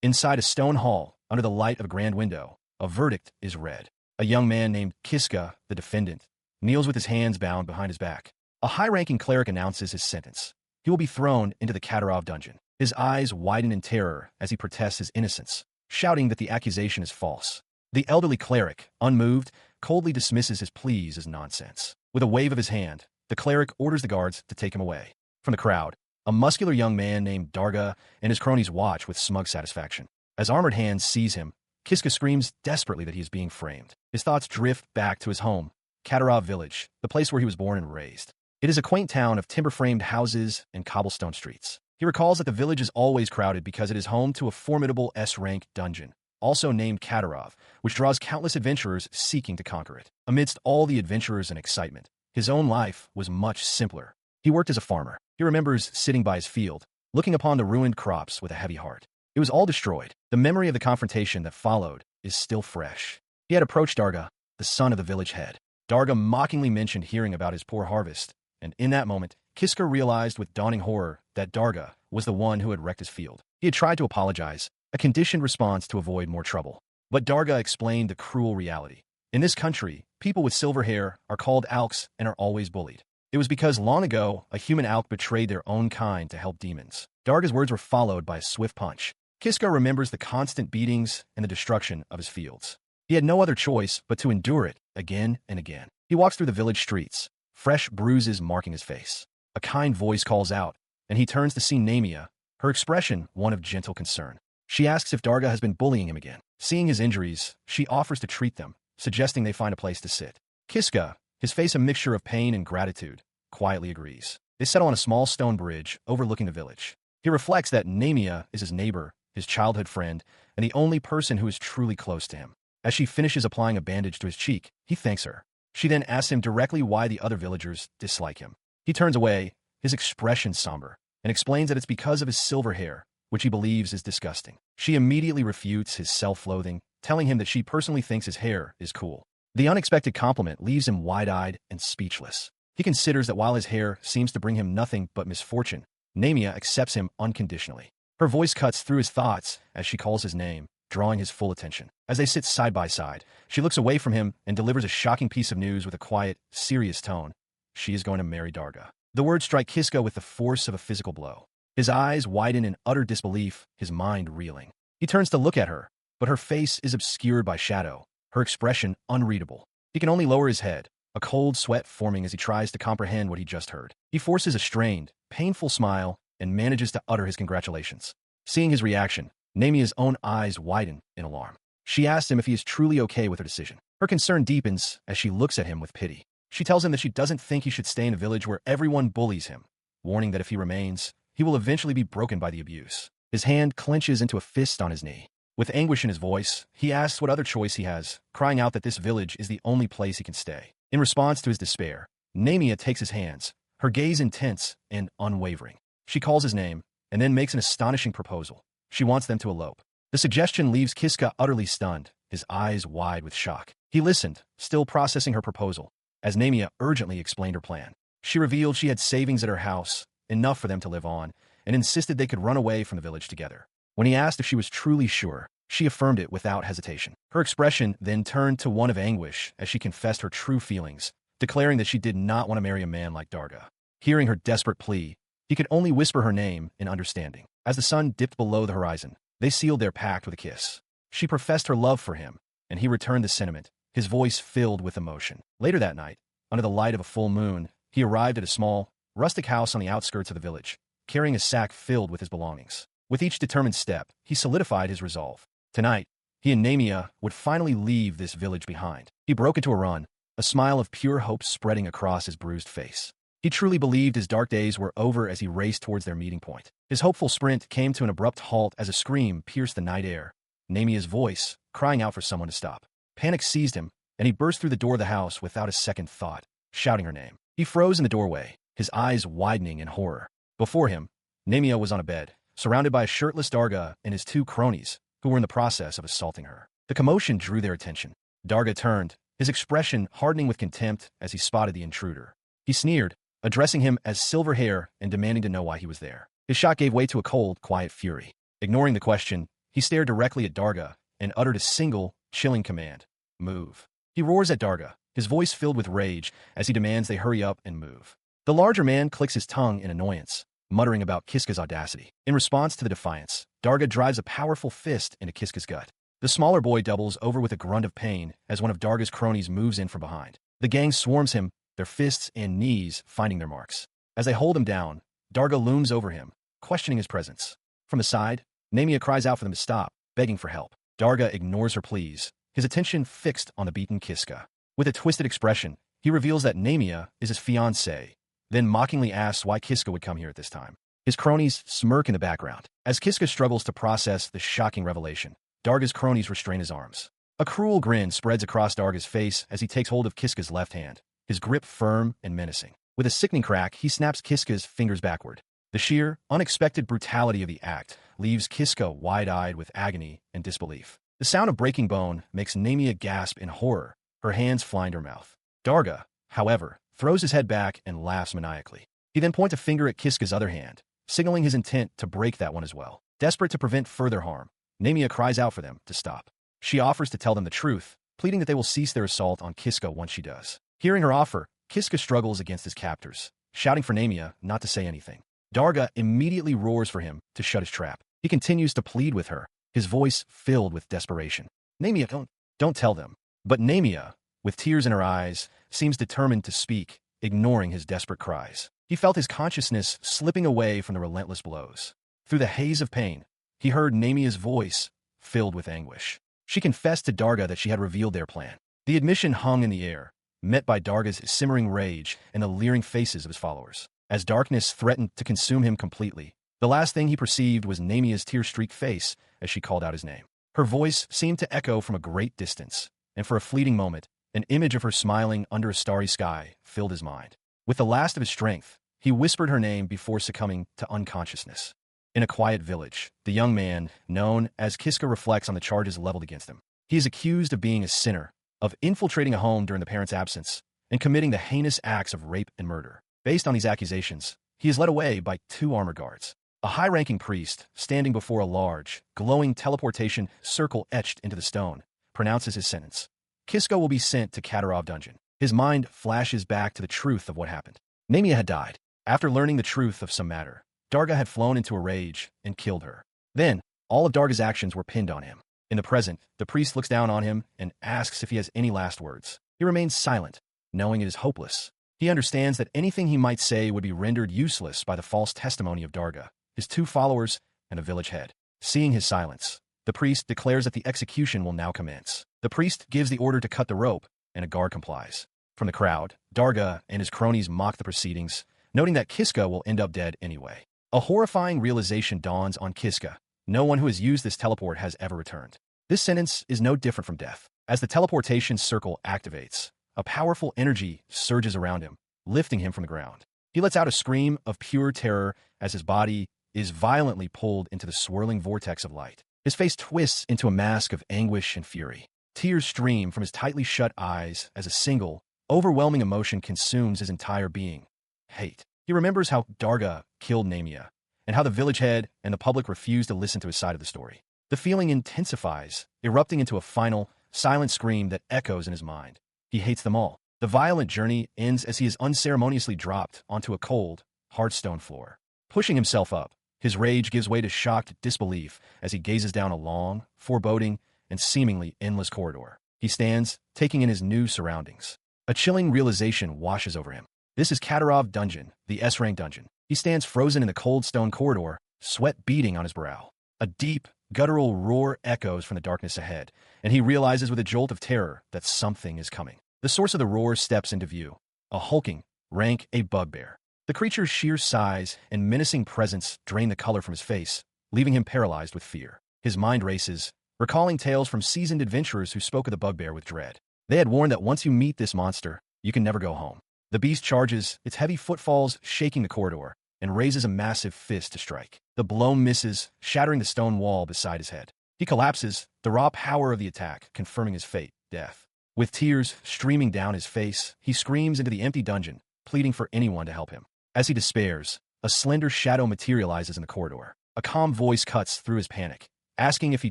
Inside a stone hall, under the light of a grand window, a verdict is read. A young man named Kiska, the defendant, kneels with his hands bound behind his back. A high-ranking cleric announces his sentence. He will be thrown into the Kadyrov dungeon. His eyes widen in terror as he protests his innocence, shouting that the accusation is false. The elderly cleric, unmoved, coldly dismisses his pleas as nonsense. With a wave of his hand, the cleric orders the guards to take him away. From the crowd, a muscular young man named Darga and his cronies watch with smug satisfaction. As armored hands seize him, Kiska screams desperately that he is being framed. His thoughts drift back to his home, Kadyrov village, the place where he was born and raised. It is a quaint town of timber-framed houses and cobblestone streets. He recalls that the village is always crowded because it is home to a formidable S-rank dungeon, also named Kadyrov, which draws countless adventurers seeking to conquer it. Amidst all the adventurers and excitement, his own life was much simpler. He worked as a farmer. He remembers sitting by his field, looking upon the ruined crops with a heavy heart. It was all destroyed. The memory of the confrontation that followed is still fresh. He had approached Darga, the son of the village head. Darga mockingly mentioned hearing about his poor harvest, and in that moment, Kiska realized with dawning horror that Darga was the one who had wrecked his field. He had tried to apologize, a conditioned response to avoid more trouble. But Darga explained the cruel reality. In this country, people with silver hair are called alks and are always bullied. It was because long ago, a human alk betrayed their own kind to help demons. Darga's words were followed by a swift punch. Kiska remembers the constant beatings and the destruction of his fields. He had no other choice but to endure it again and again. He walks through the village streets, fresh bruises marking his face. A kind voice calls out, and he turns to see Namia, her expression one of gentle concern. She asks if Darga has been bullying him again. Seeing his injuries, she offers to treat them, suggesting they find a place to sit. Kiska, his face a mixture of pain and gratitude, quietly agrees. They settle on a small stone bridge overlooking the village. He reflects that Namia is his neighbor, his childhood friend, and the only person who is truly close to him. As she finishes applying a bandage to his cheek, he thanks her. She then asks him directly why the other villagers dislike him. He turns away, his expression somber, and explains that it's because of his silver hair, which he believes is disgusting. She immediately refutes his self-loathing, telling him that she personally thinks his hair is cool. The unexpected compliment leaves him wide-eyed and speechless. He considers that while his hair seems to bring him nothing but misfortune, Namia accepts him unconditionally. Her voice cuts through his thoughts as she calls his name, drawing his full attention. As they sit side by side, she looks away from him and delivers a shocking piece of news with a quiet, serious tone. She is going to marry Darga. The words strike Kiska with the force of a physical blow. His eyes widen in utter disbelief, his mind reeling. He turns to look at her, but her face is obscured by shadow, her expression unreadable. He can only lower his head, a cold sweat forming as he tries to comprehend what he just heard. He forces a strained, painful smile and manages to utter his congratulations. Seeing his reaction, Namia's own eyes widen in alarm. She asks him if he is truly okay with her decision. Her concern deepens as she looks at him with pity. She tells him that she doesn't think he should stay in a village where everyone bullies him, warning that if he remains, he will eventually be broken by the abuse. His hand clenches into a fist on his knee. With anguish in his voice, he asks what other choice he has, crying out that this village is the only place he can stay. In response to his despair, Namia takes his hands, her gaze intense and unwavering. She calls his name, and then makes an astonishing proposal. She wants them to elope. The suggestion leaves Kiska utterly stunned, his eyes wide with shock. He listened, still processing her proposal, as Namia urgently explained her plan. She revealed she had savings at her house, enough for them to live on, and insisted they could run away from the village together. When he asked if she was truly sure, she affirmed it without hesitation. Her expression then turned to one of anguish as she confessed her true feelings, declaring that she did not want to marry a man like Darga. Hearing her desperate plea, he could only whisper her name in understanding. As the sun dipped below the horizon, they sealed their pact with a kiss. She professed her love for him, and he returned the sentiment, his voice filled with emotion. Later that night, under the light of a full moon, he arrived at a small, rustic house on the outskirts of the village, carrying a sack filled with his belongings. With each determined step, he solidified his resolve. Tonight, he and Namia would finally leave this village behind. He broke into a run, a smile of pure hope spreading across his bruised face. He truly believed his dark days were over as he raced towards their meeting point. His hopeful sprint came to an abrupt halt as a scream pierced the night air, Namia's voice, crying out for someone to stop. Panic seized him, and he burst through the door of the house without a second thought, shouting her name. He froze in the doorway, his eyes widening in horror. Before him, Namia was on a bed, surrounded by a shirtless Darga and his two cronies, who were in the process of assaulting her. The commotion drew their attention. Darga turned, his expression hardening with contempt as he spotted the intruder. He sneered, addressing him as Silver Hair and demanding to know why he was there. His shock gave way to a cold, quiet fury. Ignoring the question, he stared directly at Darga and uttered a single, chilling command. Move. He roars at Darga, his voice filled with rage as he demands they hurry up and move. The larger man clicks his tongue in annoyance, muttering about Kiska's audacity. In response to the defiance, Darga drives a powerful fist into Kiska's gut. The smaller boy doubles over with a grunt of pain as one of Darga's cronies moves in from behind. The gang swarms him, their fists and knees finding their marks. As they hold him down, Darga looms over him, questioning his presence. From the side, Namia cries out for them to stop, begging for help. Darga ignores her pleas, his attention fixed on the beaten Kiska. With a twisted expression, he reveals that Namia is his fiancée, then mockingly asks why Kiska would come here at this time. His cronies smirk in the background. As Kiska struggles to process the shocking revelation, Darga's cronies restrain his arms. A cruel grin spreads across Darga's face as he takes hold of Kiska's left hand, his grip firm and menacing. With a sickening crack, he snaps Kiska's fingers backward. The sheer, unexpected brutality of the act leaves Kiska wide-eyed with agony and disbelief. The sound of breaking bone makes Namia gasp in horror, her hands flying to her mouth. Darga, however, throws his head back and laughs maniacally. He then points a finger at Kiska's other hand, signaling his intent to break that one as well. Desperate to prevent further harm, Namia cries out for them to stop. She offers to tell them the truth, pleading that they will cease their assault on Kiska once she does. Hearing her offer, Kiska struggles against his captors, shouting for Namia not to say anything. Darga immediately roars for him to shut his trap. He continues to plead with her, his voice filled with desperation. Namia, don't tell them. But Namia, with tears in her eyes, seems determined to speak, ignoring his desperate cries. He felt his consciousness slipping away from the relentless blows. Through the haze of pain, he heard Namia's voice, filled with anguish. She confessed to Darga that she had revealed their plan. The admission hung in the air, met by Darga's simmering rage and the leering faces of his followers. As darkness threatened to consume him completely, the last thing he perceived was Namia's tear-streaked face as she called out his name. Her voice seemed to echo from a great distance, and for a fleeting moment, an image of her smiling under a starry sky filled his mind. With the last of his strength, he whispered her name before succumbing to unconsciousness. In a quiet village, the young man, known as Kiska, reflects on the charges leveled against him. He is accused of being a sinner, of infiltrating a home during the parents' absence, and committing the heinous acts of rape and murder. Based on these accusations, he is led away by 2 armored guards. A high-ranking priest, standing before a large, glowing teleportation circle etched into the stone, pronounces his sentence. Kiska will be sent to Katarov dungeon. His mind flashes back to the truth of what happened. Namia had died. After learning the truth of some matter, Darga had flown into a rage and killed her. Then, all of Darga's actions were pinned on him. In the present, the priest looks down on him and asks if he has any last words. He remains silent, knowing it is hopeless. He understands that anything he might say would be rendered useless by the false testimony of Darga, his 2 followers, and a village head. Seeing his silence, the priest declares that the execution will now commence. The priest gives the order to cut the rope, and a guard complies. From the crowd, Darga and his cronies mock the proceedings, noting that Kiska will end up dead anyway. A horrifying realization dawns on Kiska. No one who has used this teleport has ever returned. This sentence is no different from death. As the teleportation circle activates, a powerful energy surges around him, lifting him from the ground. He lets out a scream of pure terror as his body is violently pulled into the swirling vortex of light. His face twists into a mask of anguish and fury. Tears stream from his tightly shut eyes as a single, overwhelming emotion consumes his entire being. Hate. He remembers how Darga killed Namia, and how the village head and the public refused to listen to his side of the story. The feeling intensifies, erupting into a final, silent scream that echoes in his mind. He hates them all. The violent journey ends as he is unceremoniously dropped onto a cold, hard stone floor. Pushing himself up, his rage gives way to shocked disbelief as he gazes down a long, foreboding, and seemingly endless corridor. He stands, taking in his new surroundings. A chilling realization washes over him. This is Katarov dungeon, the S-rank dungeon. He stands frozen in the cold stone corridor, sweat beading on his brow. A deep, guttural roar echoes from the darkness ahead, and he realizes with a jolt of terror that something is coming. The source of the roar steps into view. A hulking, rank a bugbear. The creature's sheer size and menacing presence drain the color from his face, leaving him paralyzed with fear. His mind races, recalling tales from seasoned adventurers who spoke of the bugbear with dread. They had warned that once you meet this monster, you can never go home. The beast charges, its heavy footfalls shaking the corridor, and raises a massive fist to strike. The blow misses, shattering the stone wall beside his head. He collapses, the raw power of the attack confirming his fate, death. With tears streaming down his face, he screams into the empty dungeon, pleading for anyone to help him. As he despairs, a slender shadow materializes in the corridor. A calm voice cuts through his panic, asking if he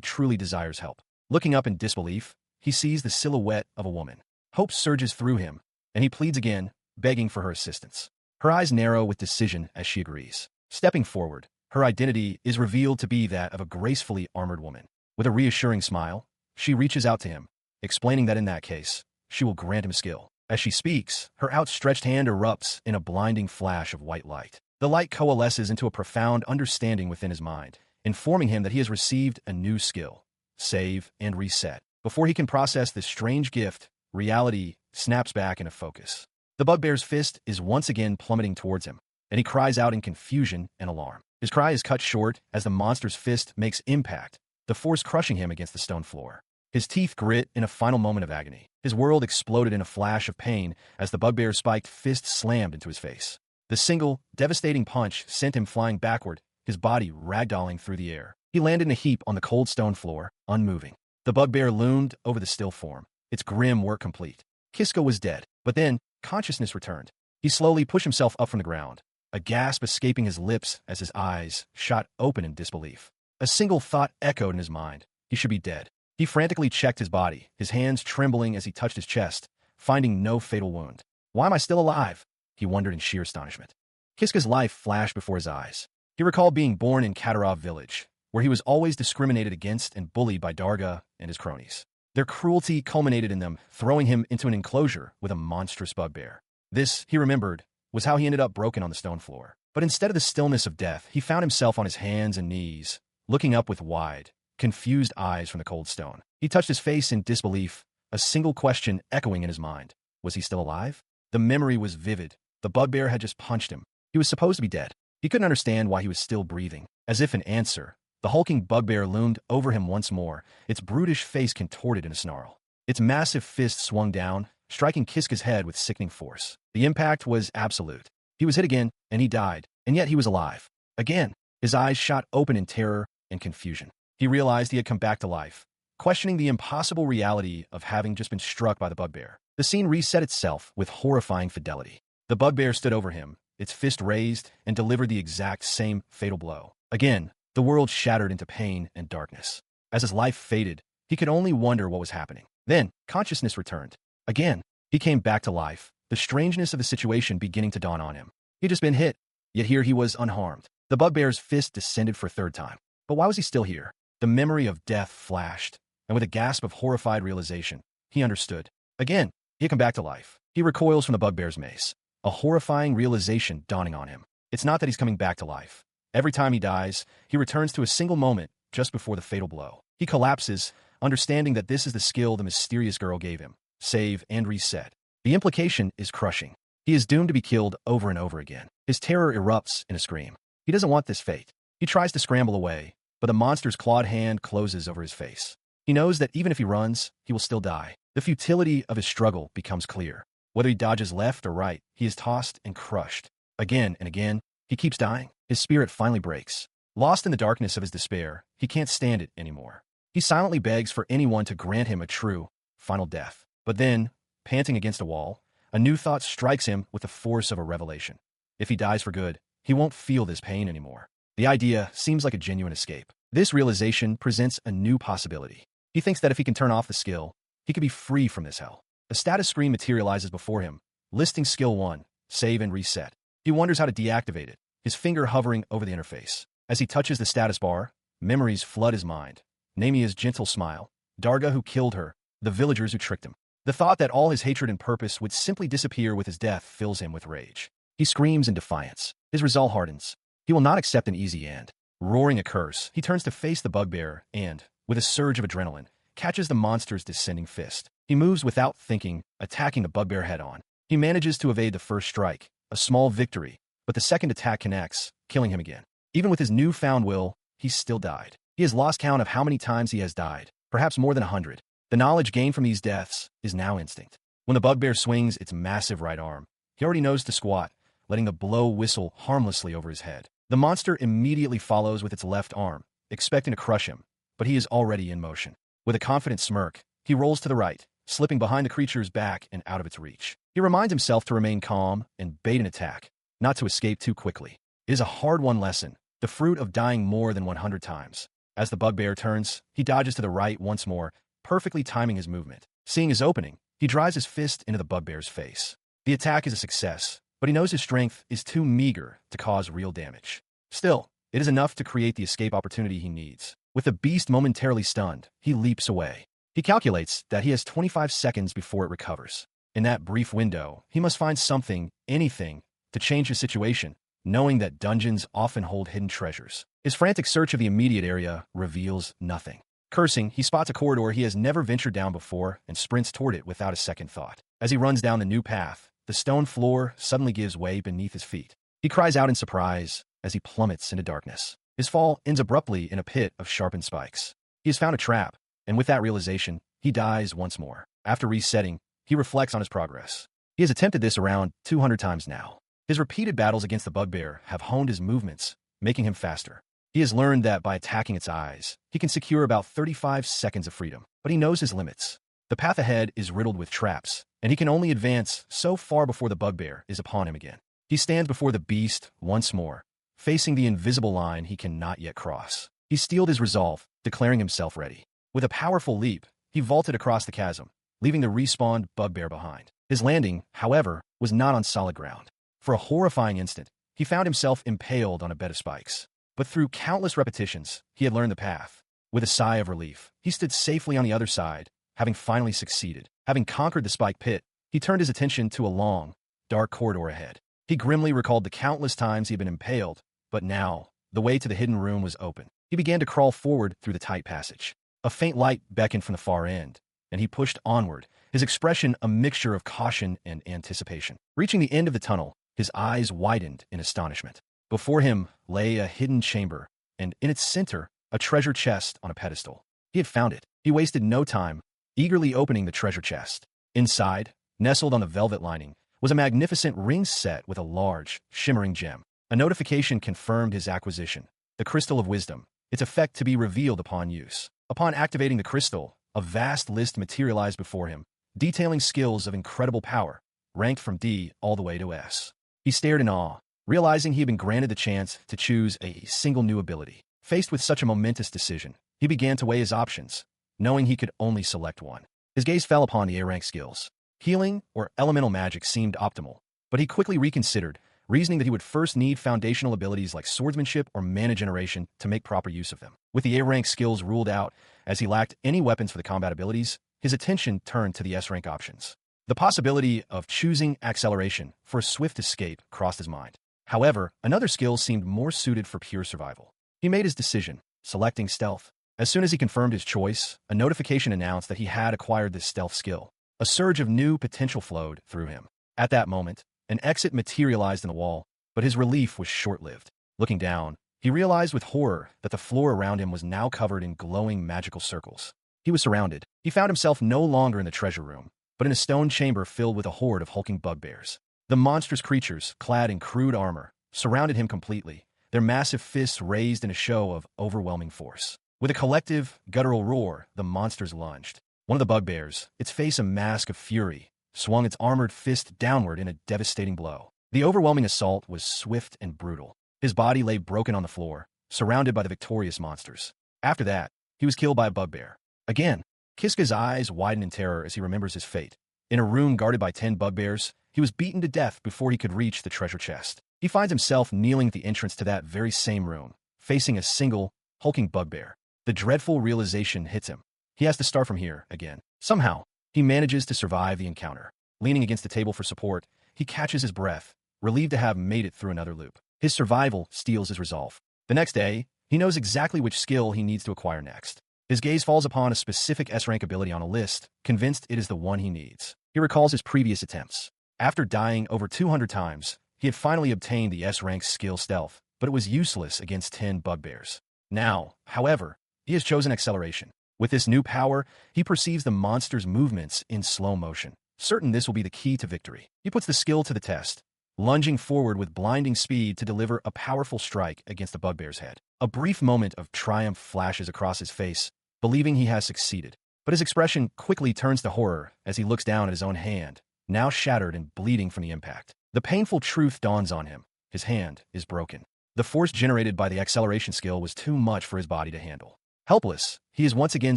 truly desires help. Looking up in disbelief, he sees the silhouette of a woman. Hope surges through him, and he pleads again, begging for her assistance. Her eyes narrow with decision as she agrees. Stepping forward, her identity is revealed to be that of a gracefully armored woman. With a reassuring smile, she reaches out to him, explaining that in that case, she will grant him skill. As she speaks, her outstretched hand erupts in a blinding flash of white light. The light coalesces into a profound understanding within his mind, informing him that he has received a new skill: save and reset. Before he can process this strange gift, reality snaps back into focus. The bugbear's fist is once again plummeting towards him, and he cries out in confusion and alarm. His cry is cut short as the monster's fist makes impact, the force crushing him against the stone floor. His teeth grit in a final moment of agony. His world exploded in a flash of pain as the bugbear's spiked fist slammed into his face. The single, devastating punch sent him flying backward, his body ragdolling through the air. He landed in a heap on the cold stone floor, unmoving. The bugbear loomed over the still form, its grim work complete. Kiska was dead, but then consciousness returned. He slowly pushed himself up from the ground, a gasp escaping his lips as his eyes shot open in disbelief. A single thought echoed in his mind: he should be dead. He frantically checked his body, his hands trembling as he touched his chest, finding no fatal wound. Why am I still alive? He wondered in sheer astonishment. Kiska's life flashed before his eyes. He recalled being born in Katarov village, where he was always discriminated against and bullied by Darga and his cronies. Their cruelty culminated in them throwing him into an enclosure with a monstrous bugbear. This, he remembered, was how he ended up broken on the stone floor. But instead of the stillness of death, he found himself on his hands and knees, looking up with wide, confused eyes from the cold stone. He touched his face in disbelief, a single question echoing in his mind. Was he still alive? The memory was vivid. The bugbear had just punched him. He was supposed to be dead. He couldn't understand why he was still breathing. As if in answer, the hulking bugbear loomed over him once more, its brutish face contorted in a snarl. Its massive fist swung down, striking Kiska's head with sickening force. The impact was absolute. He was hit again, and he died, and yet he was alive. Again, his eyes shot open in terror and confusion. He realized he had come back to life, questioning the impossible reality of having just been struck by the bugbear. The scene reset itself with horrifying fidelity. The bugbear stood over him, its fist raised, and delivered the exact same fatal blow. Again, the world shattered into pain and darkness. As his life faded, he could only wonder what was happening. Then, consciousness returned. Again, he came back to life, the strangeness of the situation beginning to dawn on him. He had just been hit, yet here he was unharmed. The bugbear's fist descended for a third time. But why was he still here? The memory of death flashed, and with a gasp of horrified realization, he understood. Again, he had come back to life. He recoils from the bugbear's mace, a horrifying realization dawning on him. It's not that he's coming back to life. Every time he dies, he returns to a single moment just before the fatal blow. He collapses, understanding that this is the skill the mysterious girl gave him: save and reset. The implication is crushing. He is doomed to be killed over and over again. His terror erupts in a scream. He doesn't want this fate. He tries to scramble away, but the monster's clawed hand closes over his face. He knows that even if he runs, he will still die. The futility of his struggle becomes clear. Whether he dodges left or right, he is tossed and crushed. Again and again, he keeps dying. His spirit finally breaks. Lost in the darkness of his despair, he can't stand it anymore. He silently begs for anyone to grant him a true, final death. But then, panting against a wall, a new thought strikes him with the force of a revelation. If he dies for good, he won't feel this pain anymore. The idea seems like a genuine escape. This realization presents a new possibility. He thinks that if he can turn off the skill, he could be free from this hell. A status screen materializes before him, listing Skill 1, Save and Reset. He wonders how to deactivate it, his finger hovering over the interface. As he touches the status bar, memories flood his mind. Namia's gentle smile, Darga who killed her, the villagers who tricked him. The thought that all his hatred and purpose would simply disappear with his death fills him with rage. He screams in defiance. His resolve hardens. He will not accept an easy end. Roaring a curse, he turns to face the bugbear and, with a surge of adrenaline, catches the monster's descending fist. He moves without thinking, attacking the bugbear head-on. He manages to evade the first strike, a small victory, but the second attack connects, killing him again. Even with his newfound will, he still died. He has lost count of how many times he has died, perhaps more than 100. The knowledge gained from these deaths is now instinct. When the bugbear swings its massive right arm, he already knows to squat, letting the blow whistle harmlessly over his head. The monster immediately follows with its left arm, expecting to crush him, but he is already in motion. With a confident smirk, he rolls to the right, slipping behind the creature's back and out of its reach. He reminds himself to remain calm and bait an attack, not to escape too quickly. It is a hard-won lesson, the fruit of dying more than 100 times. As the bugbear turns, he dodges to the right once more, perfectly timing his movement. Seeing his opening, he drives his fist into the bugbear's face. The attack is a success, but he knows his strength is too meager to cause real damage. Still, it is enough to create the escape opportunity he needs. With the beast momentarily stunned, he leaps away. He calculates that he has 25 seconds before it recovers. In that brief window, he must find something, anything, to change his situation, knowing that dungeons often hold hidden treasures. His frantic search of the immediate area reveals nothing. Cursing, he spots a corridor he has never ventured down before and sprints toward it without a second thought. As he runs down the new path, the stone floor suddenly gives way beneath his feet. He cries out in surprise as he plummets into darkness. His fall ends abruptly in a pit of sharpened spikes. He has found a trap, and with that realization, he dies once more. After resetting, he reflects on his progress. He has attempted this around 200 times now. His repeated battles against the bugbear have honed his movements, making him faster. He has learned that by attacking its eyes, he can secure about 35 seconds of freedom, but he knows his limits. The path ahead is riddled with traps, and he can only advance so far before the bugbear is upon him again. He stands before the beast once more, facing the invisible line he cannot yet cross. He steeled his resolve, declaring himself ready. With a powerful leap, he vaulted across the chasm, leaving the respawned bugbear behind. His landing, however, was not on solid ground. For a horrifying instant, he found himself impaled on a bed of spikes. But through countless repetitions, he had learned the path. With a sigh of relief, he stood safely on the other side, having finally succeeded. Having conquered the spike pit, he turned his attention to a long, dark corridor ahead. He grimly recalled the countless times he had been impaled, but now, the way to the hidden room was open. He began to crawl forward through the tight passage. A faint light beckoned from the far end, and he pushed onward, his expression a mixture of caution and anticipation. Reaching the end of the tunnel, his eyes widened in astonishment. Before him lay a hidden chamber, and in its center, a treasure chest on a pedestal. He had found it. He wasted no time, eagerly opening the treasure chest. Inside, nestled on the velvet lining, was a magnificent ring set with a large, shimmering gem. A notification confirmed his acquisition, the Crystal of Wisdom, its effect to be revealed upon use. Upon activating the crystal, a vast list materialized before him, detailing skills of incredible power, ranked from D all the way to S. He stared in awe, realizing he had been granted the chance to choose a single new ability. Faced with such a momentous decision, he began to weigh his options, knowing he could only select one. His gaze fell upon the A-rank skills. Healing or elemental magic seemed optimal, but he quickly reconsidered, reasoning that he would first need foundational abilities like swordsmanship or mana generation to make proper use of them. With the A-rank skills ruled out, as he lacked any weapons for the combat abilities, his attention turned to the S-rank options. The possibility of choosing acceleration for a swift escape crossed his mind. However, another skill seemed more suited for pure survival. He made his decision, selecting stealth. As soon as he confirmed his choice, a notification announced that he had acquired this stealth skill. A surge of new potential flowed through him. At that moment, an exit materialized in the wall, but his relief was short-lived. Looking down, he realized with horror that the floor around him was now covered in glowing magical circles. He was surrounded. He found himself no longer in the treasure room, but in a stone chamber filled with a horde of hulking bugbears. The monstrous creatures, clad in crude armor, surrounded him completely, their massive fists raised in a show of overwhelming force. With a collective, guttural roar, the monsters lunged. One of the bugbears, its face a mask of fury, swung its armored fist downward in a devastating blow. The overwhelming assault was swift and brutal. His body lay broken on the floor, surrounded by the victorious monsters. After that, he was killed by a bugbear. Again, Kiska's eyes widen in terror as he remembers his fate. In a room guarded by 10 bugbears, he was beaten to death before he could reach the treasure chest. He finds himself kneeling at the entrance to that very same room, facing a single, hulking bugbear. The dreadful realization hits him. He has to start from here again. Somehow, he manages to survive the encounter. Leaning against the table for support, he catches his breath, relieved to have made it through another loop. His survival steels his resolve. The next day, he knows exactly which skill he needs to acquire next. His gaze falls upon a specific S-rank ability on a list, convinced it is the one he needs. He recalls his previous attempts. After dying over 200 times, he had finally obtained the S-rank skill Stealth, but it was useless against 10 bugbears. Now, however, he has chosen Acceleration. With this new power, he perceives the monster's movements in slow motion. Certain this will be the key to victory. He puts the skill to the test, lunging forward with blinding speed to deliver a powerful strike against the bugbear's head. A brief moment of triumph flashes across his face, believing he has succeeded. But his expression quickly turns to horror as he looks down at his own hand, now shattered and bleeding from the impact. The painful truth dawns on him. His hand is broken. The force generated by the acceleration skill was too much for his body to handle. Helpless, he is once again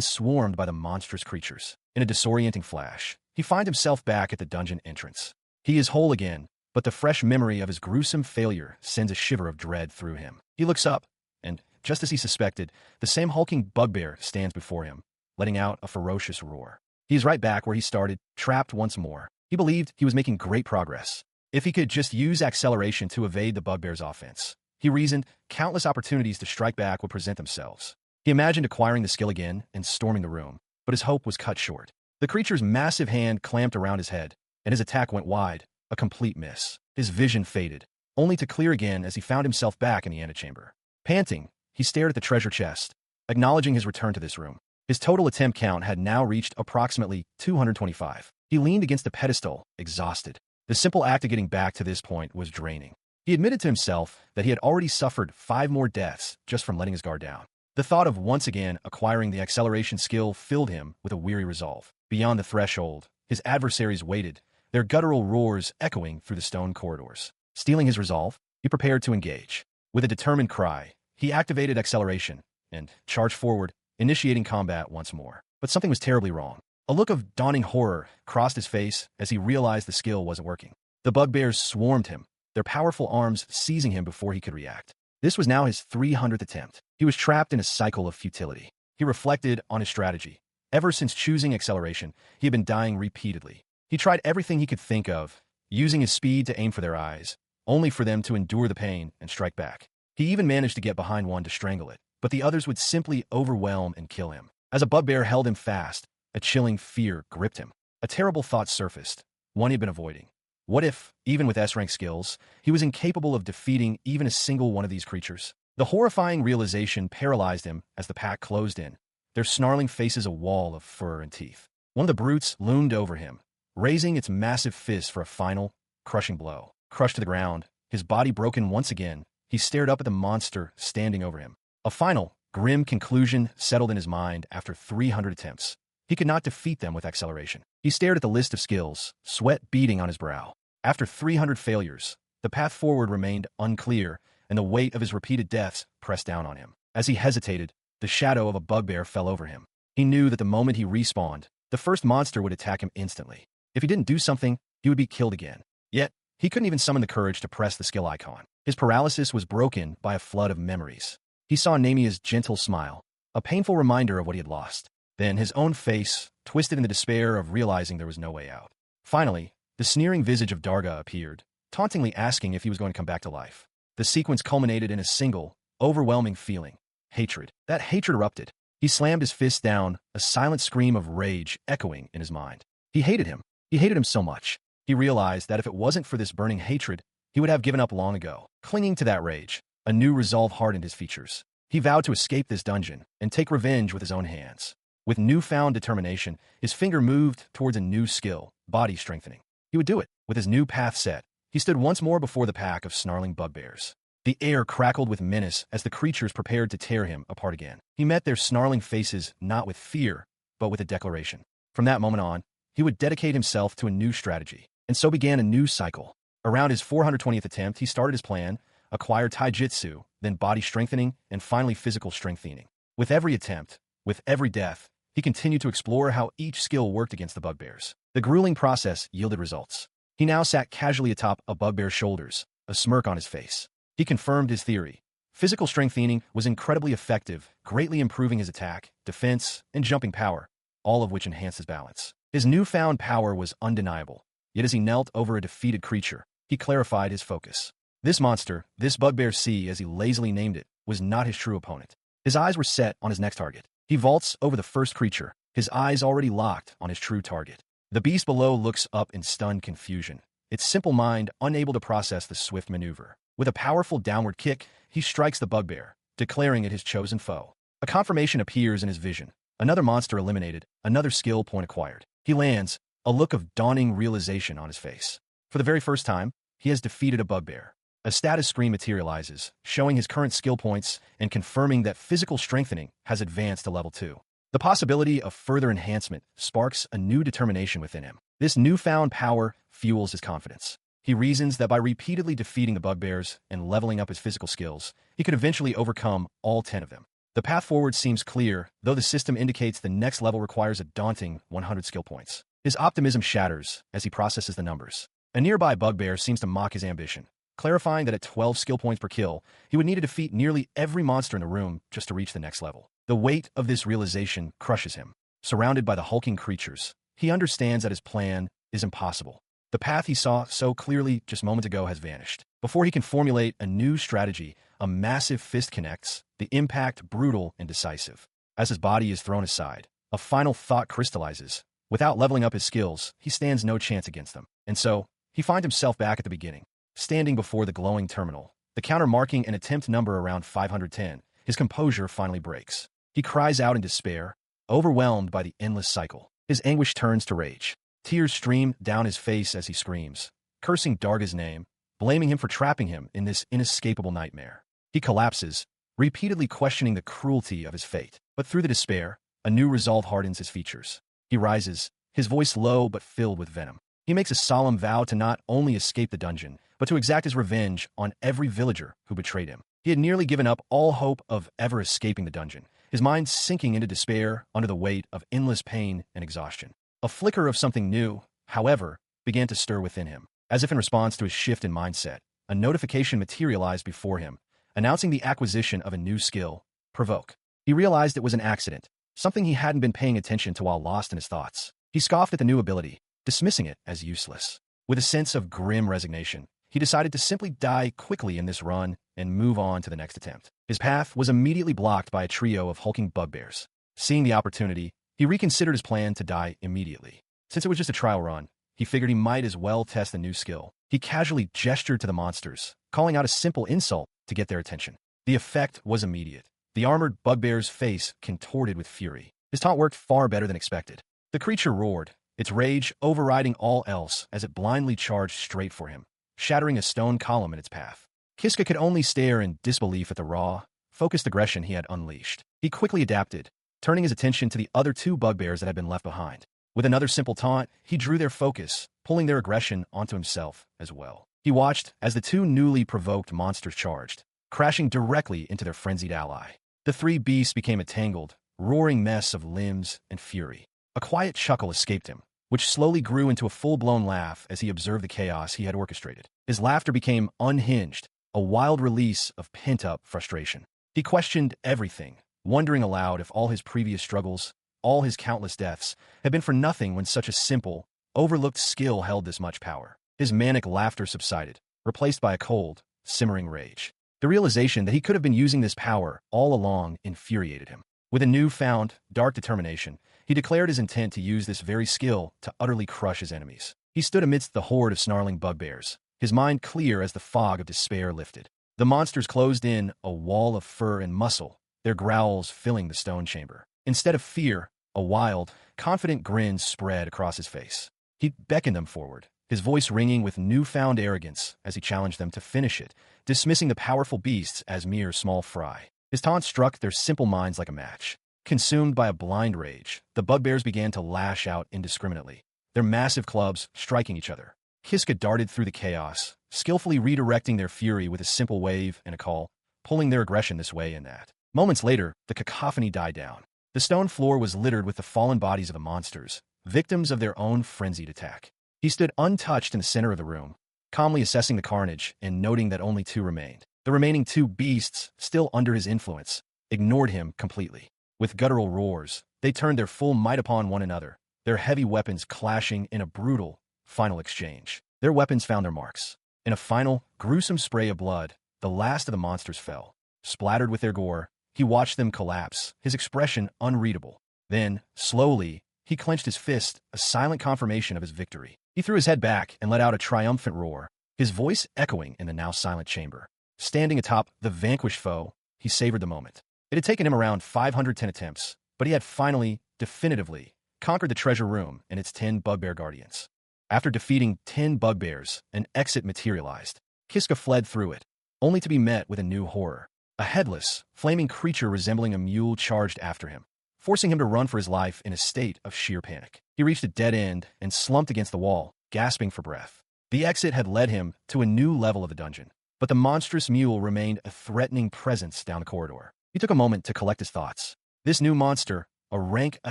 swarmed by the monstrous creatures. In a disorienting flash, he finds himself back at the dungeon entrance. He is whole again, but the fresh memory of his gruesome failure sends a shiver of dread through him. He looks up, and, just as he suspected, the same hulking bugbear stands before him, letting out a ferocious roar. He is right back where he started, trapped once more. He believed he was making great progress. If he could just use acceleration to evade the bugbear's offense, he reasoned, countless opportunities to strike back would present themselves. He imagined acquiring the skill again and storming the room, but his hope was cut short. The creature's massive hand clamped around his head, and his attack went wide, a complete miss. His vision faded, only to clear again as he found himself back in the antechamber. Panting, he stared at the treasure chest, acknowledging his return to this room. His total attempt count had now reached approximately 225. He leaned against the pedestal, exhausted. The simple act of getting back to this point was draining. He admitted to himself that he had already suffered 5 more deaths just from letting his guard down. The thought of once again acquiring the acceleration skill filled him with a weary resolve. Beyond the threshold, his adversaries waited, their guttural roars echoing through the stone corridors. Stealing his resolve, he prepared to engage. With a determined cry, he activated acceleration and charged forward, initiating combat once more. But something was terribly wrong. A look of dawning horror crossed his face as he realized the skill wasn't working. The bugbears swarmed him, their powerful arms seizing him before he could react. This was now his 300th attempt. He was trapped in a cycle of futility. He reflected on his strategy. Ever since choosing acceleration, he had been dying repeatedly. He tried everything he could think of, using his speed to aim for their eyes, only for them to endure the pain and strike back. He even managed to get behind one to strangle it, but the others would simply overwhelm and kill him. As a bugbear held him fast, a chilling fear gripped him. A terrible thought surfaced, one he had been avoiding. What if, even with S-rank skills, he was incapable of defeating even a single one of these creatures? The horrifying realization paralyzed him as the pack closed in, their snarling faces a wall of fur and teeth. One of the brutes loomed over him, raising its massive fist for a final, crushing blow. Crushed to the ground, his body broken once again, he stared up at the monster standing over him. A final, grim conclusion settled in his mind after 300 attempts. He could not defeat them with acceleration. He stared at the list of skills, sweat beading on his brow. After 300 failures, the path forward remained unclear, and the weight of his repeated deaths pressed down on him. As he hesitated, the shadow of a bugbear fell over him. He knew that the moment he respawned, the first monster would attack him instantly. If he didn't do something, he would be killed again. Yet, he couldn't even summon the courage to press the skill icon. His paralysis was broken by a flood of memories. He saw Namia's gentle smile, a painful reminder of what he had lost. Then his own face, twisted in the despair of realizing there was no way out. Finally, the sneering visage of Darga appeared, tauntingly asking if he was going to come back to life. The sequence culminated in a single, overwhelming feeling: hatred. That hatred erupted. He slammed his fist down, a silent scream of rage echoing in his mind. He hated him. He hated him so much. He realized that if it wasn't for this burning hatred, he would have given up long ago. Clinging to that rage, a new resolve hardened his features. He vowed to escape this dungeon and take revenge with his own hands. With newfound determination, his finger moved towards a new skill, body strengthening. He would do it. With his new path set, he stood once more before the pack of snarling bugbears. The air crackled with menace as the creatures prepared to tear him apart again. He met their snarling faces not with fear, but with a declaration. From that moment on, he would dedicate himself to a new strategy. And so began a new cycle. Around his 420th attempt, he started his plan, acquired taijutsu, then body strengthening, and finally physical strengthening. With every attempt, with every death, he continued to explore how each skill worked against the bugbears. The grueling process yielded results. He now sat casually atop a bugbear's shoulders, a smirk on his face. He confirmed his theory. Physical strengthening was incredibly effective, greatly improving his attack, defense, and jumping power, all of which enhanced his balance. His newfound power was undeniable, yet as he knelt over a defeated creature, he clarified his focus. This monster, this bugbear C as he lazily named it, was not his true opponent. His eyes were set on his next target. He vaults over the first creature, his eyes already locked on his true target. The beast below looks up in stunned confusion, its simple mind unable to process the swift maneuver. With a powerful downward kick, he strikes the bugbear, declaring it his chosen foe. A confirmation appears in his vision. Another monster eliminated, another skill point acquired. He lands, a look of dawning realization on his face. For the very first time, he has defeated a bugbear. A status screen materializes, showing his current skill points and confirming that physical strengthening has advanced to level 2. The possibility of further enhancement sparks a new determination within him. This newfound power fuels his confidence. He reasons that by repeatedly defeating the bugbears and leveling up his physical skills, he could eventually overcome all 10 of them. The path forward seems clear, though the system indicates the next level requires a daunting 100 skill points. His optimism shatters as he processes the numbers. A nearby bugbear seems to mock his ambition, clarifying that at 12 skill points per kill, he would need to defeat nearly every monster in the room just to reach the next level. The weight of this realization crushes him. Surrounded by the hulking creatures, he understands that his plan is impossible. The path he saw so clearly just moments ago has vanished. Before he can formulate a new strategy, a massive fist connects, the impact brutal and decisive. As his body is thrown aside, a final thought crystallizes. Without leveling up his skills, he stands no chance against them. And so, he finds himself back at the beginning, standing before the glowing terminal. The counter marking an attempt number around 510, his composure finally breaks. He cries out in despair, overwhelmed by the endless cycle. His anguish turns to rage. Tears stream down his face as he screams, cursing Darga's name, blaming him for trapping him in this inescapable nightmare. He collapses, repeatedly questioning the cruelty of his fate. But through the despair, a new resolve hardens his features. He rises, his voice low but filled with venom. He makes a solemn vow to not only escape the dungeon, but to exact his revenge on every villager who betrayed him. He had nearly given up all hope of ever escaping the dungeon, his mind sinking into despair under the weight of endless pain and exhaustion. A flicker of something new, however, began to stir within him. As if in response to his shift in mindset, a notification materialized before him, announcing the acquisition of a new skill, Provoke. He realized it was an accident, something he hadn't been paying attention to while lost in his thoughts. He scoffed at the new ability, dismissing it as useless. With a sense of grim resignation, he decided to simply die quickly in this run and move on to the next attempt. His path was immediately blocked by a trio of hulking bugbears. Seeing the opportunity, he reconsidered his plan to die immediately. Since it was just a trial run, he figured he might as well test the new skill. He casually gestured to the monsters, calling out a simple insult to get their attention. The effect was immediate. The armored bugbear's face contorted with fury. His taunt worked far better than expected. The creature roared, its rage overriding all else as it blindly charged straight for him, shattering a stone column in its path. Kiska could only stare in disbelief at the raw, focused aggression he had unleashed. He quickly adapted, turning his attention to the other two bugbears that had been left behind. With another simple taunt, he drew their focus, pulling their aggression onto himself as well. He watched as the two newly provoked monsters charged, crashing directly into their frenzied ally. The three beasts became a tangled, roaring mess of limbs and fury. A quiet chuckle escaped him, which slowly grew into a full-blown laugh as he observed the chaos he had orchestrated. His laughter became unhinged, a wild release of pent-up frustration. He questioned everything, wondering aloud if all his previous struggles, all his countless deaths, had been for nothing when such a simple, overlooked skill held this much power. His manic laughter subsided, replaced by a cold, simmering rage. The realization that he could have been using this power all along infuriated him. With a newfound, dark determination, he declared his intent to use this very skill to utterly crush his enemies. He stood amidst the horde of snarling bugbears, his mind clear as the fog of despair lifted. The monsters closed in a wall of fur and muscle, their growls filling the stone chamber. Instead of fear, a wild, confident grin spread across his face. He beckoned them forward, his voice ringing with newfound arrogance as he challenged them to finish it, dismissing the powerful beasts as mere small fry. His taunt struck their simple minds like a match. Consumed by a blind rage, the bugbears began to lash out indiscriminately, their massive clubs striking each other. Kiska darted through the chaos, skillfully redirecting their fury with a simple wave and a call, pulling their aggression this way and that. Moments later, the cacophony died down. The stone floor was littered with the fallen bodies of the monsters, victims of their own frenzied attack. He stood untouched in the center of the room, calmly assessing the carnage and noting that only two remained. The remaining two beasts, still under his influence, ignored him completely. With guttural roars, they turned their full might upon one another, their heavy weapons clashing in a brutal, final exchange. Their weapons found their marks. In a final, gruesome spray of blood, the last of the monsters fell. Splattered with their gore, he watched them collapse, his expression unreadable. Then, slowly, he clenched his fist, a silent confirmation of his victory. He threw his head back and let out a triumphant roar, his voice echoing in the now silent chamber. Standing atop the vanquished foe, he savored the moment. It had taken him around 510 attempts, but he had finally, definitively, conquered the treasure room and its 10 bugbear guardians. After defeating 10 bugbears, an exit materialized. Kiska fled through it, only to be met with a new horror. A headless, flaming creature resembling a mule charged after him, forcing him to run for his life in a state of sheer panic. He reached a dead end and slumped against the wall, gasping for breath. The exit had led him to a new level of the dungeon, but the monstrous mule remained a threatening presence down the corridor. He took a moment to collect his thoughts. This new monster, a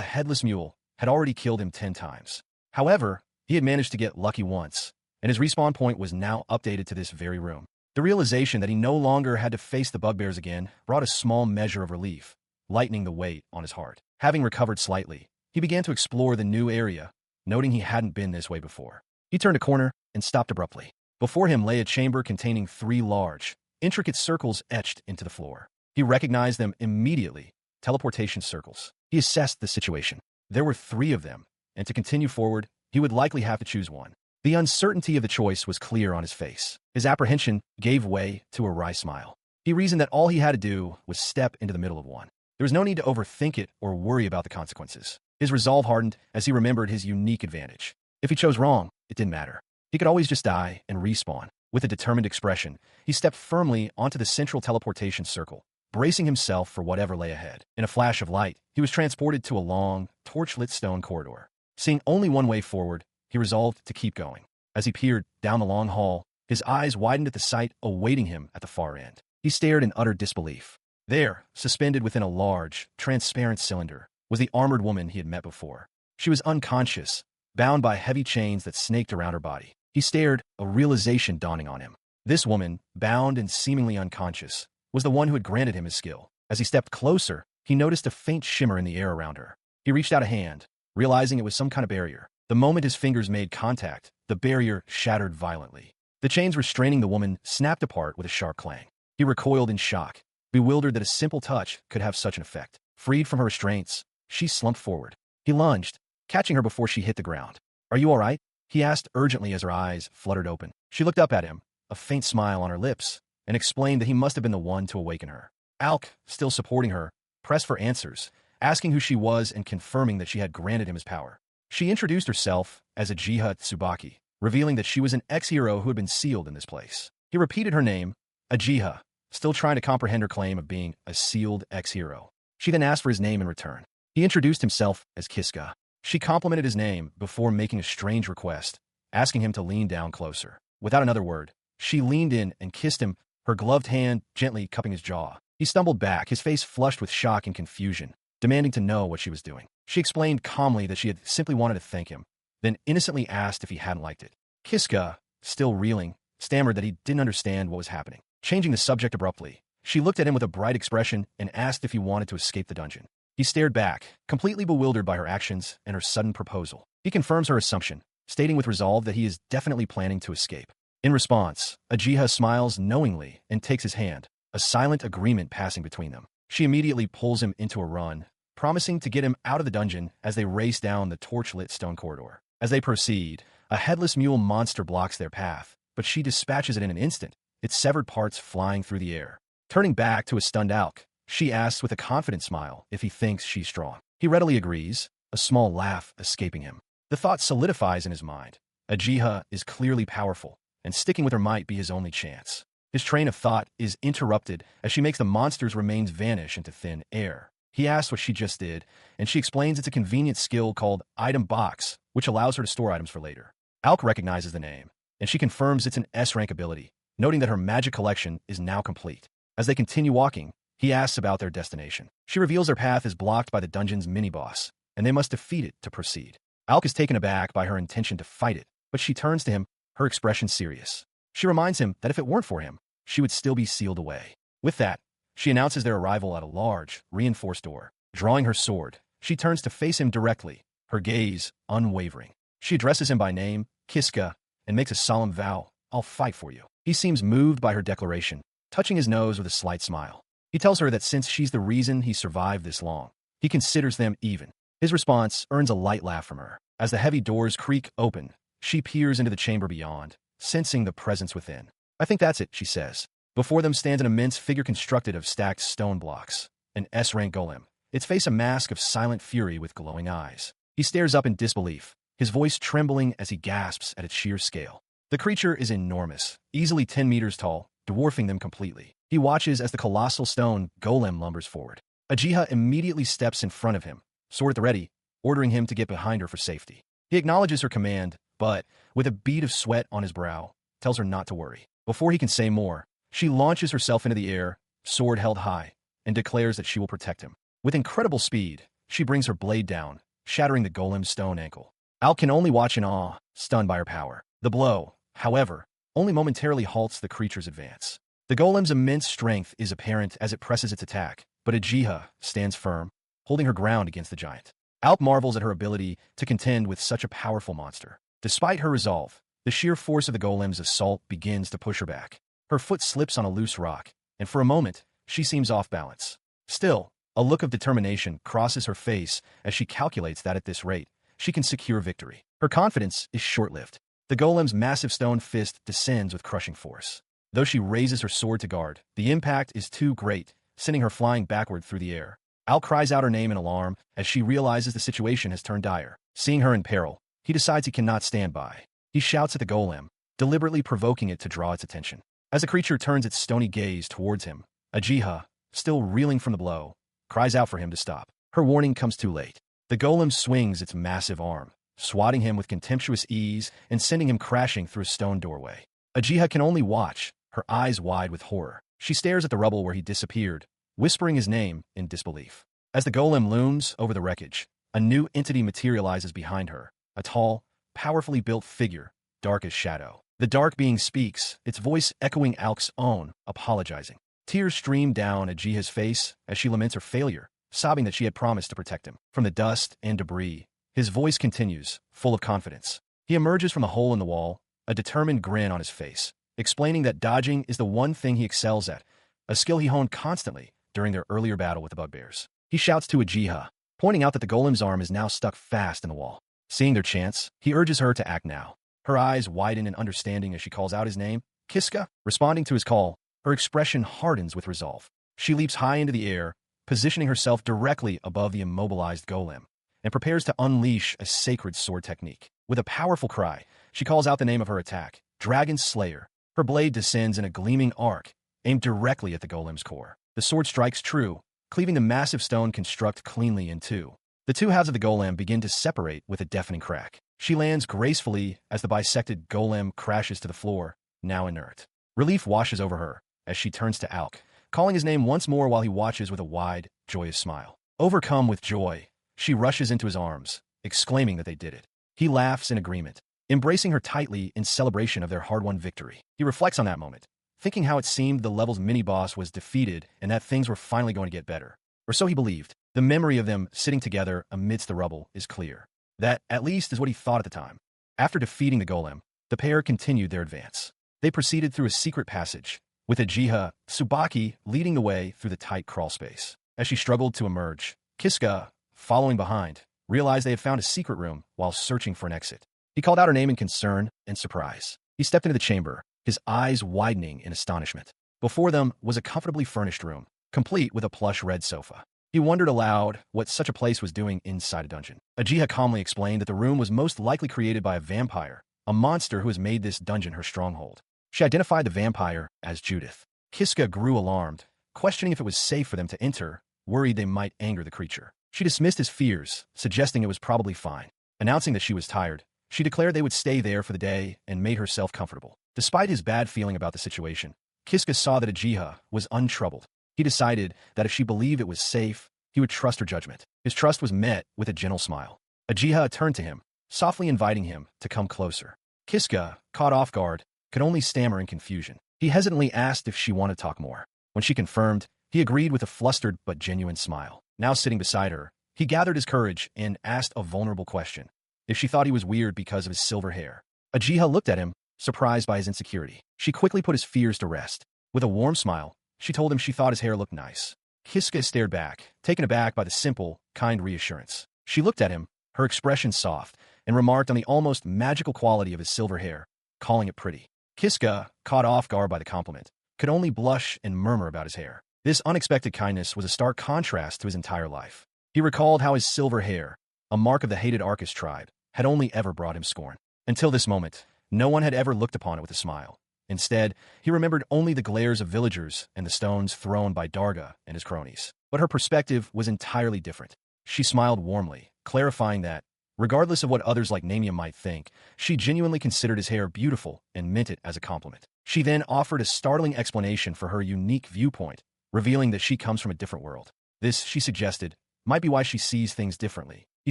headless mule, had already killed him 10 times. However, he had managed to get lucky once, and his respawn point was now updated to this very room. The realization that he no longer had to face the bugbears again brought a small measure of relief, lightening the weight on his heart. Having recovered slightly, he began to explore the new area, noting he hadn't been this way before. He turned a corner and stopped abruptly. Before him lay a chamber containing 3 large, intricate circles etched into the floor. He recognized them immediately, teleportation circles. He assessed the situation. There were 3 of them, and to continue forward, he would likely have to choose one. The uncertainty of the choice was clear on his face. His apprehension gave way to a wry smile. He reasoned that all he had to do was step into the middle of one. There was no need to overthink it or worry about the consequences. His resolve hardened as he remembered his unique advantage. If he chose wrong, it didn't matter. He could always just die and respawn. With a determined expression, he stepped firmly onto the central teleportation circle, bracing himself for whatever lay ahead. In a flash of light, he was transported to a long, torch-lit stone corridor. Seeing only one way forward, he resolved to keep going. As he peered down the long hall, his eyes widened at the sight awaiting him at the far end. He stared in utter disbelief. There, suspended within a large, transparent cylinder, was the armored woman he had met before. She was unconscious, bound by heavy chains that snaked around her body. He stared, a realization dawning on him. This woman, bound and seemingly unconscious, was the one who had granted him his skill. As he stepped closer, he noticed a faint shimmer in the air around her. He reached out a hand, realizing it was some kind of barrier. The moment his fingers made contact, the barrier shattered violently. The chains restraining the woman snapped apart with a sharp clang. He recoiled in shock, bewildered that a simple touch could have such an effect. Freed from her restraints, she slumped forward. He lunged, catching her before she hit the ground. "Are you all right?" he asked urgently as her eyes fluttered open. She looked up at him, a faint smile on her lips, and explained that he must have been the one to awaken her. Alk, still supporting her, pressed for answers, asking who she was and confirming that she had granted him his power. She introduced herself as Ajiha Tsubaki, revealing that she was an ex-hero who had been sealed in this place. He repeated her name, Ajiha, still trying to comprehend her claim of being a sealed ex-hero. She then asked for his name in return. He introduced himself as Kiska. She complimented his name before making a strange request, asking him to lean down closer. Without another word, she leaned in and kissed him, her gloved hand gently cupping his jaw. He stumbled back, his face flushed with shock and confusion, demanding to know what she was doing. She explained calmly that she had simply wanted to thank him, then innocently asked if he hadn't liked it. Kiska, still reeling, stammered that he didn't understand what was happening. Changing the subject abruptly, she looked at him with a bright expression and asked if he wanted to escape the dungeon. He stared back, completely bewildered by her actions and her sudden proposal. He confirms her assumption, stating with resolve that he is definitely planning to escape. In response, Ajiha smiles knowingly and takes his hand, a silent agreement passing between them. She immediately pulls him into a run, promising to get him out of the dungeon as they race down the torch-lit stone corridor. As they proceed, a headless mule monster blocks their path, but she dispatches it in an instant, its severed parts flying through the air. Turning back to a stunned Alk, she asks with a confident smile if he thinks she's strong. He readily agrees, a small laugh escaping him. The thought solidifies in his mind. Ajiha is clearly powerful, and sticking with her might be his only chance. His train of thought is interrupted as she makes the monster's remains vanish into thin air. He asks what she just did, and she explains it's a convenient skill called Item Box, which allows her to store items for later. Alk recognizes the name, and she confirms it's an S-rank ability, noting that her magic collection is now complete. As they continue walking, he asks about their destination. She reveals their path is blocked by the dungeon's mini-boss, and they must defeat it to proceed. Alk is taken aback by her intention to fight it, but she turns to him, her expression serious. She reminds him that if it weren't for him, she would still be sealed away. With that, she announces their arrival at a large, reinforced door. Drawing her sword, she turns to face him directly, her gaze unwavering. She addresses him by name, Kiska, and makes a solemn vow, "I'll fight for you." He seems moved by her declaration, touching his nose with a slight smile. He tells her that since she's the reason he survived this long, he considers them even. His response earns a light laugh from her. As the heavy doors creak open, she peers into the chamber beyond, sensing the presence within. "I think that's it," she says. Before them stands an immense figure constructed of stacked stone blocks, an S-rank golem, its face a mask of silent fury with glowing eyes. He stares up in disbelief, his voice trembling as he gasps at its sheer scale. The creature is enormous, easily 10 meters tall, dwarfing them completely. He watches as the colossal stone golem lumbers forward. Ajiha immediately steps in front of him, sword at the ready, ordering him to get behind her for safety. He acknowledges her command, but, with a bead of sweat on his brow, tells her not to worry. Before he can say more, she launches herself into the air, sword held high, and declares that she will protect him. With incredible speed, she brings her blade down, shattering the golem's stone ankle. Alk can only watch in awe, stunned by her power. The blow, however, only momentarily halts the creature's advance. The golem's immense strength is apparent as it presses its attack, but Ajiha stands firm, holding her ground against the giant. Alk marvels at her ability to contend with such a powerful monster. Despite her resolve, the sheer force of the golem's assault begins to push her back. Her foot slips on a loose rock, and for a moment, she seems off balance. Still, a look of determination crosses her face as she calculates that at this rate, she can secure victory. Her confidence is short-lived. The golem's massive stone fist descends with crushing force. Though she raises her sword to guard, the impact is too great, sending her flying backward through the air. Al cries out her name in alarm as she realizes the situation has turned dire. Seeing her in peril, he decides he cannot stand by. He shouts at the golem, deliberately provoking it to draw its attention. As the creature turns its stony gaze towards him, Ajiha, still reeling from the blow, cries out for him to stop. Her warning comes too late. The golem swings its massive arm, swatting him with contemptuous ease and sending him crashing through a stone doorway. Ajiha can only watch, her eyes wide with horror. She stares at the rubble where he disappeared, whispering his name in disbelief. As the golem looms over the wreckage, a new entity materializes behind her, a tall, powerfully built figure, dark as shadow. The dark being speaks, its voice echoing Alk's own, apologizing. Tears stream down Ajiha's face as she laments her failure, sobbing that she had promised to protect him. From the dust and debris, his voice continues, full of confidence. He emerges from a hole in the wall, a determined grin on his face, explaining that dodging is the one thing he excels at, a skill he honed constantly during their earlier battle with the bugbears. He shouts to Ajiha, pointing out that the golem's arm is now stuck fast in the wall. Seeing their chance, he urges her to act now. Her eyes widen in understanding as she calls out his name, Kiska. Responding to his call, her expression hardens with resolve. She leaps high into the air, positioning herself directly above the immobilized golem, and prepares to unleash a sacred sword technique. With a powerful cry, she calls out the name of her attack, Dragon Slayer. Her blade descends in a gleaming arc, aimed directly at the golem's core. The sword strikes true, cleaving the massive stone construct cleanly in two. The two halves of the golem begin to separate with a deafening crack. She lands gracefully as the bisected golem crashes to the floor, now inert. Relief washes over her as she turns to Alk, calling his name once more while he watches with a wide, joyous smile. Overcome with joy, she rushes into his arms, exclaiming that they did it. He laughs in agreement, embracing her tightly in celebration of their hard-won victory. He reflects on that moment, thinking how it seemed the level's mini-boss was defeated and that things were finally going to get better. Or so he believed. The memory of them sitting together amidst the rubble is clear. That, at least, is what he thought at the time. After defeating the golem, the pair continued their advance. They proceeded through a secret passage, with Ajiha Tsubaki leading the way through the tight crawl space. As she struggled to emerge, Kiska, following behind, realized they had found a secret room while searching for an exit. He called out her name in concern and surprise. He stepped into the chamber, his eyes widening in astonishment. Before them was a comfortably furnished room, complete with a plush red sofa. He wondered aloud what such a place was doing inside a dungeon. Ajiha calmly explained that the room was most likely created by a vampire, a monster who has made this dungeon her stronghold. She identified the vampire as Judith. Kiska grew alarmed, questioning if it was safe for them to enter, worried they might anger the creature. She dismissed his fears, suggesting it was probably fine. Announcing that she was tired, she declared they would stay there for the day and made herself comfortable. Despite his bad feeling about the situation, Kiska saw that Ajiha was untroubled. He decided that if she believed it was safe, he would trust her judgment. His trust was met with a gentle smile. Ajiha turned to him, softly inviting him to come closer. Kiska, caught off guard, could only stammer in confusion. He hesitantly asked if she wanted to talk more. When she confirmed, he agreed with a flustered but genuine smile. Now sitting beside her, he gathered his courage and asked a vulnerable question. If she thought he was weird because of his silver hair. Ajiha looked at him, surprised by his insecurity. She quickly put his fears to rest. With a warm smile, she told him she thought his hair looked nice. Kiska stared back, taken aback by the simple, kind reassurance. She looked at him, her expression soft, and remarked on the almost magical quality of his silver hair, calling it pretty. Kiska, caught off guard by the compliment, could only blush and murmur about his hair. This unexpected kindness was a stark contrast to his entire life. He recalled how his silver hair, a mark of the hated Arcus tribe, had only ever brought him scorn. Until this moment, no one had ever looked upon it with a smile. Instead, he remembered only the glares of villagers and the stones thrown by Darga and his cronies. But her perspective was entirely different. She smiled warmly, clarifying that, regardless of what others like Namia might think, she genuinely considered his hair beautiful and meant it as a compliment. She then offered a startling explanation for her unique viewpoint, revealing that she comes from a different world. This, she suggested, might be why she sees things differently. He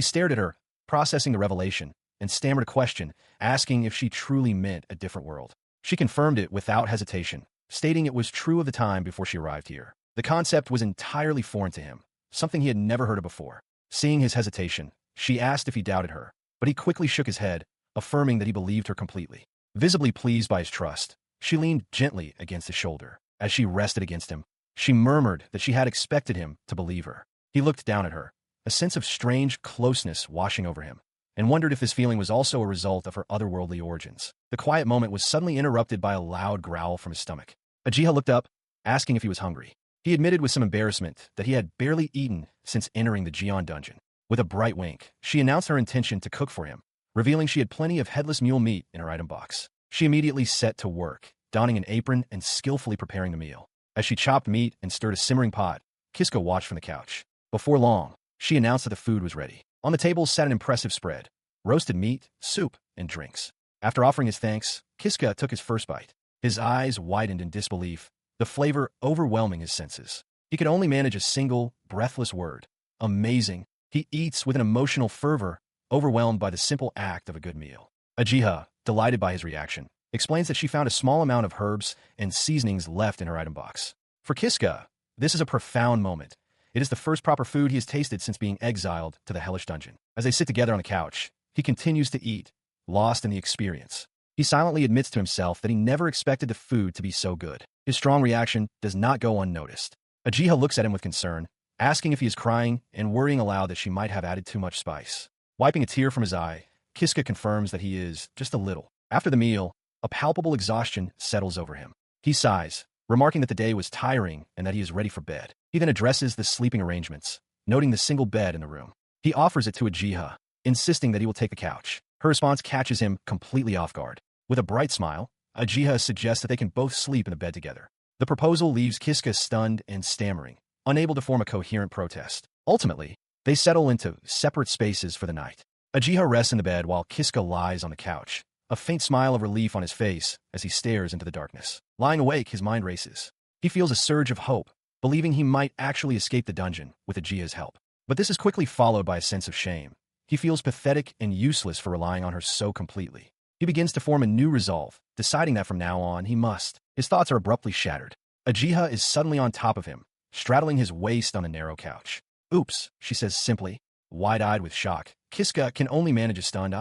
stared at her, processing the revelation, and stammered a question, asking if she truly meant a different world. She confirmed it without hesitation, stating it was true of the time before she arrived here. The concept was entirely foreign to him, something he had never heard of before. Seeing his hesitation, she asked if he doubted her, but he quickly shook his head, affirming that he believed her completely. Visibly pleased by his trust, she leaned gently against his shoulder. As she rested against him, she murmured that she had expected him to believe her. He looked down at her, a sense of strange closeness washing over him, and wondered if this feeling was also a result of her otherworldly origins. The quiet moment was suddenly interrupted by a loud growl from his stomach. Ajiha looked up, asking if he was hungry. He admitted with some embarrassment that he had barely eaten since entering the Jian dungeon. With a bright wink, she announced her intention to cook for him, revealing she had plenty of headless mule meat in her item box. She immediately set to work, donning an apron and skillfully preparing the meal. As she chopped meat and stirred a simmering pot, Kiska watched from the couch. Before long, she announced that the food was ready. On the table sat an impressive spread: roasted meat, soup, and drinks. After offering his thanks, Kiska took his first bite. His eyes widened in disbelief, the flavor overwhelming his senses. He could only manage a single, breathless word: amazing. He eats with an emotional fervor, overwhelmed by the simple act of a good meal. Ajiha, delighted by his reaction, explains that she found a small amount of herbs and seasonings left in her item box. For Kiska, this is a profound moment. It is the first proper food he has tasted since being exiled to the hellish dungeon. As they sit together on the couch, he continues to eat, lost in the experience. He silently admits to himself that he never expected the food to be so good. His strong reaction does not go unnoticed. Ajiha looks at him with concern, asking if he is crying and worrying aloud that she might have added too much spice. Wiping a tear from his eye, Kiska confirms that he is, just a little. After the meal, a palpable exhaustion settles over him. He sighs, remarking that the day was tiring and that he is ready for bed. He then addresses the sleeping arrangements, noting the single bed in the room. He offers it to Ajiha, insisting that he will take the couch. Her response catches him completely off guard. With a bright smile, Ajiha suggests that they can both sleep in the bed together. The proposal leaves Kiska stunned and stammering, unable to form a coherent protest. Ultimately, they settle into separate spaces for the night. Ajiha rests in the bed while Kiska lies on the couch, a faint smile of relief on his face as he stares into the darkness. Lying awake, his mind races. He feels a surge of hope, believing he might actually escape the dungeon with Ajiha's help. But this is quickly followed by a sense of shame. He feels pathetic and useless for relying on her so completely. He begins to form a new resolve, deciding that from now on he must. His thoughts are abruptly shattered. Ajiha is suddenly on top of him, straddling his waist on the narrow couch. "Oops," she says simply, wide-eyed with shock. Kiska can only manage a stunned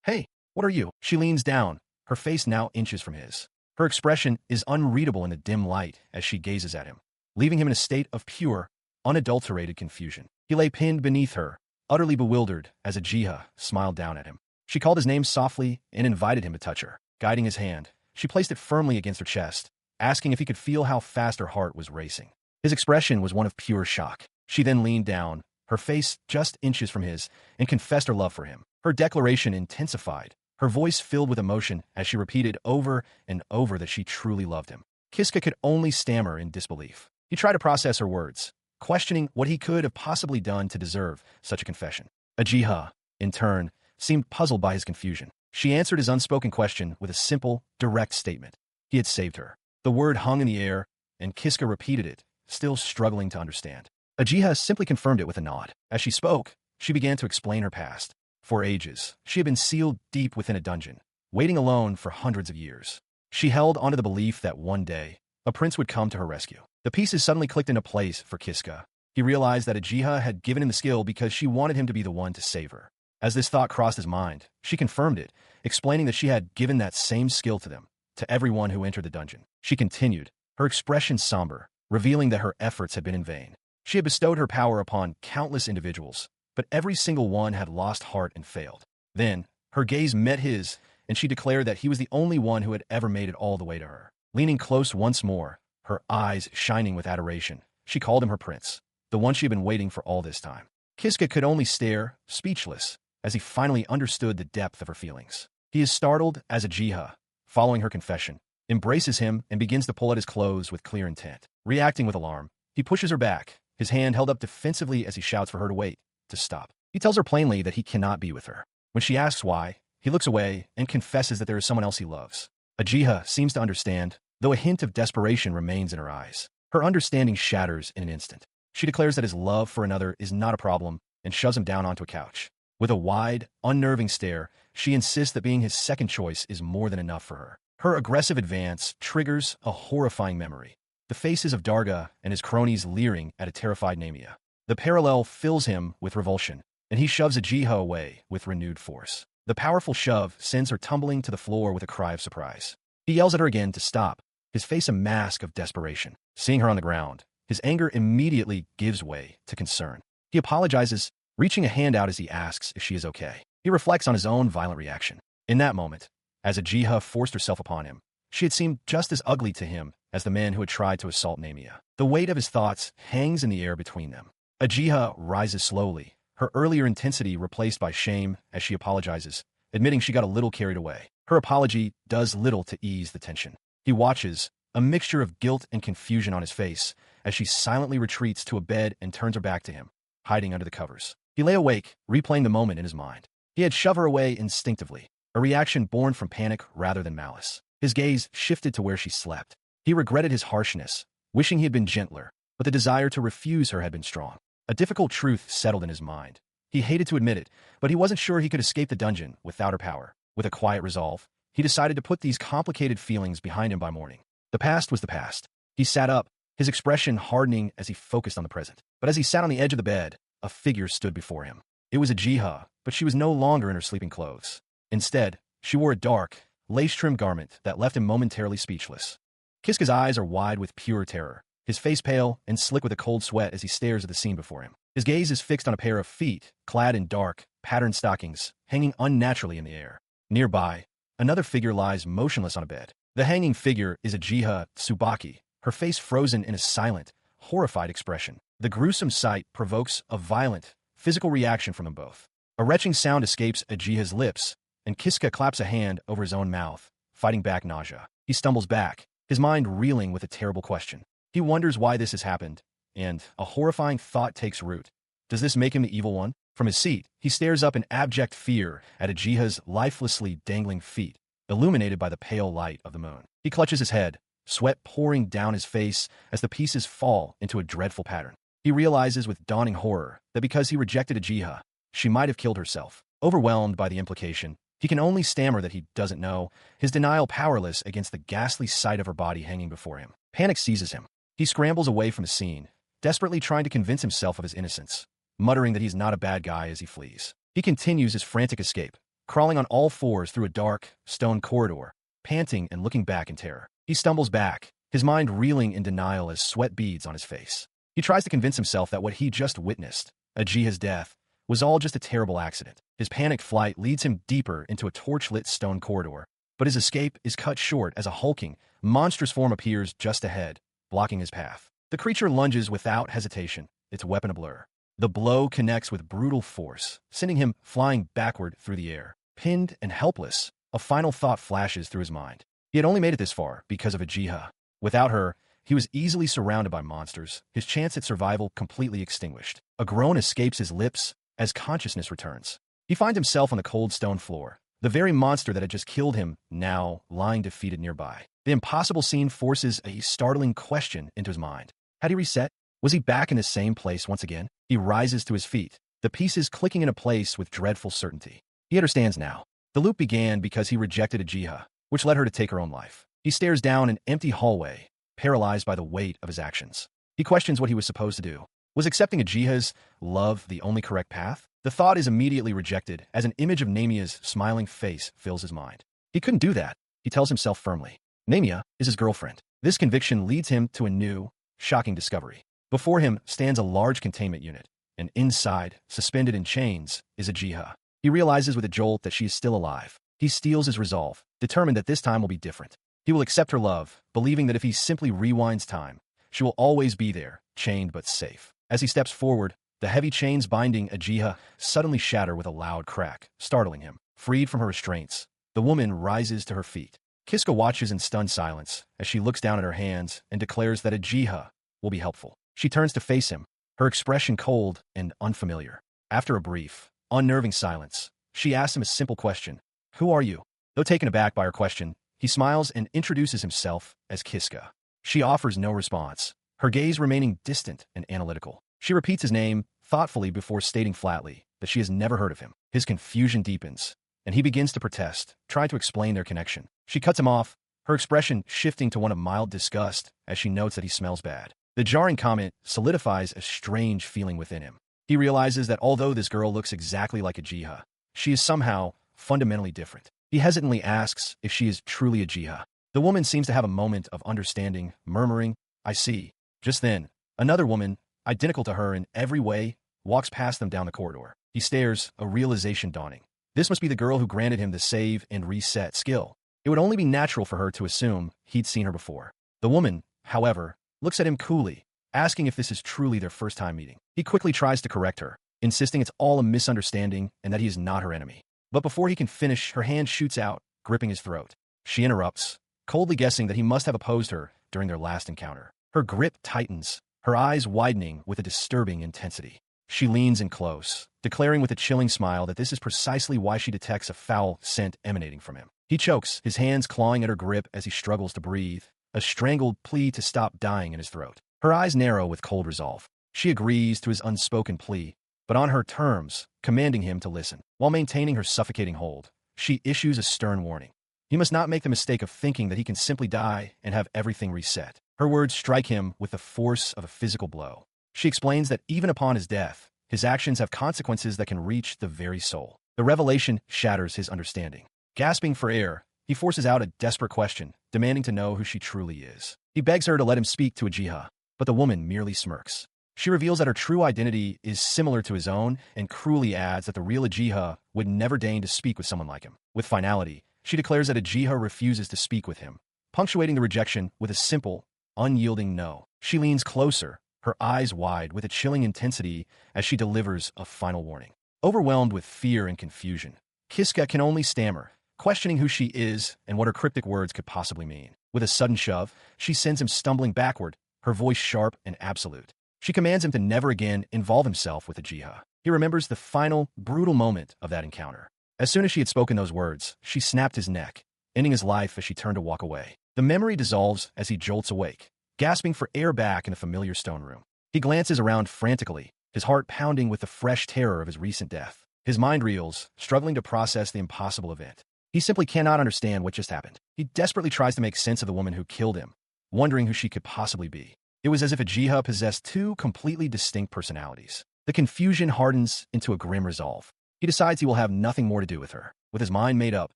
"Hey, what are you?" She leans down, her face now inches from his. Her expression is unreadable in the dim light as she gazes at him, leaving him in a state of pure, unadulterated confusion. He lay pinned beneath her, utterly bewildered, as Ajiha smiled down at him. She called his name softly and invited him to touch her. Guiding his hand, she placed it firmly against her chest, asking if he could feel how fast her heart was racing. His expression was one of pure shock. She then leaned down, her face just inches from his, and confessed her love for him. Her declaration intensified, her voice filled with emotion as she repeated over and over that she truly loved him. Kiska could only stammer in disbelief. He tried to process her words, questioning what he could have possibly done to deserve such a confession. Ajiha, in turn, seemed puzzled by his confusion. She answered his unspoken question with a simple, direct statement. He had saved her. The word hung in the air, and Kiska repeated it, still struggling to understand. Ajiha simply confirmed it with a nod. As she spoke, she began to explain her past. For ages, she had been sealed deep within a dungeon, waiting alone for hundreds of years. She held onto the belief that one day, a prince would come to her rescue. The pieces suddenly clicked into place for Kiska. He realized that Ajiha had given him the skill because she wanted him to be the one to save her. As this thought crossed his mind, she confirmed it, explaining that she had given that same skill to them, to everyone who entered the dungeon. She continued, her expression somber, revealing that her efforts had been in vain. She had bestowed her power upon countless individuals, but every single one had lost heart and failed. Then, her gaze met his, and she declared that he was the only one who had ever made it all the way to her. Leaning close once more, her eyes shining with adoration, she called him her prince, the one she had been waiting for all this time. Kiska could only stare, speechless, as he finally understood the depth of her feelings. He is startled as Ajiha, following her confession, embraces him and begins to pull at his clothes with clear intent. Reacting with alarm, he pushes her back, his hand held up defensively as he shouts for her to wait, to stop. He tells her plainly that he cannot be with her. When she asks why, he looks away and confesses that there is someone else he loves. Ajiha seems to understand, though a hint of desperation remains in her eyes. Her understanding shatters in an instant. She declares that his love for another is not a problem and shoves him down onto a couch. With a wide, unnerving stare, she insists that being his second choice is more than enough for her. Her aggressive advance triggers a horrifying memory. The faces of Darga and his cronies leering at a terrified Namia. The parallel fills him with revulsion, and he shoves Ajiha away with renewed force. The powerful shove sends her tumbling to the floor with a cry of surprise. He yells at her again to stop, his face a mask of desperation. Seeing her on the ground, his anger immediately gives way to concern. He apologizes, reaching a hand out as he asks if she is okay. He reflects on his own violent reaction. In that moment, as Ajiha forced herself upon him, she had seemed just as ugly to him as the man who had tried to assault Namia. The weight of his thoughts hangs in the air between them. Ajiha rises slowly, her earlier intensity replaced by shame as she apologizes, admitting she got a little carried away. Her apology does little to ease the tension. He watches, a mixture of guilt and confusion on his face, as she silently retreats to a bed and turns her back to him, hiding under the covers. He lay awake, replaying the moment in his mind. He had shoved her away instinctively, a reaction born from panic rather than malice. His gaze shifted to where she slept. He regretted his harshness, wishing he had been gentler, but the desire to refuse her had been strong. A difficult truth settled in his mind. He hated to admit it, but he wasn't sure he could escape the dungeon without her power. With a quiet resolve, he decided to put these complicated feelings behind him by morning. The past was the past. He sat up, his expression hardening as he focused on the present. But as he sat on the edge of the bed, a figure stood before him. It was Ajiha, but she was no longer in her sleeping clothes. Instead, she wore a dark, lace-trimmed garment that left him momentarily speechless. Kiska's eyes are wide with pure terror, his face pale and slick with a cold sweat as he stares at the scene before him. His gaze is fixed on a pair of feet, clad in dark, patterned stockings, hanging unnaturally in the air. Nearby, another figure lies motionless on a bed. The hanging figure is Ajiha Tsubaki, her face frozen in a silent, horrified expression. The gruesome sight provokes a violent, physical reaction from them both. A retching sound escapes Ajiha's lips, and Kiska claps a hand over his own mouth, fighting back nausea. He stumbles back, his mind reeling with a terrible question. He wonders why this has happened, and a horrifying thought takes root. Does this make him the evil one? From his seat, he stares up in abject fear at Ajiha's lifelessly dangling feet, illuminated by the pale light of the moon. He clutches his head, sweat pouring down his face as the pieces fall into a dreadful pattern. He realizes with dawning horror that because he rejected Ajiha, she might have killed herself. Overwhelmed by the implication, he can only stammer that he doesn't know, his denial powerless against the ghastly sight of her body hanging before him. Panic seizes him. He scrambles away from the scene, desperately trying to convince himself of his innocence, muttering that he's not a bad guy as he flees. He continues his frantic escape, crawling on all fours through a dark, stone corridor, panting and looking back in terror. He stumbles back, his mind reeling in denial as sweat beads on his face. He tries to convince himself that what he just witnessed, Ajiha's death, was all just a terrible accident. His panicked flight leads him deeper into a torch-lit stone corridor, but his escape is cut short as a hulking, monstrous form appears just ahead, blocking his path. The creature lunges without hesitation, its weapon a blur. The blow connects with brutal force, sending him flying backward through the air. Pinned and helpless, a final thought flashes through his mind. He had only made it this far because of Ajiha. Without her, he was easily surrounded by monsters, his chance at survival completely extinguished. A groan escapes his lips as consciousness returns. He finds himself on the cold stone floor, the very monster that had just killed him now lying defeated nearby. The impossible scene forces a startling question into his mind. Had he reset? Was he back in the same place once again? He rises to his feet, the pieces clicking into place with dreadful certainty. He understands now. The loop began because he rejected Ajiha, which led her to take her own life. He stares down an empty hallway, paralyzed by the weight of his actions. He questions what he was supposed to do. Was accepting Ajiha's love the only correct path? The thought is immediately rejected as an image of Namia's smiling face fills his mind. He couldn't do that, he tells himself firmly. Namia is his girlfriend. This conviction leads him to a new, shocking discovery. Before him stands a large containment unit, and inside, suspended in chains, is Ajiha. He realizes with a jolt that she is still alive. He steels his resolve, determined that this time will be different. He will accept her love, believing that if he simply rewinds time, she will always be there, chained but safe. As he steps forward, the heavy chains binding Ajiha suddenly shatter with a loud crack, startling him. Freed from her restraints, the woman rises to her feet. Kiska watches in stunned silence as she looks down at her hands and declares that Ajiha will be helpful. She turns to face him, her expression cold and unfamiliar. After a brief, unnerving silence, she asks him a simple question. Who are you? Though taken aback by her question, he smiles and introduces himself as Kiska. She offers no response, her gaze remaining distant and analytical. She repeats his name thoughtfully before stating flatly that she has never heard of him. His confusion deepens, and he begins to protest, trying to explain their connection. She cuts him off, her expression shifting to one of mild disgust as she notes that he smells bad. The jarring comment solidifies a strange feeling within him. He realizes that although this girl looks exactly like a jiha, she is somehow fundamentally different. He hesitantly asks if she is truly a jiha. The woman seems to have a moment of understanding, murmuring, "I see." Just then, another woman, identical to her in every way, walks past them down the corridor. He stares, a realization dawning. This must be the girl who granted him the save and reset skill. It would only be natural for her to assume he'd seen her before. The woman, however, looks at him coolly, asking if this is truly their first time meeting. He quickly tries to correct her, insisting it's all a misunderstanding and that he is not her enemy. But before he can finish, her hand shoots out, gripping his throat. She interrupts, coldly guessing that he must have opposed her during their last encounter. Her grip tightens, her eyes widening with a disturbing intensity. She leans in close, declaring with a chilling smile that this is precisely why she detects a foul scent emanating from him. He chokes, his hands clawing at her grip as he struggles to breathe, a strangled plea to stop dying in his throat. Her eyes narrow with cold resolve. She agrees to his unspoken plea, but on her terms, commanding him to listen. While maintaining her suffocating hold, she issues a stern warning. He must not make the mistake of thinking that he can simply die and have everything reset. Her words strike him with the force of a physical blow. She explains that even upon his death, his actions have consequences that can reach the very soul. The revelation shatters his understanding. Gasping for air, he forces out a desperate question, demanding to know who she truly is. He begs her to let him speak to a jiha, but the woman merely smirks. She reveals that her true identity is similar to his own and cruelly adds that the real Ajiha would never deign to speak with someone like him. With finality, she declares that Ajiha refuses to speak with him, punctuating the rejection with a simple, unyielding no. She leans closer, her eyes wide with a chilling intensity as she delivers a final warning. Overwhelmed with fear and confusion, Kiska can only stammer, questioning who she is and what her cryptic words could possibly mean. With a sudden shove, she sends him stumbling backward, her voice sharp and absolute. She commands him to never again involve himself with a jiha. He remembers the final, brutal moment of that encounter. As soon as she had spoken those words, she snapped his neck, ending his life as she turned to walk away. The memory dissolves as he jolts awake, gasping for air back in the familiar stone room. He glances around frantically, his heart pounding with the fresh terror of his recent death. His mind reels, struggling to process the impossible event. He simply cannot understand what just happened. He desperately tries to make sense of the woman who killed him, wondering who she could possibly be. It was as if a jiha possessed two completely distinct personalities. The confusion hardens into a grim resolve. He decides he will have nothing more to do with her. With his mind made up,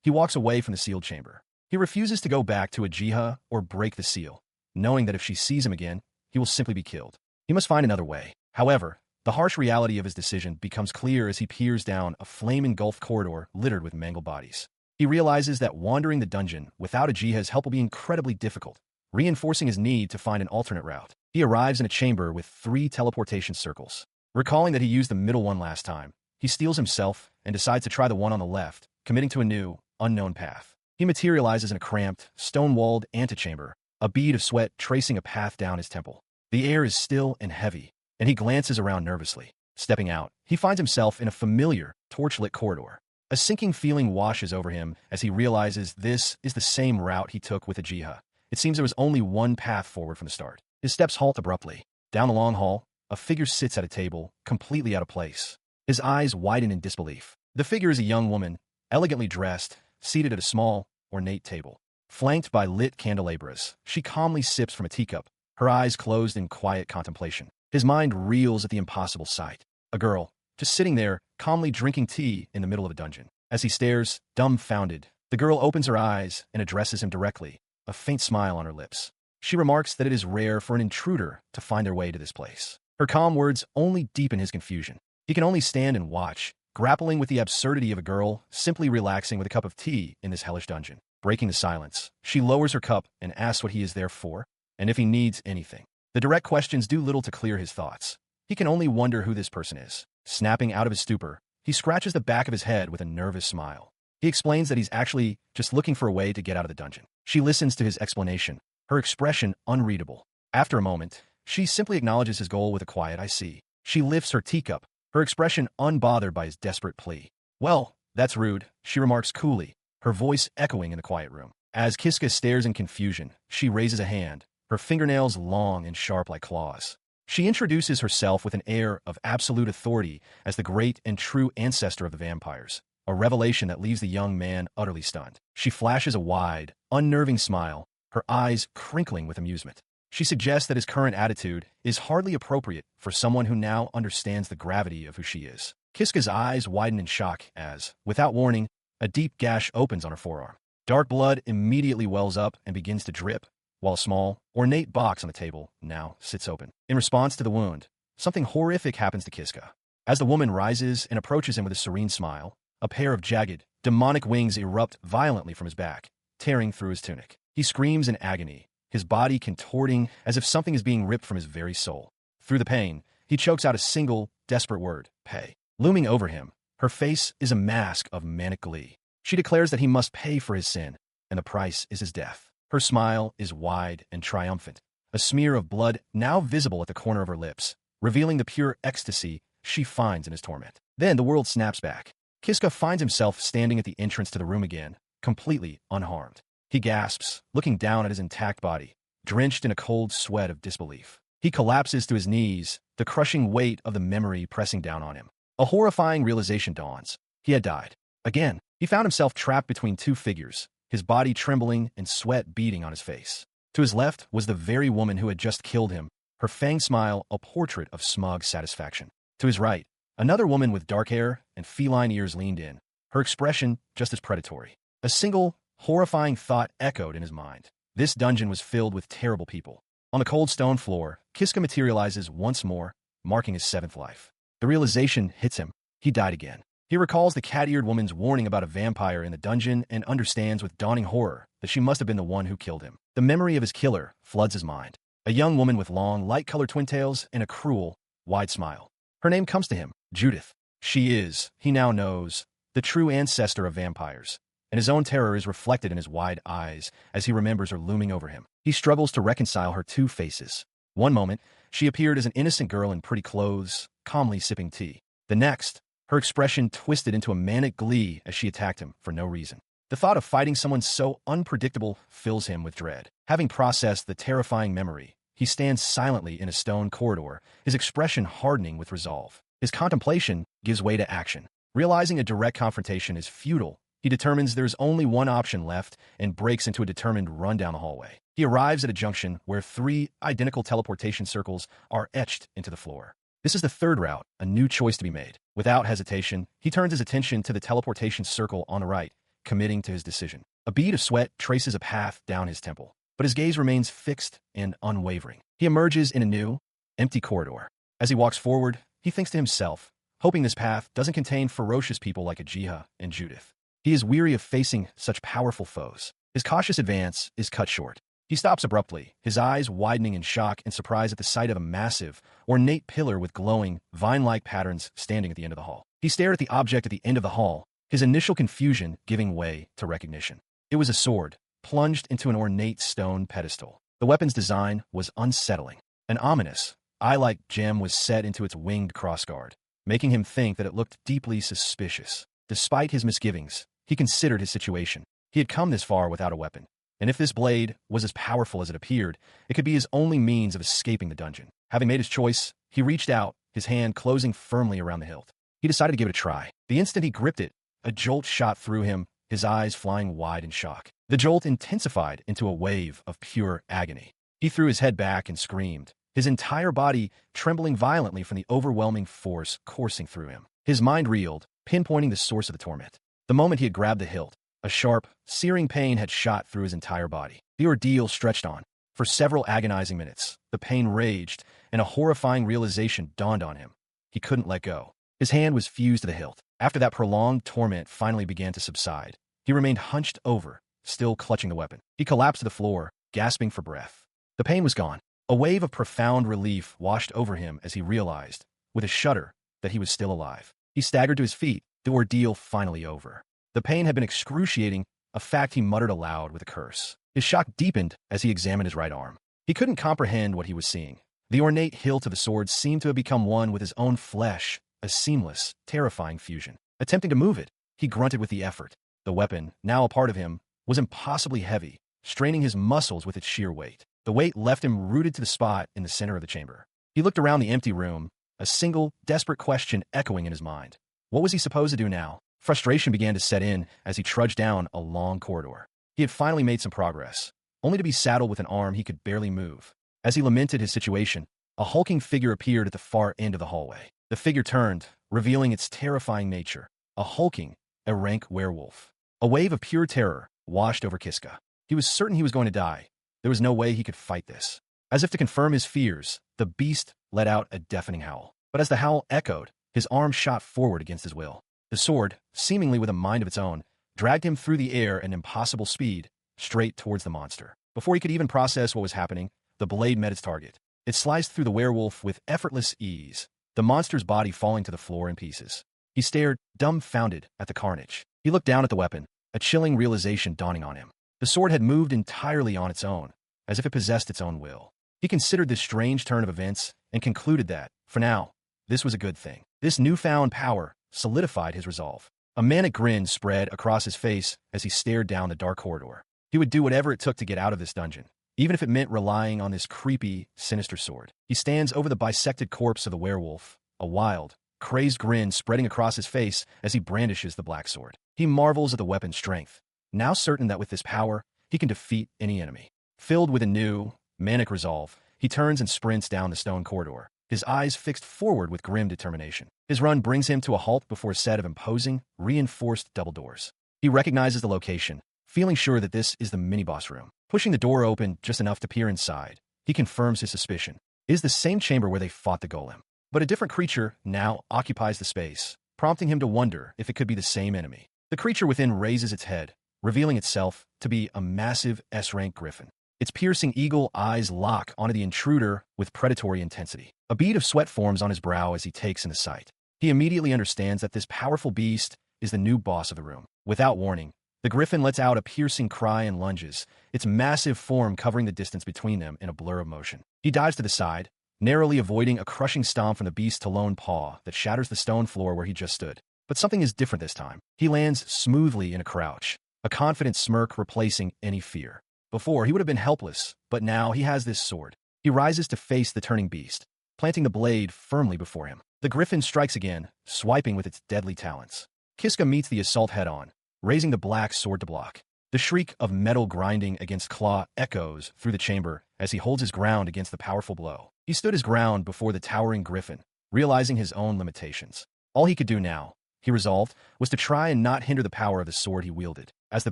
he walks away from the sealed chamber. He refuses to go back to a jiha or break the seal, knowing that if she sees him again, he will simply be killed. He must find another way. However, the harsh reality of his decision becomes clear as he peers down a flame-engulfed corridor littered with mangled bodies. He realizes that wandering the dungeon without a jiha's help will be incredibly difficult, reinforcing his need to find an alternate route. He arrives in a chamber with 3 teleportation circles. Recalling that he used the middle one last time, he steels himself and decides to try the one on the left, committing to a new, unknown path. He materializes in a cramped, stone-walled antechamber, a bead of sweat tracing a path down his temple. The air is still and heavy, and he glances around nervously. Stepping out, he finds himself in a familiar, torch-lit corridor. A sinking feeling washes over him as he realizes this is the same route he took with a jiha. It seems there was only one path forward from the start. His steps halt abruptly. Down the long hall, a figure sits at a table, completely out of place. His eyes widen in disbelief. The figure is a young woman, elegantly dressed, seated at a small, ornate table. Flanked by lit candelabras, she calmly sips from a teacup, her eyes closed in quiet contemplation. His mind reels at the impossible sight. A girl, just sitting there, calmly drinking tea in the middle of a dungeon. As he stares, dumbfounded, the girl opens her eyes and addresses him directly, a faint smile on her lips. She remarks that it is rare for an intruder to find their way to this place. Her calm words only deepen his confusion. He can only stand and watch, grappling with the absurdity of a girl simply relaxing with a cup of tea in this hellish dungeon. Breaking the silence, she lowers her cup and asks what he is there for, and if he needs anything. The direct questions do little to clear his thoughts. He can only wonder who this person is. Snapping out of his stupor, he scratches the back of his head with a nervous smile. He explains that he's actually just looking for a way to get out of the dungeon. She listens to his explanation, her expression unreadable. After a moment, she simply acknowledges his goal with a quiet "I see." She lifts her teacup, her expression unbothered by his desperate plea. "Well, that's rude," she remarks coolly, her voice echoing in the quiet room. As Kiska stares in confusion, she raises a hand, her fingernails long and sharp like claws. She introduces herself with an air of absolute authority as the great and true ancestor of the vampires, a revelation that leaves the young man utterly stunned. She flashes a wide, unnerving smile, her eyes crinkling with amusement. She suggests that his current attitude is hardly appropriate for someone who now understands the gravity of who she is. Kiska's eyes widen in shock as, without warning, a deep gash opens on her forearm. Dark blood immediately wells up and begins to drip, while a small, ornate box on the table now sits open. In response to the wound, something horrific happens to Kiska. As the woman rises and approaches him with a serene smile, a pair of jagged, demonic wings erupt violently from his back, tearing through his tunic. He screams in agony, his body contorting as if something is being ripped from his very soul. Through the pain, he chokes out a single, desperate word, pay. Looming over him, her face is a mask of manic glee. She declares that he must pay for his sin, and the price is his death. Her smile is wide and triumphant, a smear of blood now visible at the corner of her lips, revealing the pure ecstasy she finds in his torment. Then the world snaps back. Kiska finds himself standing at the entrance to the room again, completely unharmed. He gasps, looking down at his intact body, drenched in a cold sweat of disbelief. He collapses to his knees, the crushing weight of the memory pressing down on him. A horrifying realization dawns. He had died. Again, he found himself trapped between two figures, his body trembling and sweat beading on his face. To his left was the very woman who had just killed him, her fanged smile a portrait of smug satisfaction. To his right, another woman with dark hair and feline ears leaned in, her expression just as predatory. A single, horrifying thought echoed in his mind. This dungeon was filled with terrible people. On the cold stone floor, Kiska materializes once more, marking his seventh life. The realization hits him. He died again. He recalls the cat-eared woman's warning about a vampire in the dungeon and understands with dawning horror that she must have been the one who killed him. The memory of his killer floods his mind. A young woman with long, light-colored twin tails and a cruel, wide smile. Her name comes to him, Judith. She is, he now knows, the true ancestor of vampires, and his own terror is reflected in his wide eyes as he remembers her looming over him. He struggles to reconcile her two faces. One moment, she appeared as an innocent girl in pretty clothes, calmly sipping tea. The next, her expression twisted into a manic glee as she attacked him for no reason. The thought of fighting someone so unpredictable fills him with dread. Having processed the terrifying memory, he stands silently in a stone corridor, his expression hardening with resolve. His contemplation gives way to action. Realizing a direct confrontation is futile, he determines there is only one option left and breaks into a determined run down the hallway. He arrives at a junction where three identical teleportation circles are etched into the floor. This is the third route, a new choice to be made. Without hesitation, he turns his attention to the teleportation circle on the right, committing to his decision. A bead of sweat traces a path down his temple, but his gaze remains fixed and unwavering. He emerges in a new, empty corridor. As he walks forward, he thinks to himself, hoping this path doesn't contain ferocious people like Ajiha and Judith. He is weary of facing such powerful foes. His cautious advance is cut short. He stops abruptly, his eyes widening in shock and surprise at the sight of a massive, ornate pillar with glowing, vine-like patterns standing at the end of the hall. He stared at the object at the end of the hall, his initial confusion giving way to recognition. It was a sword, plunged into an ornate stone pedestal. The weapon's design was unsettling. An ominous, eye-like gem was set into its winged crossguard, making him think that it looked deeply suspicious. Despite his misgivings, he considered his situation. He had come this far without a weapon, and if this blade was as powerful as it appeared, it could be his only means of escaping the dungeon. Having made his choice, he reached out, his hand closing firmly around the hilt. He decided to give it a try. The instant he gripped it, a jolt shot through him, his eyes flying wide in shock. The jolt intensified into a wave of pure agony. He threw his head back and screamed, his entire body trembling violently from the overwhelming force coursing through him. His mind reeled, pinpointing the source of the torment. The moment he had grabbed the hilt, a sharp, searing pain had shot through his entire body. The ordeal stretched on. For several agonizing minutes, the pain raged, and a horrifying realization dawned on him. He couldn't let go. His hand was fused to the hilt. After that prolonged torment finally began to subside, he remained hunched over, still clutching the weapon. He collapsed to the floor, gasping for breath. The pain was gone. A wave of profound relief washed over him as he realized, with a shudder, that he was still alive. He staggered to his feet, the ordeal finally over. The pain had been excruciating, a fact he muttered aloud with a curse. His shock deepened as he examined his right arm. He couldn't comprehend what he was seeing. The ornate hilt of the sword seemed to have become one with his own flesh, a seamless, terrifying fusion. Attempting to move it, he grunted with the effort. The weapon, now a part of him, was impossibly heavy, straining his muscles with its sheer weight. The weight left him rooted to the spot in the center of the chamber. He looked around the empty room, a single, desperate question echoing in his mind. What was he supposed to do now? Frustration began to set in as he trudged down a long corridor. He had finally made some progress, only to be saddled with an arm he could barely move. As he lamented his situation, a hulking figure appeared at the far end of the hallway. The figure turned, revealing its terrifying nature. A rank werewolf. A wave of pure terror washed over Kiska. He was certain he was going to die. There was no way he could fight this. As if to confirm his fears, the beast let out a deafening howl. But as the howl echoed, his arm shot forward against his will. The sword, seemingly with a mind of its own, dragged him through the air at impossible speed, straight towards the monster. Before he could even process what was happening, the blade met its target. It sliced through the werewolf with effortless ease, the monster's body falling to the floor in pieces. He stared, dumbfounded, at the carnage. He looked down at the weapon, a chilling realization dawning on him. The sword had moved entirely on its own, as if it possessed its own will. He considered this strange turn of events and concluded that, for now, this was a good thing. This newfound power solidified his resolve. A manic grin spread across his face as he stared down the dark corridor. He would do whatever it took to get out of this dungeon, even if it meant relying on this creepy, sinister sword. He stands over the bisected corpse of the werewolf, a wild, crazed grin spreading across his face as he brandishes the black sword. He marvels at the weapon's strength, now certain that with this power, he can defeat any enemy. Filled with a new, manic resolve, he turns and sprints down the stone corridor, his eyes fixed forward with grim determination. His run brings him to a halt before a set of imposing, reinforced double doors. He recognizes the location, feeling sure that this is the mini-boss room. Pushing the door open just enough to peer inside, he confirms his suspicion. It is the same chamber where they fought the golem. But a different creature now occupies the space, prompting him to wonder if it could be the same enemy. The creature within raises its head, revealing itself to be a massive S-rank griffin. Its piercing eagle eyes lock onto the intruder with predatory intensity. A bead of sweat forms on his brow as he takes in the sight. He immediately understands that this powerful beast is the new boss of the room. Without warning, the griffin lets out a piercing cry and lunges, its massive form covering the distance between them in a blur of motion. He dives to the side, narrowly avoiding a crushing stomp from the beast's lone paw that shatters the stone floor where he just stood. But something is different this time. He lands smoothly in a crouch, a confident smirk replacing any fear. Before, he would have been helpless, but now he has this sword. He rises to face the turning beast, planting the blade firmly before him. The griffin strikes again, swiping with its deadly talons. Kiska meets the assault head-on, raising the black sword to block. The shriek of metal grinding against claw echoes through the chamber as he holds his ground against the powerful blow. He stood his ground before the towering griffin, realizing his own limitations. All he could do now, he resolved, was to try and not hinder the power of the sword he wielded. As the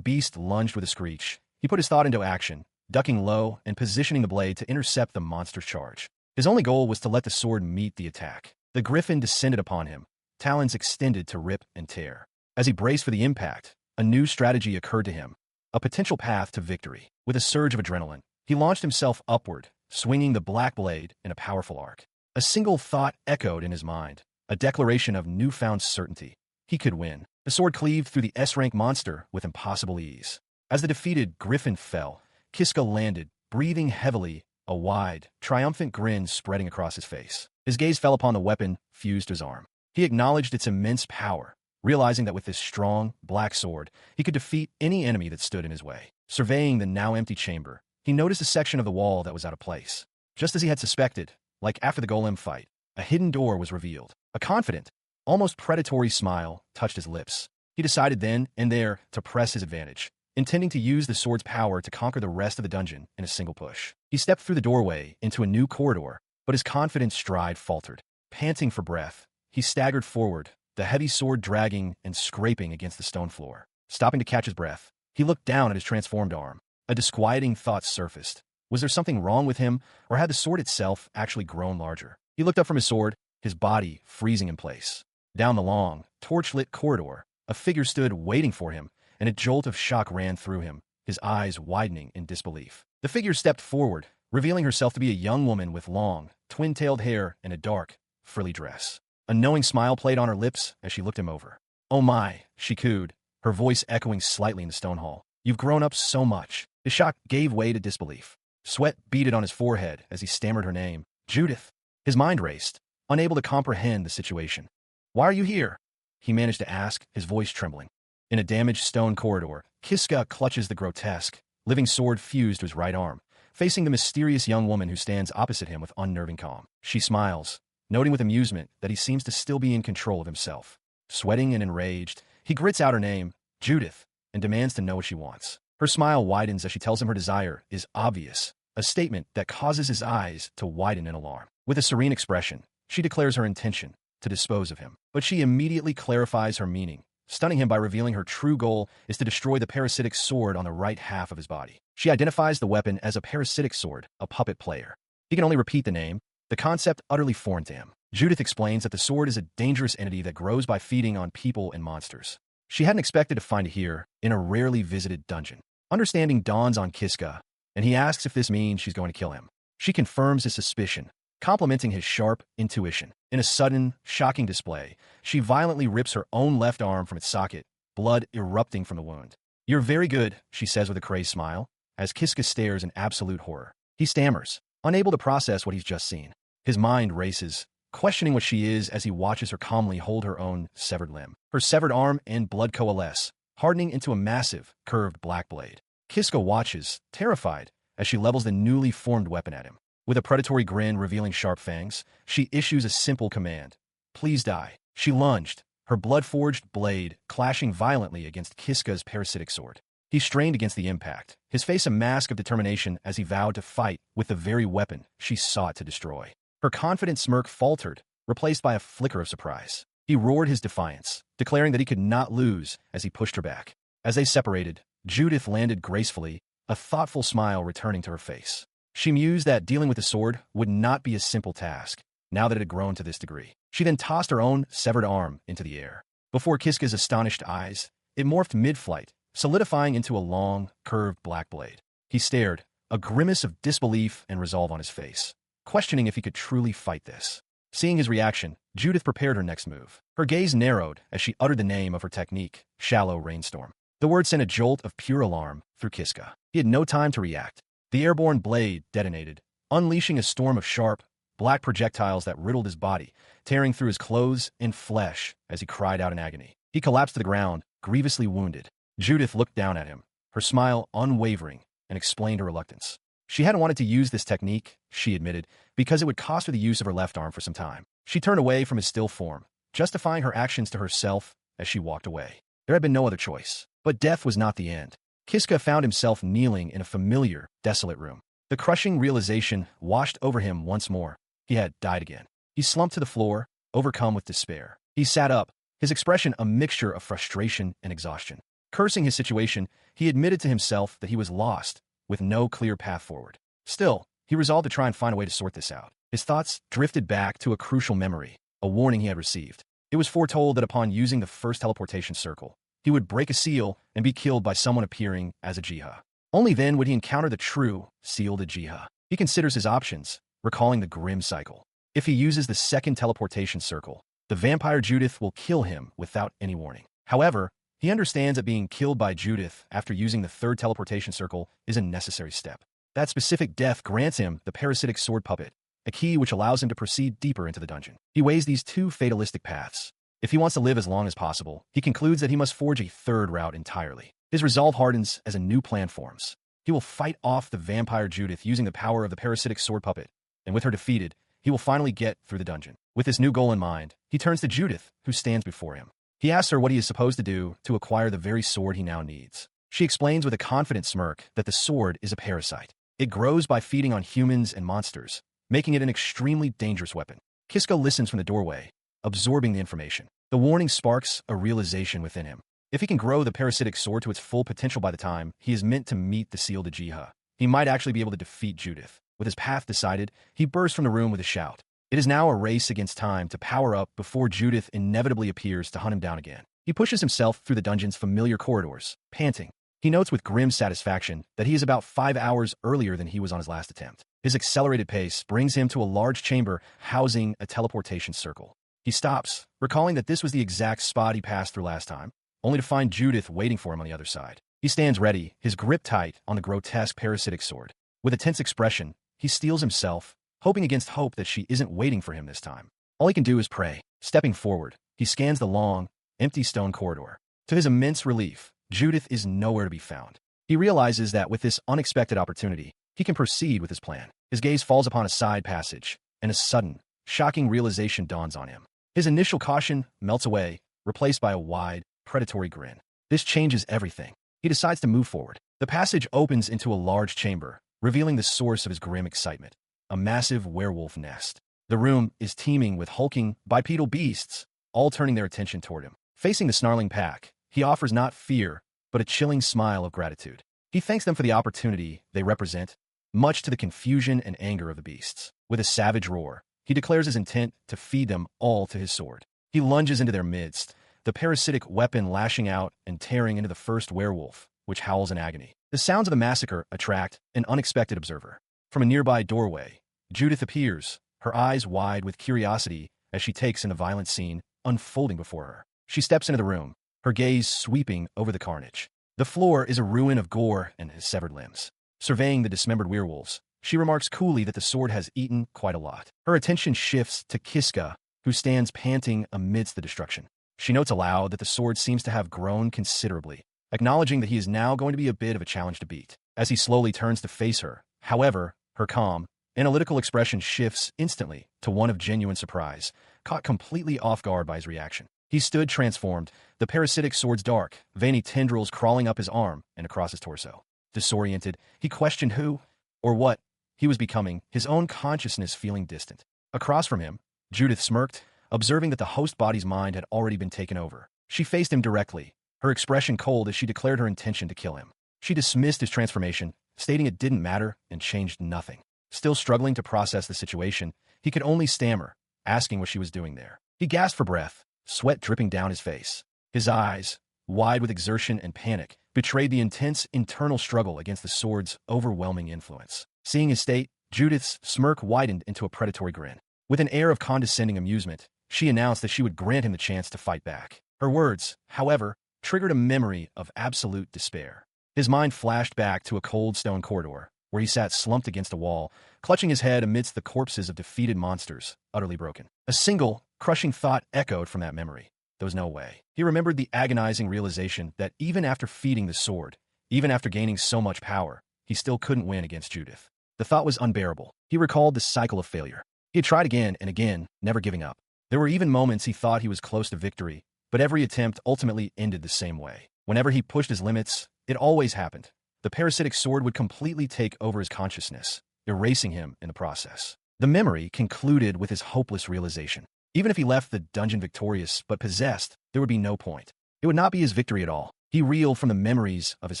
beast lunged with a screech, he put his thought into action, ducking low and positioning the blade to intercept the monster's charge. His only goal was to let the sword meet the attack. The griffin descended upon him, talons extended to rip and tear. As he braced for the impact, a new strategy occurred to him, a potential path to victory. With a surge of adrenaline, he launched himself upward, swinging the black blade in a powerful arc. A single thought echoed in his mind, a declaration of newfound certainty. He could win. The sword cleaved through the S-rank monster with impossible ease. As the defeated griffin fell, Kiska landed, breathing heavily, a wide, triumphant grin spreading across his face. His gaze fell upon the weapon fused to his arm. He acknowledged its immense power, realizing that with this strong, black sword, he could defeat any enemy that stood in his way. Surveying the now empty chamber, he noticed a section of the wall that was out of place. Just as he had suspected, like after the golem fight, a hidden door was revealed. A confident, almost predatory smile touched his lips. He decided then and there to press his advantage, intending to use the sword's power to conquer the rest of the dungeon in a single push. He stepped through the doorway into a new corridor, but his confident stride faltered. Panting for breath, he staggered forward, the heavy sword dragging and scraping against the stone floor. Stopping to catch his breath, he looked down at his transformed arm. A disquieting thought surfaced. Was there something wrong with him, or had the sword itself actually grown larger? He looked up from his sword, his body freezing in place. Down the long, torch-lit corridor, a figure stood waiting for him, and a jolt of shock ran through him, his eyes widening in disbelief. The figure stepped forward, revealing herself to be a young woman with long, twin-tailed hair and a dark, frilly dress. A knowing smile played on her lips as she looked him over. "Oh my," she cooed, her voice echoing slightly in the stone hall. "You've grown up so much." His shock gave way to disbelief. Sweat beaded on his forehead as he stammered her name. "Judith." His mind raced, unable to comprehend the situation. "Why are you here?" he managed to ask, his voice trembling. In a damaged stone corridor, Kiska clutches the grotesque, living sword fused to his right arm, facing the mysterious young woman who stands opposite him with unnerving calm. She smiles, noting with amusement that he seems to still be in control of himself. Sweating and enraged, he grits out her name, Judith, and demands to know what she wants. Her smile widens as she tells him her desire is obvious, a statement that causes his eyes to widen in alarm. With a serene expression, she declares her intention to dispose of him. But she immediately clarifies her meaning, stunning him by revealing her true goal is to destroy the parasitic sword on the right half of his body. She identifies the weapon as a parasitic sword, a puppet player. He can only repeat the name, the concept utterly foreign to him. Judith explains that the sword is a dangerous entity that grows by feeding on people and monsters. She hadn't expected to find it here, in a rarely visited dungeon. Understanding dawns on Kiska, and he asks if this means she's going to kill him. She confirms his suspicion, complimenting his sharp intuition. In a sudden, shocking display, she violently rips her own left arm from its socket, blood erupting from the wound. "You're very good," she says with a crazed smile, as Kiska stares in absolute horror. He stammers, unable to process what he's just seen. His mind races, questioning what she is as he watches her calmly hold her own severed limb. Her severed arm and blood coalesce, hardening into a massive, curved black blade. Kiska watches, terrified, as she levels the newly formed weapon at him. With a predatory grin revealing sharp fangs, she issues a simple command. "Please die." She lunged, her blood-forged blade clashing violently against Kiska's parasitic sword. He strained against the impact, his face a mask of determination as he vowed to fight with the very weapon she sought to destroy. Her confident smirk faltered, replaced by a flicker of surprise. He roared his defiance, declaring that he could not lose as he pushed her back. As they separated, Judith landed gracefully, a thoughtful smile returning to her face. She mused that dealing with the sword would not be a simple task, now that it had grown to this degree. She then tossed her own severed arm into the air. Before Kiska's astonished eyes, it morphed mid-flight, solidifying into a long, curved black blade. He stared, a grimace of disbelief and resolve on his face, questioning if he could truly fight this. Seeing his reaction, Judith prepared her next move. Her gaze narrowed as she uttered the name of her technique, Shallow Rainstorm. The word sent a jolt of pure alarm through Kiska. He had no time to react. The airborne blade detonated, unleashing a storm of sharp, black projectiles that riddled his body, tearing through his clothes and flesh as he cried out in agony. He collapsed to the ground, grievously wounded. Judith looked down at him, her smile unwavering, and explained her reluctance. She hadn't wanted to use this technique, she admitted, because it would cost her the use of her left arm for some time. She turned away from his still form, justifying her actions to herself as she walked away. There had been no other choice. But death was not the end. Kiska found himself kneeling in a familiar, desolate room. The crushing realization washed over him once more. He had died again. He slumped to the floor, overcome with despair. He sat up, his expression a mixture of frustration and exhaustion. Cursing his situation, he admitted to himself that he was lost, with no clear path forward. Still, he resolved to try and find a way to sort this out. His thoughts drifted back to a crucial memory, a warning he had received. It was foretold that upon using the first teleportation circle, he would break a seal and be killed by someone appearing as a Jiha. Only then would he encounter the true sealed Jiha. He considers his options, recalling the grim cycle. If he uses the second teleportation circle, the vampire Judith will kill him without any warning. However, he understands that being killed by Judith after using the third teleportation circle is a necessary step. That specific death grants him the parasitic sword puppet, a key which allows him to proceed deeper into the dungeon. He weighs these two fatalistic paths. If he wants to live as long as possible, he concludes that he must forge a third route entirely. His resolve hardens as a new plan forms. He will fight off the vampire Judith using the power of the parasitic sword puppet, and with her defeated, he will finally get through the dungeon. With this new goal in mind, he turns to Judith, who stands before him. He asks her what he is supposed to do to acquire the very sword he now needs. She explains with a confident smirk that the sword is a parasite. It grows by feeding on humans and monsters, making it an extremely dangerous weapon. Kiska listens from the doorway, absorbing the information. The warning sparks a realization within him. If he can grow the parasitic sword to its full potential by the time he is meant to meet the sealed Jiha, he might actually be able to defeat Judith. With his path decided, he bursts from the room with a shout. It is now a race against time to power up before Judith inevitably appears to hunt him down again. He pushes himself through the dungeon's familiar corridors, panting. He notes with grim satisfaction that he is about 5 hours earlier than he was on his last attempt. His accelerated pace brings him to a large chamber housing a teleportation circle. He stops, recalling that this was the exact spot he passed through last time, only to find Judith waiting for him on the other side. He stands ready, his grip tight on the grotesque parasitic sword. With a tense expression, he steels himself, hoping against hope that she isn't waiting for him this time. All he can do is pray. Stepping forward, he scans the long, empty stone corridor. To his immense relief, Judith is nowhere to be found. He realizes that with this unexpected opportunity, he can proceed with his plan. His gaze falls upon a side passage, and a sudden, shocking realization dawns on him. His initial caution melts away, replaced by a wide, predatory grin. This changes everything. He decides to move forward. The passage opens into a large chamber, revealing the source of his grim excitement, a massive werewolf nest. The room is teeming with hulking, bipedal beasts, all turning their attention toward him. Facing the snarling pack, he offers not fear, but a chilling smile of gratitude. He thanks them for the opportunity they represent, much to the confusion and anger of the beasts. With a savage roar, he declares his intent to feed them all to his sword. He lunges into their midst, the parasitic weapon lashing out and tearing into the first werewolf, which howls in agony. The sounds of the massacre attract an unexpected observer. From a nearby doorway, Judith appears, her eyes wide with curiosity as she takes in the violent scene unfolding before her. She steps into the room, her gaze sweeping over the carnage. The floor is a ruin of gore and his severed limbs. Surveying the dismembered werewolves, she remarks coolly that the sword has eaten quite a lot. Her attention shifts to Kiska, who stands panting amidst the destruction. She notes aloud that the sword seems to have grown considerably, acknowledging that he is now going to be a bit of a challenge to beat. As he slowly turns to face her, however, her calm, analytical expression shifts instantly to one of genuine surprise, caught completely off guard by his reaction. He stood transformed, the parasitic sword's dark, veiny tendrils crawling up his arm and across his torso. Disoriented, he questioned who, or what, he was becoming, his own consciousness feeling distant. Across from him, Judith smirked, observing that the host body's mind had already been taken over. She faced him directly, her expression cold as she declared her intention to kill him. She dismissed his transformation, stating it didn't matter and changed nothing. Still struggling to process the situation, he could only stammer, asking what she was doing there. He gasped for breath, sweat dripping down his face. His eyes, wide with exertion and panic, betrayed the intense internal struggle against the sword's overwhelming influence. Seeing his state, Judith's smirk widened into a predatory grin. With an air of condescending amusement, she announced that she would grant him the chance to fight back. Her words, however, triggered a memory of absolute despair. His mind flashed back to a cold stone corridor, where he sat slumped against a wall, clutching his head amidst the corpses of defeated monsters, utterly broken. A single, crushing thought echoed from that memory. There was no way. He remembered the agonizing realization that even after feeding the sword, even after gaining so much power, he still couldn't win against Judith. The thought was unbearable. He recalled the cycle of failure. He had tried again and again, never giving up. There were even moments he thought he was close to victory, but every attempt ultimately ended the same way. Whenever he pushed his limits, it always happened. The parasitic sword would completely take over his consciousness, erasing him in the process. The memory concluded with his hopeless realization. Even if he left the dungeon victorious but possessed, there would be no point. It would not be his victory at all. He reeled from the memories of his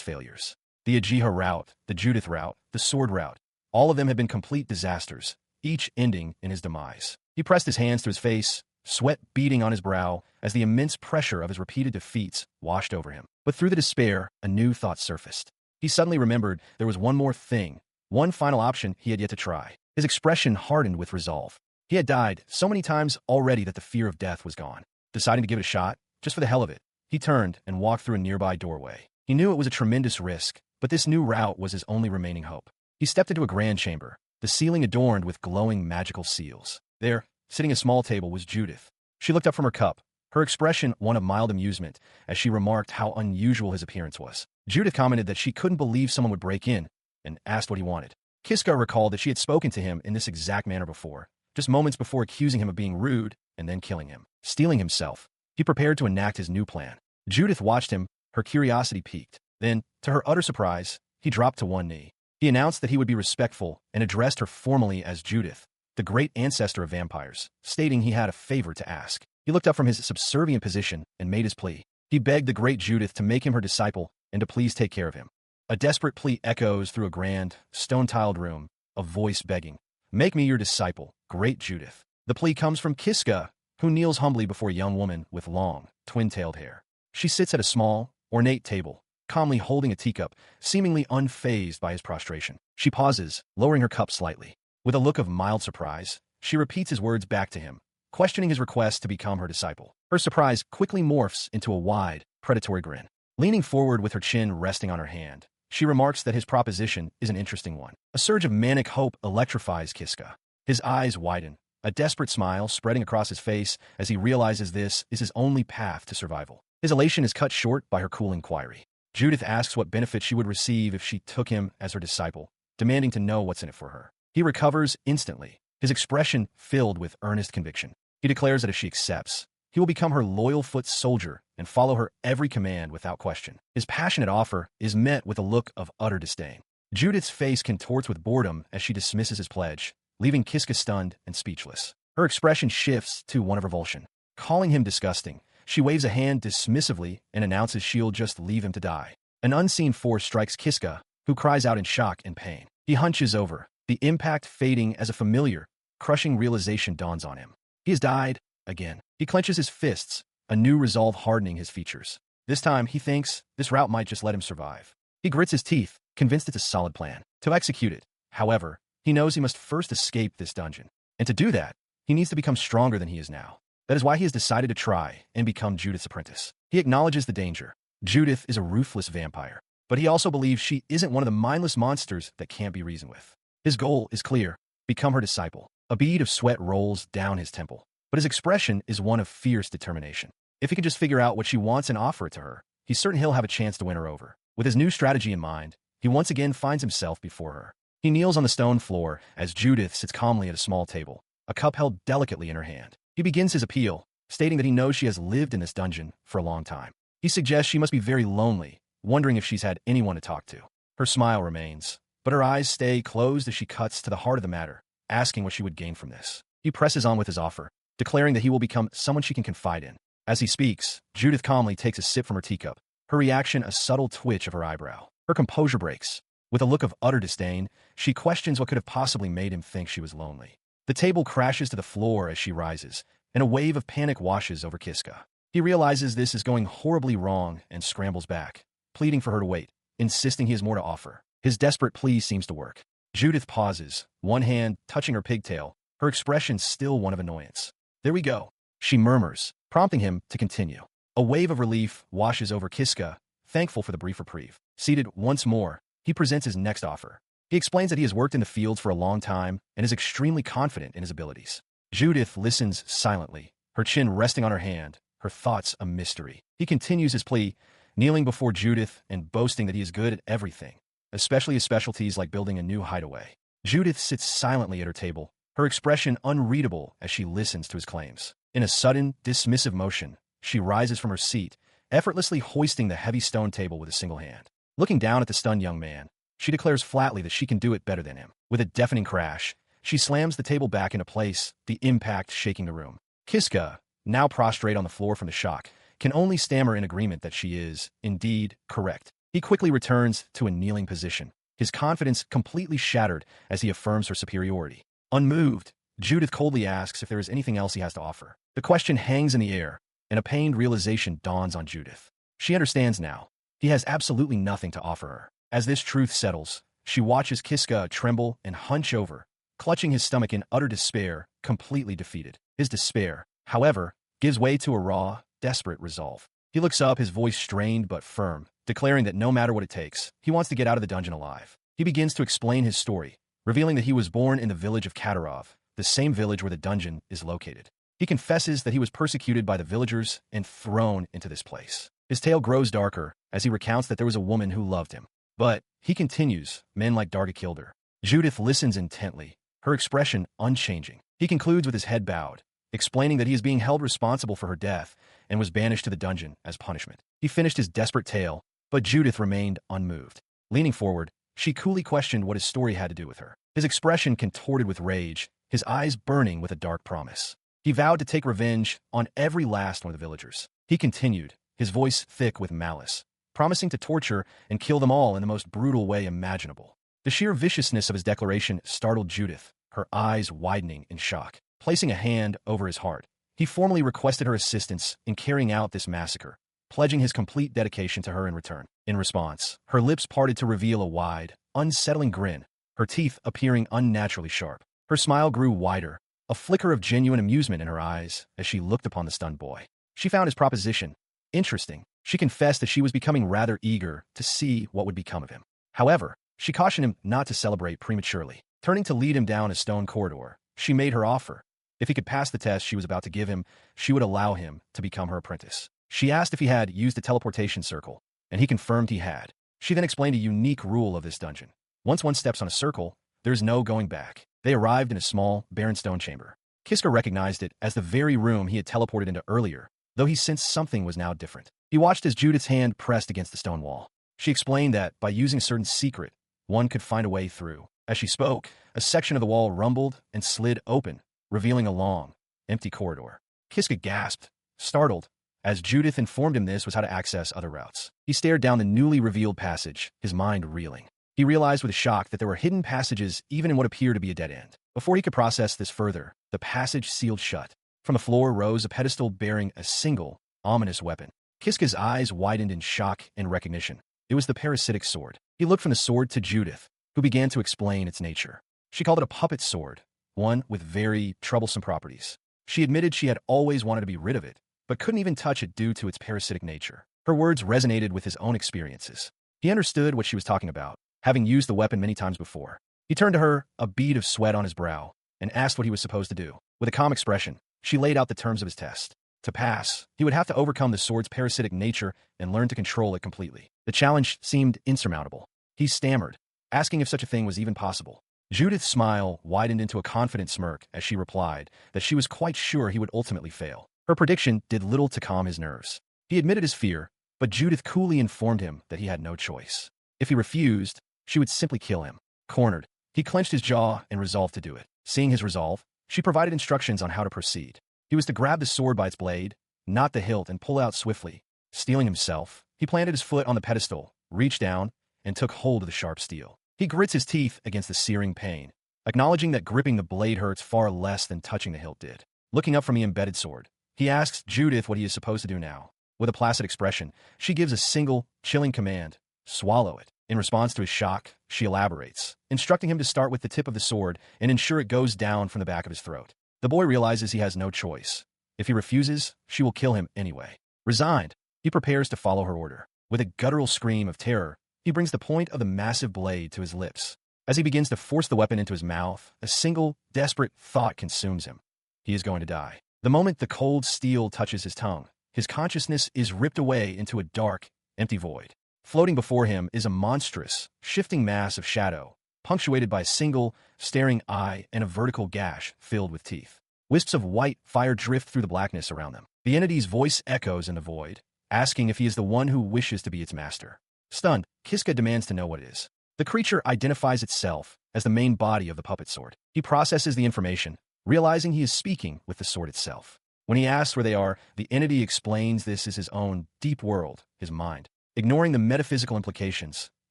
failures. The Ajiha route, the Judith route, the sword route, all of them had been complete disasters, each ending in his demise. He pressed his hands to his face, sweat beading on his brow as the immense pressure of his repeated defeats washed over him. But through the despair, a new thought surfaced. He suddenly remembered there was one more thing, one final option he had yet to try. His expression hardened with resolve. He had died so many times already that the fear of death was gone. Deciding to give it a shot, just for the hell of it, he turned and walked through a nearby doorway. He knew it was a tremendous risk, but this new route was his only remaining hope. He stepped into a grand chamber, the ceiling adorned with glowing magical seals. There, sitting at a small table, was Judith. She looked up from her cup, her expression one of mild amusement as she remarked how unusual his appearance was. Judith commented that she couldn't believe someone would break in and asked what he wanted. Kiska recalled that she had spoken to him in this exact manner before, just moments before accusing him of being rude and then killing him. Stealing himself, he prepared to enact his new plan. Judith watched him, her curiosity piqued. Then, to her utter surprise, he dropped to one knee. He announced that he would be respectful and addressed her formally as Judith, the great ancestor of vampires, stating he had a favor to ask. He looked up from his subservient position and made his plea. He begged the great Judith to make him her disciple and to please take care of him. A desperate plea echoes through a grand, stone-tiled room, a voice begging, "Make me your disciple, great Judith." The plea comes from Kiska, who kneels humbly before a young woman with long, twin-tailed hair. She sits at a small, ornate table, calmly holding a teacup, seemingly unfazed by his prostration. She pauses, lowering her cup slightly. With a look of mild surprise, she repeats his words back to him, questioning his request to become her disciple. Her surprise quickly morphs into a wide, predatory grin. Leaning forward with her chin resting on her hand, she remarks that his proposition is an interesting one. A surge of manic hope electrifies Kiska. His eyes widen, a desperate smile spreading across his face as he realizes this is his only path to survival. His elation is cut short by her cool inquiry. Judith asks what benefit she would receive if she took him as her disciple, demanding to know what's in it for her. He recovers instantly, his expression filled with earnest conviction. He declares that if she accepts, he will become her loyal foot soldier and follow her every command without question. His passionate offer is met with a look of utter disdain. Judith's face contorts with boredom as she dismisses his pledge, leaving Kiska stunned and speechless. Her expression shifts to one of revulsion. Calling him disgusting, she waves a hand dismissively and announces she'll just leave him to die. An unseen force strikes Kiska, who cries out in shock and pain. He hunches over, the impact fading as a familiar, crushing realization dawns on him. He has died again. He clenches his fists, a new resolve hardening his features. This time, he thinks this route might just let him survive. He grits his teeth, convinced it's a solid plan. To execute it, however, he knows he must first escape this dungeon. And to do that, he needs to become stronger than he is now. That is why he has decided to try and become Judith's apprentice. He acknowledges the danger. Judith is a ruthless vampire, but he also believes she isn't one of the mindless monsters that can't be reasoned with. His goal is clear: become her disciple. A bead of sweat rolls down his temple, but his expression is one of fierce determination. If he can just figure out what she wants and offer it to her, he's certain he'll have a chance to win her over. With his new strategy in mind, he once again finds himself before her. He kneels on the stone floor as Judith sits calmly at a small table, a cup held delicately in her hand. He begins his appeal, stating that he knows she has lived in this dungeon for a long time. He suggests she must be very lonely, wondering if she's had anyone to talk to. Her smile remains, but her eyes stay closed as she cuts to the heart of the matter, asking what she would gain from this. He presses on with his offer, declaring that he will become someone she can confide in. As he speaks, Judith calmly takes a sip from her teacup, her reaction a subtle twitch of her eyebrow. Her composure breaks. With a look of utter disdain, she questions what could have possibly made him think she was lonely. The table crashes to the floor as she rises, and a wave of panic washes over Kiska. He realizes this is going horribly wrong and scrambles back, pleading for her to wait, insisting he has more to offer. His desperate plea seems to work. Judith pauses, one hand touching her pigtail, her expression still one of annoyance. "There we go," she murmurs, prompting him to continue. A wave of relief washes over Kiska, thankful for the brief reprieve. Seated once more, he presents his next offer. He explains that he has worked in the fields for a long time and is extremely confident in his abilities. Judith listens silently, her chin resting on her hand, her thoughts a mystery. He continues his plea, kneeling before Judith and boasting that he is good at everything, especially his specialties like building a new hideaway. Judith sits silently at her table, her expression unreadable as she listens to his claims. In a sudden, dismissive motion, she rises from her seat, effortlessly hoisting the heavy stone table with a single hand. Looking down at the stunned young man, she declares flatly that she can do it better than him. With a deafening crash, she slams the table back into place, the impact shaking the room. Kiska, now prostrate on the floor from the shock, can only stammer in agreement that she is, indeed, correct. He quickly returns to a kneeling position, his confidence completely shattered as he affirms her superiority. Unmoved, Judith coldly asks if there is anything else he has to offer. The question hangs in the air, and a pained realization dawns on Judith. She understands now. He has absolutely nothing to offer her. As this truth settles, she watches Kiska tremble and hunch over, clutching his stomach in utter despair, completely defeated. His despair, however, gives way to a raw, desperate resolve. He looks up, his voice strained but firm, declaring that no matter what it takes, he wants to get out of the dungeon alive. He begins to explain his story, revealing that he was born in the village of Katarov, the same village where the dungeon is located. He confesses that he was persecuted by the villagers and thrown into this place. His tale grows darker as he recounts that there was a woman who loved him. But, he continues, men like Darga killed her. Judith listens intently, her expression unchanging. He concludes with his head bowed, explaining that he is being held responsible for her death and was banished to the dungeon as punishment. He finished his desperate tale, but Judith remained unmoved. Leaning forward, she coolly questioned what his story had to do with her. His expression contorted with rage, his eyes burning with a dark promise. He vowed to take revenge on every last one of the villagers. He continued, his voice thick with malice, promising to torture and kill them all in the most brutal way imaginable. The sheer viciousness of his declaration startled Judith, her eyes widening in shock. Placing a hand over his heart, he formally requested her assistance in carrying out this massacre, pledging his complete dedication to her in return. In response, her lips parted to reveal a wide, unsettling grin, her teeth appearing unnaturally sharp. Her smile grew wider, a flicker of genuine amusement in her eyes as she looked upon the stunned boy. She found his proposition interesting. She confessed that she was becoming rather eager to see what would become of him. However, she cautioned him not to celebrate prematurely. Turning to lead him down a stone corridor, she made her offer. If he could pass the test she was about to give him, she would allow him to become her apprentice. She asked if he had used a teleportation circle, and he confirmed he had. She then explained a unique rule of this dungeon. Once one steps on a circle, there is no going back. They arrived in a small, barren stone chamber. Kiska recognized it as the very room he had teleported into earlier, though he sensed something was now different. He watched as Judith's hand pressed against the stone wall. She explained that, by using a certain secret, one could find a way through. As she spoke, a section of the wall rumbled and slid open, revealing a long, empty corridor. Kiska gasped, startled, as Judith informed him this was how to access other routes. He stared down the newly revealed passage, his mind reeling. He realized with a shock that there were hidden passages even in what appeared to be a dead end. Before he could process this further, the passage sealed shut. From the floor rose a pedestal bearing a single, ominous weapon. Kiska's eyes widened in shock and recognition. It was the parasitic sword. He looked from the sword to Judith, who began to explain its nature. She called it a puppet sword, one with very troublesome properties. She admitted she had always wanted to be rid of it, but couldn't even touch it due to its parasitic nature. Her words resonated with his own experiences. He understood what she was talking about, having used the weapon many times before. He turned to her, a bead of sweat on his brow, and asked what he was supposed to do. With a calm expression, she laid out the terms of his test. To pass, he would have to overcome the sword's parasitic nature and learn to control it completely. The challenge seemed insurmountable. He stammered, asking if such a thing was even possible. Judith's smile widened into a confident smirk as she replied that she was quite sure he would ultimately fail. Her prediction did little to calm his nerves. He admitted his fear, but Judith coolly informed him that he had no choice. If he refused, she would simply kill him. Cornered, he clenched his jaw and resolved to do it. Seeing his resolve, she provided instructions on how to proceed. He was to grab the sword by its blade, not the hilt, and pull out swiftly. Steeling himself, he planted his foot on the pedestal, reached down, and took hold of the sharp steel. He grits his teeth against the searing pain, acknowledging that gripping the blade hurts far less than touching the hilt did. Looking up from the embedded sword, he asks Judith what he is supposed to do now. With a placid expression, she gives a single, chilling command: swallow it. In response to his shock, she elaborates, instructing him to start with the tip of the sword and ensure it goes down from the back of his throat. The boy realizes he has no choice. If he refuses, she will kill him anyway. Resigned, he prepares to follow her order. With a guttural scream of terror, he brings the point of the massive blade to his lips. As he begins to force the weapon into his mouth, a single, desperate thought consumes him. He is going to die. The moment the cold steel touches his tongue, his consciousness is ripped away into a dark, empty void. Floating before him is a monstrous, shifting mass of shadow, punctuated by a single, staring eye and a vertical gash filled with teeth. Wisps of white fire drift through the blackness around them. The entity's voice echoes in the void, asking if he is the one who wishes to be its master. Stunned, Kiska demands to know what it is. The creature identifies itself as the main body of the puppet sword. He processes the information, realizing he is speaking with the sword itself. When he asks where they are, the entity explains this is his own deep world, his mind. Ignoring the metaphysical implications,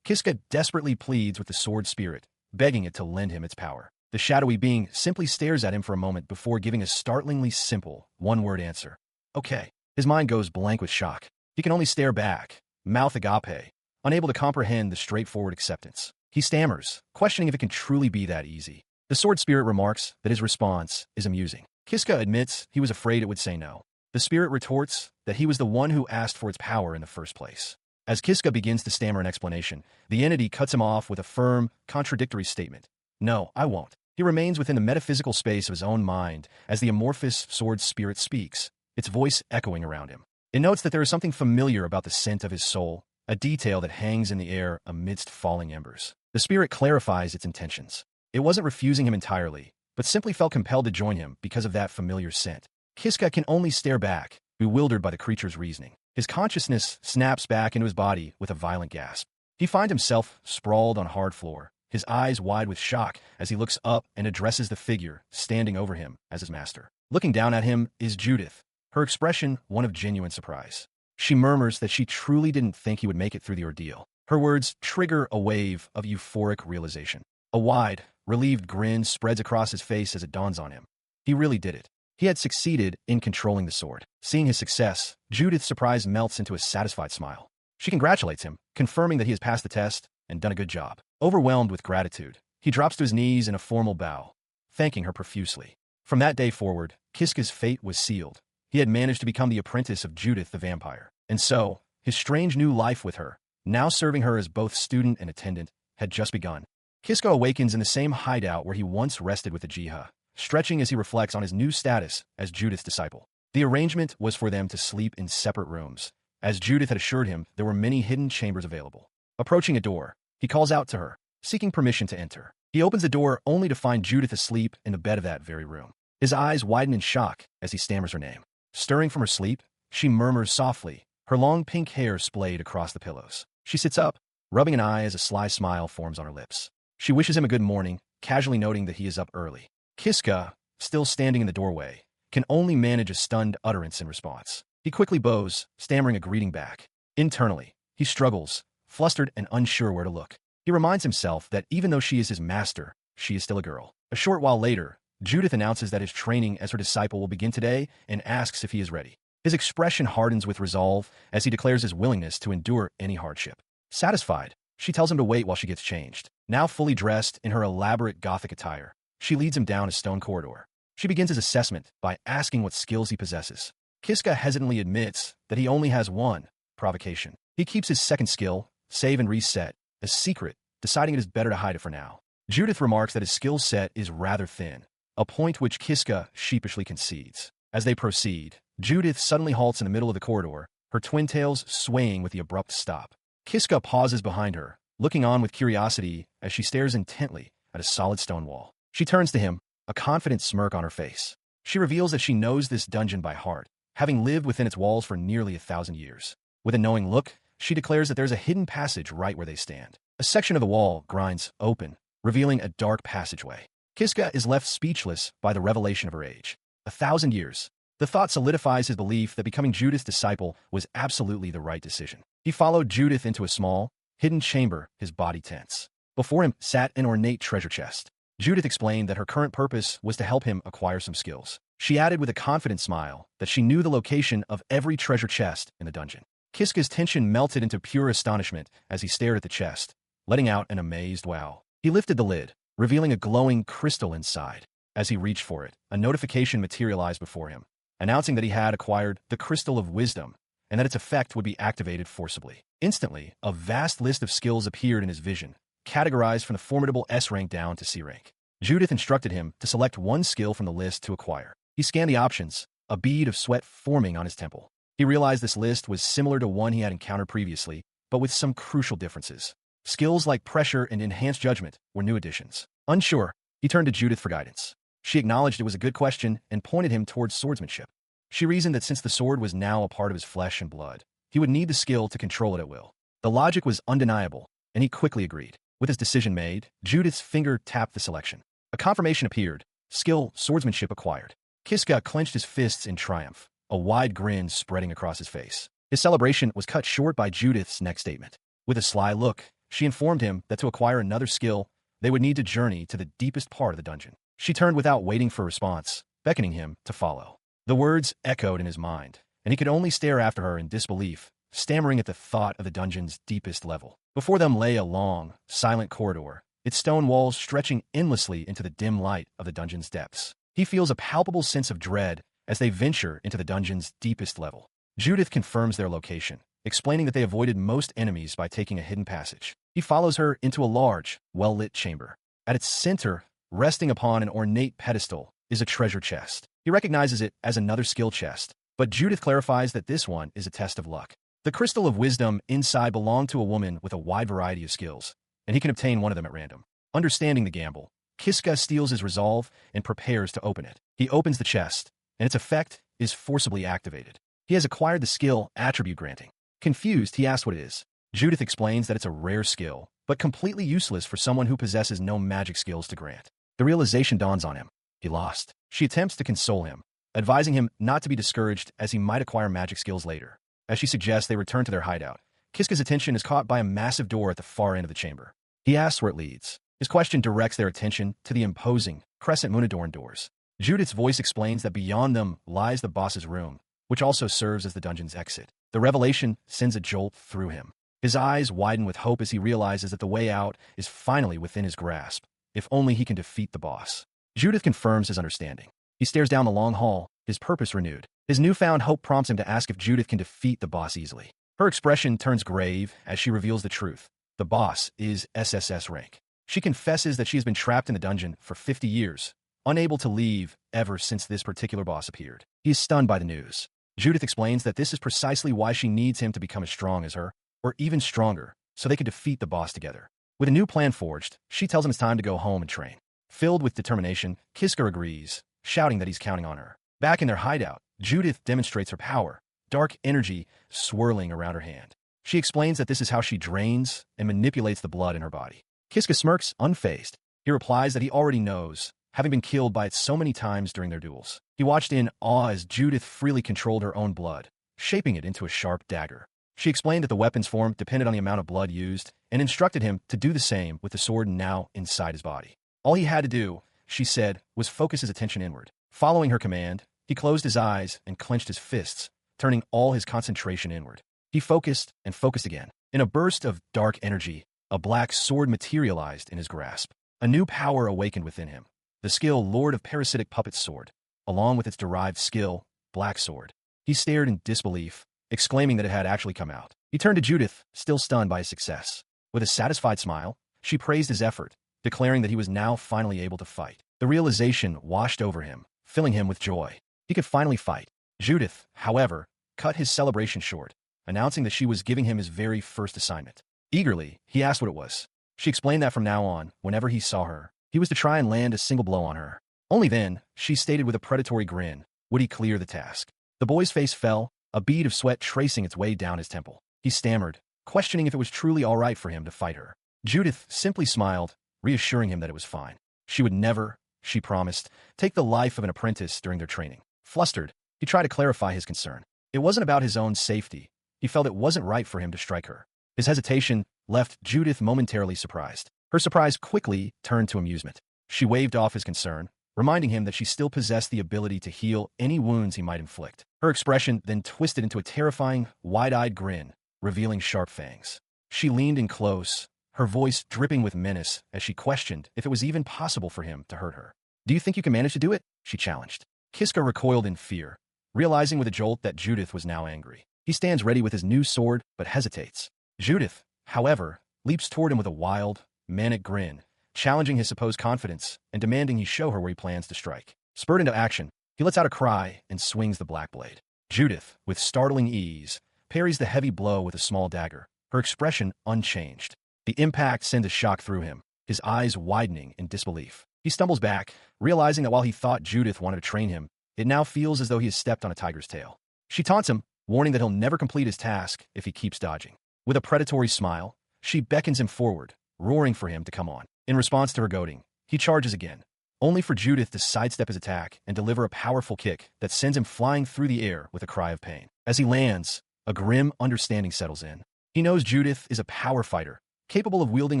Kiska desperately pleads with the sword spirit, begging it to lend him its power. The shadowy being simply stares at him for a moment before giving a startlingly simple, one-word answer. Okay. His mind goes blank with shock. He can only stare back, mouth agape, unable to comprehend the straightforward acceptance. He stammers, questioning if it can truly be that easy. The sword spirit remarks that his response is amusing. Kiska admits he was afraid it would say no. The spirit retorts that he was the one who asked for its power in the first place. As Kiska begins to stammer an explanation, the entity cuts him off with a firm, contradictory statement. No, I won't. He remains within the metaphysical space of his own mind as the amorphous sword spirit speaks, its voice echoing around him. It notes that there is something familiar about the scent of his soul, a detail that hangs in the air amidst falling embers. The spirit clarifies its intentions. It wasn't refusing him entirely, but simply felt compelled to join him because of that familiar scent. Kiska can only stare back, bewildered by the creature's reasoning. His consciousness snaps back into his body with a violent gasp. He finds himself sprawled on hard floor, his eyes wide with shock as he looks up and addresses the figure standing over him as his master. Looking down at him is Judith, her expression one of genuine surprise. She murmurs that she truly didn't think he would make it through the ordeal. Her words trigger a wave of euphoric realization. A wide, relieved grin spreads across his face as it dawns on him. He really did it. He had succeeded in controlling the sword. Seeing his success, Judith's surprise melts into a satisfied smile. She congratulates him, confirming that he has passed the test and done a good job. Overwhelmed with gratitude, he drops to his knees in a formal bow, thanking her profusely. From that day forward, Kiska's fate was sealed. He had managed to become the apprentice of Judith the vampire. And so, his strange new life with her, now serving her as both student and attendant, had just begun. Kiska awakens in the same hideout where he once rested with the Jiha, stretching as he reflects on his new status as Judith's disciple. The arrangement was for them to sleep in separate rooms. As Judith had assured him, there were many hidden chambers available. Approaching a door, he calls out to her, seeking permission to enter. He opens the door only to find Judith asleep in the bed of that very room. His eyes widen in shock as he stammers her name. Stirring from her sleep, she murmurs softly, her long pink hair splayed across the pillows. She sits up, rubbing an eye as a sly smile forms on her lips. She wishes him a good morning, casually noting that he is up early. Kiska, still standing in the doorway, can only manage a stunned utterance in response. He quickly bows, stammering a greeting back. Internally, he struggles, flustered and unsure where to look. He reminds himself that even though she is his master, she is still a girl. A short while later, Judith announces that his training as her disciple will begin today and asks if he is ready. His expression hardens with resolve as he declares his willingness to endure any hardship. Satisfied, she tells him to wait while she gets changed. Now fully dressed in her elaborate Gothic attire, she leads him down a stone corridor. She begins his assessment by asking what skills he possesses. Kiska hesitantly admits that he only has one, provocation. He keeps his second skill, save and reset, a secret, deciding it is better to hide it for now. Judith remarks that his skill set is rather thin, a point which Kiska sheepishly concedes. As they proceed, Judith suddenly halts in the middle of the corridor, her twin tails swaying with the abrupt stop. Kiska pauses behind her, looking on with curiosity as she stares intently at a solid stone wall. She turns to him, a confident smirk on her face. She reveals that she knows this dungeon by heart, having lived within its walls for nearly 1,000 years. With a knowing look, she declares that there's a hidden passage right where they stand. A section of the wall grinds open, revealing a dark passageway. Kiska is left speechless by the revelation of her age. 1,000 years. The thought solidifies his belief that becoming Judith's disciple was absolutely the right decision. He followed Judith into a small, hidden chamber, his body tense. Before him sat an ornate treasure chest. Judith explained that her current purpose was to help him acquire some skills. She added with a confident smile that she knew the location of every treasure chest in the dungeon. Kiska's tension melted into pure astonishment as he stared at the chest, letting out an amazed wow. He lifted the lid, revealing a glowing crystal inside. As he reached for it, a notification materialized before him, announcing that he had acquired the Crystal of Wisdom and that its effect would be activated forcibly. Instantly, a vast list of skills appeared in his vision, categorized from the formidable S rank down to C rank. Judith instructed him to select one skill from the list to acquire. He scanned the options, a bead of sweat forming on his temple. He realized this list was similar to one he had encountered previously, but with some crucial differences. Skills like pressure and enhanced judgment were new additions. Unsure, he turned to Judith for guidance. She acknowledged it was a good question and pointed him towards swordsmanship. She reasoned that since the sword was now a part of his flesh and blood, he would need the skill to control it at will. The logic was undeniable, and he quickly agreed. With his decision made, Judith's finger tapped the selection. A confirmation appeared. Skill, swordsmanship acquired. Kiska clenched his fists in triumph, a wide grin spreading across his face. His celebration was cut short by Judith's next statement. With a sly look, she informed him that to acquire another skill, they would need to journey to the deepest part of the dungeon. She turned without waiting for a response, beckoning him to follow. The words echoed in his mind, and he could only stare after her in disbelief, stammering at the thought of the dungeon's deepest level. Before them lay a long, silent corridor, its stone walls stretching endlessly into the dim light of the dungeon's depths. He feels a palpable sense of dread as they venture into the dungeon's deepest level. Judith confirms their location, explaining that they avoided most enemies by taking a hidden passage. He follows her into a large, well-lit chamber. At its center, resting upon an ornate pedestal, is a treasure chest. He recognizes it as another skill chest, but Judith clarifies that this one is a test of luck. The Crystal of Wisdom inside belonged to a woman with a wide variety of skills, and he can obtain one of them at random. Understanding the gamble, Kiska steals his resolve and prepares to open it. He opens the chest, and its effect is forcibly activated. He has acquired the skill Attribute Granting. Confused, he asks what it is. Judith explains that it's a rare skill, but completely useless for someone who possesses no magic skills to grant. The realization dawns on him. He lost. She attempts to console him, advising him not to be discouraged as he might acquire magic skills later. As she suggests they return to their hideout, Kiska's attention is caught by a massive door at the far end of the chamber. He asks where it leads. His question directs their attention to the imposing, crescent moon-adorned doors. Judith's voice explains that beyond them lies the boss's room, which also serves as the dungeon's exit. The revelation sends a jolt through him. His eyes widen with hope as he realizes that the way out is finally within his grasp, if only he can defeat the boss. Judith confirms his understanding. He stares down the long hall, his purpose renewed. His newfound hope prompts him to ask if Judith can defeat the boss easily. Her expression turns grave as she reveals the truth. The boss is SSS rank. She confesses that she has been trapped in the dungeon for 50 years, unable to leave ever since this particular boss appeared. He is stunned by the news. Judith explains that this is precisely why she needs him to become as strong as her, or even stronger, so they can defeat the boss together. With a new plan forged, she tells him it's time to go home and train. Filled with determination, Kiska agrees, shouting that he's counting on her. Back in their hideout, Judith demonstrates her power, dark energy swirling around her hand. She explains that this is how she drains and manipulates the blood in her body. Kiska smirks, unfazed. He replies that he already knows, having been killed by it so many times during their duels. He watched in awe as Judith freely controlled her own blood, shaping it into a sharp dagger. She explained that the weapon's form depended on the amount of blood used and instructed him to do the same with the sword now inside his body. All he had to do, she said, was focus his attention inward. Following her command, he closed his eyes and clenched his fists, turning all his concentration inward. He focused and focused again. In a burst of dark energy, a black sword materialized in his grasp. A new power awakened within him. The skill Lord of Parasitic Puppet's sword, along with its derived skill, Black Sword. He stared in disbelief, exclaiming that it had actually come out. He turned to Judith, still stunned by his success. With a satisfied smile, she praised his effort, declaring that he was now finally able to fight. The realization washed over him, filling him with joy. He could finally fight. Judith, however, cut his celebration short, announcing that she was giving him his very first assignment. Eagerly, he asked what it was. She explained that from now on, whenever he saw her, he was to try and land a single blow on her. Only then, she stated with a predatory grin, would he clear the task. The boy's face fell, a bead of sweat tracing its way down his temple. He stammered, questioning if it was truly all right for him to fight her. Judith simply smiled, reassuring him that it was fine. She would never, she promised, take the life of an apprentice during their training. Flustered, he tried to clarify his concern. It wasn't about his own safety. He felt it wasn't right for him to strike her. His hesitation left Judith momentarily surprised. Her surprise quickly turned to amusement. She waved off his concern, reminding him that she still possessed the ability to heal any wounds he might inflict. Her expression then twisted into a terrifying, wide-eyed grin, revealing sharp fangs. She leaned in close, her voice dripping with menace as she questioned if it was even possible for him to hurt her. "Do you think you can manage to do it?" she challenged. Kiska recoiled in fear, realizing with a jolt that Judith was now angry. He stands ready with his new sword, but hesitates. Judith, however, leaps toward him with a wild, manic grin, challenging his supposed confidence and demanding he show her where he plans to strike. Spurred into action, he lets out a cry and swings the black blade. Judith, with startling ease, parries the heavy blow with a small dagger, her expression unchanged. The impact sends a shock through him, his eyes widening in disbelief. He stumbles back, realizing that while he thought Judith wanted to train him, it now feels as though he has stepped on a tiger's tail. She taunts him, warning that he'll never complete his task if he keeps dodging. With a predatory smile, she beckons him forward, roaring for him to come on. In response to her goading, he charges again, only for Judith to sidestep his attack and deliver a powerful kick that sends him flying through the air with a cry of pain. As he lands, a grim understanding settles in. He knows Judith is a power fighter, capable of wielding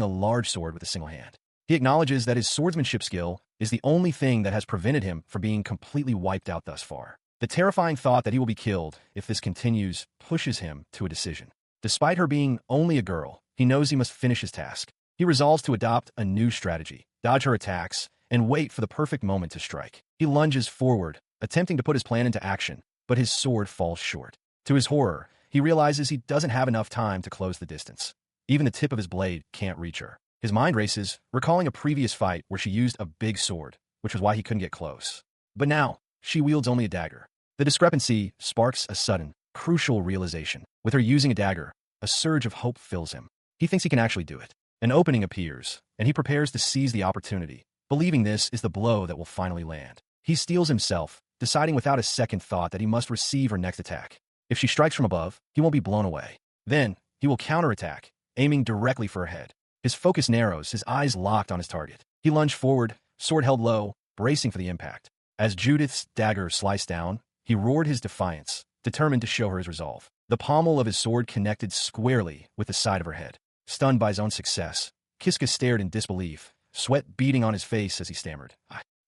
a large sword with a single hand. He acknowledges that his swordsmanship skill is the only thing that has prevented him from being completely wiped out thus far. The terrifying thought that he will be killed if this continues pushes him to a decision. Despite her being only a girl, he knows he must finish his task. He resolves to adopt a new strategy, dodge her attacks, and wait for the perfect moment to strike. He lunges forward, attempting to put his plan into action, but his sword falls short. To his horror, he realizes he doesn't have enough time to close the distance. Even the tip of his blade can't reach her. His mind races, recalling a previous fight where she used a big sword, which was why he couldn't get close. But now, she wields only a dagger. The discrepancy sparks a sudden, crucial realization. With her using a dagger, a surge of hope fills him. He thinks he can actually do it. An opening appears, and he prepares to seize the opportunity, believing this is the blow that will finally land. He steels himself, deciding without a second thought that he must receive her next attack. If she strikes from above, he won't be blown away. Then, he will counterattack, aiming directly for her head. His focus narrows, his eyes locked on his target. He lunged forward, sword held low, bracing for the impact. As Judith's dagger sliced down, he roared his defiance, determined to show her his resolve. The pommel of his sword connected squarely with the side of her head. Stunned by his own success, Kiska stared in disbelief, sweat beading on his face as he stammered.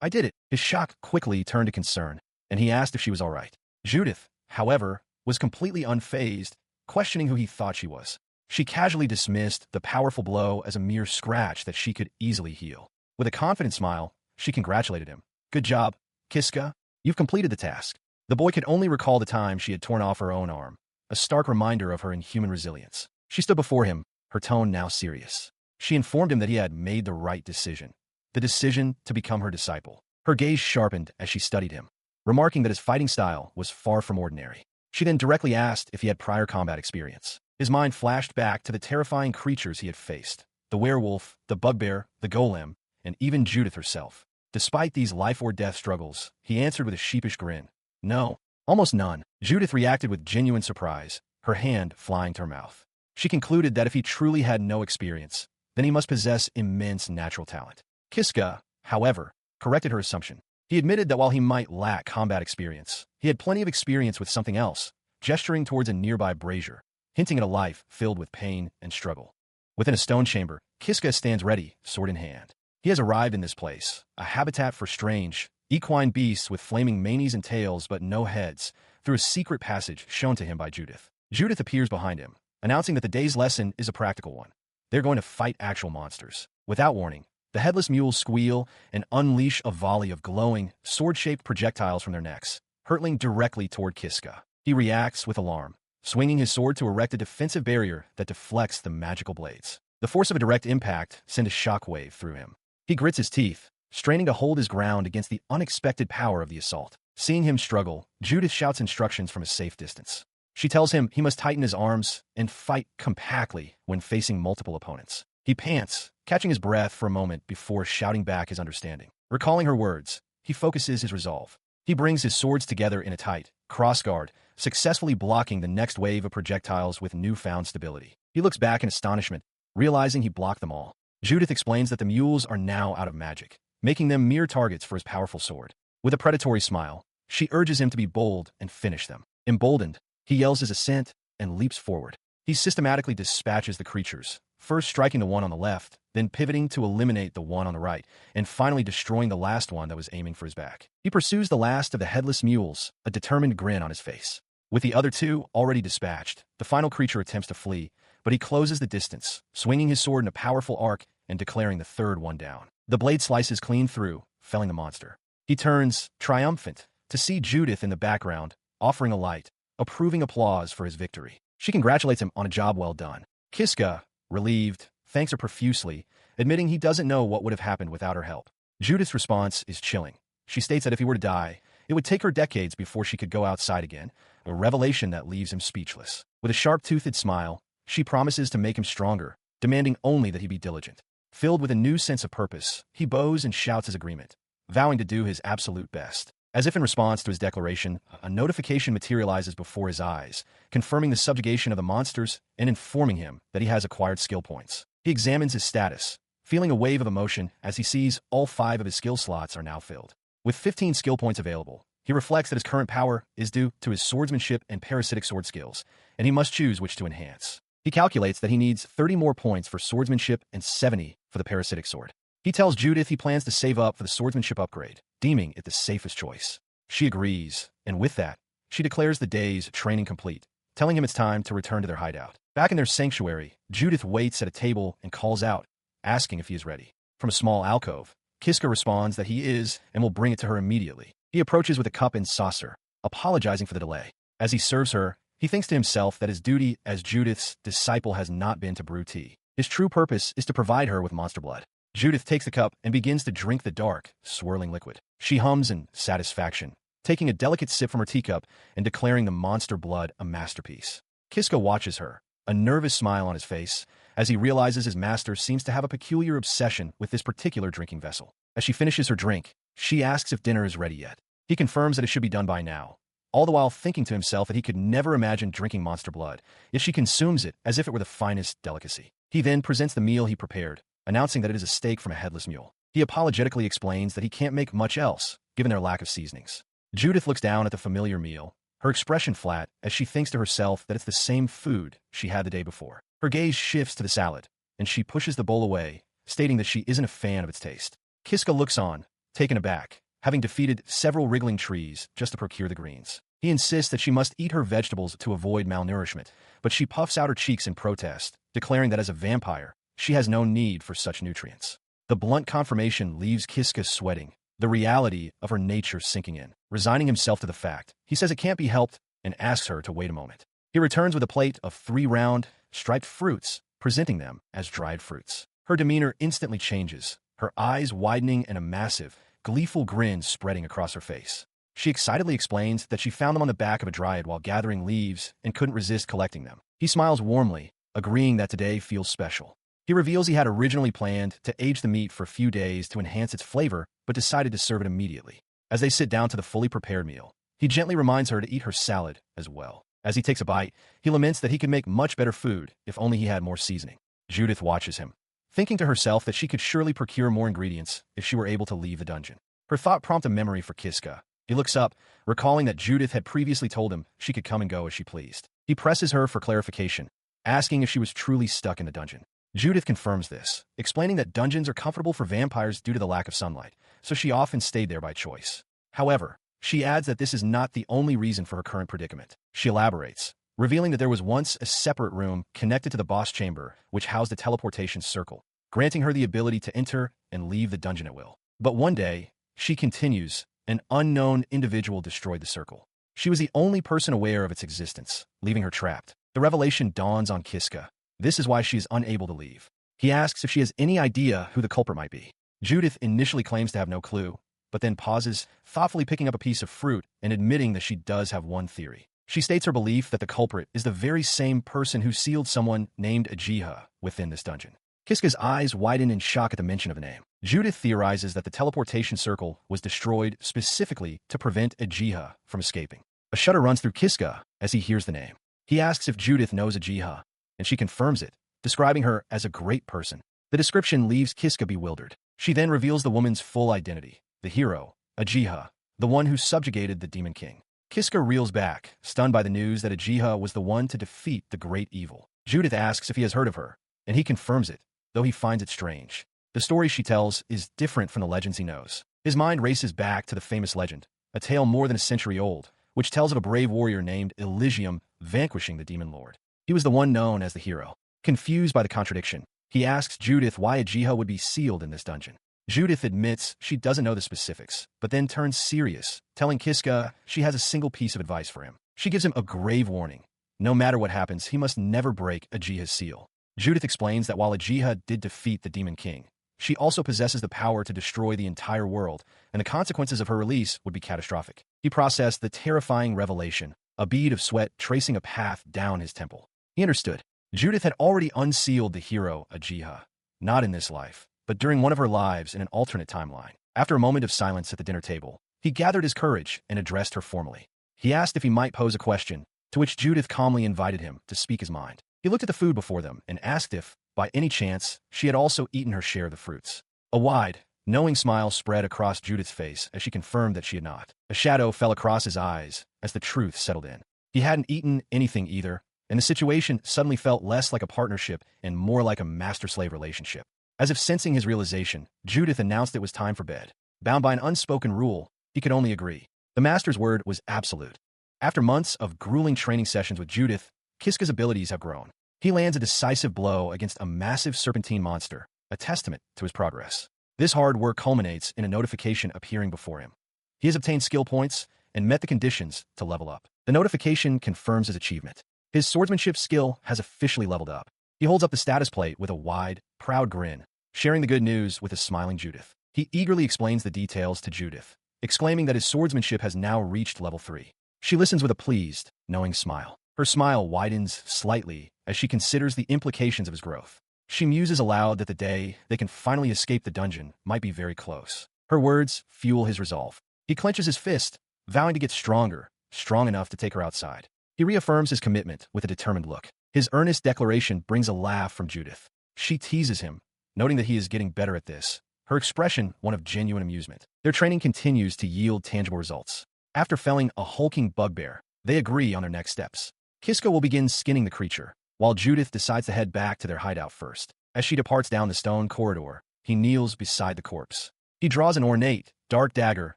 I did it." His shock quickly turned to concern, and he asked if she was all right. Judith, however, was completely unfazed, questioning who he thought she was. She casually dismissed the powerful blow as a mere scratch that she could easily heal. With a confident smile, she congratulated him. "Good job, Kiska. You've completed the task." The boy could only recall the time she had torn off her own arm, a stark reminder of her inhuman resilience. She stood before him, her tone now serious. She informed him that he had made the right decision, the decision to become her disciple. Her gaze sharpened as she studied him, remarking that his fighting style was far from ordinary. She then directly asked if he had prior combat experience. His mind flashed back to the terrifying creatures he had faced, the werewolf, the bugbear, the golem, and even Judith herself. Despite these life-or-death struggles, he answered with a sheepish grin. No, almost none. Judith reacted with genuine surprise, her hand flying to her mouth. She concluded that if he truly had no experience, then he must possess immense natural talent. Kiska, however, corrected her assumption. He admitted that while he might lack combat experience, he had plenty of experience with something else, gesturing towards a nearby brazier, hinting at a life filled with pain and struggle. Within a stone chamber, Kiska stands ready, sword in hand. He has arrived in this place, a habitat for strange, equine beasts with flaming manes and tails but no heads, through a secret passage shown to him by Judith. Judith appears behind him, announcing that the day's lesson is a practical one. They're going to fight actual monsters. Without warning, the headless mules squeal and unleash a volley of glowing, sword-shaped projectiles from their necks, hurtling directly toward Kiska. He reacts with alarm, swinging his sword to erect a defensive barrier that deflects the magical blades. The force of a direct impact sent a shockwave through him. He grits his teeth, straining to hold his ground against the unexpected power of the assault. Seeing him struggle, Judith shouts instructions from a safe distance. She tells him he must tighten his arms and fight compactly when facing multiple opponents. He pants, catching his breath for a moment before shouting back his understanding. Recalling her words, he focuses his resolve. He brings his swords together in a tight crossguard, successfully blocking the next wave of projectiles with newfound stability. He looks back in astonishment, realizing he blocked them all. Judith explains that the mules are now out of magic, making them mere targets for his powerful sword. With a predatory smile, she urges him to be bold and finish them. Emboldened, he yells his assent and leaps forward. He systematically dispatches the creatures, first striking the one on the left, then pivoting to eliminate the one on the right, and finally destroying the last one that was aiming for his back. He pursues the last of the headless mules, a determined grin on his face. With the other two already dispatched, the final creature attempts to flee, but he closes the distance, swinging his sword in a powerful arc and declaring the third one down. The blade slices clean through, felling the monster. He turns, triumphant, to see Judith in the background, offering a light, approving applause for his victory. She congratulates him on a job well done. Kiska, relieved, thanks her profusely, admitting he doesn't know what would have happened without her help. Judith's response is chilling. She states that if he were to die, it would take her decades before she could go outside again, a revelation that leaves him speechless. With a sharp-toothed smile, she promises to make him stronger, demanding only that he be diligent. Filled with a new sense of purpose, he bows and shouts his agreement, vowing to do his absolute best. As if in response to his declaration, a notification materializes before his eyes, confirming the subjugation of the monsters and informing him that he has acquired skill points. He examines his status, feeling a wave of emotion as he sees all 5 of his skill slots are now filled. With 15 skill points available, he reflects that his current power is due to his swordsmanship and parasitic sword skills, and he must choose which to enhance. He calculates that he needs 30 more points for swordsmanship and 70 for the parasitic sword. He tells Judith he plans to save up for the swordsmanship upgrade, deeming it the safest choice. She agrees, and with that, she declares the day's training complete, telling him it's time to return to their hideout. Back in their sanctuary, Judith waits at a table and calls out, asking if he is ready. From a small alcove, Kiska responds that he is and will bring it to her immediately. He approaches with a cup and saucer, apologizing for the delay. As he serves her, he thinks to himself that his duty as Judith's disciple has not been to brew tea. His true purpose is to provide her with monster blood. Judith takes the cup and begins to drink the dark, swirling liquid. She hums in satisfaction, taking a delicate sip from her teacup and declaring the monster blood a masterpiece. Kiska watches her, a nervous smile on his face, as he realizes his master seems to have a peculiar obsession with this particular drinking vessel. As she finishes her drink, she asks if dinner is ready yet. He confirms that it should be done by now, all the while thinking to himself that he could never imagine drinking monster blood, yet she consumes it as if it were the finest delicacy. He then presents the meal he prepared, announcing that it is a steak from a headless mule. He apologetically explains that he can't make much else, given their lack of seasonings. Judith looks down at the familiar meal, her expression flat as she thinks to herself that it's the same food she had the day before. Her gaze shifts to the salad, and she pushes the bowl away, stating that she isn't a fan of its taste. Kiska looks on, taken aback, having defeated several wriggling trees just to procure the greens. He insists that she must eat her vegetables to avoid malnourishment, but she puffs out her cheeks in protest, declaring that as a vampire, she has no need for such nutrients. The blunt confirmation leaves Kiska sweating, the reality of her nature sinking in. Resigning himself to the fact, he says it can't be helped and asks her to wait a moment. He returns with a plate of 3 round, striped fruits, presenting them as dried fruits. Her demeanor instantly changes, her eyes widening and a massive, gleeful grin spreading across her face. She excitedly explains that she found them on the back of a dryad while gathering leaves and couldn't resist collecting them. He smiles warmly, agreeing that today feels special. He reveals he had originally planned to age the meat for a few days to enhance its flavor, but decided to serve it immediately. As they sit down to the fully prepared meal, he gently reminds her to eat her salad as well. As he takes a bite, he laments that he could make much better food if only he had more seasoning. Judith watches him, thinking to herself that she could surely procure more ingredients if she were able to leave the dungeon. Her thought prompts a memory for Kiska. He looks up, recalling that Judith had previously told him she could come and go as she pleased. He presses her for clarification, asking if she was truly stuck in the dungeon. Judith confirms this, explaining that dungeons are comfortable for vampires due to the lack of sunlight, so she often stayed there by choice. However, she adds that this is not the only reason for her current predicament. She elaborates, revealing that there was once a separate room connected to the boss chamber which housed a teleportation circle, granting her the ability to enter and leave the dungeon at will. But one day, she continues, an unknown individual destroyed the circle. She was the only person aware of its existence, leaving her trapped. The revelation dawns on Kiska. This is why she is unable to leave. He asks if she has any idea who the culprit might be. Judith initially claims to have no clue, but then pauses, thoughtfully picking up a piece of fruit and admitting that she does have one theory. She states her belief that the culprit is the very same person who sealed someone named Ajiha within this dungeon. Kiska's eyes widen in shock at the mention of a name. Judith theorizes that the teleportation circle was destroyed specifically to prevent Ajiha from escaping. A shudder runs through Kiska as he hears the name. He asks if Judith knows Ajiha, and she confirms it, describing her as a great person. The description leaves Kiska bewildered. She then reveals the woman's full identity, the hero, Ajiha, the one who subjugated the Demon King. Kiska reels back, stunned by the news that Ajiha was the one to defeat the great evil. Judith asks if he has heard of her, and he confirms it, though he finds it strange. The story she tells is different from the legends he knows. His mind races back to the famous legend, a tale more than a century old, which tells of a brave warrior named Elysium vanquishing the Demon Lord. He was the one known as the hero. Confused by the contradiction, he asks Judith why Ajiha would be sealed in this dungeon. Judith admits she doesn't know the specifics, but then turns serious, telling Kiska she has a single piece of advice for him. She gives him a grave warning. No matter what happens, he must never break Ajiha's seal. Judith explains that while Ajiha did defeat the Demon King, she also possesses the power to destroy the entire world, and the consequences of her release would be catastrophic. He processed the terrifying revelation, a bead of sweat tracing a path down his temple. He understood. Judith had already unsealed the hero, Ajiha, not in this life, but during one of her lives in an alternate timeline. After a moment of silence at the dinner table, he gathered his courage and addressed her formally. He asked if he might pose a question, to which Judith calmly invited him to speak his mind. He looked at the food before them and asked if, by any chance, she had also eaten her share of the fruits. A wide, knowing smile spread across Judith's face as she confirmed that she had not. A shadow fell across his eyes as the truth settled in. He hadn't eaten anything either, and the situation suddenly felt less like a partnership and more like a master-slave relationship. As if sensing his realization, Judith announced it was time for bed. Bound by an unspoken rule, he could only agree. The master's word was absolute. After months of grueling training sessions with Judith, Kiska's abilities have grown. He lands a decisive blow against a massive serpentine monster, a testament to his progress. This hard work culminates in a notification appearing before him. He has obtained skill points and met the conditions to level up. The notification confirms his achievement. His swordsmanship skill has officially leveled up. He holds up the status plate with a wide, proud grin, sharing the good news with a smiling Judith. He eagerly explains the details to Judith, exclaiming that his swordsmanship has now reached level 3. She listens with a pleased, knowing smile. Her smile widens slightly as she considers the implications of his growth. She muses aloud that the day they can finally escape the dungeon might be very close. Her words fuel his resolve. He clenches his fist, vowing to get stronger, strong enough to take her outside. He reaffirms his commitment with a determined look. His earnest declaration brings a laugh from Judith. She teases him, noting that he is getting better at this, her expression one of genuine amusement. Their training continues to yield tangible results. After felling a hulking bugbear, they agree on their next steps. Kiska will begin skinning the creature, while Judith decides to head back to their hideout first. As she departs down the stone corridor, he kneels beside the corpse. He draws an ornate, dark dagger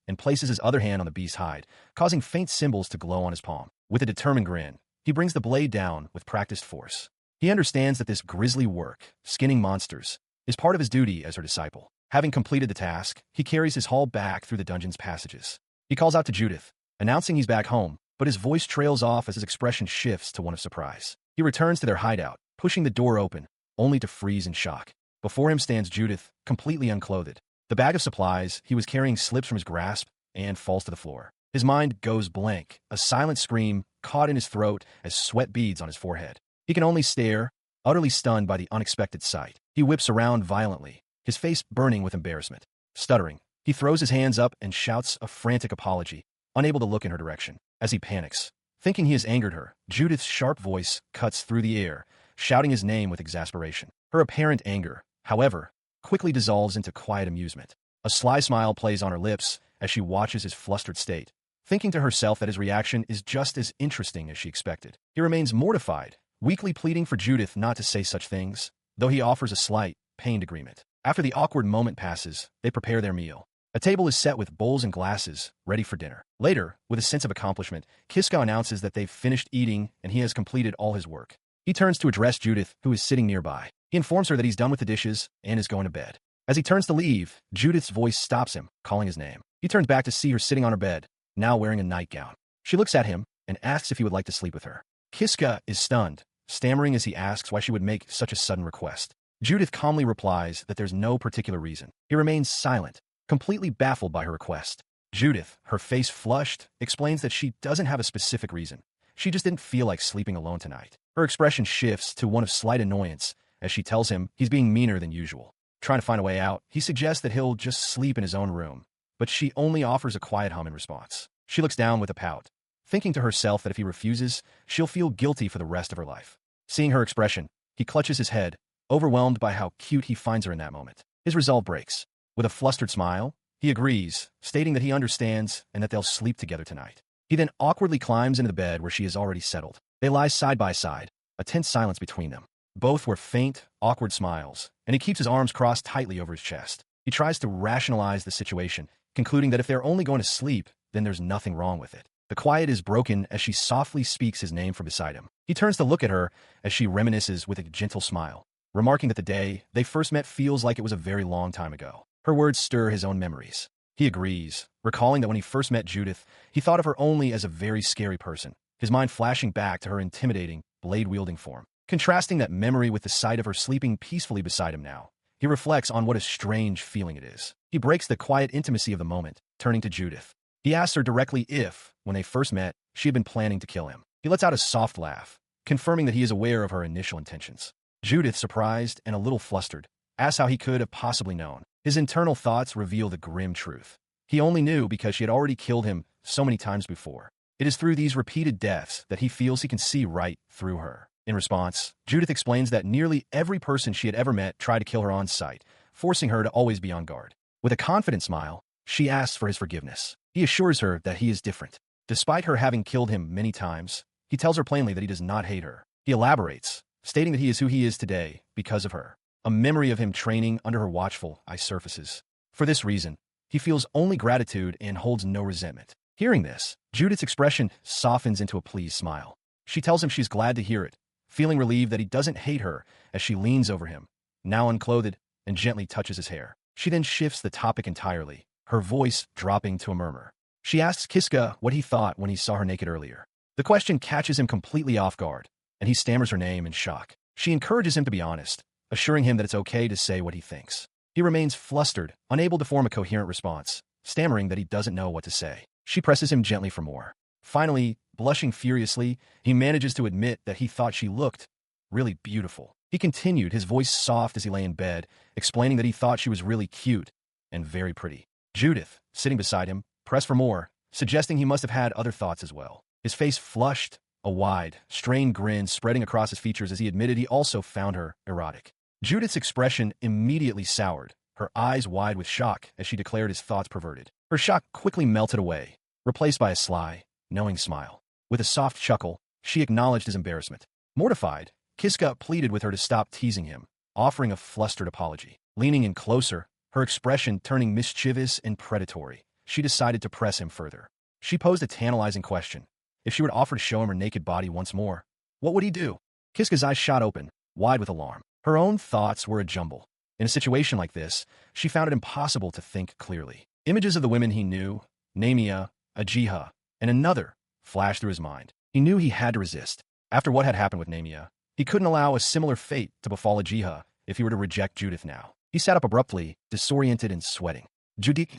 and places his other hand on the beast's hide, causing faint symbols to glow on his palm. With a determined grin, he brings the blade down with practiced force. He understands that this grisly work, skinning monsters, is part of his duty as her disciple. Having completed the task, he carries his haul back through the dungeon's passages. He calls out to Judith, announcing he's back home, but his voice trails off as his expression shifts to one of surprise. He returns to their hideout, pushing the door open, only to freeze in shock. Before him stands Judith, completely unclothed. The bag of supplies he was carrying slips from his grasp and falls to the floor. His mind goes blank, a silent scream caught in his throat as sweat beads on his forehead. He can only stare, utterly stunned by the unexpected sight. He whips around violently, his face burning with embarrassment. Stuttering, he throws his hands up and shouts a frantic apology, unable to look in her direction. As he panics, thinking he has angered her, Judith's sharp voice cuts through the air, shouting his name with exasperation. Her apparent anger, however, quickly dissolves into quiet amusement. A sly smile plays on her lips as she watches his flustered state, thinking to herself that his reaction is just as interesting as she expected. He remains mortified, weakly pleading for Judith not to say such things, though he offers a slight, pained agreement. After the awkward moment passes, they prepare their meal. A table is set with bowls and glasses, ready for dinner. Later, with a sense of accomplishment, Kiska announces that they've finished eating and he has completed all his work. He turns to address Judith, who is sitting nearby. He informs her that he's done with the dishes and is going to bed. As he turns to leave, Judith's voice stops him, calling his name. He turns back to see her sitting on her bed, now wearing a nightgown. She looks at him and asks if he would like to sleep with her. Kiska is stunned, stammering as he asks why she would make such a sudden request. Judith calmly replies that there's no particular reason. He remains silent, completely baffled by her request. Judith, her face flushed, explains that she doesn't have a specific reason. She just didn't feel like sleeping alone tonight. Her expression shifts to one of slight annoyance as she tells him he's being meaner than usual. Trying to find a way out, he suggests that he'll just sleep in his own room, but she only offers a quiet hum in response. She looks down with a pout, thinking to herself that if he refuses, she'll feel guilty for the rest of her life. Seeing her expression, he clutches his head, overwhelmed by how cute he finds her in that moment. His resolve breaks. With a flustered smile, he agrees, stating that he understands and that they'll sleep together tonight. He then awkwardly climbs into the bed where she is already settled. They lie side by side, a tense silence between them. Both wear faint, awkward smiles, and he keeps his arms crossed tightly over his chest. He tries to rationalize the situation, concluding that if they're only going to sleep, then there's nothing wrong with it. The quiet is broken as she softly speaks his name from beside him. He turns to look at her as she reminisces with a gentle smile, remarking that the day they first met feels like it was a very long time ago. Her words stir his own memories. He agrees, recalling that when he first met Judith, he thought of her only as a very scary person, his mind flashing back to her intimidating, blade-wielding form. Contrasting that memory with the sight of her sleeping peacefully beside him now, he reflects on what a strange feeling it is. He breaks the quiet intimacy of the moment, turning to Judith. He asks her directly if, when they first met, she had been planning to kill him. He lets out a soft laugh, confirming that he is aware of her initial intentions. Judith, surprised and a little flustered, asks how he could have possibly known. His internal thoughts reveal the grim truth. He only knew because she had already killed him so many times before. It is through these repeated deaths that he feels he can see right through her. In response, Judith explains that nearly every person she had ever met tried to kill her on sight, forcing her to always be on guard. With a confident smile, she asks for his forgiveness. He assures her that he is different. Despite her having killed him many times, he tells her plainly that he does not hate her. He elaborates, stating that he is who he is today because of her. A memory of him training under her watchful eye surfaces. For this reason, he feels only gratitude and holds no resentment. Hearing this, Judith's expression softens into a pleased smile. She tells him she's glad to hear it, feeling relieved that he doesn't hate her as she leans over him, now unclothed, and gently touches his hair. She then shifts the topic entirely, her voice dropping to a murmur. She asks Kiska what he thought when he saw her naked earlier. The question catches him completely off guard, and he stammers her name in shock. She encourages him to be honest, assuring him that it's okay to say what he thinks. He remains flustered, unable to form a coherent response, stammering that he doesn't know what to say. She presses him gently for more. Finally, blushing furiously, he manages to admit that he thought she looked really beautiful. He continued, his voice soft as he lay in bed, explaining that he thought she was really cute and very pretty. Judith, sitting beside him, pressed for more, suggesting he must have had other thoughts as well. His face flushed, a wide, strained grin spreading across his features as he admitted he also found her erotic. Judith's expression immediately soured, her eyes wide with shock as she declared his thoughts perverted. Her shock quickly melted away, replaced by a sly, knowing smile. With a soft chuckle, she acknowledged his embarrassment. Mortified, Kiska pleaded with her to stop teasing him, offering a flustered apology. Leaning in closer, her expression turning mischievous and predatory, she decided to press him further. She posed a tantalizing question. If she would offer to show him her naked body once more, what would he do? Kiska's eyes shot open, wide with alarm. Her own thoughts were a jumble. In a situation like this, she found it impossible to think clearly. Images of the women he knew, Namia, Ajiha, and another, flashed through his mind. He knew he had to resist. After what had happened with Namia, he couldn't allow a similar fate to befall Ajiha if he were to reject Judith now. He sat up abruptly, disoriented and sweating. Judith,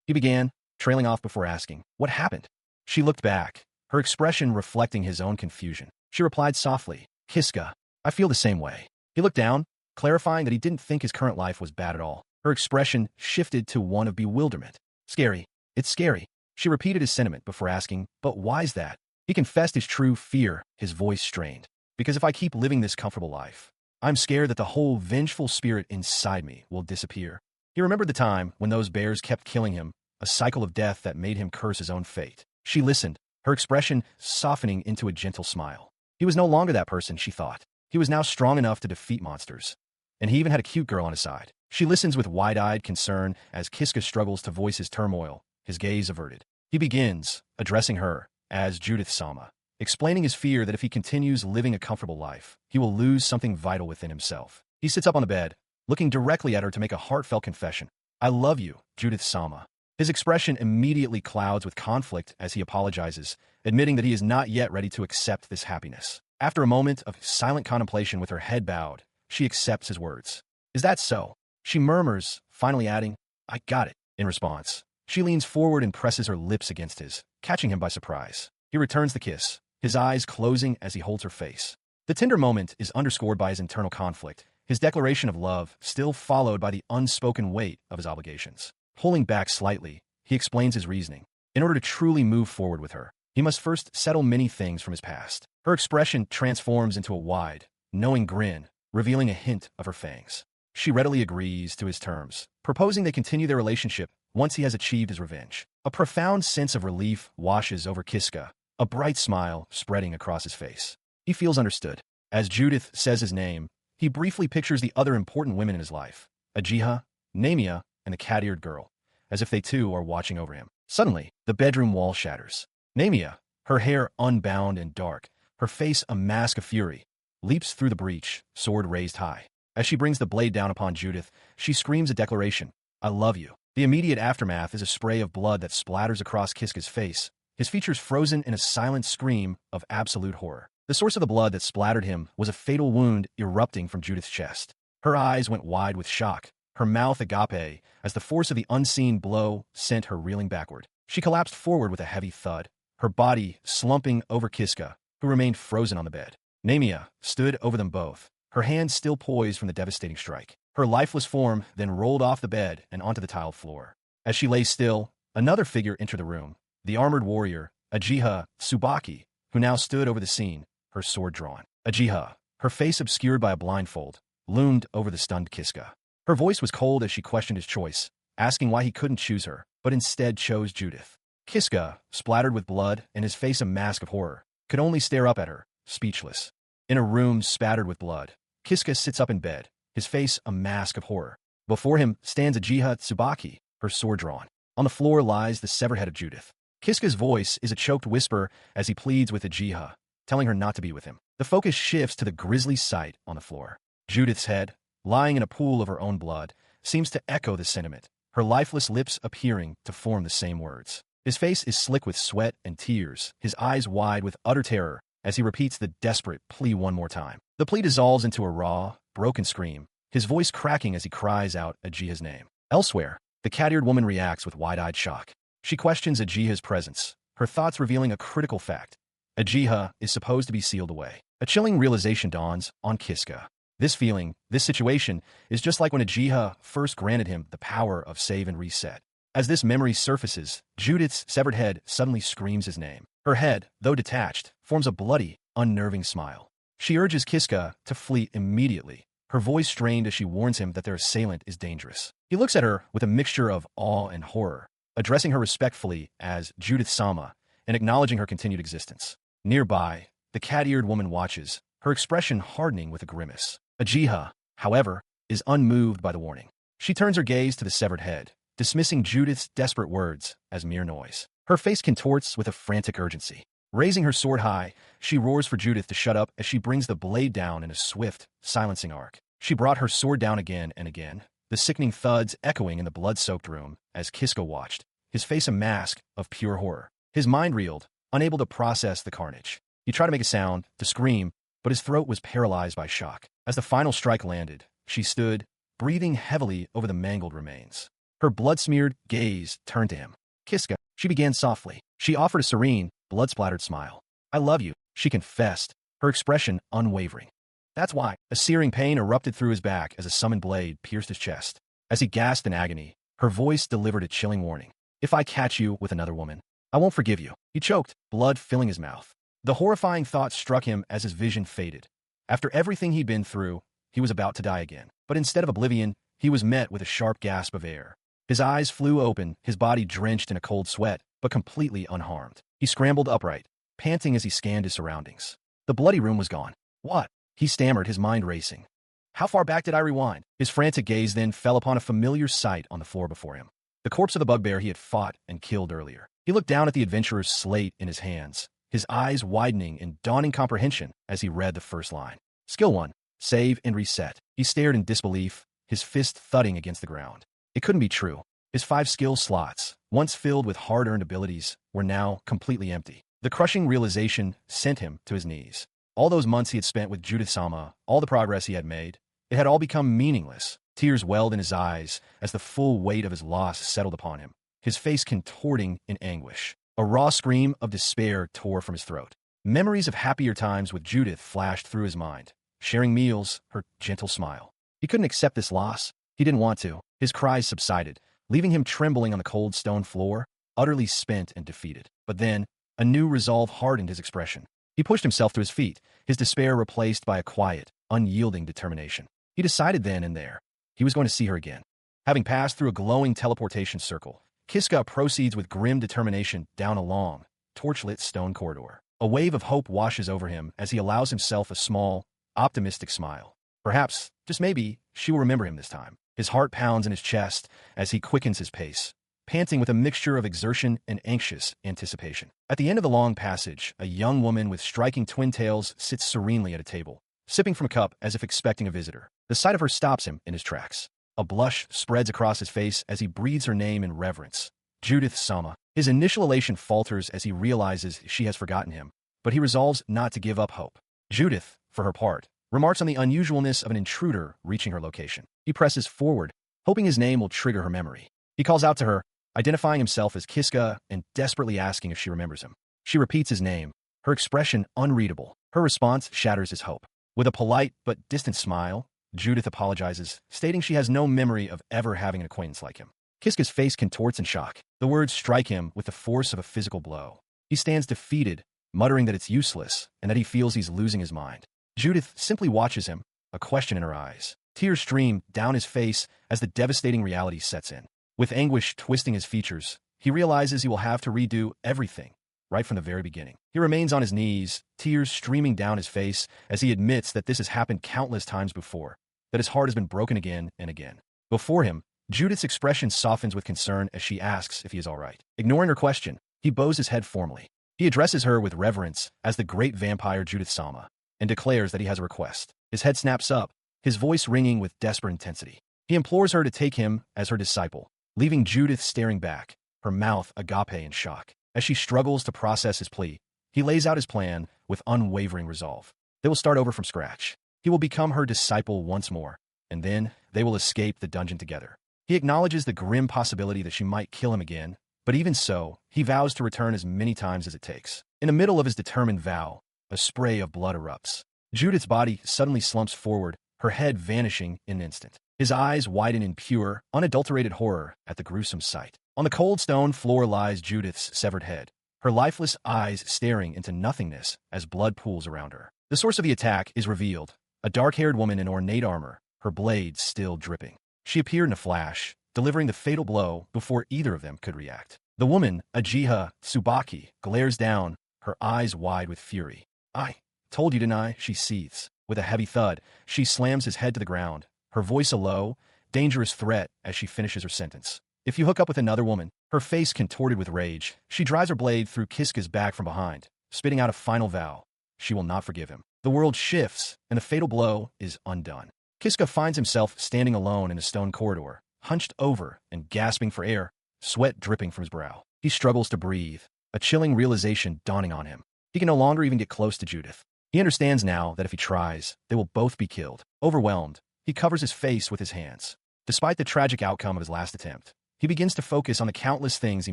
he began, trailing off before asking, what happened? She looked back, her expression reflecting his own confusion. She replied softly, Kiska, I feel the same way. He looked down, clarifying that he didn't think his current life was bad at all. Her expression shifted to one of bewilderment. Scary. It's scary. She repeated his sentiment before asking, but why's that? He confessed his true fear, his voice strained. Because if I keep living this comfortable life, I'm scared that the whole vengeful spirit inside me will disappear. He remembered the time when those bears kept killing him, a cycle of death that made him curse his own fate. She listened, her expression softening into a gentle smile. He was no longer that person, she thought. He was now strong enough to defeat monsters. And he even had a cute girl on his side. She listens with wide-eyed concern as Kiska struggles to voice his turmoil, his gaze averted. He begins, addressing her, as Judith Sama, explaining his fear that if he continues living a comfortable life, he will lose something vital within himself. He sits up on the bed, looking directly at her to make a heartfelt confession. I love you, Judith Sama. His expression immediately clouds with conflict as he apologizes, admitting that he is not yet ready to accept this happiness. After a moment of silent contemplation with her head bowed, she accepts his words. Is that so? She murmurs, finally adding, I got it. In response, she leans forward and presses her lips against his, catching him by surprise. He returns the kiss, his eyes closing as he holds her face. The tender moment is underscored by his internal conflict, his declaration of love still followed by the unspoken weight of his obligations. Pulling back slightly, he explains his reasoning. In order to truly move forward with her, he must first settle many things from his past. Her expression transforms into a wide, knowing grin, revealing a hint of her fangs. She readily agrees to his terms, proposing they continue their relationship once he has achieved his revenge. A profound sense of relief washes over Kiska, a bright smile spreading across his face. He feels understood. As Judith says his name, he briefly pictures the other important women in his life, Ajiha, Namia, and the cat-eared girl, as if they too are watching over him. Suddenly, the bedroom wall shatters. Namia, her hair unbound and dark, her face a mask of fury, leaps through the breach, sword raised high. As she brings the blade down upon Judith, she screams a declaration, I love you. The immediate aftermath is a spray of blood that splatters across Kiska's face, his features frozen in a silent scream of absolute horror. The source of the blood that splattered him was a fatal wound erupting from Judith's chest. Her eyes went wide with shock, her mouth agape, as the force of the unseen blow sent her reeling backward. She collapsed forward with a heavy thud, her body slumping over Kiska, who remained frozen on the bed. Namia stood over them both, her hands still poised from the devastating strike. Her lifeless form then rolled off the bed and onto the tiled floor. As she lay still, another figure entered the room, the armored warrior, Ajiha Tsubaki, who now stood over the scene, her sword drawn. Ajiha, her face obscured by a blindfold, loomed over the stunned Kiska. Her voice was cold as she questioned his choice, asking why he couldn't choose her, but instead chose Judith. Kiska, splattered with blood and his face a mask of horror, could only stare up at her, speechless. In a room spattered with blood, Kiska sits up in bed, his face a mask of horror. Before him stands Ajiha Tsubaki, her sword drawn. On the floor lies the severed head of Judith. Kiska's voice is a choked whisper as he pleads with Ajiha, telling her not to be with him. The focus shifts to the grisly sight on the floor. Judith's head, lying in a pool of her own blood, seems to echo the sentiment, her lifeless lips appearing to form the same words. His face is slick with sweat and tears, his eyes wide with utter terror as he repeats the desperate plea one more time. The plea dissolves into a raw, broken scream, his voice cracking as he cries out Ajiha's name. Elsewhere, the cat-eared woman reacts with wide-eyed shock. She questions Ajiha's presence, her thoughts revealing a critical fact. Ajiha is supposed to be sealed away. A chilling realization dawns on Kiska. This feeling, this situation, is just like when Ajiha first granted him the power of save and reset. As this memory surfaces, Judith's severed head suddenly screams his name. Her head, though detached, forms a bloody, unnerving smile. She urges Kiska to flee immediately, her voice strained as she warns him that their assailant is dangerous. He looks at her with a mixture of awe and horror, addressing her respectfully as Judith Sama and acknowledging her continued existence. Nearby, the cat-eared woman watches, her expression hardening with a grimace. Ajiha, however, is unmoved by the warning. She turns her gaze to the severed head, dismissing Judith's desperate words as mere noise. Her face contorts with a frantic urgency. Raising her sword high, she roars for Judith to shut up as she brings the blade down in a swift, silencing arc. She brought her sword down again and again, the sickening thuds echoing in the blood-soaked room as Kiska watched, his face a mask of pure horror. His mind reeled, unable to process the carnage. He tried to make a sound, to scream, but his throat was paralyzed by shock. As the final strike landed, she stood, breathing heavily over the mangled remains. Her blood-smeared gaze turned to him. Kiska, she began softly. She offered a serene, blood-splattered smile. I love you, she confessed, her expression unwavering. That's why. A searing pain erupted through his back as a summoned blade pierced his chest. As he gasped in agony, her voice delivered a chilling warning. If I catch you with another woman, I won't forgive you. He choked, blood filling his mouth. The horrifying thought struck him as his vision faded. After everything he'd been through, he was about to die again. But instead of oblivion, he was met with a sharp gasp of air. His eyes flew open, his body drenched in a cold sweat, but completely unharmed. He scrambled upright, panting as he scanned his surroundings. The bloody room was gone. What? He stammered, his mind racing. How far back did I rewind? His frantic gaze then fell upon a familiar sight on the floor before him. The corpse of the bugbear he had fought and killed earlier. He looked down at the adventurer's slate in his hands, his eyes widening in dawning comprehension as he read the first line. Skill 1. Save and reset. He stared in disbelief, his fist thudding against the ground. It couldn't be true. His 5 skill slots, once filled with hard-earned abilities, were now completely empty. The crushing realization sent him to his knees. All those months he had spent with Judith-sama, all the progress he had made, it had all become meaningless. Tears welled in his eyes as the full weight of his loss settled upon him, his face contorting in anguish. A raw scream of despair tore from his throat. Memories of happier times with Judith flashed through his mind, sharing meals, her gentle smile. He couldn't accept this loss. He didn't want to. His cries subsided, leaving him trembling on the cold stone floor, utterly spent and defeated. But then, a new resolve hardened his expression. He pushed himself to his feet, his despair replaced by a quiet, unyielding determination. He decided then and there, he was going to see her again. Having passed through a glowing teleportation circle, Kiska proceeds with grim determination down a long, torchlit stone corridor. A wave of hope washes over him as he allows himself a small, optimistic smile. Perhaps, just maybe, she will remember him this time. His heart pounds in his chest as he quickens his pace, panting with a mixture of exertion and anxious anticipation. At the end of the long passage, a young woman with striking twin tails sits serenely at a table, sipping from a cup as if expecting a visitor. The sight of her stops him in his tracks. A blush spreads across his face as he breathes her name in reverence. Judith-sama. His initial elation falters as he realizes she has forgotten him, but he resolves not to give up hope. Judith, for her part, remarks on the unusualness of an intruder reaching her location. He presses forward, hoping his name will trigger her memory. He calls out to her, identifying himself as Kiska and desperately asking if she remembers him. She repeats his name, her expression unreadable. Her response shatters his hope. With a polite but distant smile, Judith apologizes, stating she has no memory of ever having an acquaintance like him. Kiska's face contorts in shock. The words strike him with the force of a physical blow. He stands defeated, muttering that it's useless and that he feels he's losing his mind. Judith simply watches him, a question in her eyes. Tears stream down his face as the devastating reality sets in. With anguish twisting his features, he realizes he will have to redo everything, right from the very beginning. He remains on his knees, tears streaming down his face as he admits that this has happened countless times before, that his heart has been broken again and again. Before him, Judith's expression softens with concern as she asks if he is all right. Ignoring her question, he bows his head formally. He addresses her with reverence as the great vampire Judith-sama and declares that he has a request. His head snaps up, his voice ringing with desperate intensity. He implores her to take him as her disciple, leaving Judith staring back, her mouth agape in shock. As she struggles to process his plea, he lays out his plan with unwavering resolve. They will start over from scratch. He will become her disciple once more, and then they will escape the dungeon together. He acknowledges the grim possibility that she might kill him again, but even so, he vows to return as many times as it takes. In the middle of his determined vow, a spray of blood erupts. Judith's body suddenly slumps forward, her head vanishing in an instant. His eyes widen in pure, unadulterated horror at the gruesome sight. On the cold stone floor lies Judith's severed head, her lifeless eyes staring into nothingness as blood pools around her. The source of the attack is revealed, a dark-haired woman in ornate armor, her blade still dripping. She appeared in a flash, delivering the fatal blow before either of them could react. The woman, Ajiha Tsubaki, glares down, her eyes wide with fury. I told you, didn't I? She seethes. With a heavy thud, she slams his head to the ground, her voice a low, dangerous threat as she finishes her sentence. If you hook up with another woman, her face contorted with rage, she drives her blade through Kiska's back from behind, spitting out a final vow. She will not forgive him. The world shifts, and the fatal blow is undone. Kiska finds himself standing alone in a stone corridor, hunched over and gasping for air, sweat dripping from his brow. He struggles to breathe, a chilling realization dawning on him. He can no longer even get close to Judith. He understands now that if he tries, they will both be killed. Overwhelmed, he covers his face with his hands. Despite the tragic outcome of his last attempt, he begins to focus on the countless things he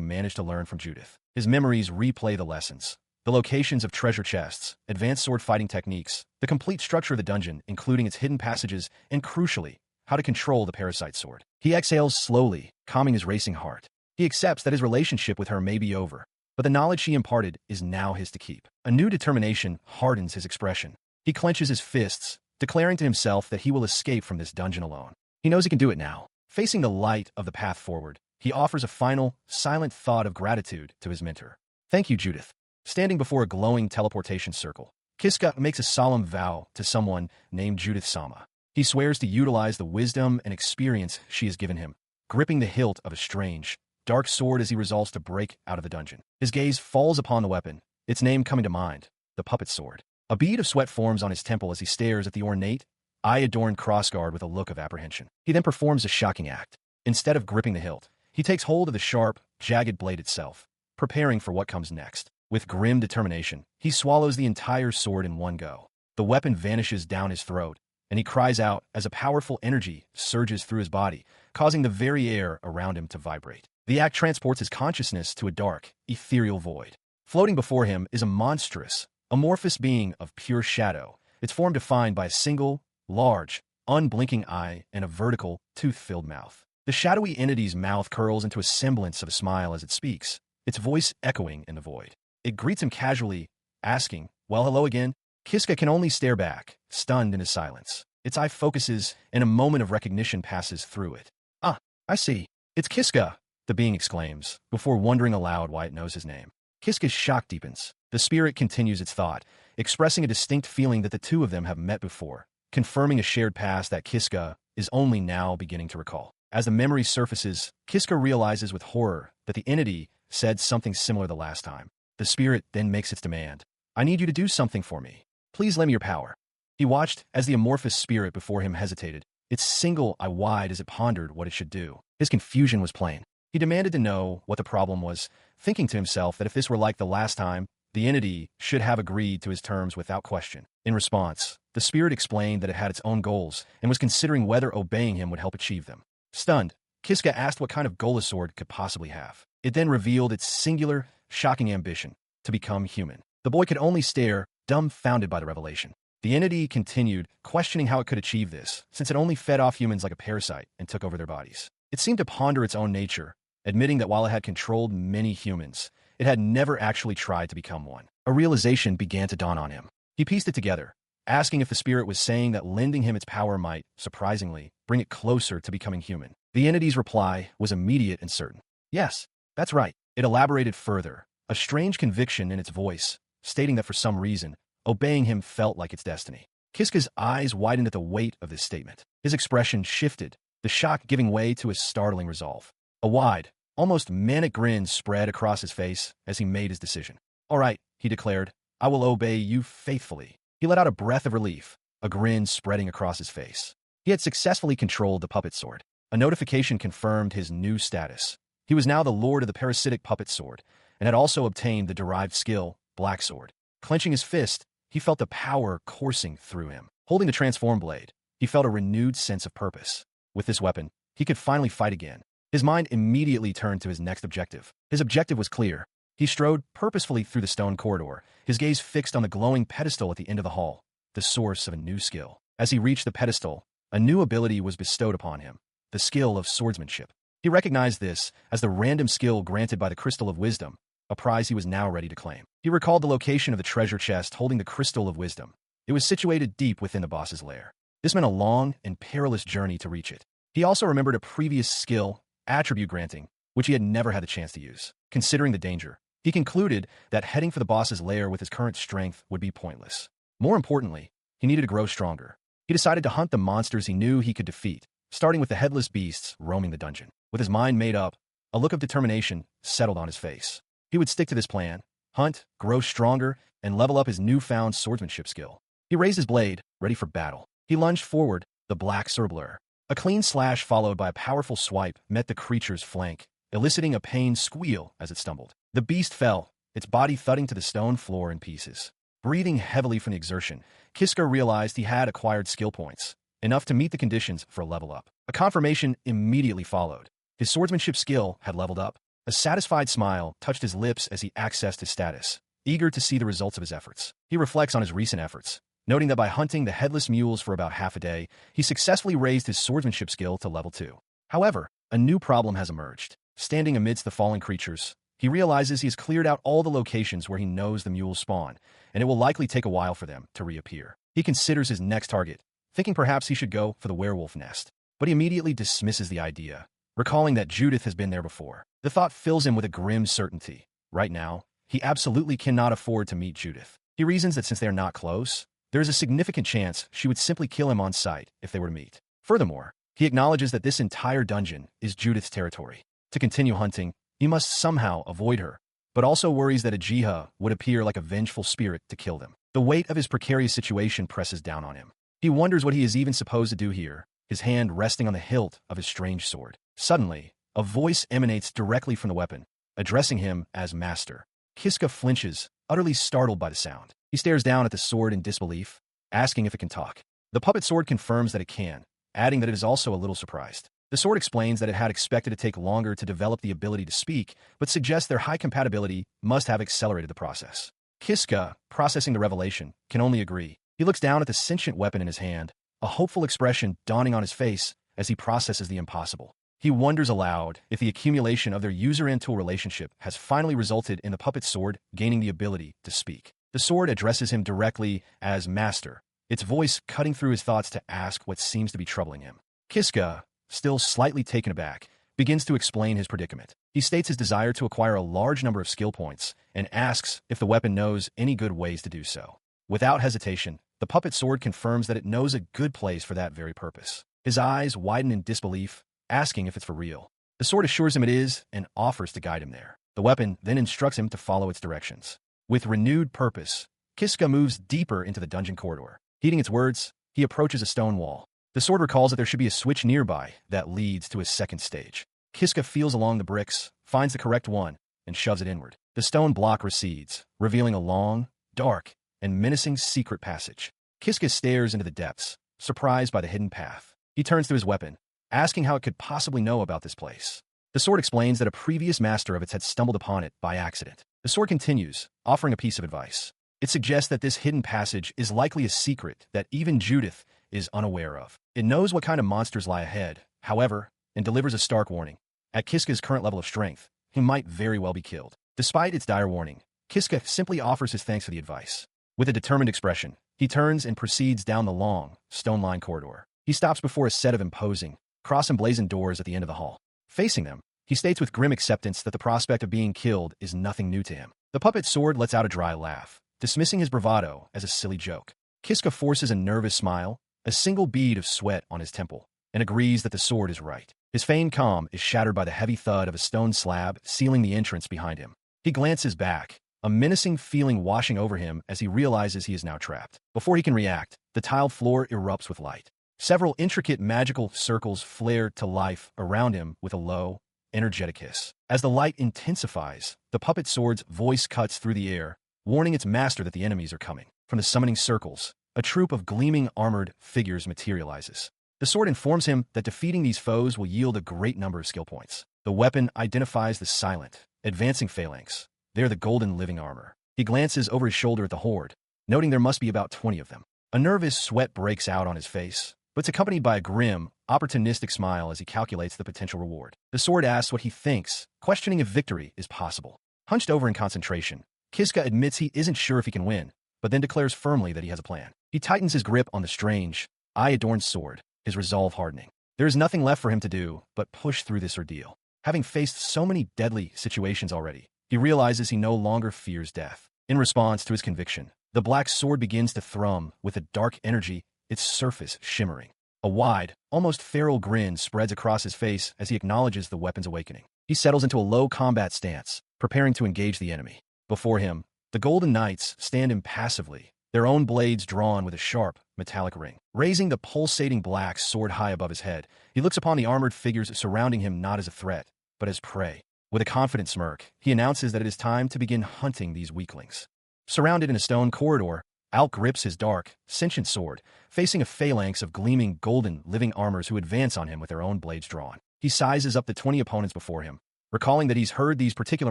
managed to learn from Judith. His memories replay the lessons, The locations of treasure chests, advanced sword fighting techniques, the complete structure of the dungeon, including its hidden passages, and crucially, how to control the parasite sword. He exhales slowly, calming his racing heart. He accepts that his relationship with her may be over, but the knowledge she imparted is now his to keep. A new determination hardens his expression. He clenches his fists, declaring to himself that he will escape from this dungeon alone. He knows he can do it now. Facing the light of the path forward, he offers a final, silent thought of gratitude to his mentor. Thank you, Judith. Standing before a glowing teleportation circle, Kiska makes a solemn vow to someone named Judith Sama. He swears to utilize the wisdom and experience she has given him, gripping the hilt of a strange, dark sword as he resolves to break out of the dungeon. His gaze falls upon the weapon, its name coming to mind, the puppet sword. A bead of sweat forms on his temple as he stares at the ornate, eye-adorned crossguard with a look of apprehension. He then performs a shocking act. Instead of gripping the hilt, he takes hold of the sharp, jagged blade itself, preparing for what comes next. With grim determination, he swallows the entire sword in one go. The weapon vanishes down his throat, and he cries out as a powerful energy surges through his body, causing the very air around him to vibrate. The act transports his consciousness to a dark, ethereal void. Floating before him is a monstrous, amorphous being of pure shadow, its form defined by a single, large, unblinking eye and a vertical, tooth-filled mouth. The shadowy entity's mouth curls into a semblance of a smile as it speaks, its voice echoing in the void. It greets him casually, asking, "Well, hello again?" Kiska can only stare back, stunned into silence. Its eye focuses, and a moment of recognition passes through it. "Ah, I see. It's Kiska," the being exclaims, before wondering aloud why it knows his name. Kiska's shock deepens. The spirit continues its thought, expressing a distinct feeling that the two of them have met before, confirming a shared past that Kiska is only now beginning to recall. As the memory surfaces, Kiska realizes with horror that the entity said something similar the last time. The spirit then makes its demand. "I need you to do something for me. Please lend me your power." He watched as the amorphous spirit before him hesitated, its single eye wide as it pondered what it should do. His confusion was plain. He demanded to know what the problem was, thinking to himself that if this were like the last time, the entity should have agreed to his terms without question. In response, the spirit explained that it had its own goals and was considering whether obeying him would help achieve them. Stunned, Kiska asked what kind of goal a sword could possibly have. It then revealed its singular, shocking ambition, to become human. The boy could only stare, dumbfounded by the revelation. The entity continued, questioning how it could achieve this, since it only fed off humans like a parasite and took over their bodies. It seemed to ponder its own nature, admitting that while it had controlled many humans, it had never actually tried to become one. A realization began to dawn on him. He pieced it together, asking if the spirit was saying that lending him its power might, surprisingly, bring it closer to becoming human. The entity's reply was immediate and certain. "Yes, that's right." It elaborated further, a strange conviction in its voice, stating that for some reason, obeying him felt like its destiny. Kiska's eyes widened at the weight of this statement. His expression shifted, the shock giving way to a startling resolve. A wide, almost manic grin spread across his face as he made his decision. "All right," he declared, "I will obey you faithfully." He let out a breath of relief, a grin spreading across his face. He had successfully controlled the puppet sword. A notification confirmed his new status. He was now the lord of the parasitic puppet sword, and had also obtained the derived skill, Black Sword. Clenching his fist, he felt the power coursing through him. Holding the transform blade, he felt a renewed sense of purpose. With this weapon, he could finally fight again. His mind immediately turned to his next objective. His objective was clear. He strode purposefully through the stone corridor, his gaze fixed on the glowing pedestal at the end of the hall, the source of a new skill. As he reached the pedestal, a new ability was bestowed upon him, the skill of swordsmanship. He recognized this as the random skill granted by the Crystal of Wisdom, a prize he was now ready to claim. He recalled the location of the treasure chest holding the Crystal of Wisdom. It was situated deep within the boss's lair. This meant a long and perilous journey to reach it. He also remembered a previous skill, attribute granting, which he had never had the chance to use. Considering the danger, he concluded that heading for the boss's lair with his current strength would be pointless. More importantly, he needed to grow stronger. He decided to hunt the monsters he knew he could defeat, starting with the headless beasts roaming the dungeon. With his mind made up, a look of determination settled on his face. He would stick to this plan, hunt, grow stronger, and level up his newfound swordsmanship skill. He raised his blade, ready for battle. He lunged forward, the black surblur. A clean slash followed by a powerful swipe met the creature's flank, eliciting a pained squeal as it stumbled. The beast fell, its body thudding to the stone floor in pieces. Breathing heavily from the exertion, Kiska realized he had acquired skill points, enough to meet the conditions for a level up. A confirmation immediately followed. His swordsmanship skill had leveled up. A satisfied smile touched his lips as he accessed his status, eager to see the results of his efforts. He reflects on his recent efforts, noting that by hunting the headless mules for about half a day, he successfully raised his swordsmanship skill to level 2. However, a new problem has emerged. Standing amidst the fallen creatures, he realizes he has cleared out all the locations where he knows the mules spawn, and it will likely take a while for them to reappear. He considers his next target, thinking perhaps he should go for the werewolf nest, but he immediately dismisses the idea, recalling that Judith has been there before. The thought fills him with a grim certainty. Right now, he absolutely cannot afford to meet Judith. He reasons that since they are not close, there is a significant chance she would simply kill him on sight if they were to meet. Furthermore, he acknowledges that this entire dungeon is Judith's territory. To continue hunting, he must somehow avoid her, but also worries that a Jiha would appear like a vengeful spirit to kill them. The weight of his precarious situation presses down on him. He wonders what he is even supposed to do here, his hand resting on the hilt of his strange sword. Suddenly, a voice emanates directly from the weapon, addressing him as master. Kiska flinches, utterly startled by the sound. He stares down at the sword in disbelief, asking if it can talk. The puppet sword confirms that it can, adding that it is also a little surprised. The sword explains that it had expected to take longer to develop the ability to speak, but suggests their high compatibility must have accelerated the process. Kiska, processing the revelation, can only agree. He looks down at the sentient weapon in his hand, a hopeful expression dawning on his face as he processes the impossible. He wonders aloud if the accumulation of their user-and-tool relationship has finally resulted in the puppet sword gaining the ability to speak. The sword addresses him directly as master, its voice cutting through his thoughts to ask what seems to be troubling him. Kiska, still slightly taken aback, begins to explain his predicament. He states his desire to acquire a large number of skill points and asks if the weapon knows any good ways to do so. Without hesitation, the puppet sword confirms that it knows a good place for that very purpose. His eyes widen in disbelief, asking if it's for real. The sword assures him it is and offers to guide him there. The weapon then instructs him to follow its directions. With renewed purpose, Kiska moves deeper into the dungeon corridor. Heeding its words, he approaches a stone wall. The sword recalls that there should be a switch nearby that leads to his second stage. Kiska feels along the bricks, finds the correct one, and shoves it inward. The stone block recedes, revealing a long, dark, and menacing secret passage. Kiska stares into the depths, surprised by the hidden path. He turns to his weapon, asking how it could possibly know about this place. The sword explains that a previous master of it had stumbled upon it by accident. The sword continues, offering a piece of advice. It suggests that this hidden passage is likely a secret that even Judith is unaware of. It knows what kind of monsters lie ahead, however, and delivers a stark warning. At Kiska's current level of strength, he might very well be killed. Despite its dire warning, Kiska simply offers his thanks for the advice. With a determined expression, he turns and proceeds down the long, stone-lined corridor. He stops before a set of imposing, cross-emblazoned doors at the end of the hall. Facing them, he states with grim acceptance that the prospect of being killed is nothing new to him. The puppet sword lets out a dry laugh, dismissing his bravado as a silly joke. Kiska forces a nervous smile, a single bead of sweat on his temple, and agrees that the sword is right. His feigned calm is shattered by the heavy thud of a stone slab sealing the entrance behind him. He glances back, a menacing feeling washing over him as he realizes he is now trapped. Before he can react, the tiled floor erupts with light. Several intricate magical circles flare to life around him with a low, energetic hiss. As the light intensifies, the puppet sword's voice cuts through the air, warning its master that the enemies are coming. From the summoning circles, a troop of gleaming armored figures materializes. The sword informs him that defeating these foes will yield a great number of skill points. The weapon identifies the silent, advancing phalanx. They're the golden living armor. He glances over his shoulder at the horde, noting there must be about 20 of them. A nervous sweat breaks out on his face, but it's accompanied by a grim, opportunistic smile as he calculates the potential reward. The sword asks what he thinks, questioning if victory is possible. Hunched over in concentration, Kiska admits he isn't sure if he can win, but then declares firmly that he has a plan. He tightens his grip on the strange, eye-adorned sword, his resolve hardening. There is nothing left for him to do but push through this ordeal. Having faced so many deadly situations already, he realizes he no longer fears death. In response to his conviction, the black sword begins to thrum with a dark energy, its surface shimmering. A wide, almost feral grin spreads across his face as he acknowledges the weapon's awakening. He settles into a low combat stance, preparing to engage the enemy. Before him, the Golden Knights stand impassively, their own blades drawn with a sharp, metallic ring. Raising the pulsating black sword high above his head, he looks upon the armored figures surrounding him not as a threat, but as prey. With a confident smirk, he announces that it is time to begin hunting these weaklings. Surrounded in a stone corridor, Alk grips his dark, sentient sword, facing a phalanx of gleaming golden living armors who advance on him with their own blades drawn. He sizes up the 20 opponents before him, recalling that he's heard these particular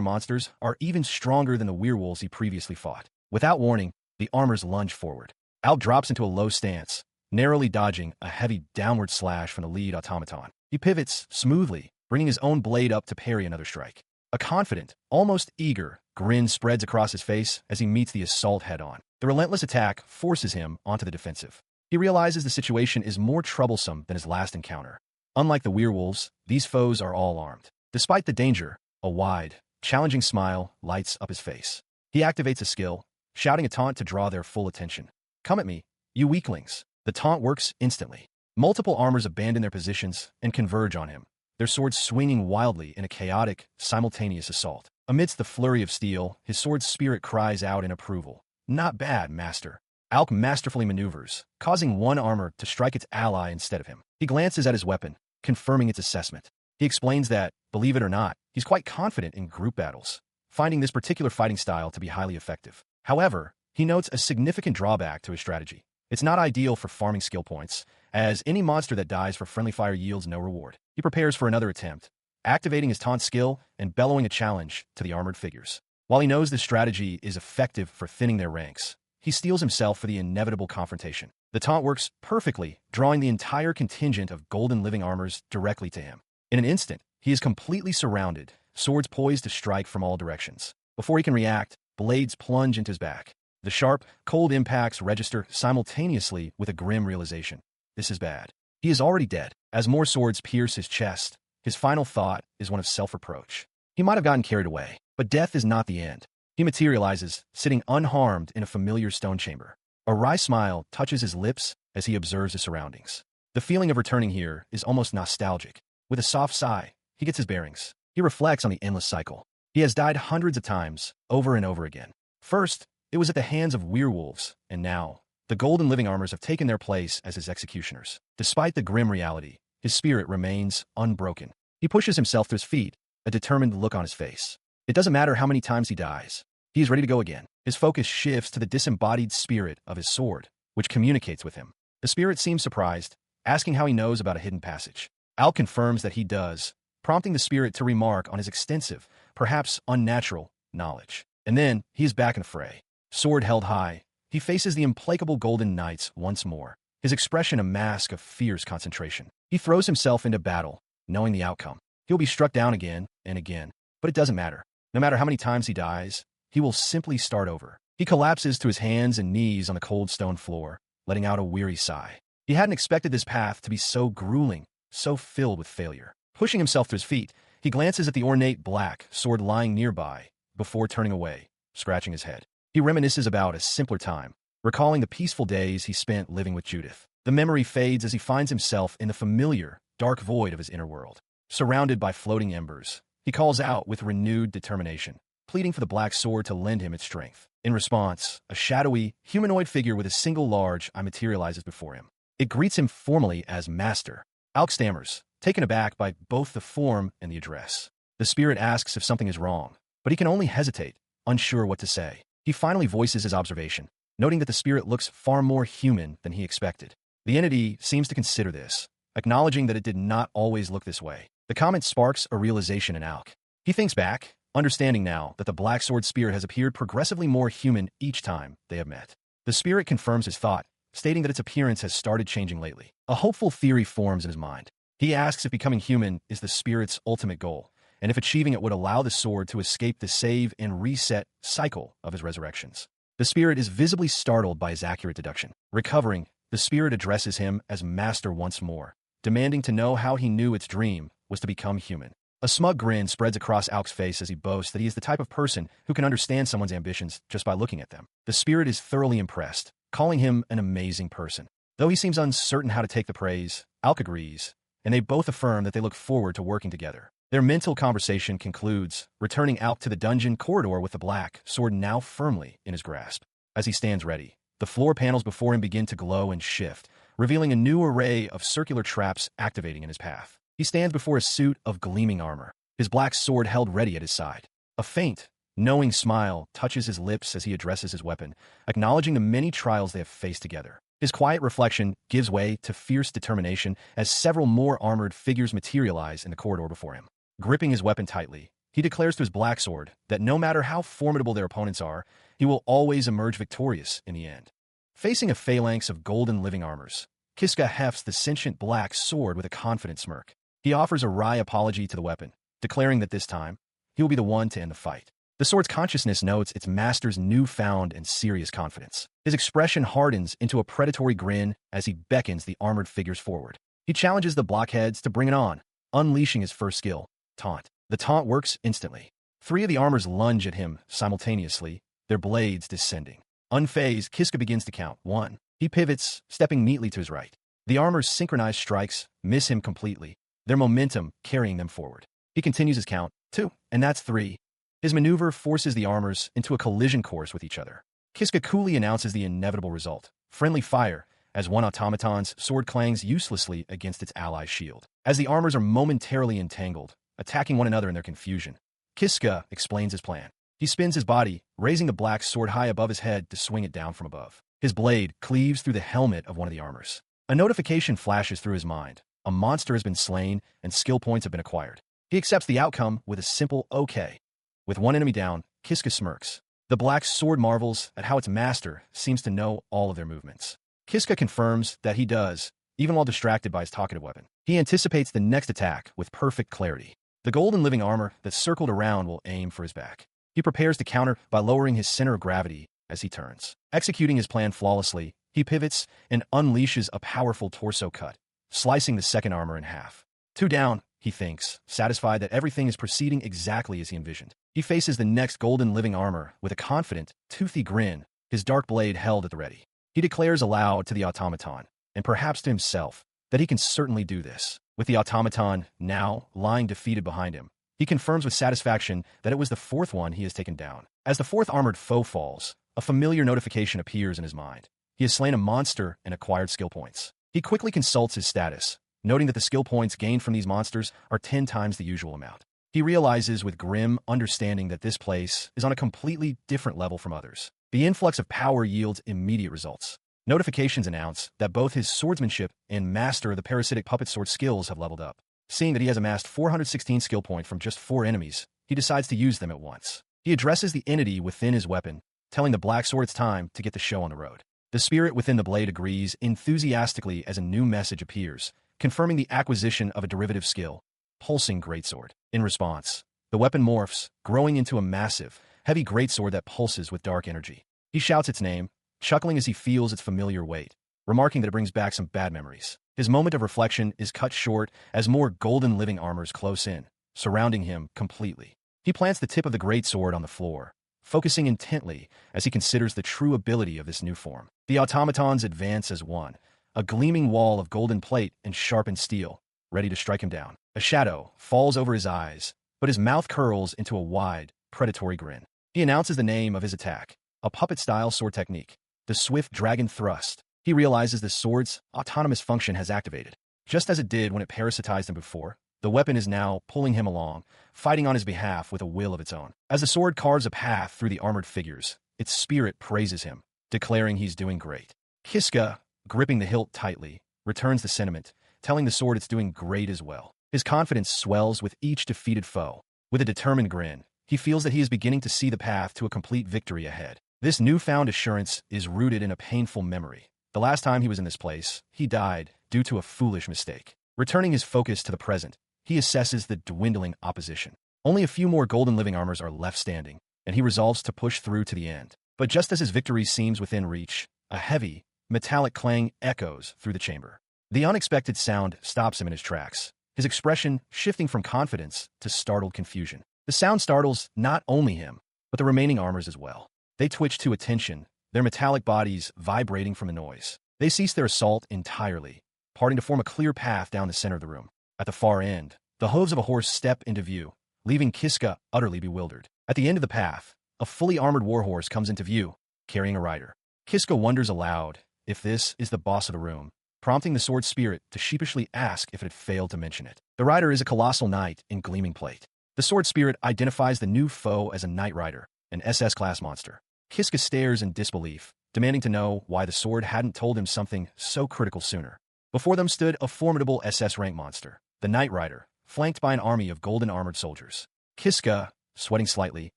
monsters are even stronger than the werewolves he previously fought. Without warning, the armors lunge forward. Alk drops into a low stance, narrowly dodging a heavy downward slash from the lead automaton. He pivots smoothly, bringing his own blade up to parry another strike. A confident, almost eager, grin spreads across his face as he meets the assault head-on. The relentless attack forces him onto the defensive. He realizes the situation is more troublesome than his last encounter. Unlike the werewolves, these foes are all armed. Despite the danger, a wide, challenging smile lights up his face. He activates a skill, shouting a taunt to draw their full attention. "Come at me, you weaklings." The taunt works instantly. Multiple armors abandon their positions and converge on him, their swords swinging wildly in a chaotic, simultaneous assault. Amidst the flurry of steel, his sword's spirit cries out in approval. "Not bad, master." Alk masterfully maneuvers, causing one armor to strike its ally instead of him. He glances at his weapon, confirming its assessment. He explains that, believe it or not, he's quite confident in group battles, finding this particular fighting style to be highly effective. However, he notes a significant drawback to his strategy. It's not ideal for farming skill points, as any monster that dies for friendly fire yields no reward. He prepares for another attempt, activating his taunt skill and bellowing a challenge to the armored figures. While he knows this strategy is effective for thinning their ranks, he steels himself for the inevitable confrontation. The taunt works perfectly, drawing the entire contingent of golden living armors directly to him. In an instant, he is completely surrounded, swords poised to strike from all directions. Before he can react, blades plunge into his back. The sharp, cold impacts register simultaneously with a grim realization. This is bad. He is already dead. As more swords pierce his chest, his final thought is one of self-reproach. He might have gotten carried away, but death is not the end. He materializes, sitting unharmed in a familiar stone chamber. A wry smile touches his lips as he observes his surroundings. The feeling of returning here is almost nostalgic. With a soft sigh, he gets his bearings. He reflects on the endless cycle. He has died hundreds of times, over and over again. First, it was at the hands of werewolves, and now, the golden living armors have taken their place as his executioners. Despite the grim reality, his spirit remains unbroken. He pushes himself to his feet, a determined look on his face. It doesn't matter how many times he dies. He is ready to go again. His focus shifts to the disembodied spirit of his sword, which communicates with him. The spirit seems surprised, asking how he knows about a hidden passage. Alk confirms that he does, prompting the spirit to remark on his extensive, perhaps unnatural, knowledge. And then, he is back in the fray. Sword held high, he faces the implacable golden knights once more, his expression a mask of fierce concentration. He throws himself into battle, knowing the outcome. He'll be struck down again and again, but it doesn't matter. No matter how many times he dies, he will simply start over. He collapses to his hands and knees on the cold stone floor, letting out a weary sigh. He hadn't expected this path to be so grueling, so filled with failure. Pushing himself to his feet, he glances at the ornate black sword lying nearby, before turning away, scratching his head. He reminisces about a simpler time, recalling the peaceful days he spent living with Judith. The memory fades as he finds himself in the familiar, dark void of his inner world. Surrounded by floating embers, he calls out with renewed determination, pleading for the black sword to lend him its strength. In response, a shadowy, humanoid figure with a single large eye materializes before him. It greets him formally as Master. Alk stammers, taken aback by both the form and the address. The spirit asks if something is wrong, but he can only hesitate, unsure what to say. He finally voices his observation, noting that the spirit looks far more human than he expected. The entity seems to consider this, acknowledging that it did not always look this way. The comment sparks a realization in Alk. He thinks back, understanding now that the black sword spirit has appeared progressively more human each time they have met. The spirit confirms his thought, stating that its appearance has started changing lately. A hopeful theory forms in his mind. He asks if becoming human is the spirit's ultimate goal, and if achieving it would allow the sword to escape the save and reset cycle of his resurrections. The spirit is visibly startled by his accurate deduction. Recovering, the spirit addresses him as Master once more, demanding to know how he knew its dream was to become human. A smug grin spreads across Alk's face as he boasts that he is the type of person who can understand someone's ambitions just by looking at them. The spirit is thoroughly impressed, calling him an amazing person. Though he seems uncertain how to take the praise, Alk agrees, and they both affirm that they look forward to working together. Their mental conversation concludes, returning Alk to the dungeon corridor with the black sword now firmly in his grasp. As he stands ready, the floor panels before him begin to glow and shift, revealing a new array of circular traps activating in his path. He stands before a suit of gleaming armor, his black sword held ready at his side. A faint, knowing smile touches his lips as he addresses his weapon, acknowledging the many trials they have faced together. His quiet reflection gives way to fierce determination as several more armored figures materialize in the corridor before him. Gripping his weapon tightly, He declares to his black sword that no matter how formidable their opponents are, he will always emerge victorious in the end. Facing a phalanx of golden living armors, Kiska hefts the sentient black sword with a confident smirk. He offers a wry apology to the weapon, declaring that this time, he will be the one to end the fight. The sword's consciousness notes its master's newfound and serious confidence. His expression hardens into a predatory grin as he beckons the armored figures forward. He challenges the blockheads to bring it on, unleashing his first skill, taunt. The taunt works instantly. 3 of the armors lunge at him simultaneously, their blades descending. Unfazed, Kiska begins to count. 1. He pivots, stepping neatly to his right. The armor's synchronized strikes miss him completely, their momentum carrying them forward. He continues his count. 2. And that's 3. His maneuver forces the armors into a collision course with each other. Kiska coolly announces the inevitable result. Friendly fire, as one automaton's sword clangs uselessly against its ally's shield. As the armors are momentarily entangled, attacking one another in their confusion, Kiska explains his plan. He spins his body, raising the black sword high above his head to swing it down from above. His blade cleaves through the helmet of one of the armors. A notification flashes through his mind. A monster has been slain, and skill points have been acquired. He accepts the outcome with a simple okay. With one enemy down, Kiska smirks. The black sword marvels at how its master seems to know all of their movements. Kiska confirms that he does, even while distracted by his talkative weapon. He anticipates the next attack with perfect clarity. The golden living armor that circled around will aim for his back. He prepares to counter by lowering his center of gravity as he turns. Executing his plan flawlessly, he pivots and unleashes a powerful torso cut, slicing the second armor in half. 2 down, he thinks, satisfied that everything is proceeding exactly as he envisioned. He faces the next golden living armor with a confident, toothy grin, his dark blade held at the ready. He declares aloud to the automaton, and perhaps to himself, that he can certainly do this. With the automaton now lying defeated behind him, he confirms with satisfaction that it was the 4th one he has taken down. As the 4th armored foe falls, a familiar notification appears in his mind. He has slain a monster and acquired skill points. He quickly consults his status, noting that the skill points gained from these monsters are 10 times the usual amount. He realizes with grim understanding that this place is on a completely different level from others. The influx of power yields immediate results. Notifications announce that both his swordsmanship and master of the parasitic puppet sword skills have leveled up. Seeing that he has amassed 416 skill points from just 4 enemies, he decides to use them at once. He addresses the entity within his weapon, telling the black sword it's time to get the show on the road. The spirit within the blade agrees enthusiastically as a new message appears, confirming the acquisition of a derivative skill, pulsing greatsword. In response, the weapon morphs, growing into a massive, heavy greatsword that pulses with dark energy. He shouts its name, chuckling as he feels its familiar weight, remarking that it brings back some bad memories. His moment of reflection is cut short as more golden living armors close in, surrounding him completely. He plants the tip of the greatsword on the floor, focusing intently as he considers the true ability of this new form. The automatons advance as one, a gleaming wall of golden plate and sharpened steel, ready to strike him down. A shadow falls over his eyes, but his mouth curls into a wide, predatory grin. He announces the name of his attack, a puppet-style sword technique, the Swift Dragon Thrust. He realizes the sword's autonomous function has activated. Just as it did when it parasitized him before, the weapon is now pulling him along, fighting on his behalf with a will of its own. As the sword carves a path through the armored figures, its spirit praises him, declaring he's doing great. Kiska, gripping the hilt tightly, returns the sentiment, telling the sword it's doing great as well. His confidence swells with each defeated foe. With a determined grin, he feels that he is beginning to see the path to a complete victory ahead. This newfound assurance is rooted in a painful memory. The last time he was in this place, he died due to a foolish mistake. Returning his focus to the present, he assesses the dwindling opposition. Only a few more golden living armors are left standing, and he resolves to push through to the end. But just as his victory seems within reach, a heavy, metallic clang echoes through the chamber. The unexpected sound stops him in his tracks, his expression shifting from confidence to startled confusion. The sound startles not only him, but the remaining armors as well. They twitch to attention, their metallic bodies vibrating from the noise. They cease their assault entirely, parting to form a clear path down the center of the room. At the far end, the hooves of a horse step into view, leaving Kiska utterly bewildered. At the end of the path, a fully armored warhorse comes into view, carrying a rider. Kiska wonders aloud if this is the boss of the room, prompting the sword spirit to sheepishly ask if it had failed to mention it. The rider is a colossal knight in gleaming plate. The sword spirit identifies the new foe as a knight rider, an SS-class monster. Kiska stares in disbelief, demanding to know why the sword hadn't told him something so critical sooner. Before them stood a formidable SS-rank monster, the Knight Rider, flanked by an army of golden-armored soldiers. Kiska, sweating slightly,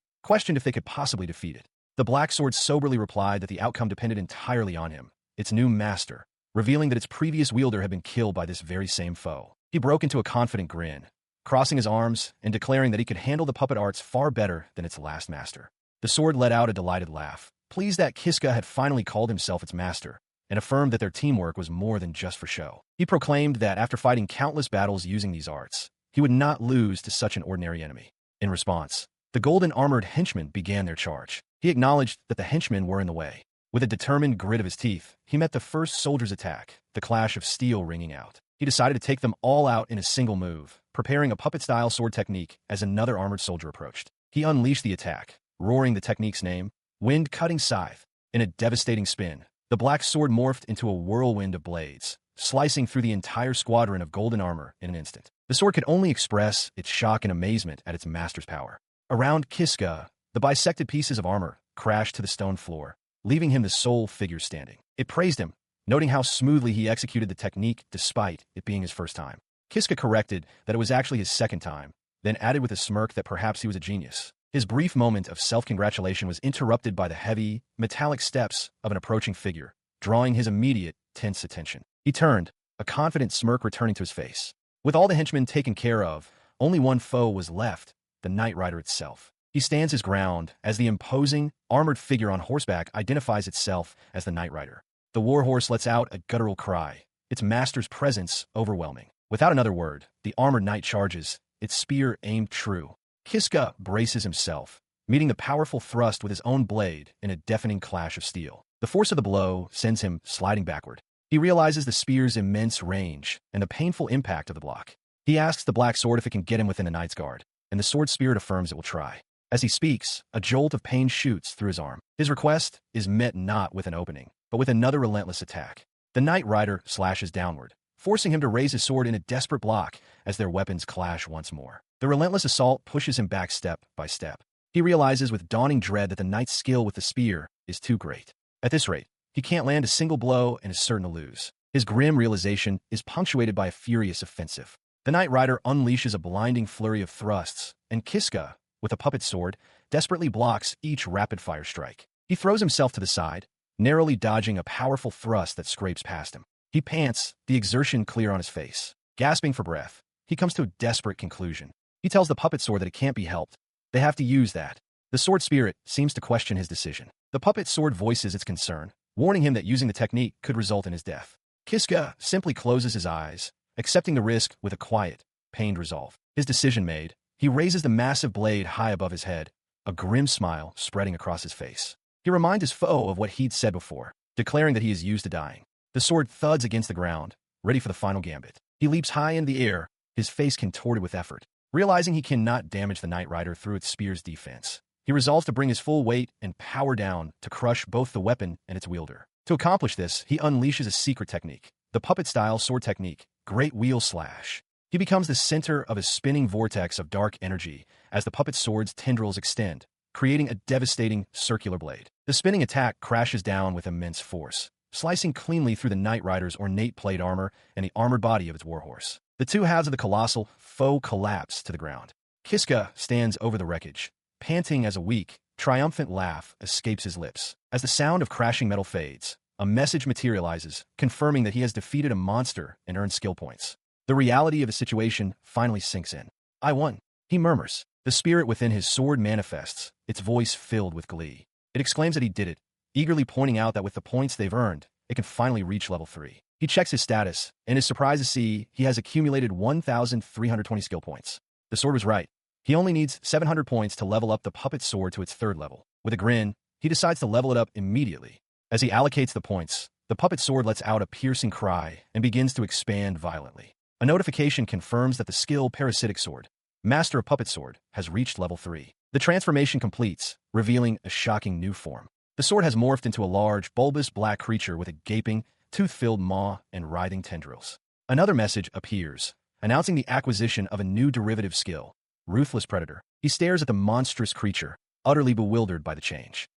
questioned if they could possibly defeat it. The black sword soberly replied that the outcome depended entirely on him, its new master, revealing that its previous wielder had been killed by this very same foe. He broke into a confident grin, crossing his arms and declaring that he could handle the puppet arts far better than its last master. The sword let out a delighted laugh, pleased that Kiska had finally called himself its master, and affirmed that their teamwork was more than just for show. He proclaimed that after fighting countless battles using these arts, he would not lose to such an ordinary enemy. In response, the golden-armored henchmen began their charge. He acknowledged that the henchmen were in the way. With a determined grit of his teeth, he met the first soldier's attack, the clash of steel ringing out. He decided to take them all out in a single move, preparing a puppet-style sword technique as another armored soldier approached. He unleashed the attack, roaring the technique's name, Wind-Cutting Scythe. In a devastating spin, the black sword morphed into a whirlwind of blades, slicing through the entire squadron of golden armor in an instant. The sword could only express its shock and amazement at its master's power. Around Kiska, the bisected pieces of armor crashed to the stone floor, leaving him the sole figure standing. It praised him, noting how smoothly he executed the technique despite it being his first time. Kiska corrected that it was actually his second time, then added with a smirk that perhaps he was a genius. His brief moment of self-congratulation was interrupted by the heavy, metallic steps of an approaching figure, drawing his immediate, tense attention. He turned, a confident smirk returning to his face. With all the henchmen taken care of, only one foe was left, the Knight Rider itself. He stands his ground as the imposing, armored figure on horseback identifies itself as the Knight Rider. The warhorse lets out a guttural cry, its master's presence overwhelming. Without another word, the armored knight charges, its spear aimed true. Kiska braces himself, meeting the powerful thrust with his own blade in a deafening clash of steel. The force of the blow sends him sliding backward. He realizes the spear's immense range and the painful impact of the block. He asks the black sword if it can get him within the knight's guard, and the sword spirit affirms it will try. As he speaks, a jolt of pain shoots through his arm. His request is met not with an opening, but with another relentless attack. The Knight Rider slashes downward, forcing him to raise his sword in a desperate block as their weapons clash once more. The relentless assault pushes him back step by step. He realizes with dawning dread that the knight's skill with the spear is too great. At this rate, he can't land a single blow and is certain to lose. His grim realization is punctuated by a furious offensive. The Knight Rider unleashes a blinding flurry of thrusts, and Kiska, with a puppet sword, desperately blocks each rapid-fire strike. He throws himself to the side, narrowly dodging a powerful thrust that scrapes past him. He pants, the exertion clear on his face. Gasping for breath, he comes to a desperate conclusion. He tells the puppet sword that it can't be helped. They have to use that. The sword spirit seems to question his decision. The puppet sword voices its concern, warning him that using the technique could result in his death. Kiska simply closes his eyes, accepting the risk with a quiet, pained resolve. His decision made, he raises the massive blade high above his head, a grim smile spreading across his face. He reminds his foe of what he'd said before, declaring that he is used to dying. The sword thuds against the ground, ready for the final gambit. He leaps high in the air, his face contorted with effort. Realizing he cannot damage the Knight Rider through its spear's defense, he resolves to bring his full weight and power down to crush both the weapon and its wielder. To accomplish this, he unleashes a secret technique, the puppet-style sword technique, Great Wheel Slash. He becomes the center of a spinning vortex of dark energy as the puppet sword's tendrils extend, creating a devastating circular blade. The spinning attack crashes down with immense force, slicing cleanly through the Knight Rider's ornate plate armor and the armored body of its warhorse. The two halves of the colossal foe collapse to the ground. Kiska stands over the wreckage, panting as a weak, triumphant laugh escapes his lips. As the sound of crashing metal fades, a message materializes, confirming that he has defeated a monster and earned skill points. The reality of the situation finally sinks in. I won, he murmurs. The spirit within his sword manifests, its voice filled with glee. It exclaims that he did it, eagerly pointing out that with the points they've earned, it can finally reach level 3. He checks his status, and is surprised to see he has accumulated 1,320 skill points. The sword was right. He only needs 700 points to level up the puppet sword to its 3rd level. With a grin, he decides to level it up immediately. As he allocates the points, the puppet sword lets out a piercing cry and begins to expand violently. A notification confirms that the skill Parasitic Sword, Master of Puppet Sword, has reached level 3. The transformation completes, revealing a shocking new form. The sword has morphed into a large, bulbous black creature with a gaping, tooth-filled maw and writhing tendrils. Another message appears, announcing the acquisition of a new derivative skill, Ruthless Predator. He stares at the monstrous creature, utterly bewildered by the change.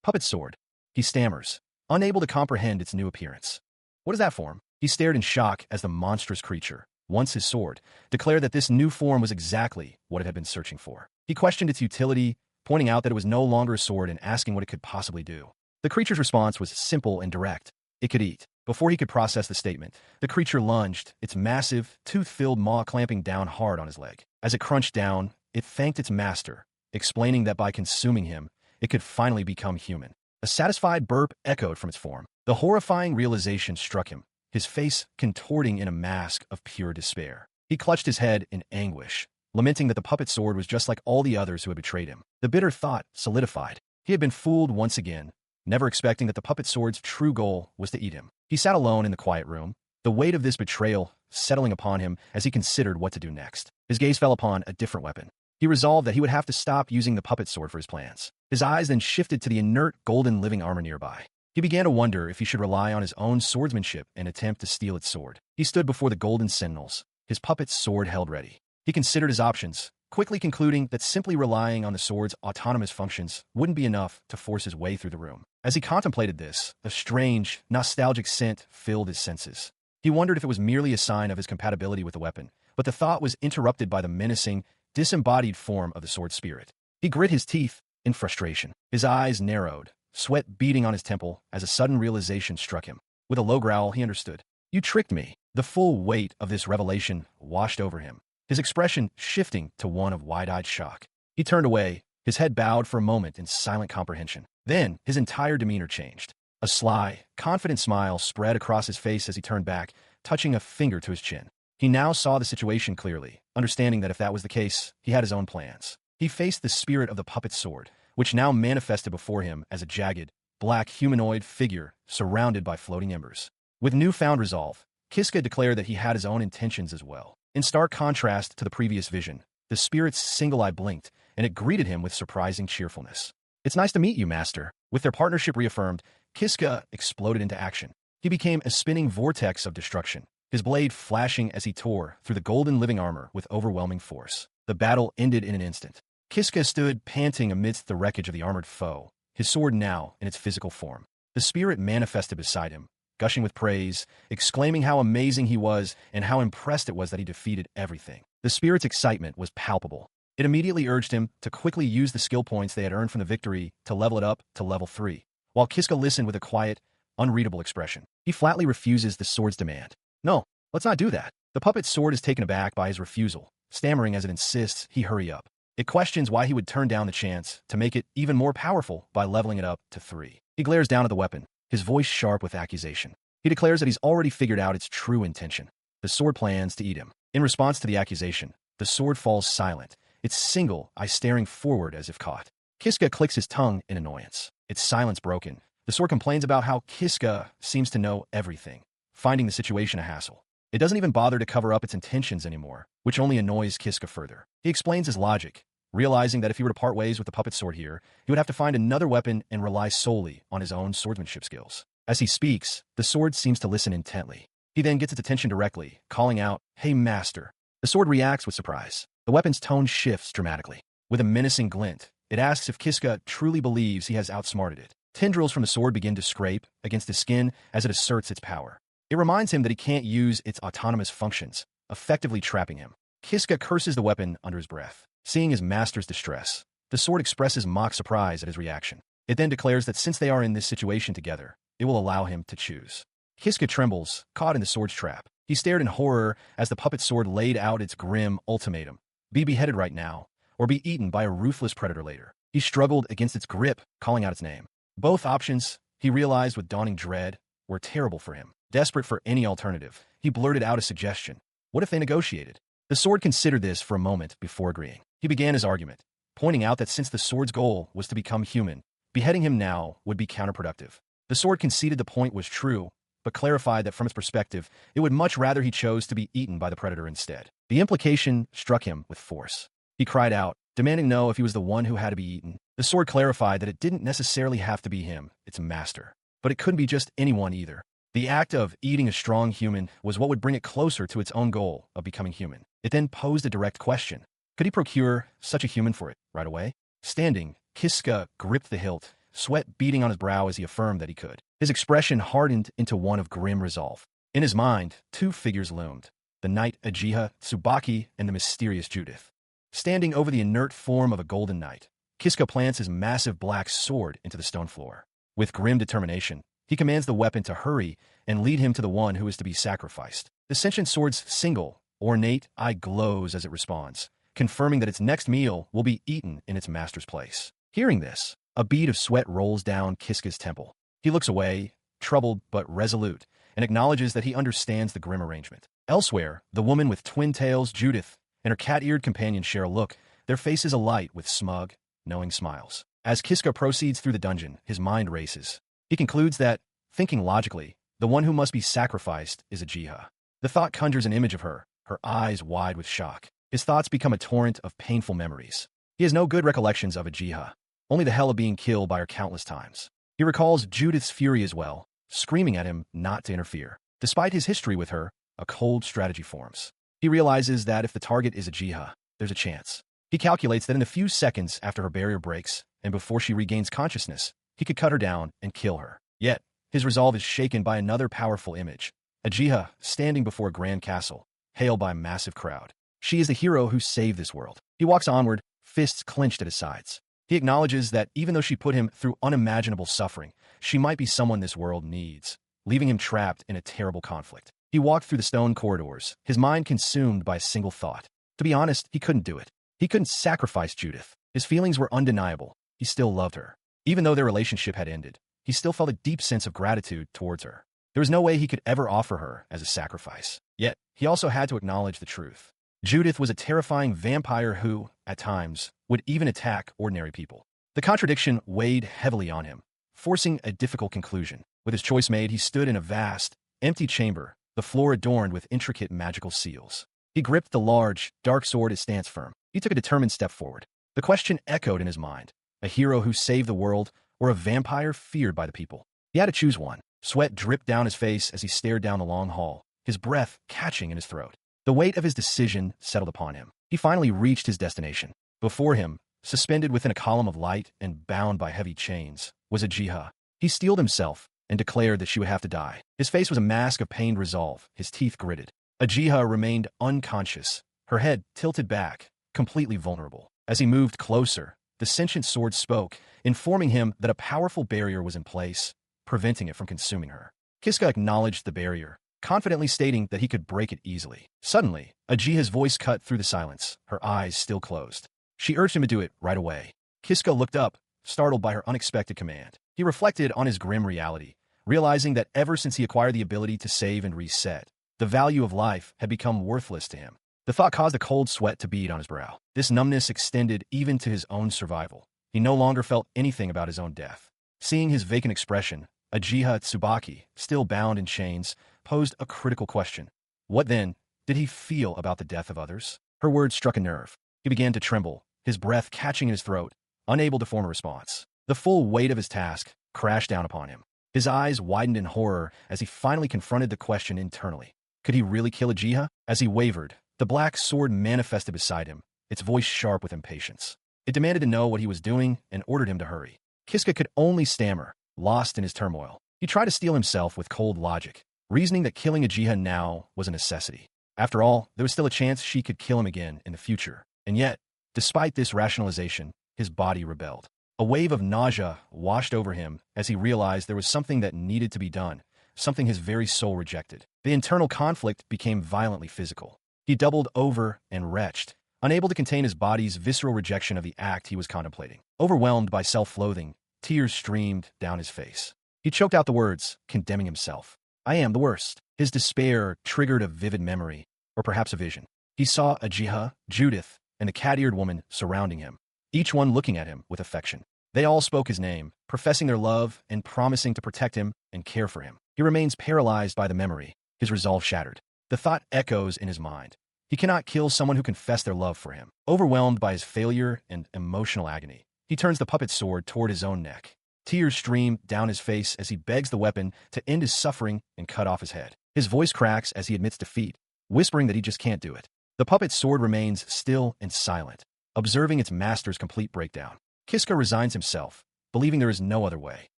Puppet sword, he stammers, unable to comprehend its new appearance. What is that form? He stared in shock as the monstrous creature, once his sword, declared that this new form was exactly what it had been searching for. He questioned its utility, pointing out that it was no longer a sword and asking what it could possibly do. The creature's response was simple and direct. It could eat. Before he could process the statement, the creature lunged, its massive, tooth-filled maw clamping down hard on his leg. As it crunched down, it thanked its master, explaining that by consuming him, it could finally become human. A satisfied burp echoed from its form. The horrifying realization struck him, his face contorting in a mask of pure despair. He clutched his head in anguish, lamenting that the puppet sword was just like all the others who had betrayed him. The bitter thought solidified. He had been fooled once again, never expecting that the puppet sword's true goal was to eat him. He sat alone in the quiet room, the weight of this betrayal settling upon him as he considered what to do next. His gaze fell upon a different weapon. He resolved that he would have to stop using the puppet sword for his plans. His eyes then shifted to the inert golden living armor nearby. He began to wonder if he should rely on his own swordsmanship and attempt to steal its sword. He stood before the golden sentinels, his puppet's sword held ready. He considered his options, quickly concluding that simply relying on the sword's autonomous functions wouldn't be enough to force his way through the room. As he contemplated this, a strange, nostalgic scent filled his senses. He wondered if it was merely a sign of his compatibility with the weapon, but the thought was interrupted by the menacing, disembodied form of the sword spirit. He grit his teeth in frustration. His eyes narrowed, sweat beading on his temple as a sudden realization struck him. With a low growl, he understood. "You tricked me." The full weight of this revelation washed over him, his expression shifting to one of wide-eyed shock. He turned away, his head bowed for a moment in silent comprehension. Then, his entire demeanor changed. A sly, confident smile spread across his face as he turned back, touching a finger to his chin. He now saw the situation clearly, understanding that if that was the case, he had his own plans. He faced the spirit of the puppet sword, which now manifested before him as a jagged, black humanoid figure surrounded by floating embers. With newfound resolve, Kiska declared that he had his own intentions as well. In stark contrast to the previous vision, the spirit's single eye blinked, and it greeted him with surprising cheerfulness. "It's nice to meet you, Master." With their partnership reaffirmed, Kiska exploded into action. He became a spinning vortex of destruction, his blade flashing as he tore through the golden living armor with overwhelming force. The battle ended in an instant. Kiska stood panting amidst the wreckage of the armored foe, his sword now in its physical form. The spirit manifested beside him, gushing with praise, exclaiming how amazing he was and how impressed it was that he defeated everything. The spirit's excitement was palpable. It immediately urged him to quickly use the skill points they had earned from the victory to level it up to level 3, while Kiska listened with a quiet, unreadable expression. He flatly refuses the sword's demand. "No, let's not do that." The puppet's sword is taken aback by his refusal, stammering as it insists he hurry up. It questions why he would turn down the chance to make it even more powerful by leveling it up to 3. He glares down at the weapon, his voice sharp with accusation. He declares that he's already figured out its true intention. The sword plans to eat him. In response to the accusation, the sword falls silent, its single eye staring forward as if caught. Kiska clicks his tongue in annoyance. Its silence broken. The sword complains about how Kiska seems to know everything, finding the situation a hassle. It doesn't even bother to cover up its intentions anymore, which only annoys Kiska further. He explains his logic, realizing that if he were to part ways with the puppet sword here, he would have to find another weapon and rely solely on his own swordsmanship skills. As he speaks, the sword seems to listen intently. He then gets its attention directly, calling out, "Hey, Master." The sword reacts with surprise. The weapon's tone shifts dramatically. With a menacing glint, it asks if Kiska truly believes he has outsmarted it. Tendrils from the sword begin to scrape against his skin as it asserts its power. It reminds him that he can't use its autonomous functions, effectively trapping him. Kiska curses the weapon under his breath. Seeing his master's distress, the sword expresses mock surprise at his reaction. It then declares that since they are in this situation together, it will allow him to choose. Kiska trembles, caught in the sword's trap. He stared in horror as the puppet sword laid out its grim ultimatum. Be beheaded right now, or be eaten by a ruthless predator later. He struggled against its grip, calling out its name. Both options, he realized with dawning dread, were terrible for him. Desperate for any alternative, he blurted out a suggestion. What if they negotiated? The sword considered this for a moment before agreeing. He began his argument, pointing out that since the sword's goal was to become human, beheading him now would be counterproductive. The sword conceded the point was true, but clarified that from its perspective, it would much rather he chose to be eaten by the predator instead. The implication struck him with force. He cried out, demanding to know if he was the one who had to be eaten. The sword clarified that it didn't necessarily have to be him, its master, but it couldn't be just anyone either. The act of eating a strong human was what would bring it closer to its own goal of becoming human. It then posed a direct question. Could he procure such a human for it right away? Standing, Kiska gripped the hilt, sweat beading on his brow as he affirmed that he could. His expression hardened into one of grim resolve. In his mind, two figures loomed. the knight Uchiha Tsubaki, and the mysterious Judith. Standing over the inert form of a golden knight, Kiska plants his massive black sword into the stone floor. With grim determination, he commands the weapon to hurry and lead him to the one who is to be sacrificed. The sentient sword's single, ornate eye glows as it responds, confirming that its next meal will be eaten in its master's place. Hearing this, a bead of sweat rolls down Kiska's temple. He looks away, troubled but resolute, and acknowledges that he understands the grim arrangement. Elsewhere, the woman with twin tails, Judith, and her cat-eared companion share a look, their faces alight with smug, knowing smiles. As Kiska proceeds through the dungeon, his mind races. He concludes that, thinking logically, the one who must be sacrificed is Uchiha. The thought conjures an image of her, her eyes wide with shock. His thoughts become a torrent of painful memories. He has no good recollections of Uchiha, only the hell of being killed by her countless times. He recalls Judith's fury as well, screaming at him not to interfere. Despite his history with her, a cold strategy forms. He realizes that if the target is Uchiha, there's a chance. He calculates that in the few seconds after her barrier breaks, and before she regains consciousness, he could cut her down and kill her. Yet, his resolve is shaken by another powerful image. Uchiha, standing before a grand castle, hailed by a massive crowd. She is the hero who saved this world. He walks onward, fists clenched at his sides. He acknowledges that even though she put him through unimaginable suffering, she might be someone this world needs, leaving him trapped in a terrible conflict. He walked through the stone corridors, his mind consumed by a single thought. To be honest, he couldn't do it. He couldn't sacrifice Judith. His feelings were undeniable. He still loved her. Even though their relationship had ended, he still felt a deep sense of gratitude towards her. There was no way he could ever offer her as a sacrifice. Yet, he also had to acknowledge the truth. Judith was a terrifying vampire who, at times, would even attack ordinary people. The contradiction weighed heavily on him, forcing a difficult conclusion. With his choice made, he stood in a vast, empty chamber, the floor adorned with intricate magical seals. He gripped the large, dark sword, his stance firm. He took a determined step forward. The question echoed in his mind: a hero who saved the world, or a vampire feared by the people? He had to choose one. Sweat dripped down his face as he stared down the long hall, his breath catching in his throat. The weight of his decision settled upon him. He finally reached his destination. Before him, suspended within a column of light and bound by heavy chains, was Uchiha. He steeled himself and declared that she would have to die. His face was a mask of pained resolve, his teeth gritted. Uchiha remained unconscious, her head tilted back, completely vulnerable. As he moved closer, the sentient sword spoke, informing him that a powerful barrier was in place, preventing it from consuming her. Kiska acknowledged the barrier, confidently stating that he could break it easily. Suddenly, Uchiha's voice cut through the silence, her eyes still closed. She urged him to do it right away. Kiska looked up, startled by her unexpected command. He reflected on his grim reality, realizing that ever since he acquired the ability to save and reset, the value of life had become worthless to him. The thought caused a cold sweat to bead on his brow. This numbness extended even to his own survival. He no longer felt anything about his own death. Seeing his vacant expression, Uchiha Tsubaki, still bound in chains, posed a critical question. What then did he feel about the death of others? Her words struck a nerve. He began to tremble, his breath catching in his throat, unable to form a response. The full weight of his task crashed down upon him. His eyes widened in horror as he finally confronted the question internally. Could he really kill Uchiha? As he wavered, the black sword manifested beside him, its voice sharp with impatience. It demanded to know what he was doing and ordered him to hurry. Kiska could only stammer, lost in his turmoil. He tried to steel himself with cold logic, reasoning that killing Uchiha now was a necessity. After all, there was still a chance she could kill him again in the future. And yet, despite this rationalization, his body rebelled. A wave of nausea washed over him as he realized there was something that needed to be done, something his very soul rejected. The internal conflict became violently physical. He doubled over and retched, unable to contain his body's visceral rejection of the act he was contemplating. Overwhelmed by self-loathing, tears streamed down his face. He choked out the words, condemning himself. I am the worst. His despair triggered a vivid memory, or perhaps a vision. He saw Uchiha, Judith, and the cat-eared woman surrounding him, each one looking at him with affection. They all spoke his name, professing their love and promising to protect him and care for him. He remains paralyzed by the memory, his resolve shattered. The thought echoes in his mind. He cannot kill someone who confessed their love for him. Overwhelmed by his failure and emotional agony, he turns the puppet sword toward his own neck. Tears stream down his face as he begs the weapon to end his suffering and cut off his head. His voice cracks as he admits defeat, whispering that he just can't do it. The puppet sword remains still and silent, observing its master's complete breakdown. Kiska resigns himself, believing there is no other way.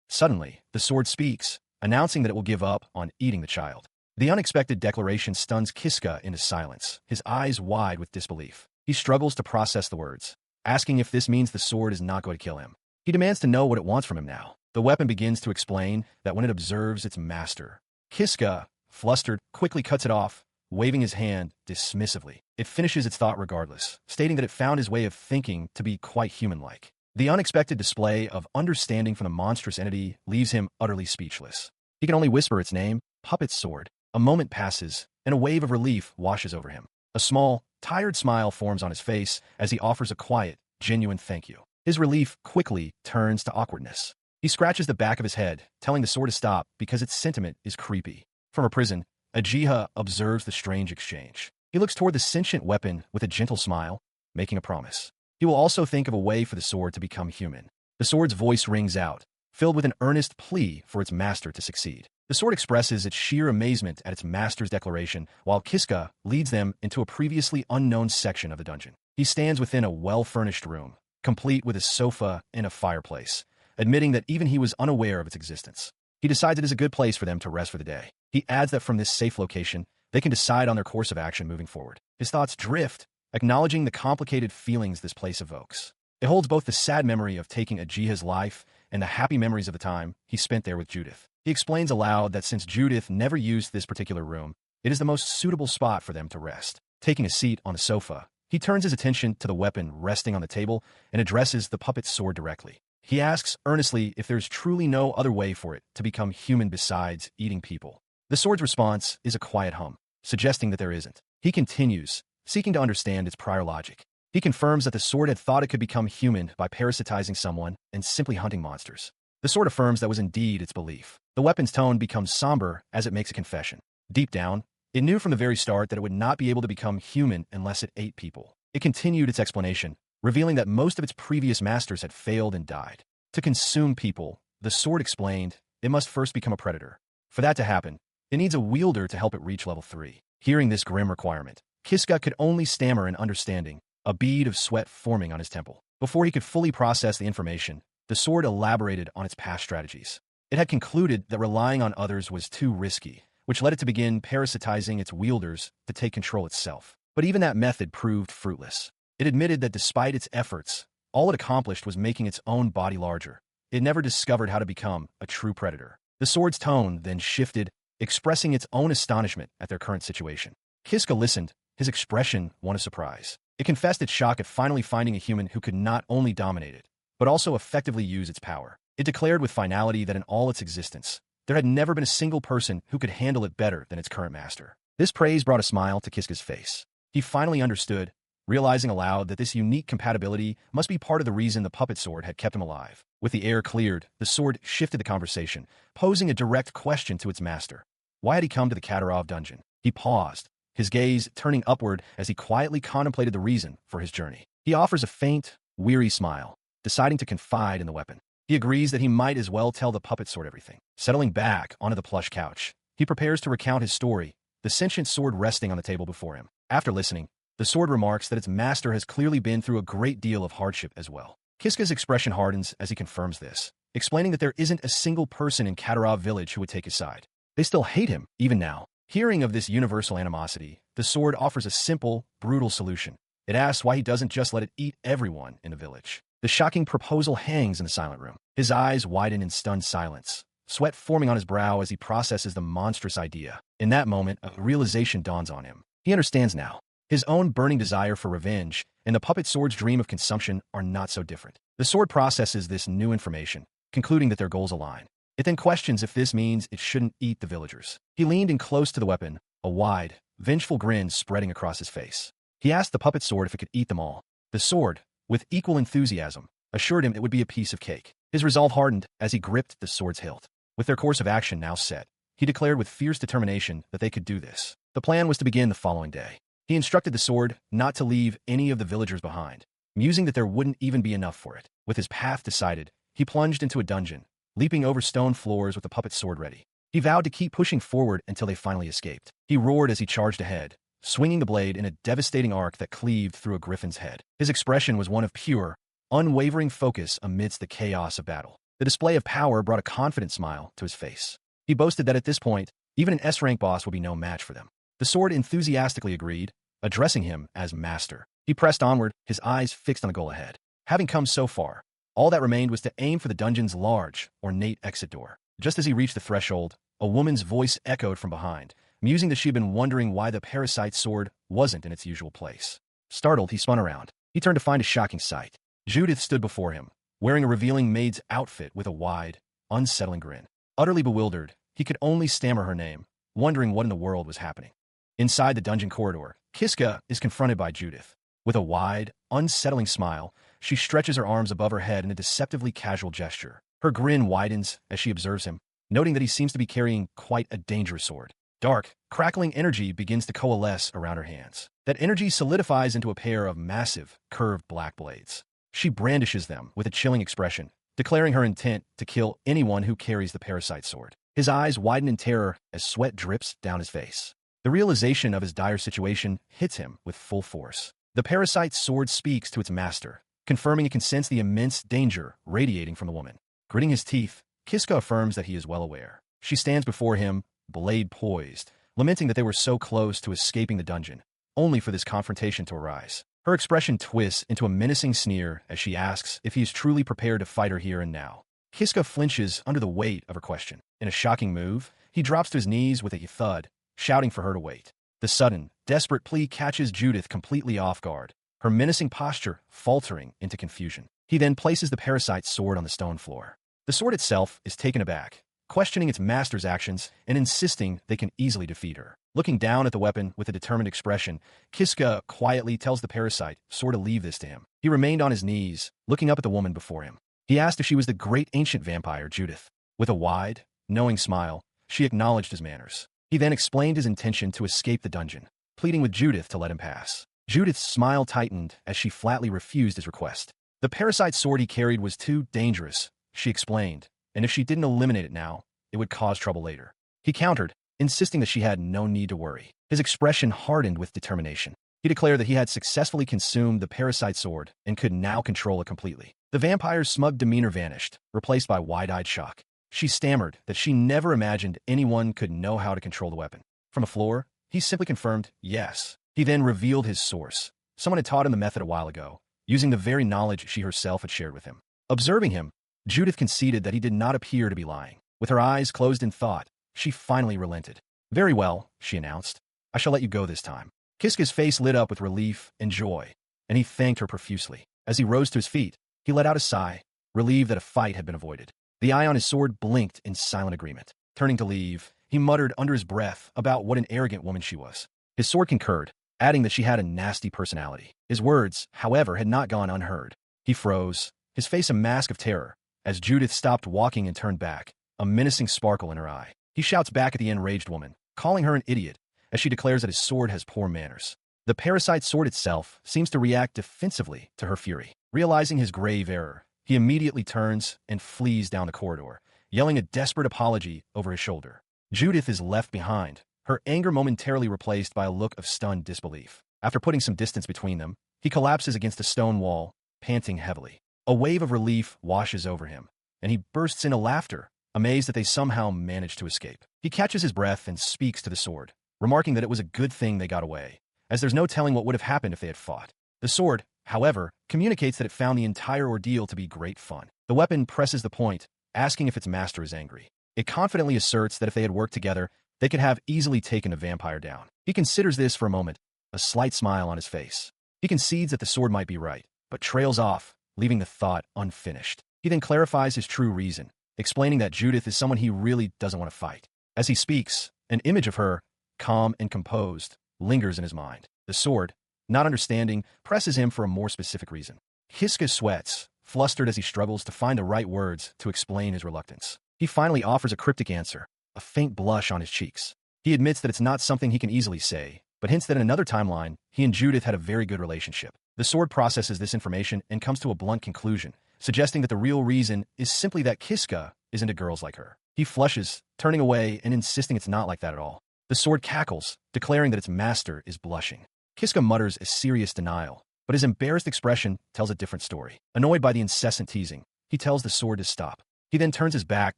Suddenly, the sword speaks, announcing that it will give up on eating the child. The unexpected declaration stuns Kiska into silence, his eyes wide with disbelief. He struggles to process the words, asking if this means the sword is not going to kill him. He demands to know what it wants from him now. The weapon begins to explain that when it observes its master. Kiska, flustered, quickly cuts it off, waving his hand dismissively. It finishes its thought regardless, stating that it found his way of thinking to be quite human-like. The unexpected display of understanding from the monstrous entity leaves him utterly speechless. He can only whisper its name, Puppet Sword. A moment passes, and a wave of relief washes over him. A small, tired smile forms on his face as he offers a quiet, genuine thank you. His relief quickly turns to awkwardness. He scratches the back of his head, telling the sword to stop because its sentiment is creepy. From a prison, Ajiha observes the strange exchange. He looks toward the sentient weapon with a gentle smile, making a promise. He will also think of a way for the sword to become human. The sword's voice rings out, filled with an earnest plea for its master to succeed. The sword expresses its sheer amazement at its master's declaration, while Kiska leads them into a previously unknown section of the dungeon. He stands within a well-furnished room, complete with a sofa and a fireplace, admitting that even he was unaware of its existence. He decides it is a good place for them to rest for the day. He adds that from this safe location, they can decide on their course of action moving forward. His thoughts drift, acknowledging the complicated feelings this place evokes. It holds both the sad memory of taking Ajiha's life and the happy memories of the time he spent there with Judith. He explains aloud that since Judith never used this particular room, it is the most suitable spot for them to rest. Taking a seat on the sofa, he turns his attention to the weapon resting on the table and addresses the puppet sword directly. He asks earnestly if there's truly no other way for it to become human besides eating people. The sword's response is a quiet hum, suggesting that there isn't. He continues, seeking to understand its prior logic. He confirms that the sword had thought it could become human by parasitizing someone and simply hunting monsters. The sword affirms that was indeed its belief. The weapon's tone becomes somber as it makes a confession. Deep down, it knew from the very start that it would not be able to become human unless it ate people. It continued its explanation, revealing that most of its previous masters had failed and died. To consume people, the sword explained, it must first become a predator. For that to happen, it needs a wielder to help it reach level 3. Hearing this grim requirement, Kiska could only stammer in understanding, a bead of sweat forming on his temple. Before he could fully process the information, the sword elaborated on its past strategies. It had concluded that relying on others was too risky, which led it to begin parasitizing its wielders to take control itself. But even that method proved fruitless. It admitted that despite its efforts, all it accomplished was making its own body larger. It never discovered how to become a true predator. The sword's tone then shifted, expressing its own astonishment at their current situation. Kiska listened, his expression one of surprise. It confessed its shock at finally finding a human who could not only dominate it, but also effectively use its power. It declared with finality that in all its existence, there had never been a single person who could handle it better than its current master. This praise brought a smile to Kiska's face. He finally understood, realizing aloud that this unique compatibility must be part of the reason the puppet sword had kept him alive. With the air cleared, the sword shifted the conversation, posing a direct question to its master. Why had he come to the Katarov dungeon? He paused, his gaze turning upward as he quietly contemplated the reason for his journey. He offers a faint, weary smile, deciding to confide in the weapon. He agrees that he might as well tell the puppet sword everything. Settling back onto the plush couch, he prepares to recount his story, the sentient sword resting on the table before him. After listening, the sword remarks that its master has clearly been through a great deal of hardship as well. Kiska's expression hardens as he confirms this, explaining that there isn't a single person in Katarov village who would take his side. They still hate him, even now. Hearing of this universal animosity, the sword offers a simple, brutal solution. It asks why he doesn't just let it eat everyone in the village. The shocking proposal hangs in the silent room. His eyes widen in stunned silence, sweat forming on his brow as he processes the monstrous idea. In that moment, a realization dawns on him. He understands now. His own burning desire for revenge and the puppet sword's dream of consumption are not so different. The sword processes this new information, concluding that their goals align. It then questions if this means it shouldn't eat the villagers. He leaned in close to the weapon, a wide, vengeful grin spreading across his face. He asked the puppet sword if it could eat them all. The sword, with equal enthusiasm, assured him it would be a piece of cake. His resolve hardened as he gripped the sword's hilt. With their course of action now set, he declared with fierce determination that they could do this. The plan was to begin the following day. He instructed the sword not to leave any of the villagers behind, musing that there wouldn't even be enough for it. With his path decided, he plunged into a dungeon, leaping over stone floors with the puppet sword ready. He vowed to keep pushing forward until they finally escaped. He roared as he charged ahead, swinging the blade in a devastating arc that cleaved through a griffin's head. His expression was one of pure, unwavering focus amidst the chaos of battle. The display of power brought a confident smile to his face. He boasted that at this point, Even an S-rank boss would be no match for them. The sword enthusiastically agreed, addressing him as master. He pressed onward, his eyes fixed on the goal ahead. Having come so far, all that remained was to aim for the dungeon's large, ornate exit door. Just as he reached the threshold, a woman's voice echoed from behind, musing that she had been wondering why the parasite sword wasn't in its usual place. Startled, he spun around. He turned to find a shocking sight. Judith stood before him, wearing a revealing maid's outfit with a wide, unsettling grin. Utterly bewildered, he could only stammer her name, wondering what in the world was happening. Inside the dungeon corridor, Kiska is confronted by Judith. With a wide, unsettling smile, she stretches her arms above her head in a deceptively casual gesture. Her grin widens as she observes him, noting that he seems to be carrying quite a dangerous sword. Dark, crackling energy begins to coalesce around her hands. That energy solidifies into a pair of massive, curved black blades. She brandishes them with a chilling expression, declaring her intent to kill anyone who carries the parasite sword. His eyes widen in terror as sweat drips down his face. The realization of his dire situation hits him with full force. The parasite sword speaks to its master, confirming he can sense the immense danger radiating from the woman. Gritting his teeth, Kiska affirms that he is well aware. She stands before him, blade poised, lamenting that they were so close to escaping the dungeon, only for this confrontation to arise. Her expression twists into a menacing sneer as she asks if he is truly prepared to fight her here and now. Kiska flinches under the weight of her question. In a shocking move, he drops to his knees with a thud, shouting for her to wait. The sudden, desperate plea catches Judith completely off guard, her menacing posture faltering into confusion. He then places the parasite's sword on the stone floor. The sword itself is taken aback, questioning its master's actions and insisting they can easily defeat her. Looking down at the weapon with a determined expression, Kiska quietly tells the parasite sword to leave this to him. He remained on his knees, looking up at the woman before him. He asked if she was the great ancient vampire, Judith. With a wide, knowing smile, she acknowledged his manners. He then explained his intention to escape the dungeon, pleading with Judith to let him pass. Judith's smile tightened as she flatly refused his request. The parasite sword he carried was too dangerous, she explained, and if she didn't eliminate it now, it would cause trouble later. He countered, insisting that she had no need to worry. His expression hardened with determination. He declared that he had successfully consumed the parasite sword and could now control it completely. The vampire's smug demeanor vanished, replaced by wide-eyed shock. She stammered that she never imagined anyone could know how to control the weapon. From the floor, he simply confirmed, yes. He then revealed his source. Someone had taught him the method a while ago, using the very knowledge she herself had shared with him. Observing him, Judith conceded that he did not appear to be lying. With her eyes closed in thought, she finally relented. Very well, she announced. I shall let you go this time. Kiska's face lit up with relief and joy, and he thanked her profusely. As he rose to his feet, he let out a sigh, relieved that a fight had been avoided. The eye on his sword blinked in silent agreement. Turning to leave, he muttered under his breath about what an arrogant woman she was. His sword concurred, adding that she had a nasty personality. His words, however, had not gone unheard. He froze, his face a mask of terror, as Judith stopped walking and turned back, a menacing sparkle in her eye. He shouts back at the enraged woman, calling her an idiot, as she declares that his sword has poor manners. The parasite sword itself seems to react defensively to her fury. Realizing his grave error, he immediately turns and flees down the corridor, yelling a desperate apology over his shoulder. Judith is left behind, her anger momentarily replaced by a look of stunned disbelief. After putting some distance between them, he collapses against a stone wall, panting heavily. A wave of relief washes over him, and he bursts into laughter, amazed that they somehow managed to escape. He catches his breath and speaks to the sword, remarking that it was a good thing they got away, as there's no telling what would have happened if they had fought. The sword, however, communicates that it found the entire ordeal to be great fun. The weapon presses the point, asking if its master is angry. It confidently asserts that if they had worked together, they could have easily taken a vampire down. He considers this for a moment, a slight smile on his face. He concedes that the sword might be right, but trails off, leaving the thought unfinished. He then clarifies his true reason, explaining that Judith is someone he really doesn't want to fight. As he speaks, an image of her, calm and composed, lingers in his mind. The sword, not understanding, presses him for a more specific reason. Kiska sweats, flustered as he struggles to find the right words to explain his reluctance. He finally offers a cryptic answer, a faint blush on his cheeks. He admits that it's not something he can easily say, but hints that in another timeline, he and Judith had a very good relationship. The sword processes this information and comes to a blunt conclusion, suggesting that the real reason is simply that Kiska is into girls like her. He flushes, turning away and insisting it's not like that at all. The sword cackles, declaring that its master is blushing. Kiska mutters a serious denial, but his embarrassed expression tells a different story. Annoyed by the incessant teasing, he tells the sword to stop. He then turns his back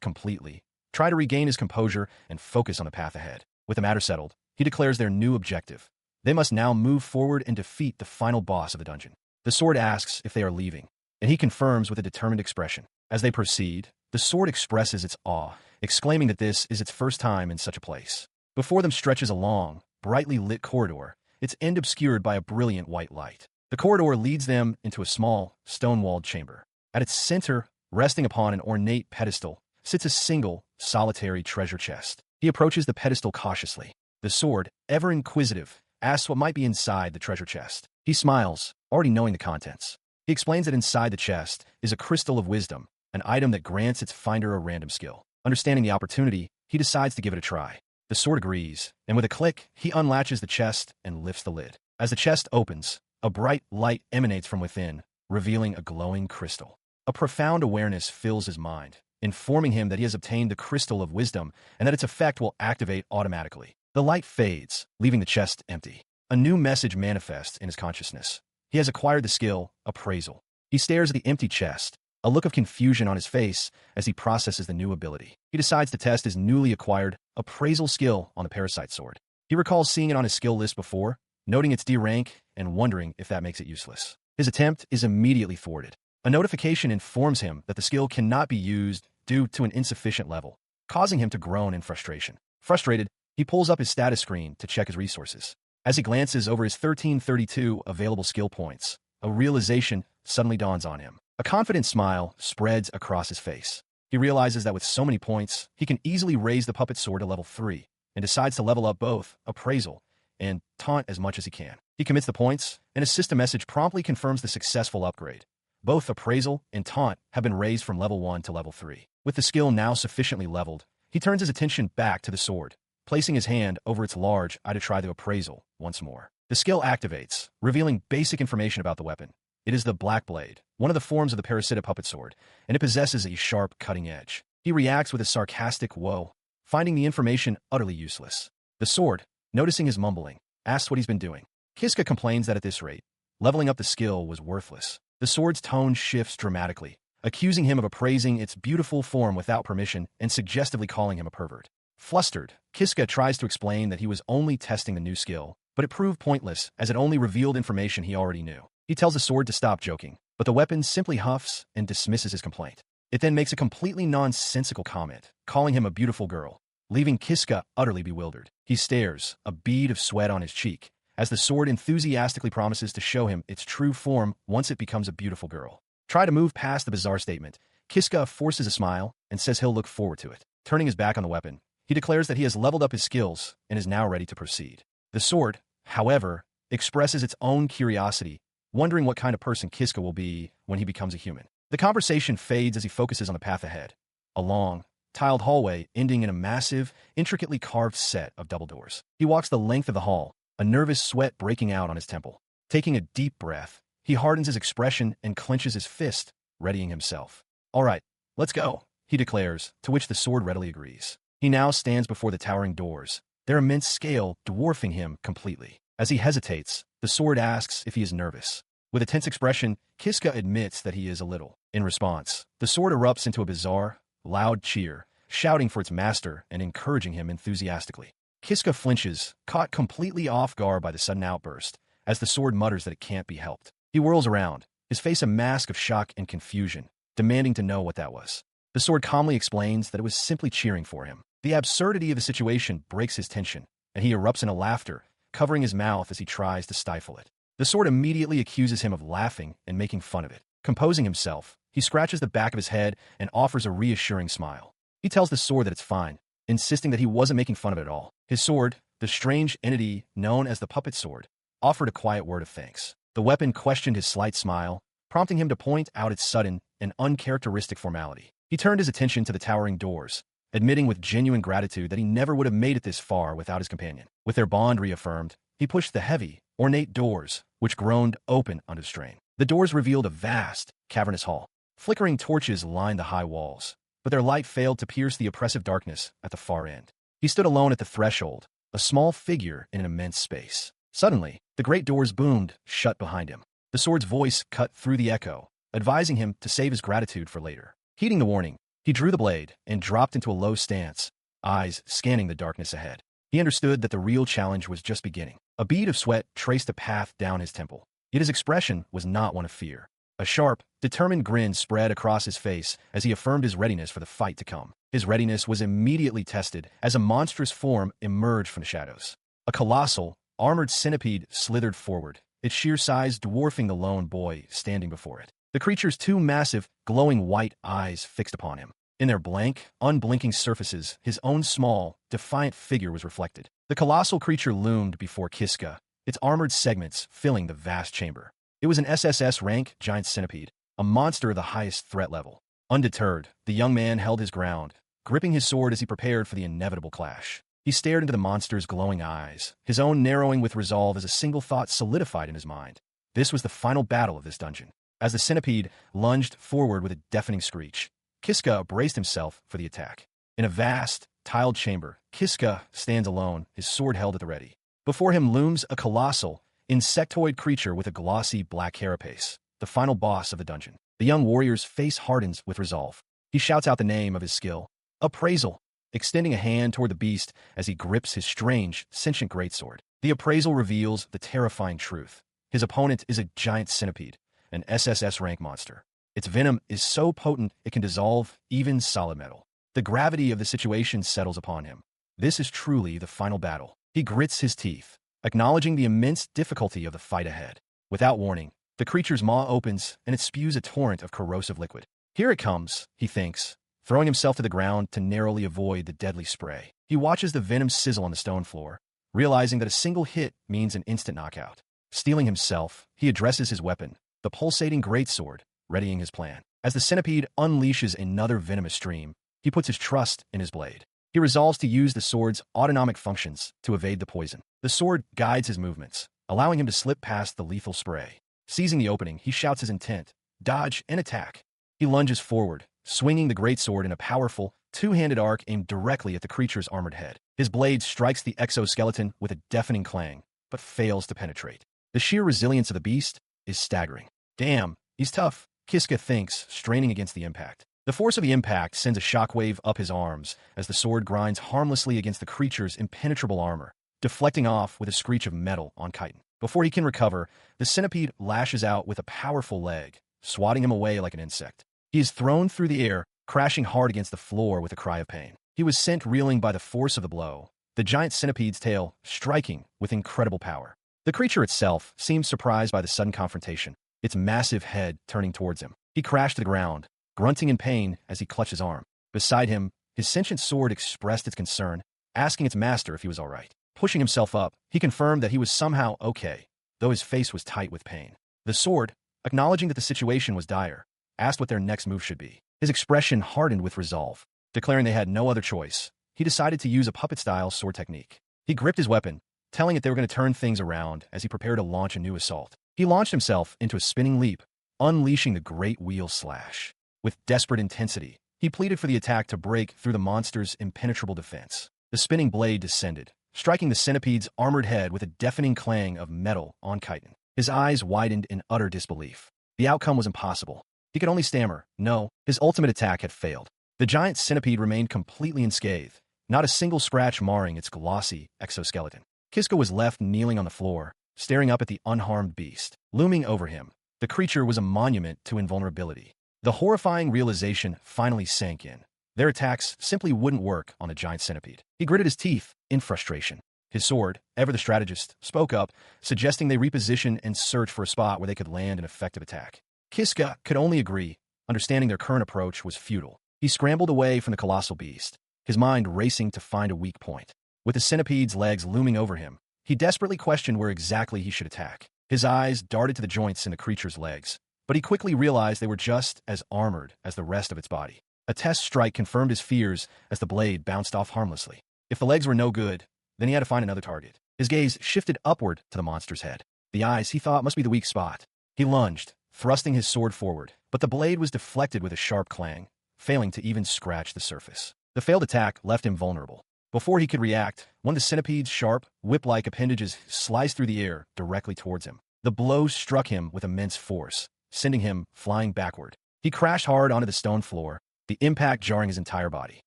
completely, try to regain his composure and focus on the path ahead. With the matter settled, he declares their new objective. They must now move forward and defeat the final boss of the dungeon. The sword asks if they are leaving, and he confirms with a determined expression. As they proceed, the sword expresses its awe, exclaiming that this is its first time in such a place. Before them stretches a long, brightly lit corridor, its end obscured by a brilliant white light. The corridor leads them into a small, stone-walled chamber. At its center, resting upon an ornate pedestal, sits a single, solitary treasure chest. He approaches the pedestal cautiously. The sword, ever inquisitive, asks what might be inside the treasure chest. He smiles, already knowing the contents. He explains that inside the chest is a crystal of wisdom, an item that grants its finder a random skill. Understanding the opportunity, he decides to give it a try. The sword agrees, and with a click, he unlatches the chest and lifts the lid. As the chest opens, a bright light emanates from within, revealing a glowing crystal. A profound awareness fills his mind, informing him that he has obtained the crystal of wisdom and that its effect will activate automatically. The light fades, leaving the chest empty. A new message manifests in his consciousness. He has acquired the skill, appraisal. He stares at the empty chest, a look of confusion on his face as he processes the new ability. He decides to test his newly acquired appraisal skill on the parasite sword. He recalls seeing it on his skill list before, noting its D rank and wondering if that makes it useless. His attempt is immediately thwarted. A notification informs him that the skill cannot be used due to an insufficient level, causing him to groan in frustration. Frustrated, he pulls up his status screen to check his resources. As he glances over his 1332 available skill points, a realization suddenly dawns on him. A confident smile spreads across his face. He realizes that with so many points, he can easily raise the puppet sword to level 3, and decides to level up both appraisal and taunt as much as he can. He commits the points, and a system message promptly confirms the successful upgrade. Both appraisal and taunt have been raised from level 1 to level 3. With the skill now sufficiently leveled, he turns his attention back to the sword, placing his hand over its large eye to try the appraisal once more. The skill activates, revealing basic information about the weapon. It is the Black Blade, one of the forms of the parasitic puppet sword, and it possesses a sharp, cutting edge. He reacts with a sarcastic whoa, finding the information utterly useless. The sword, noticing his mumbling, asks what he's been doing. Kiska complains that at this rate, leveling up the skill was worthless. The sword's tone shifts dramatically, accusing him of appraising its beautiful form without permission and suggestively calling him a pervert. Flustered, Kiska tries to explain that he was only testing the new skill, but it proved pointless as it only revealed information he already knew. He tells the sword to stop joking, but the weapon simply huffs and dismisses his complaint. It then makes a completely nonsensical comment, calling him a beautiful girl, leaving Kiska utterly bewildered. He stares, a bead of sweat on his cheek, as the sword enthusiastically promises to show him its true form once it becomes a beautiful girl. Try to move past the bizarre statement. Kiska forces a smile and says he'll look forward to it. Turning his back on the weapon, he declares that he has leveled up his skills and is now ready to proceed. The sword, however, expresses its own curiosity, wondering what kind of person Kiska will be when he becomes a human. The conversation fades as he focuses on the path ahead. A long, tiled hallway ending in a massive, intricately carved set of double doors. He walks the length of the hall, a nervous sweat breaking out on his temple. Taking a deep breath, he hardens his expression and clenches his fist, readying himself. "All right, let's go," he declares, to which the sword readily agrees. He now stands before the towering doors, their immense scale dwarfing him completely. As he hesitates, the sword asks if he is nervous. With a tense expression, Kiska admits that he is a little. In response, the sword erupts into a bizarre, loud cheer, shouting for its master and encouraging him enthusiastically. Kiska flinches, caught completely off guard by the sudden outburst, as the sword mutters that it can't be helped. He whirls around, his face a mask of shock and confusion, demanding to know what that was. The sword calmly explains that it was simply cheering for him. The absurdity of the situation breaks his tension, and he erupts into laughter, covering his mouth as he tries to stifle it. The sword immediately accuses him of laughing and making fun of it. Composing himself, he scratches the back of his head and offers a reassuring smile. He tells the sword that it's fine, insisting that he wasn't making fun of it at all. His sword, the strange entity known as the puppet sword, offered a quiet word of thanks. The weapon questioned his slight smile, prompting him to point out its sudden and uncharacteristic formality. He turned his attention to the towering doors, admitting with genuine gratitude that he never would have made it this far without his companion. With their bond reaffirmed, he pushed the heavy, ornate doors, which groaned open under strain. The doors revealed a vast, cavernous hall. Flickering torches lined the high walls, but their light failed to pierce the oppressive darkness at the far end. He stood alone at the threshold, a small figure in an immense space. Suddenly, the great doors boomed shut behind him. The sword's voice cut through the echo, advising him to save his gratitude for later. Heeding the warning, He drew the blade and dropped into a low stance, eyes scanning the darkness ahead. He understood that the real challenge was just beginning. A bead of sweat traced a path down his temple. Yet his expression was not one of fear. A sharp, determined grin spread across his face as he affirmed his readiness for the fight to come. His readiness was immediately tested as a monstrous form emerged from the shadows. A colossal, armored centipede slithered forward, its sheer size dwarfing the lone boy standing before it. The creature's two massive, glowing white eyes fixed upon him. In their blank, unblinking surfaces, his own small, defiant figure was reflected. The colossal creature loomed before Kiska, its armored segments filling the vast chamber. It was an SSS rank giant centipede, a monster of the highest threat level. Undeterred, the young man held his ground, gripping his sword as he prepared for the inevitable clash. He stared into the monster's glowing eyes, his own narrowing with resolve as a single thought solidified in his mind. This was the final battle of this dungeon. As the centipede lunged forward with a deafening screech, Kiska braced himself for the attack. In a vast, tiled chamber, Kiska stands alone, his sword held at the ready. Before him looms a colossal, insectoid creature with a glossy black carapace, the final boss of the dungeon. The young warrior's face hardens with resolve. He shouts out the name of his skill, Appraisal, extending a hand toward the beast as he grips his strange, sentient greatsword. The appraisal reveals the terrifying truth. His opponent is a giant centipede, an SSS rank monster. Its venom is so potent it can dissolve even solid metal. The gravity of the situation settles upon him. This is truly the final battle. He grits his teeth, acknowledging the immense difficulty of the fight ahead. Without warning, the creature's maw opens and it spews a torrent of corrosive liquid. Here it comes, he thinks, throwing himself to the ground to narrowly avoid the deadly spray. He watches the venom sizzle on the stone floor, realizing that a single hit means an instant knockout. Steeling himself, he addresses his weapon, the pulsating greatsword, readying his plan. As the centipede unleashes another venomous stream, he puts his trust in his blade. He resolves to use the sword's autonomic functions to evade the poison. The sword guides his movements, allowing him to slip past the lethal spray. Seizing the opening, he shouts his intent, dodge and attack. He lunges forward, swinging the greatsword in a powerful, two-handed arc aimed directly at the creature's armored head. His blade strikes the exoskeleton with a deafening clang, but fails to penetrate. The sheer resilience of the beast is staggering. Damn, he's tough, Kiska thinks, straining against the impact. The force of the impact sends a shockwave up his arms as the sword grinds harmlessly against the creature's impenetrable armor, deflecting off with a screech of metal on chitin. Before he can recover, the centipede lashes out with a powerful leg, swatting him away like an insect. He is thrown through the air, crashing hard against the floor with a cry of pain. He was sent reeling by the force of the blow, the giant centipede's tail striking with incredible power. The creature itself seemed surprised by the sudden confrontation, its massive head turning towards him. He crashed to the ground, grunting in pain as he clutched his arm. Beside him, his sentient sword expressed its concern, asking its master if he was all right. Pushing himself up, he confirmed that he was somehow okay, though his face was tight with pain. The sword, acknowledging that the situation was dire, asked what their next move should be. His expression hardened with resolve. Declaring they had no other choice, he decided to use a puppet-style sword technique. He gripped his weapon, telling it they were going to turn things around as he prepared to launch a new assault. He launched himself into a spinning leap, unleashing the great wheel slash. With desperate intensity, he pleaded for the attack to break through the monster's impenetrable defense. The spinning blade descended, striking the centipede's armored head with a deafening clang of metal on chitin. His eyes widened in utter disbelief. The outcome was impossible. He could only stammer, no, his ultimate attack had failed. The giant centipede remained completely unscathed, not a single scratch marring its glossy exoskeleton. Kiska was left kneeling on the floor, staring up at the unharmed beast. Looming over him, the creature was a monument to invulnerability. The horrifying realization finally sank in. Their attacks simply wouldn't work on the giant centipede. He gritted his teeth in frustration. His sword, ever the strategist, spoke up, suggesting they reposition and search for a spot where they could land an effective attack. Kiska could only agree, understanding their current approach was futile. He scrambled away from the colossal beast, his mind racing to find a weak point. With the centipede's legs looming over him, he desperately questioned where exactly he should attack. His eyes darted to the joints in the creature's legs, but he quickly realized they were just as armored as the rest of its body. A test strike confirmed his fears as the blade bounced off harmlessly. If the legs were no good, then he had to find another target. His gaze shifted upward to the monster's head. The eyes, he thought, must be the weak spot. He lunged, thrusting his sword forward, but the blade was deflected with a sharp clang, failing to even scratch the surface. The failed attack left him vulnerable. Before he could react, one of the centipede's sharp, whip-like appendages sliced through the air directly towards him. The blow struck him with immense force, sending him flying backward. He crashed hard onto the stone floor, the impact jarring his entire body.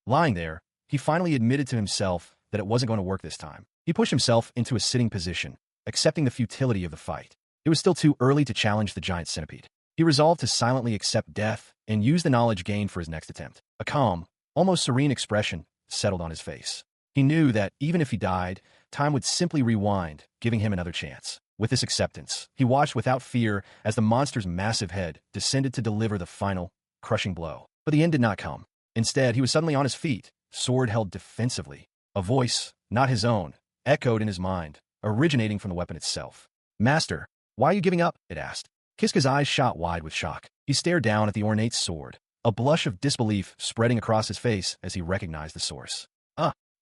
Lying there, he finally admitted to himself that it wasn't going to work this time. He pushed himself into a sitting position, accepting the futility of the fight. It was still too early to challenge the giant centipede. He resolved to silently accept death and use the knowledge gained for his next attempt. A calm, almost serene expression settled on his face. He knew that even if he died, time would simply rewind, giving him another chance. With this acceptance, he watched without fear as the monster's massive head descended to deliver the final, crushing blow. But the end did not come. Instead, he was suddenly on his feet, sword held defensively. A voice, not his own, echoed in his mind, originating from the weapon itself. "Master, why are you giving up?" it asked. Kiska's eyes shot wide with shock. He stared down at the ornate sword, a blush of disbelief spreading across his face as he recognized the source.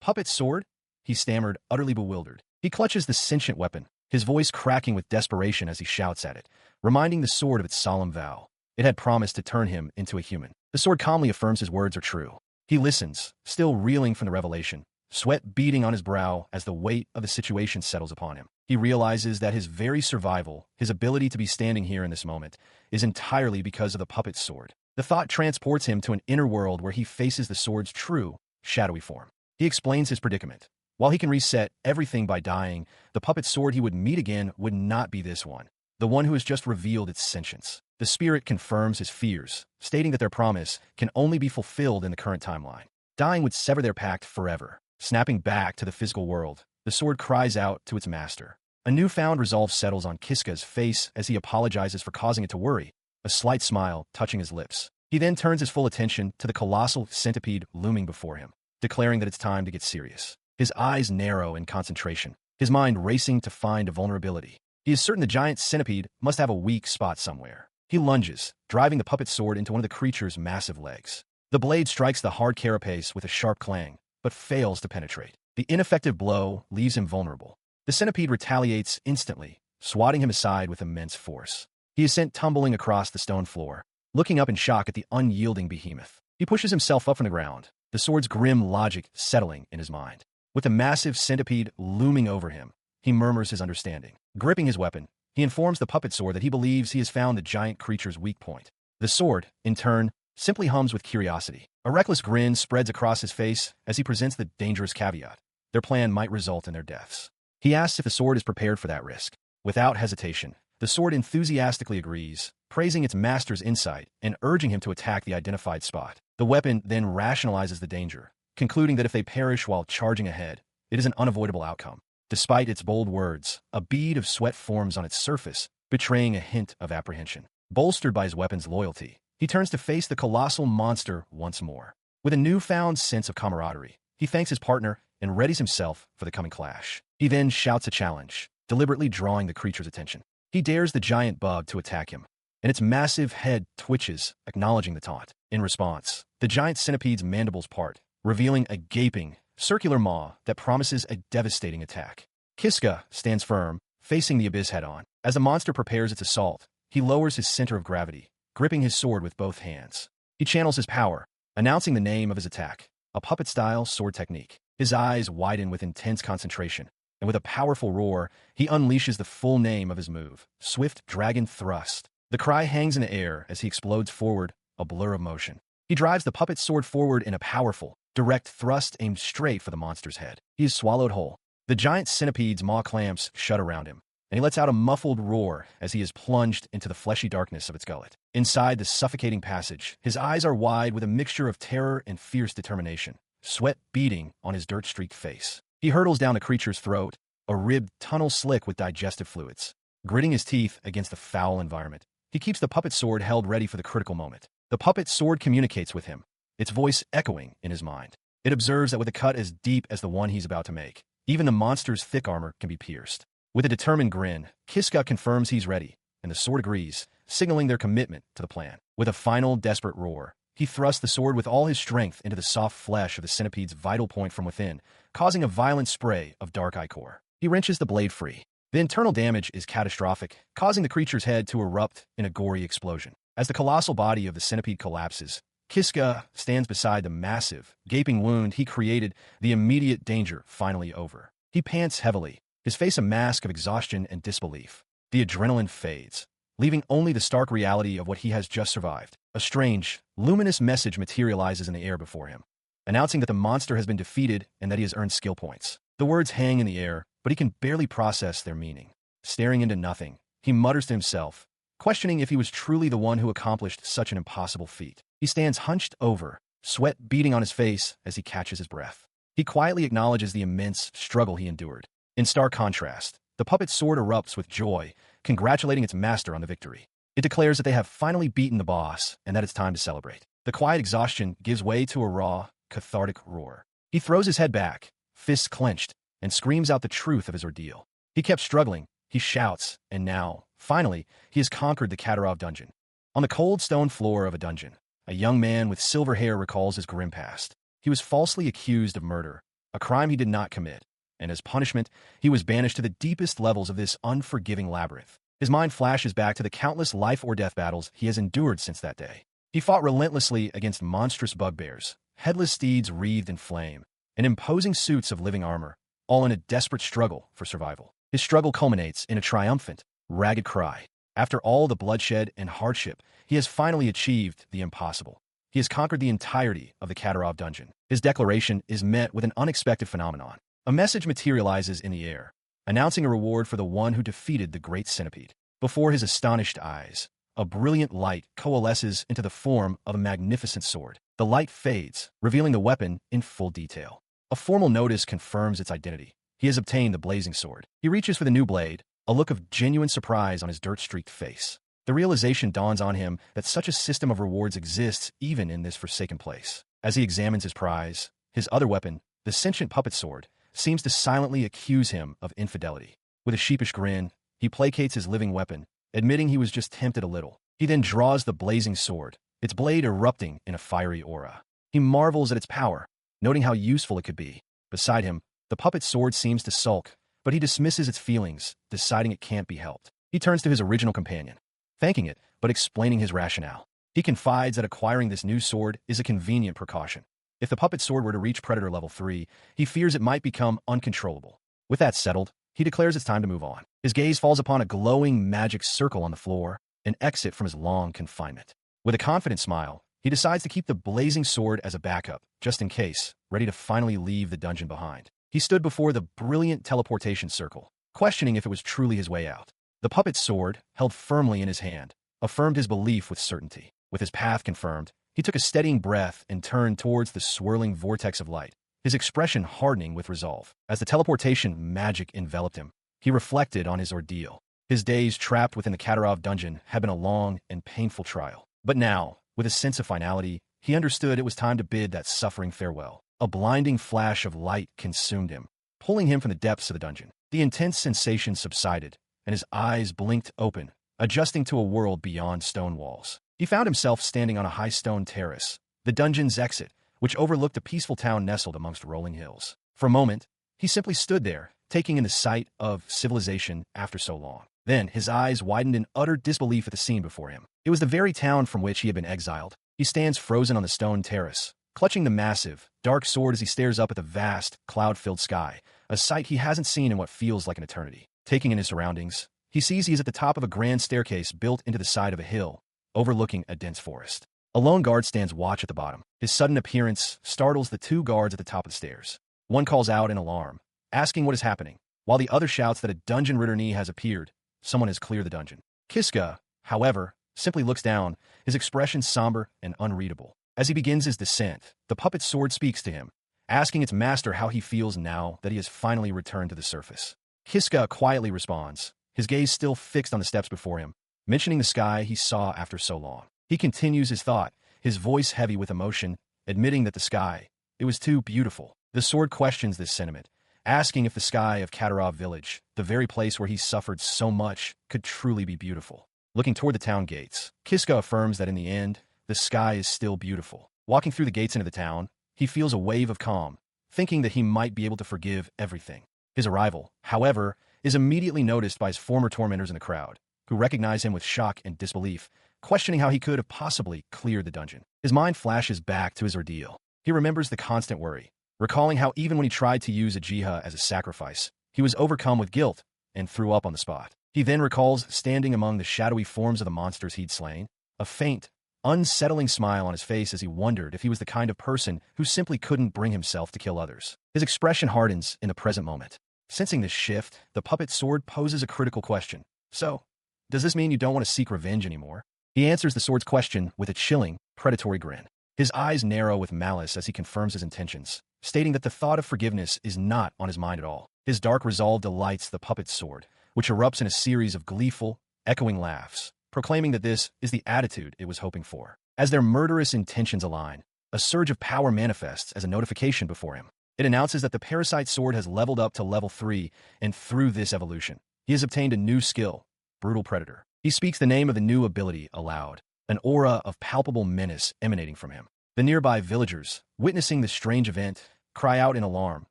Puppet sword?" he stammered, utterly bewildered. He clutches the sentient weapon, his voice cracking with desperation as he shouts at it, reminding the sword of its solemn vow. It had promised to turn him into a human. The sword calmly affirms his words are true. He listens, still reeling from the revelation, sweat beading on his brow as the weight of the situation settles upon him. He realizes that his very survival, his ability to be standing here in this moment, is entirely because of the puppet sword. The thought transports him to an inner world where he faces the sword's true, shadowy form. He explains his predicament. While he can reset everything by dying, the puppet sword he would meet again would not be this one, the one who has just revealed its sentience. The spirit confirms his fears, stating that their promise can only be fulfilled in the current timeline. Dying would sever their pact forever. Snapping back to the physical world, the sword cries out to its master. A newfound resolve settles on Kiska's face as he apologizes for causing it to worry, a slight smile touching his lips. He then turns his full attention to the colossal centipede looming before him, declaring that it's time to get serious. His eyes narrow in concentration, his mind racing to find a vulnerability. He is certain the giant centipede must have a weak spot somewhere. He lunges, driving the puppet sword into one of the creature's massive legs. The blade strikes the hard carapace with a sharp clang, but fails to penetrate. The ineffective blow leaves him vulnerable. The centipede retaliates instantly, swatting him aside with immense force. He is sent tumbling across the stone floor, looking up in shock at the unyielding behemoth. He pushes himself up from the ground, the sword's grim logic settling in his mind. With the massive centipede looming over him, he murmurs his understanding. Gripping his weapon, he informs the puppet sword that he believes he has found the giant creature's weak point. The sword, in turn, simply hums with curiosity. A reckless grin spreads across his face as he presents the dangerous caveat. Their plan might result in their deaths. He asks if the sword is prepared for that risk. Without hesitation, the sword enthusiastically agrees, praising its master's insight and urging him to attack the identified spot. The weapon then rationalizes the danger, concluding that if they perish while charging ahead, it is an unavoidable outcome. Despite its bold words, a bead of sweat forms on its surface, betraying a hint of apprehension. Bolstered by his weapon's loyalty, he turns to face the colossal monster once more. With a newfound sense of camaraderie, he thanks his partner and readies himself for the coming clash. He then shouts a challenge, deliberately drawing the creature's attention. He dares the giant bug to attack him, and its massive head twitches, acknowledging the taunt. In response, the giant centipede's mandibles part, revealing a gaping, circular maw that promises a devastating attack. Kiska stands firm, facing the abyss head-on. As the monster prepares its assault, he lowers his center of gravity, gripping his sword with both hands. He channels his power, announcing the name of his attack, a puppet-style sword technique. His eyes widen with intense concentration, and with a powerful roar, he unleashes the full name of his move, Swift Dragon Thrust. The cry hangs in the air as he explodes forward, a blur of motion. He drives the puppet sword forward in a powerful, direct thrust aimed straight for the monster's head. He is swallowed whole. The giant centipede's maw clamps shut around him, and he lets out a muffled roar as he is plunged into the fleshy darkness of its gullet. Inside the suffocating passage, his eyes are wide with a mixture of terror and fierce determination, sweat beading on his dirt-streaked face. He hurtles down the creature's throat, a ribbed tunnel slick with digestive fluids. Gritting his teeth against the foul environment, he keeps the puppet sword held ready for the critical moment. The puppet sword communicates with him, its voice echoing in his mind. It observes that with a cut as deep as the one he's about to make, even the monster's thick armor can be pierced. With a determined grin, Kiska confirms he's ready, and the sword agrees, signaling their commitment to the plan. With a final desperate roar, he thrusts the sword with all his strength into the soft flesh of the centipede's vital point from within, causing a violent spray of dark ichor. He wrenches the blade free. The internal damage is catastrophic, causing the creature's head to erupt in a gory explosion. As the colossal body of the centipede collapses, Kiska stands beside the massive, gaping wound he created, the immediate danger finally over. He pants heavily, his face a mask of exhaustion and disbelief. The adrenaline fades, leaving only the stark reality of what he has just survived. A strange, luminous message materializes in the air before him, announcing that the monster has been defeated and that he has earned skill points. The words hang in the air, but he can barely process their meaning. Staring into nothing, he mutters to himself, questioning if he was truly the one who accomplished such an impossible feat. He stands hunched over, sweat beading on his face as he catches his breath. He quietly acknowledges the immense struggle he endured. In stark contrast, the puppet sword erupts with joy, congratulating its master on the victory. It declares that they have finally beaten the boss and that it's time to celebrate. The quiet exhaustion gives way to a raw, cathartic roar. He throws his head back, fists clenched, and screams out the truth of his ordeal. He kept struggling, he shouts, and now, finally, he has conquered the Katarov dungeon. On the cold stone floor of a dungeon, a young man with silver hair recalls his grim past. He was falsely accused of murder, a crime he did not commit, and as punishment, he was banished to the deepest levels of this unforgiving labyrinth. His mind flashes back to the countless life-or-death battles he has endured since that day. He fought relentlessly against monstrous bugbears, headless steeds wreathed in flame, and imposing suits of living armor, all in a desperate struggle for survival. His struggle culminates in a triumphant, ragged cry. After all the bloodshed and hardship, he has finally achieved the impossible. He has conquered the entirety of the Katarov dungeon. His declaration is met with an unexpected phenomenon. A message materializes in the air, announcing a reward for the one who defeated the great centipede. Before his astonished eyes, a brilliant light coalesces into the form of a magnificent sword. The light fades, revealing the weapon in full detail. A formal notice confirms its identity. He has obtained the blazing sword. He reaches for the new blade, a look of genuine surprise on his dirt-streaked face. The realization dawns on him that such a system of rewards exists even in this forsaken place. As he examines his prize, his other weapon, the sentient puppet sword, seems to silently accuse him of infidelity. With a sheepish grin, he placates his living weapon, admitting he was just tempted a little. He then draws the blazing sword, its blade erupting in a fiery aura. He marvels at its power, noting how useful it could be. Beside him, the puppet sword seems to sulk, but he dismisses its feelings, deciding it can't be helped. He turns to his original companion, thanking it, but explaining his rationale. He confides that acquiring this new sword is a convenient precaution. If the puppet sword were to reach Predator Level 3, he fears it might become uncontrollable. With that settled, he declares it's time to move on. His gaze falls upon a glowing magic circle on the floor, an exit from his long confinement. With a confident smile, he decides to keep the blazing sword as a backup, just in case, ready to finally leave the dungeon behind. He stood before the brilliant teleportation circle, questioning if it was truly his way out. The puppet sword, held firmly in his hand, affirmed his belief with certainty. With his path confirmed, he took a steadying breath and turned towards the swirling vortex of light, his expression hardening with resolve. As the teleportation magic enveloped him, he reflected on his ordeal. His days trapped within the Katarov dungeon had been a long and painful trial. But now, with a sense of finality, he understood it was time to bid that suffering farewell. A blinding flash of light consumed him, pulling him from the depths of the dungeon. The intense sensation subsided, and his eyes blinked open, adjusting to a world beyond stone walls. He found himself standing on a high stone terrace, the dungeon's exit, which overlooked a peaceful town nestled amongst rolling hills. For a moment, he simply stood there, taking in the sight of civilization after so long. Then his eyes widened in utter disbelief at the scene before him. It was the very town from which he had been exiled. He stands frozen on the stone terrace, clutching the massive, dark sword as he stares up at the vast, cloud-filled sky, a sight he hasn't seen in what feels like an eternity. Taking in his surroundings, he sees he is at the top of a grand staircase built into the side of a hill, overlooking a dense forest. A lone guard stands watch at the bottom. His sudden appearance startles the two guards at the top of the stairs. One calls out in alarm, asking what is happening, while the other shouts that a dungeon returee has appeared. Someone has cleared the dungeon. Kiska, however, simply looks down, his expression somber and unreadable. As he begins his descent, the puppet sword speaks to him, asking its master how he feels now that he has finally returned to the surface. Kiska quietly responds, his gaze still fixed on the steps before him, mentioning the sky he saw after so long. He continues his thought, his voice heavy with emotion, admitting that the sky, it was too beautiful. The sword questions this sentiment, asking if the sky of Katarov village, the very place where he suffered so much, could truly be beautiful. Looking toward the town gates, Kiska affirms that in the end, the sky is still beautiful. Walking through the gates into the town, he feels a wave of calm, thinking that he might be able to forgive everything. His arrival, however, is immediately noticed by his former tormentors in the crowd, who recognize him with shock and disbelief, questioning how he could have possibly cleared the dungeon. His mind flashes back to his ordeal. He remembers the constant worry, recalling how even when he tried to use a jiha as a sacrifice, he was overcome with guilt and threw up on the spot. He then recalls standing among the shadowy forms of the monsters he'd slain, a faint, unsettling smile on his face as he wondered if he was the kind of person who simply couldn't bring himself to kill others. His expression hardens in the present moment. Sensing this shift, the puppet sword poses a critical question. So, does this mean you don't want to seek revenge anymore? He answers the sword's question with a chilling, predatory grin. His eyes narrow with malice as he confirms his intentions, stating that the thought of forgiveness is not on his mind at all. His dark resolve delights the puppet's sword, which erupts in a series of gleeful, echoing laughs, proclaiming that this is the attitude it was hoping for. As their murderous intentions align, a surge of power manifests as a notification before him. It announces that the parasite sword has leveled up to level 3, and through this evolution, he has obtained a new skill, Brutal Predator. He speaks the name of the new ability aloud, an aura of palpable menace emanating from him. The nearby villagers, witnessing this strange event, cry out in alarm,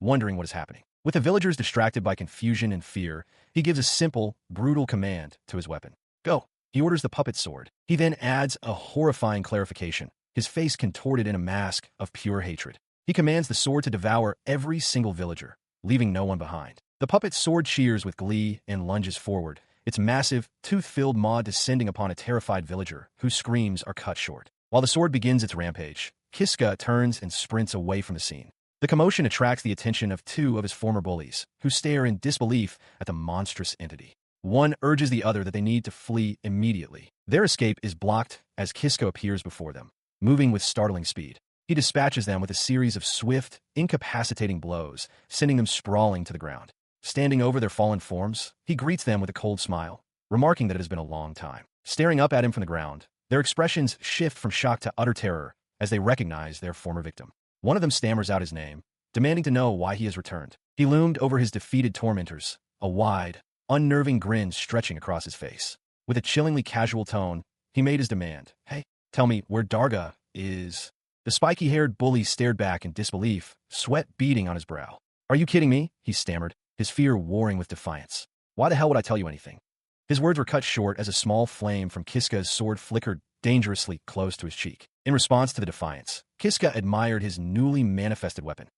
wondering what is happening. With the villagers distracted by confusion and fear, he gives a simple, brutal command to his weapon. Go. He orders the puppet sword. He then adds a horrifying clarification, his face contorted in a mask of pure hatred. He commands the sword to devour every single villager, leaving no one behind. The puppet's sword cheers with glee and lunges forward, its massive, tooth-filled maw descending upon a terrified villager, whose screams are cut short. While the sword begins its rampage, Kiska turns and sprints away from the scene. The commotion attracts the attention of two of his former bullies, who stare in disbelief at the monstrous entity. One urges the other that they need to flee immediately. Their escape is blocked as Kiska appears before them, moving with startling speed. He dispatches them with a series of swift, incapacitating blows, sending them sprawling to the ground. Standing over their fallen forms, he greets them with a cold smile, remarking that it has been a long time. Staring up at him from the ground, their expressions shift from shock to utter terror as they recognize their former victim. One of them stammers out his name, demanding to know why he has returned. He loomed over his defeated tormentors, a wide, unnerving grin stretching across his face. With a chillingly casual tone, he made his demand. Hey, tell me where Darga is. The spiky-haired bully stared back in disbelief, sweat beading on his brow. Are you kidding me? He stammered, his fear warring with defiance. Why the hell would I tell you anything? His words were cut short as a small flame from Kiska's sword flickered dangerously close to his cheek. In response to the defiance, Kiska admired his newly manifested weapon.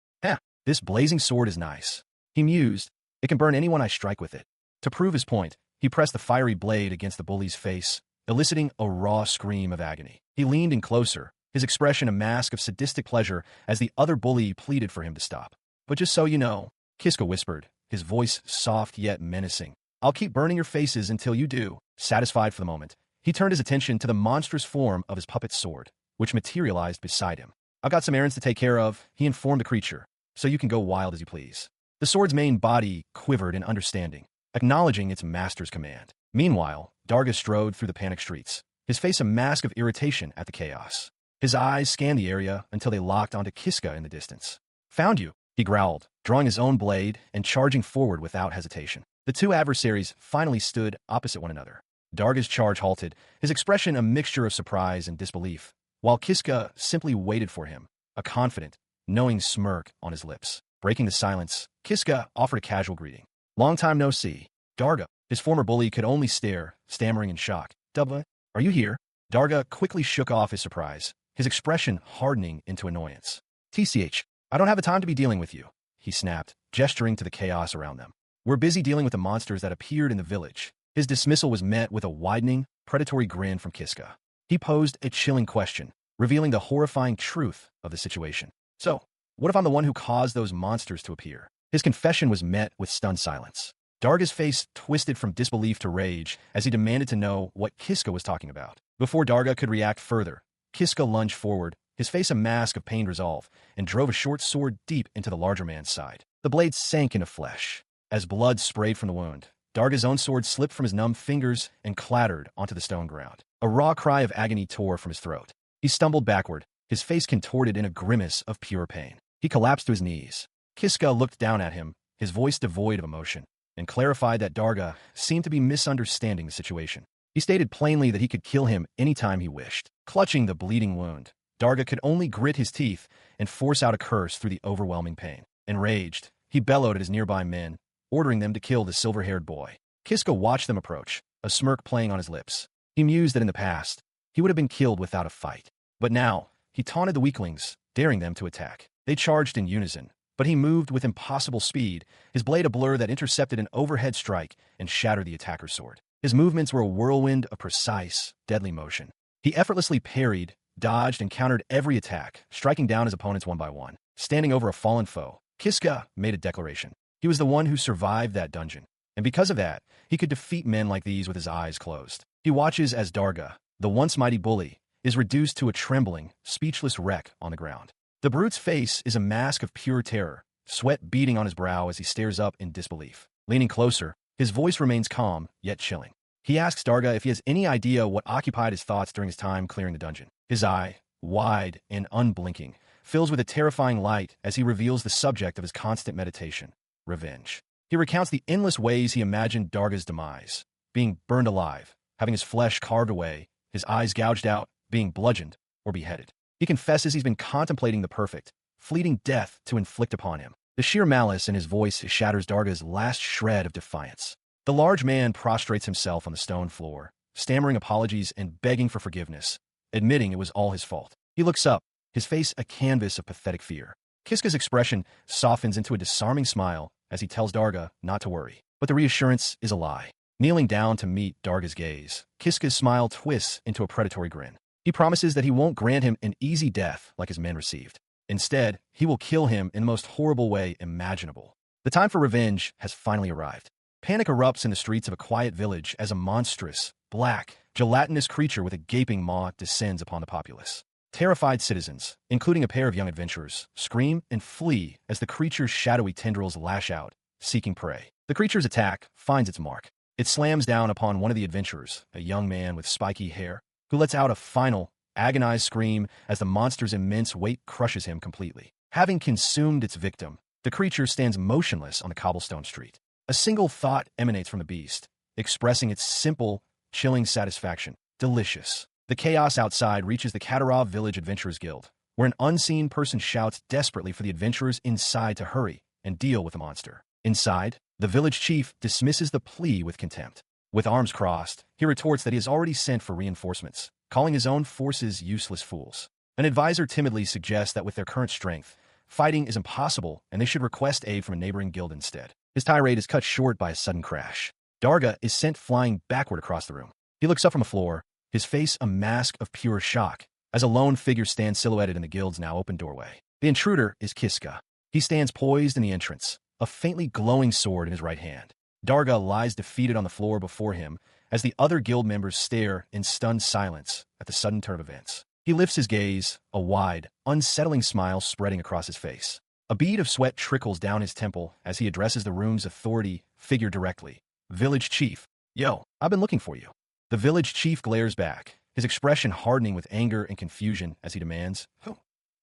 This blazing sword is nice. He mused. It can burn anyone I strike with it. To prove his point, he pressed the fiery blade against the bully's face, eliciting a raw scream of agony. He leaned in closer, his expression a mask of sadistic pleasure as the other bully pleaded for him to stop. But just so you know, Kiska whispered, his voice soft yet menacing, I'll keep burning your faces until you do. Satisfied for the moment, he turned his attention to the monstrous form of his puppet's sword, which materialized beside him. I've got some errands to take care of, he informed the creature, so you can go wild as you please. The sword's main body quivered in understanding, acknowledging its master's command. Meanwhile, Darga strode through the panicked streets, his face a mask of irritation at the chaos. His eyes scanned the area until they locked onto Kiska in the distance. Found you, he growled, drawing his own blade and charging forward without hesitation. The two adversaries finally stood opposite one another. Darga's charge halted, his expression a mixture of surprise and disbelief, while Kiska simply waited for him, a confident, knowing smirk on his lips. Breaking the silence, Kiska offered a casual greeting. Long time no see. Darga, his former bully, could only stare, stammering in shock. Dubba, are you here? Darga quickly shook off his surprise, his expression hardening into annoyance. TCH, I don't have the time to be dealing with you, he snapped, gesturing to the chaos around them. We're busy dealing with the monsters that appeared in the village. His dismissal was met with a widening, predatory grin from Kiska. He posed a chilling question, revealing the horrifying truth of the situation. So, what if I'm the one who caused those monsters to appear? His confession was met with stunned silence. Darga's face twisted from disbelief to rage as he demanded to know what Kiska was talking about. Before Darga could react further, Kiska lunged forward, his face a mask of pained resolve, and drove a short sword deep into the larger man's side. The blade sank into flesh. As blood sprayed from the wound, Darga's own sword slipped from his numb fingers and clattered onto the stone ground. A raw cry of agony tore from his throat. He stumbled backward, his face contorted in a grimace of pure pain. He collapsed to his knees. Kiska looked down at him, his voice devoid of emotion, and clarified that Darga seemed to be misunderstanding the situation. He stated plainly that he could kill him any time he wished. Clutching the bleeding wound, Darga could only grit his teeth and force out a curse through the overwhelming pain. Enraged, he bellowed at his nearby men, ordering them to kill the silver-haired boy. Kiska watched them approach, a smirk playing on his lips. He mused that in the past, he would have been killed without a fight. But now, he taunted the weaklings, daring them to attack. They charged in unison, but he moved with impossible speed, his blade a blur that intercepted an overhead strike and shattered the attacker's sword. His movements were a whirlwind of precise, deadly motion. He effortlessly parried, dodged, and countered every attack, striking down his opponents one by one. Standing over a fallen foe, Kiska made a declaration. He was the one who survived that dungeon, and because of that, he could defeat men like these with his eyes closed. He watches as Darga, the once mighty bully, is reduced to a trembling, speechless wreck on the ground. The brute's face is a mask of pure terror, sweat beading on his brow as he stares up in disbelief. Leaning closer, his voice remains calm, yet chilling. He asks Darga if he has any idea what occupied his thoughts during his time clearing the dungeon. His eye, wide and unblinking, fills with a terrifying light as he reveals the subject of his constant meditation, revenge. He recounts the endless ways he imagined Darga's demise, being burned alive, having his flesh carved away, his eyes gouged out, being bludgeoned or beheaded. He confesses he's been contemplating the perfect, fleeting death to inflict upon him. The sheer malice in his voice shatters Darga's last shred of defiance. The large man prostrates himself on the stone floor, stammering apologies and begging for forgiveness, admitting it was all his fault. He looks up, his face a canvas of pathetic fear. Kiska's expression softens into a disarming smile as he tells Darga not to worry. But the reassurance is a lie. Kneeling down to meet Darga's gaze, Kiska's smile twists into a predatory grin. He promises that he won't grant him an easy death like his men received. Instead, he will kill him in the most horrible way imaginable. The time for revenge has finally arrived. Panic erupts in the streets of a quiet village as a monstrous, black, gelatinous creature with a gaping maw descends upon the populace. Terrified citizens, including a pair of young adventurers, scream and flee as the creature's shadowy tendrils lash out, seeking prey. The creature's attack finds its mark. It slams down upon one of the adventurers, a young man with spiky hair, who lets out a final, agonized scream as the monster's immense weight crushes him completely. Having consumed its victim, the creature stands motionless on the cobblestone street. A single thought emanates from the beast, expressing its simple, chilling satisfaction. Delicious. The chaos outside reaches the Katarov Village Adventurers Guild, where an unseen person shouts desperately for the adventurers inside to hurry and deal with the monster. Inside, the village chief dismisses the plea with contempt. With arms crossed, he retorts that he has already sent for reinforcements, calling his own forces useless fools. An advisor timidly suggests that with their current strength, fighting is impossible and they should request aid from a neighboring guild instead. His tirade is cut short by a sudden crash. Darga is sent flying backward across the room. He looks up from the floor, his face a mask of pure shock, as a lone figure stands silhouetted in the guild's now open doorway. The intruder is Kiska. He stands poised in the entrance, a faintly glowing sword in his right hand. Darga lies defeated on the floor before him as the other guild members stare in stunned silence at the sudden turn of events. He lifts his gaze, a wide, unsettling smile spreading across his face. A bead of sweat trickles down his temple as he addresses the room's authority figure directly. Village chief. Yo, I've been looking for you. The village chief glares back, his expression hardening with anger and confusion as he demands, Who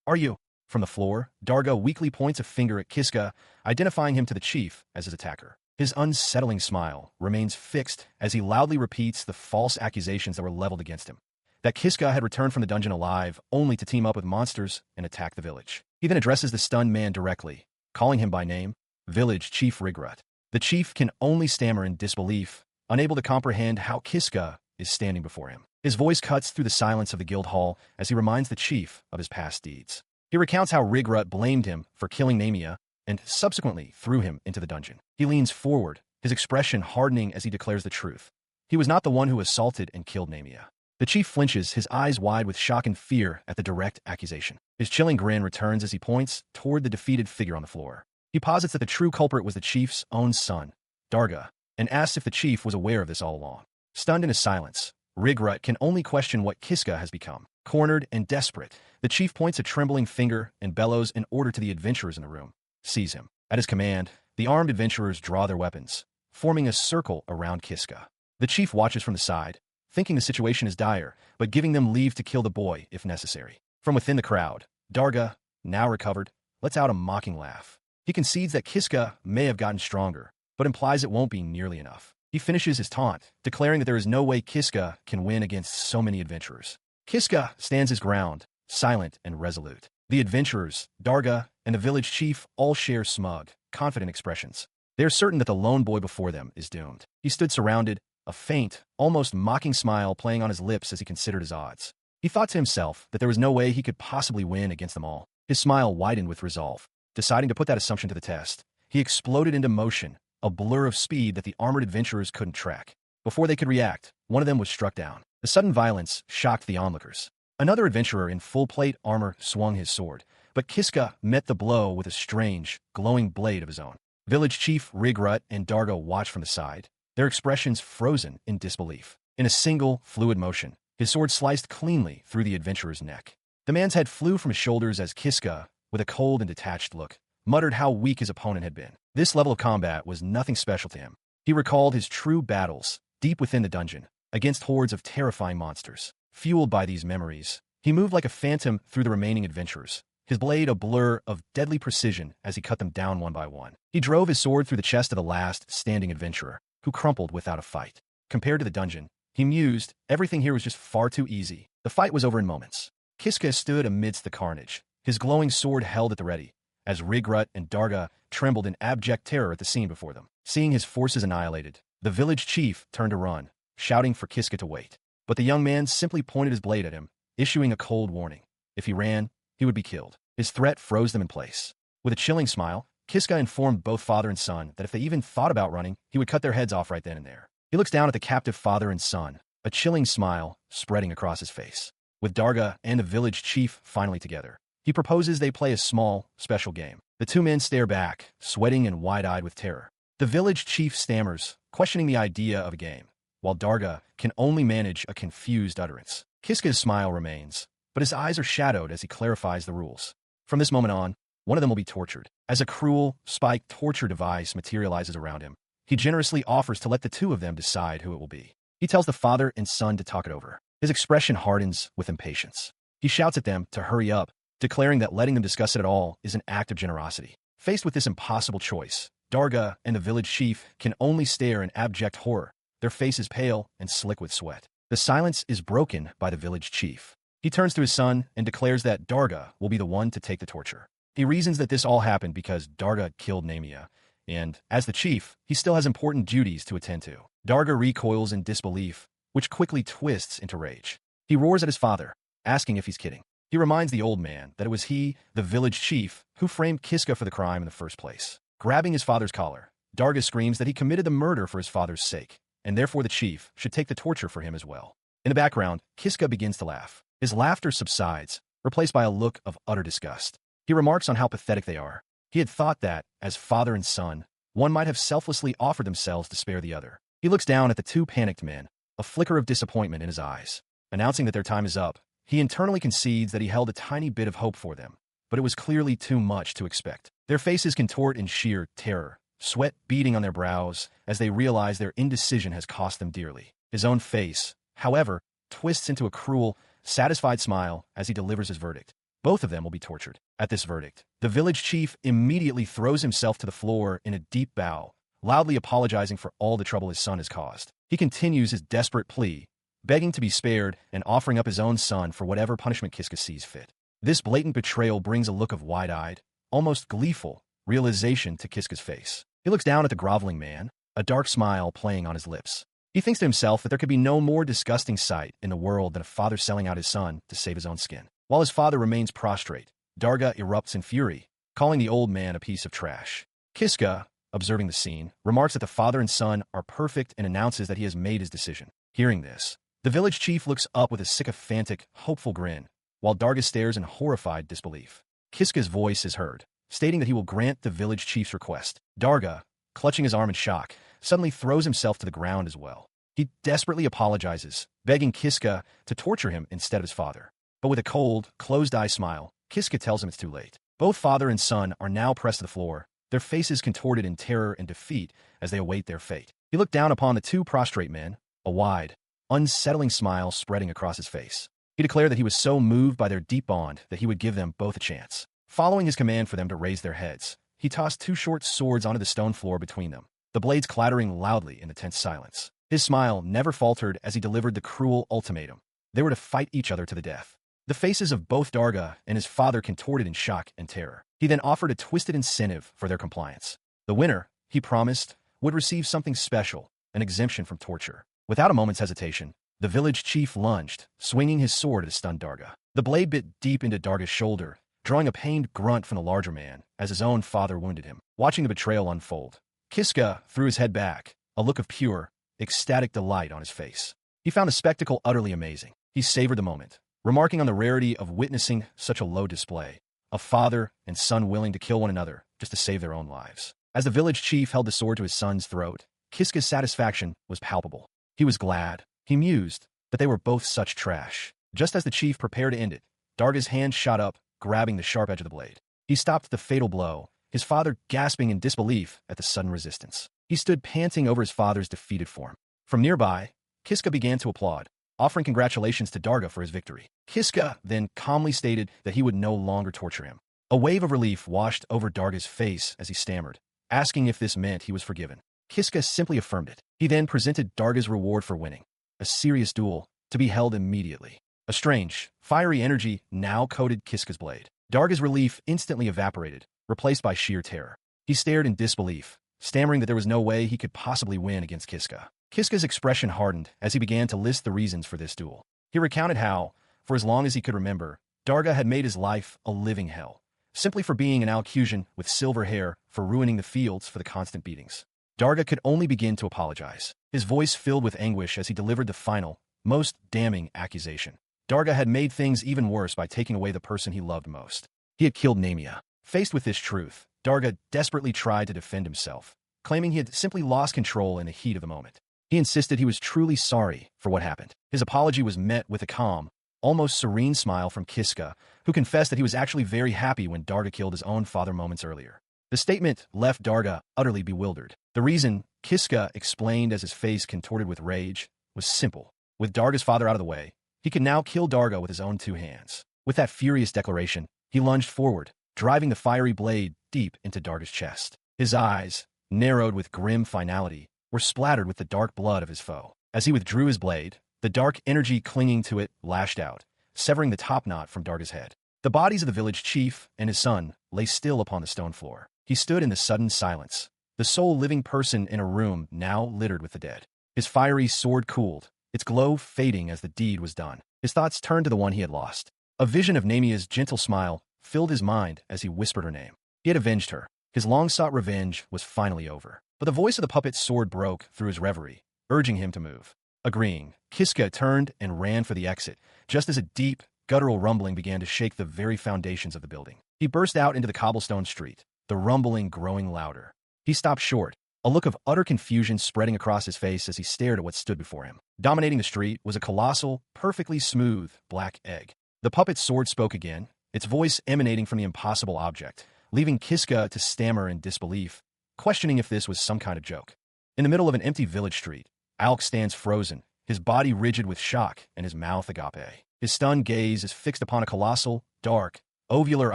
are you? From the floor, Darga weakly points a finger at Kiska, identifying him to the chief as his attacker. His unsettling smile remains fixed as he loudly repeats the false accusations that were leveled against him. That Kiska had returned from the dungeon alive only to team up with monsters and attack the village. He then addresses the stunned man directly, calling him by name, Village Chief Rigrut. The chief can only stammer in disbelief, unable to comprehend how Kiska is standing before him. His voice cuts through the silence of the guild hall as he reminds the chief of his past deeds. He recounts how Rigrut blamed him for killing Namia and subsequently threw him into the dungeon. He leans forward, his expression hardening as he declares the truth. He was not the one who assaulted and killed Namia. The chief flinches, his eyes wide with shock and fear at the direct accusation. His chilling grin returns as he points toward the defeated figure on the floor. He posits that the true culprit was the chief's own son, Darga, and asks if the chief was aware of this all along. Stunned in his silence, Rigrut can only question what Kiska has become. Cornered and desperate, the chief points a trembling finger and bellows an order to the adventurers in the room. Seize him. At his command, the armed adventurers draw their weapons, forming a circle around Kiska. The chief watches from the side, thinking the situation is dire, but giving them leave to kill the boy if necessary. From within the crowd, Darga, now recovered, lets out a mocking laugh. He concedes that Kiska may have gotten stronger, but implies it won't be nearly enough. He finishes his taunt, declaring that there is no way Kiska can win against so many adventurers. Kiska stands his ground, silent and resolute. The adventurers, Darga, and the village chief all share smug, confident expressions. They are certain that the lone boy before them is doomed. He stood surrounded, a faint, almost mocking smile playing on his lips as he considered his odds. He thought to himself that there was no way he could possibly win against them all. His smile widened with resolve. Deciding to put that assumption to the test, he exploded into motion, a blur of speed that the armored adventurers couldn't track. Before they could react, one of them was struck down. The sudden violence shocked the onlookers. Another adventurer in full-plate armor swung his sword, but Kiska met the blow with a strange, glowing blade of his own. Village Chief Rigrut and Dargo watched from the side, their expressions frozen in disbelief. In a single, fluid motion, his sword sliced cleanly through the adventurer's neck. The man's head flew from his shoulders as Kiska, with a cold and detached look, muttered how weak his opponent had been. This level of combat was nothing special to him. He recalled his true battles, deep within the dungeon, against hordes of terrifying monsters. Fueled by these memories, he moved like a phantom through the remaining adventurers, his blade a blur of deadly precision as he cut them down one by one. He drove his sword through the chest of the last standing adventurer, who crumpled without a fight. Compared to the dungeon, he mused, everything here was just far too easy. The fight was over in moments. Kiska stood amidst the carnage, his glowing sword held at the ready, as Rigrut and Darga trembled in abject terror at the scene before them. Seeing his forces annihilated, the village chief turned to run, shouting for Kiska to wait. But the young man simply pointed his blade at him, issuing a cold warning. If he ran, he would be killed. His threat froze them in place. With a chilling smile, Kiska informed both father and son that if they even thought about running, he would cut their heads off right then and there. He looks down at the captive father and son, a chilling smile spreading across his face. With Darga and the village chief finally together, he proposes they play a small, special game. The two men stare back, sweating and wide-eyed with terror. The village chief stammers, questioning the idea of a game, while Darga can only manage a confused utterance. Kiska's smile remains, but his eyes are shadowed as he clarifies the rules. From this moment on, one of them will be tortured. As a cruel, spiked torture device materializes around him, he generously offers to let the two of them decide who it will be. He tells the father and son to talk it over. His expression hardens with impatience. He shouts at them to hurry up, declaring that letting them discuss it at all is an act of generosity. Faced with this impossible choice, Darga and the village chief can only stare in abject horror, their faces pale and slick with sweat. The silence is broken by the village chief. He turns to his son and declares that Darga will be the one to take the torture. He reasons that this all happened because Darga killed Namia, and, as the chief, he still has important duties to attend to. Darga recoils in disbelief, which quickly twists into rage. He roars at his father, asking if he's kidding. He reminds the old man that it was he, the village chief, who framed Kiska for the crime in the first place. Grabbing his father's collar, Darga screams that he committed the murder for his father's sake, and therefore the chief should take the torture for him as well. In the background, Kiska begins to laugh. His laughter subsides, replaced by a look of utter disgust. He remarks on how pathetic they are. He had thought that, as father and son, one might have selflessly offered themselves to spare the other. He looks down at the two panicked men, a flicker of disappointment in his eyes. Announcing that their time is up, he internally concedes that he held a tiny bit of hope for them, but it was clearly too much to expect. Their faces contort in sheer terror, sweat beading on their brows as they realize their indecision has cost them dearly. His own face, however, twists into a cruel, satisfied smile as he delivers his verdict. Both of them will be tortured. At this verdict, the village chief immediately throws himself to the floor in a deep bow, loudly apologizing for all the trouble his son has caused. He continues his desperate plea, begging to be spared and offering up his own son for whatever punishment Kiska sees fit. This blatant betrayal brings a look of wide-eyed, almost gleeful, realization to Kiska's face. He looks down at the groveling man, a dark smile playing on his lips. He thinks to himself that there could be no more disgusting sight in the world than a father selling out his son to save his own skin. While his father remains prostrate, Darga erupts in fury, calling the old man a piece of trash. Kiska, observing the scene, remarks that the father and son are perfect and announces that he has made his decision. Hearing this, the village chief looks up with a sycophantic, hopeful grin, while Darga stares in horrified disbelief. Kiska's voice is heard, stating that he will grant the village chief's request. Darga, clutching his arm in shock, suddenly throws himself to the ground as well. He desperately apologizes, begging Kiska to torture him instead of his father. But with a cold, closed-eye smile, Kiska tells him it's too late. Both father and son are now pressed to the floor, their faces contorted in terror and defeat as they await their fate. He looked down upon the two prostrate men, a wide, unsettling smile spreading across his face. He declared that he was so moved by their deep bond that he would give them both a chance. Following his command for them to raise their heads, he tossed two short swords onto the stone floor between them, the blades clattering loudly in the tense silence. His smile never faltered as he delivered the cruel ultimatum. They were to fight each other to the death. The faces of both Darga and his father contorted in shock and terror. He then offered a twisted incentive for their compliance. The winner, he promised, would receive something special, an exemption from torture. Without a moment's hesitation, the village chief lunged, swinging his sword at a stunned Darga. The blade bit deep into Darga's shoulder, drawing a pained grunt from the larger man as his own father wounded him. Watching the betrayal unfold, Kiska threw his head back, a look of pure, ecstatic delight on his face. He found the spectacle utterly amazing. He savored the moment, remarking on the rarity of witnessing such a low display, a father and son willing to kill one another just to save their own lives. As the village chief held the sword to his son's throat, Kiska's satisfaction was palpable. He was glad, he mused, that they were both such trash. Just as the chief prepared to end it, Darga's hand shot up, grabbing the sharp edge of the blade. He stopped the fatal blow, his father gasping in disbelief at the sudden resistance. He stood panting over his father's defeated form. From nearby, Kiska began to applaud, offering congratulations to Darga for his victory. Kiska then calmly stated that he would no longer torture him. A wave of relief washed over Darga's face as he stammered, asking if this meant he was forgiven. Kiska simply affirmed it. He then presented Darga's reward for winning, a serious duel, to be held immediately. A strange, fiery energy now coated Kiska's blade. Darga's relief instantly evaporated, replaced by sheer terror. He stared in disbelief, stammering that there was no way he could possibly win against Kiska. Kiska's expression hardened as he began to list the reasons for this duel. He recounted how, for as long as he could remember, Darga had made his life a living hell, simply for being an Alcusian with silver hair, for ruining the fields for the constant beatings. Darga could only begin to apologize, his voice filled with anguish as he delivered the final, most damning accusation. Darga had made things even worse by taking away the person he loved most. He had killed Namia. Faced with this truth, Darga desperately tried to defend himself, claiming he had simply lost control in the heat of the moment. He insisted he was truly sorry for what happened. His apology was met with a calm, almost serene smile from Kiska, who confessed that he was actually very happy when Darga killed his own father moments earlier. The statement left Darga utterly bewildered. The reason, Kiska explained as his face contorted with rage, was simple. With Darga's father out of the way, he could now kill Darga with his own 2 hands. With that furious declaration, he lunged forward, driving the fiery blade deep into Darga's chest. His eyes, narrowed with grim finality, were splattered with the dark blood of his foe. As he withdrew his blade, the dark energy clinging to it lashed out, severing the top knot from Darga's head. The bodies of the village chief and his son lay still upon the stone floor. He stood in the sudden silence, the sole living person in a room now littered with the dead. His fiery sword cooled, its glow fading as the deed was done. His thoughts turned to the one he had lost. A vision of Namia's gentle smile filled his mind as he whispered her name. He had avenged her. His long-sought revenge was finally over. But the voice of the puppet's sword broke through his reverie, urging him to move. Agreeing, Kiska turned and ran for the exit, just as a deep, guttural rumbling began to shake the very foundations of the building. He burst out into the cobblestone street, the rumbling growing louder. He stopped short, a look of utter confusion spreading across his face as he stared at what stood before him. Dominating the street was a colossal, perfectly smooth, black egg. The puppet's sword spoke again, its voice emanating from the impossible object, leaving Kiska to stammer in disbelief, questioning if this was some kind of joke. In the middle of an empty village street, Alk stands frozen, his body rigid with shock and his mouth agape. His stunned gaze is fixed upon a colossal, dark, ovular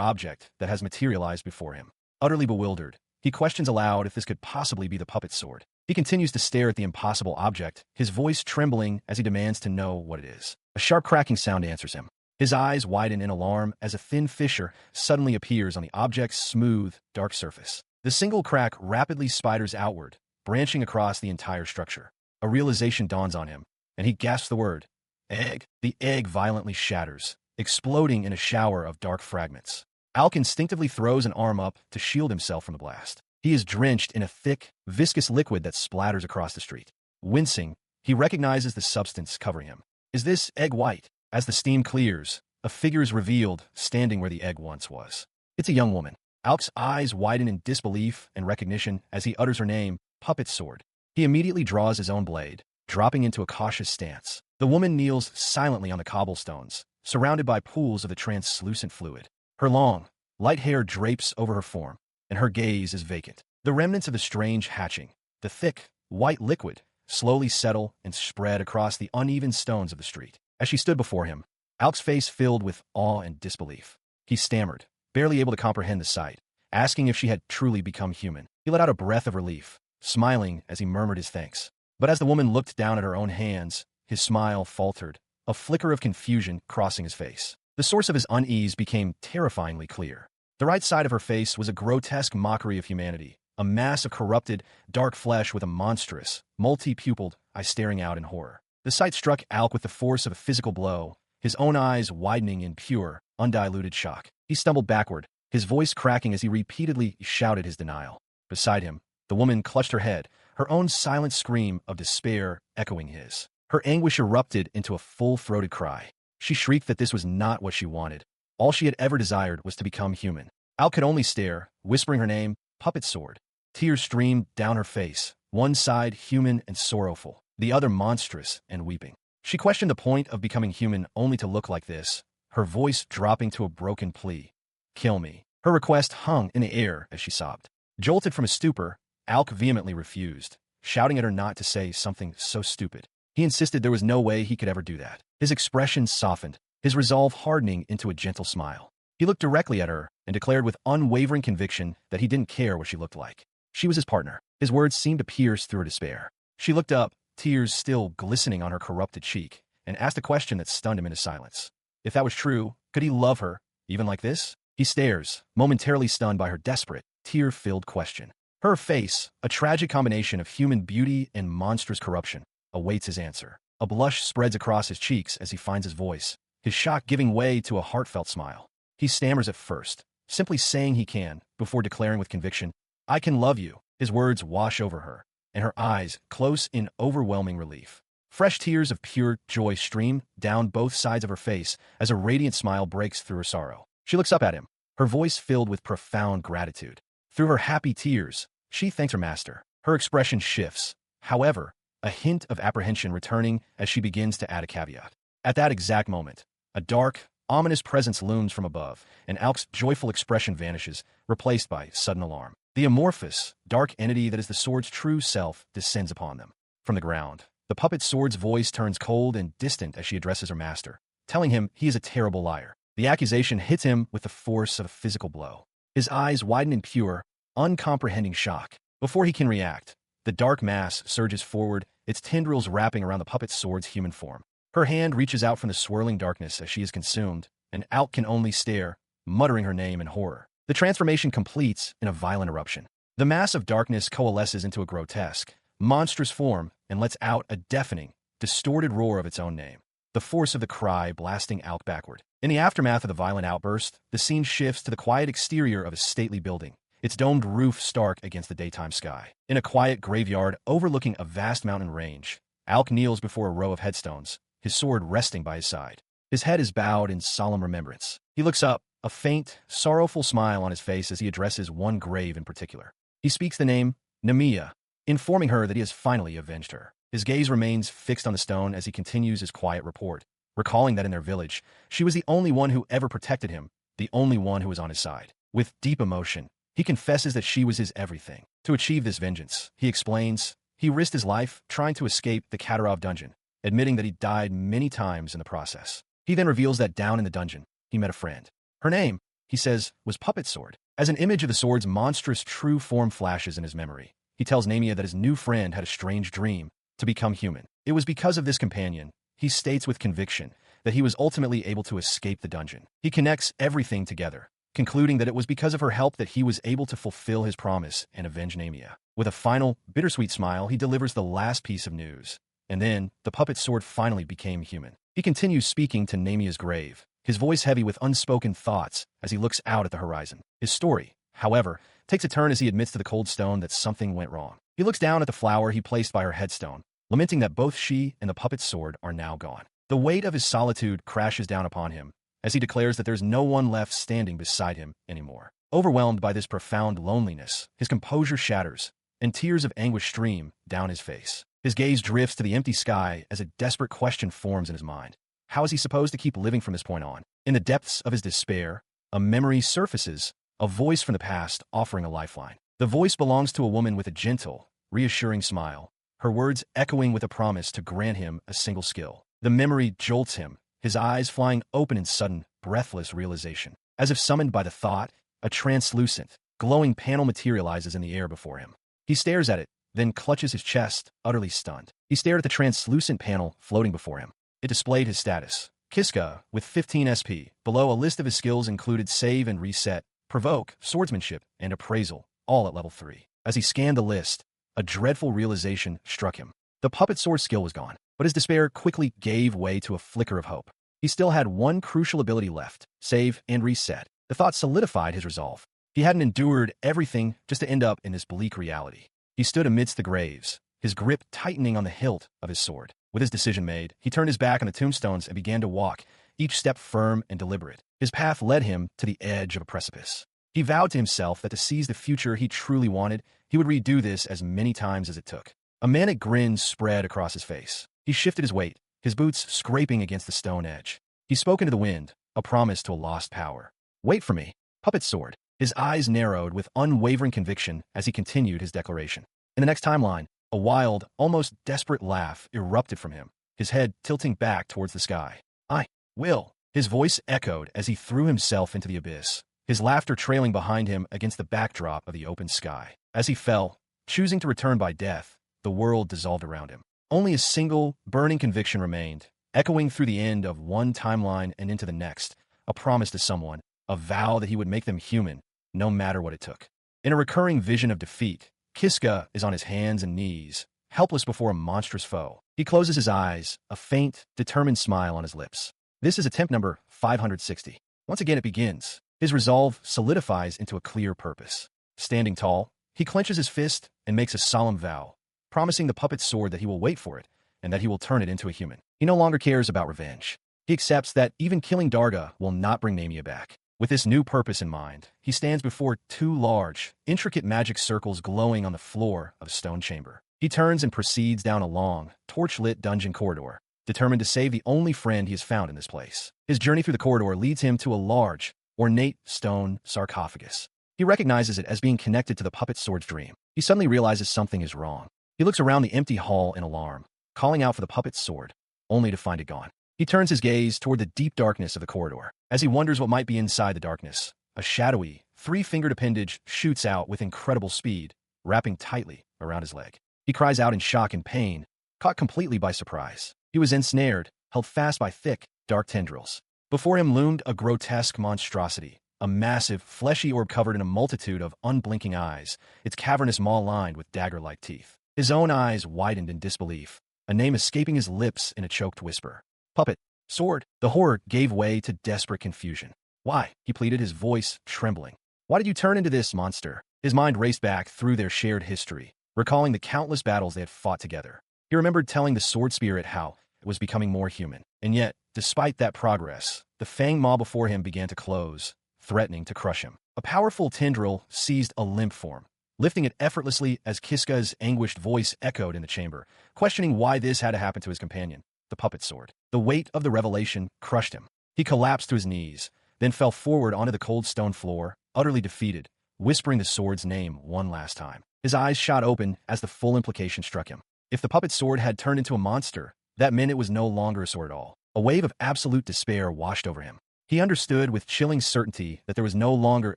object that has materialized before him. Utterly bewildered, he questions aloud if this could possibly be the puppet's sword. He continues to stare at the impossible object, his voice trembling as he demands to know what it is. A sharp cracking sound answers him. His eyes widen in alarm as a thin fissure suddenly appears on the object's smooth, dark surface. The single crack rapidly spiders outward, branching across the entire structure. A realization dawns on him, and he gasps the word, egg. The egg violently shatters, exploding in a shower of dark fragments. Alk instinctively throws an arm up to shield himself from the blast. He is drenched in a thick, viscous liquid that splatters across the street. Wincing, he recognizes the substance covering him. Is this egg white? As the steam clears, a figure is revealed, standing where the egg once was. It's a young woman. Alk's eyes widen in disbelief and recognition as he utters her name, Puppet Sword. He immediately draws his own blade, dropping into a cautious stance. The woman kneels silently on the cobblestones, surrounded by pools of the translucent fluid. Her long, light hair drapes over her form, and her gaze is vacant. The remnants of the strange hatching, the thick, white liquid, slowly settle and spread across the uneven stones of the street. As she stood before him, Alk's face filled with awe and disbelief. He stammered, barely able to comprehend the sight, asking if she had truly become human. He let out a breath of relief, smiling as he murmured his thanks. But as the woman looked down at her own hands, his smile faltered, a flicker of confusion crossing his face. The source of his unease became terrifyingly clear. The right side of her face was a grotesque mockery of humanity, a mass of corrupted, dark flesh with a monstrous, multi-pupiled eye staring out in horror. The sight struck Alk with the force of a physical blow, his own eyes widening in pure, undiluted shock. He stumbled backward, his voice cracking as he repeatedly shouted his denial. Beside him, the woman clutched her head, her own silent scream of despair echoing his. Her anguish erupted into a full-throated cry. She shrieked that this was not what she wanted. All she had ever desired was to become human. Al could only stare, whispering her name, Puppet Sword. Tears streamed down her face, one side human and sorrowful, the other monstrous and weeping. She questioned the point of becoming human only to look like this, her voice dropping to a broken plea. Kill me. Her request hung in the air as she sobbed. Jolted from his stupor, Alk vehemently refused, shouting at her not to say something so stupid. He insisted there was no way he could ever do that. His expression softened, his resolve hardening into a gentle smile. He looked directly at her and declared with unwavering conviction that he didn't care what she looked like. She was his partner. His words seemed to pierce through her despair. She looked up, tears still glistening on her corrupted cheek, and asked a question that stunned him into silence. If that was true, could he love her, even like this? He stares, momentarily stunned by her desperate, tear-filled question. Her face, a tragic combination of human beauty and monstrous corruption, awaits his answer. A blush spreads across his cheeks as he finds his voice, his shock giving way to a heartfelt smile. He stammers at first, simply saying he can, before declaring with conviction, I can love you. His words wash over her, and her eyes close in overwhelming relief. Fresh tears of pure joy stream down both sides of her face as a radiant smile breaks through her sorrow. She looks up at him, her voice filled with profound gratitude. Through her happy tears, she thanks her master. Her expression shifts, however, a hint of apprehension returning as she begins to add a caveat. At that exact moment, a dark, ominous presence looms from above, and Alk's joyful expression vanishes, replaced by sudden alarm. The amorphous, dark entity that is the sword's true self descends upon them. From the ground, the puppet sword's voice turns cold and distant as she addresses her master, telling him he is a terrible liar. The accusation hits him with the force of a physical blow. His eyes widen in pure, uncomprehending shock. Before he can react, the dark mass surges forward, its tendrils wrapping around the puppet sword's human form. Her hand reaches out from the swirling darkness as she is consumed, and Alk can only stare, muttering her name in horror. The transformation completes in a violent eruption. The mass of darkness coalesces into a grotesque, monstrous form and lets out a deafening, distorted roar of its own name. The force of the cry blasting Alk backward. In the aftermath of the violent outburst, the scene shifts to the quiet exterior of a stately building, its domed roof stark against the daytime sky. In a quiet graveyard overlooking a vast mountain range, Alk kneels before a row of headstones, his sword resting by his side. His head is bowed in solemn remembrance. He looks up, a faint, sorrowful smile on his face as he addresses one grave in particular. He speaks the name, Namiya, informing her that he has finally avenged her. His gaze remains fixed on the stone as he continues his quiet report, recalling that in their village, she was the only one who ever protected him, the only one who was on his side. With deep emotion, he confesses that she was his everything. To achieve this vengeance, he explains, he risked his life trying to escape the Katarov dungeon, admitting that he died many times in the process. He then reveals that down in the dungeon, he met a friend. Her name, he says, was Puppet Sword. As an image of the sword's monstrous true form flashes in his memory, he tells Namiya that his new friend had a strange dream, to become human. It was because of this companion, he states with conviction, that he was ultimately able to escape the dungeon. He connects everything together, concluding that it was because of her help that he was able to fulfill his promise and avenge Namiya. With a final, bittersweet smile, he delivers the last piece of news. And then, the puppet sword finally became human. He continues speaking to Namiya's grave, his voice heavy with unspoken thoughts as he looks out at the horizon. His story, however, takes a turn as he admits to the cold stone that something went wrong. He looks down at the flower he placed by her headstone, lamenting that both she and the puppet sword are now gone. The weight of his solitude crashes down upon him as he declares that there's no one left standing beside him anymore. Overwhelmed by this profound loneliness, his composure shatters, and tears of anguish stream down his face. His gaze drifts to the empty sky as a desperate question forms in his mind. How is he supposed to keep living from this point on? In the depths of his despair, a memory surfaces, a voice from the past offering a lifeline. The voice belongs to a woman with a gentle, reassuring smile, her words echoing with a promise to grant him a single skill. The memory jolts him, his eyes flying open in sudden, breathless realization. As if summoned by the thought, a translucent, glowing panel materializes in the air before him. He stares at it, then clutches his chest, utterly stunned. He stared at the translucent panel floating before him. It displayed his status. Kiska, with 15 SP. Below, a list of his skills included Save and Reset, Provoke, Swordsmanship, and Appraisal, all at level 3. As he scanned the list, a dreadful realization struck him. The puppet sword skill was gone, but his despair quickly gave way to a flicker of hope. He still had one crucial ability left: save and reset. The thought solidified his resolve. He hadn't endured everything just to end up in this bleak reality. He stood amidst the graves, his grip tightening on the hilt of his sword. With his decision made, he turned his back on the tombstones and began to walk, each step firm and deliberate. His path led him to the edge of a precipice. He vowed to himself that to seize the future he truly wanted, he would redo this as many times as it took. A manic grin spread across his face. He shifted his weight, his boots scraping against the stone edge. He spoke into the wind, a promise to a lost power. "Wait for me." Puppet soared. His eyes narrowed with unwavering conviction as he continued his declaration. In the next timeline, a wild, almost desperate laugh erupted from him, his head tilting back towards the sky. "I will." His voice echoed as he threw himself into the abyss, his laughter trailing behind him against the backdrop of the open sky. As he fell, choosing to return by death, the world dissolved around him. Only a single, burning conviction remained, echoing through the end of one timeline and into the next, a promise to someone, a vow that he would make them human, no matter what it took. In a recurring vision of defeat, Kiska is on his hands and knees, helpless before a monstrous foe. He closes his eyes, a faint, determined smile on his lips. This is attempt number 560. Once again it begins. His resolve solidifies into a clear purpose. Standing tall, he clenches his fist and makes a solemn vow, promising the puppet sword that he will wait for it and that he will turn it into a human. He no longer cares about revenge. He accepts that even killing Darga will not bring Namia back. With this new purpose in mind, he stands before two large, intricate magic circles glowing on the floor of a stone chamber. He turns and proceeds down a long, torch-lit dungeon corridor, determined to save the only friend he has found in this place. His journey through the corridor leads him to a large, ornate stone sarcophagus. He recognizes it as being connected to the puppet sword's dream. He suddenly realizes something is wrong. He looks around the empty hall in alarm, calling out for the puppet sword, only to find it gone. He turns his gaze toward the deep darkness of the corridor. As he wonders what might be inside the darkness, a shadowy, three-fingered appendage shoots out with incredible speed, wrapping tightly around his leg. He cries out in shock and pain, caught completely by surprise. He was ensnared, held fast by thick, dark tendrils. Before him loomed a grotesque monstrosity, a massive, fleshy orb covered in a multitude of unblinking eyes, its cavernous maw lined with dagger-like teeth. His own eyes widened in disbelief, a name escaping his lips in a choked whisper. "Puppet, sword." The horror gave way to desperate confusion. "Why?" he pleaded, his voice trembling. "Why did you turn into this monster?" His mind raced back through their shared history, recalling the countless battles they had fought together. He remembered telling the sword spirit how it was becoming more human. And yet, despite that progress, the fang maw before him began to close, threatening to crush him. A powerful tendril seized a limp form, lifting it effortlessly as Kiska's anguished voice echoed in the chamber, questioning why this had to happen to his companion, the puppet sword. The weight of the revelation crushed him. He collapsed to his knees, then fell forward onto the cold stone floor, utterly defeated, whispering the sword's name one last time. His eyes shot open as the full implication struck him. If the puppet sword had turned into a monster, that meant it was no longer a sword at all. A wave of absolute despair washed over him. He understood with chilling certainty that there was no longer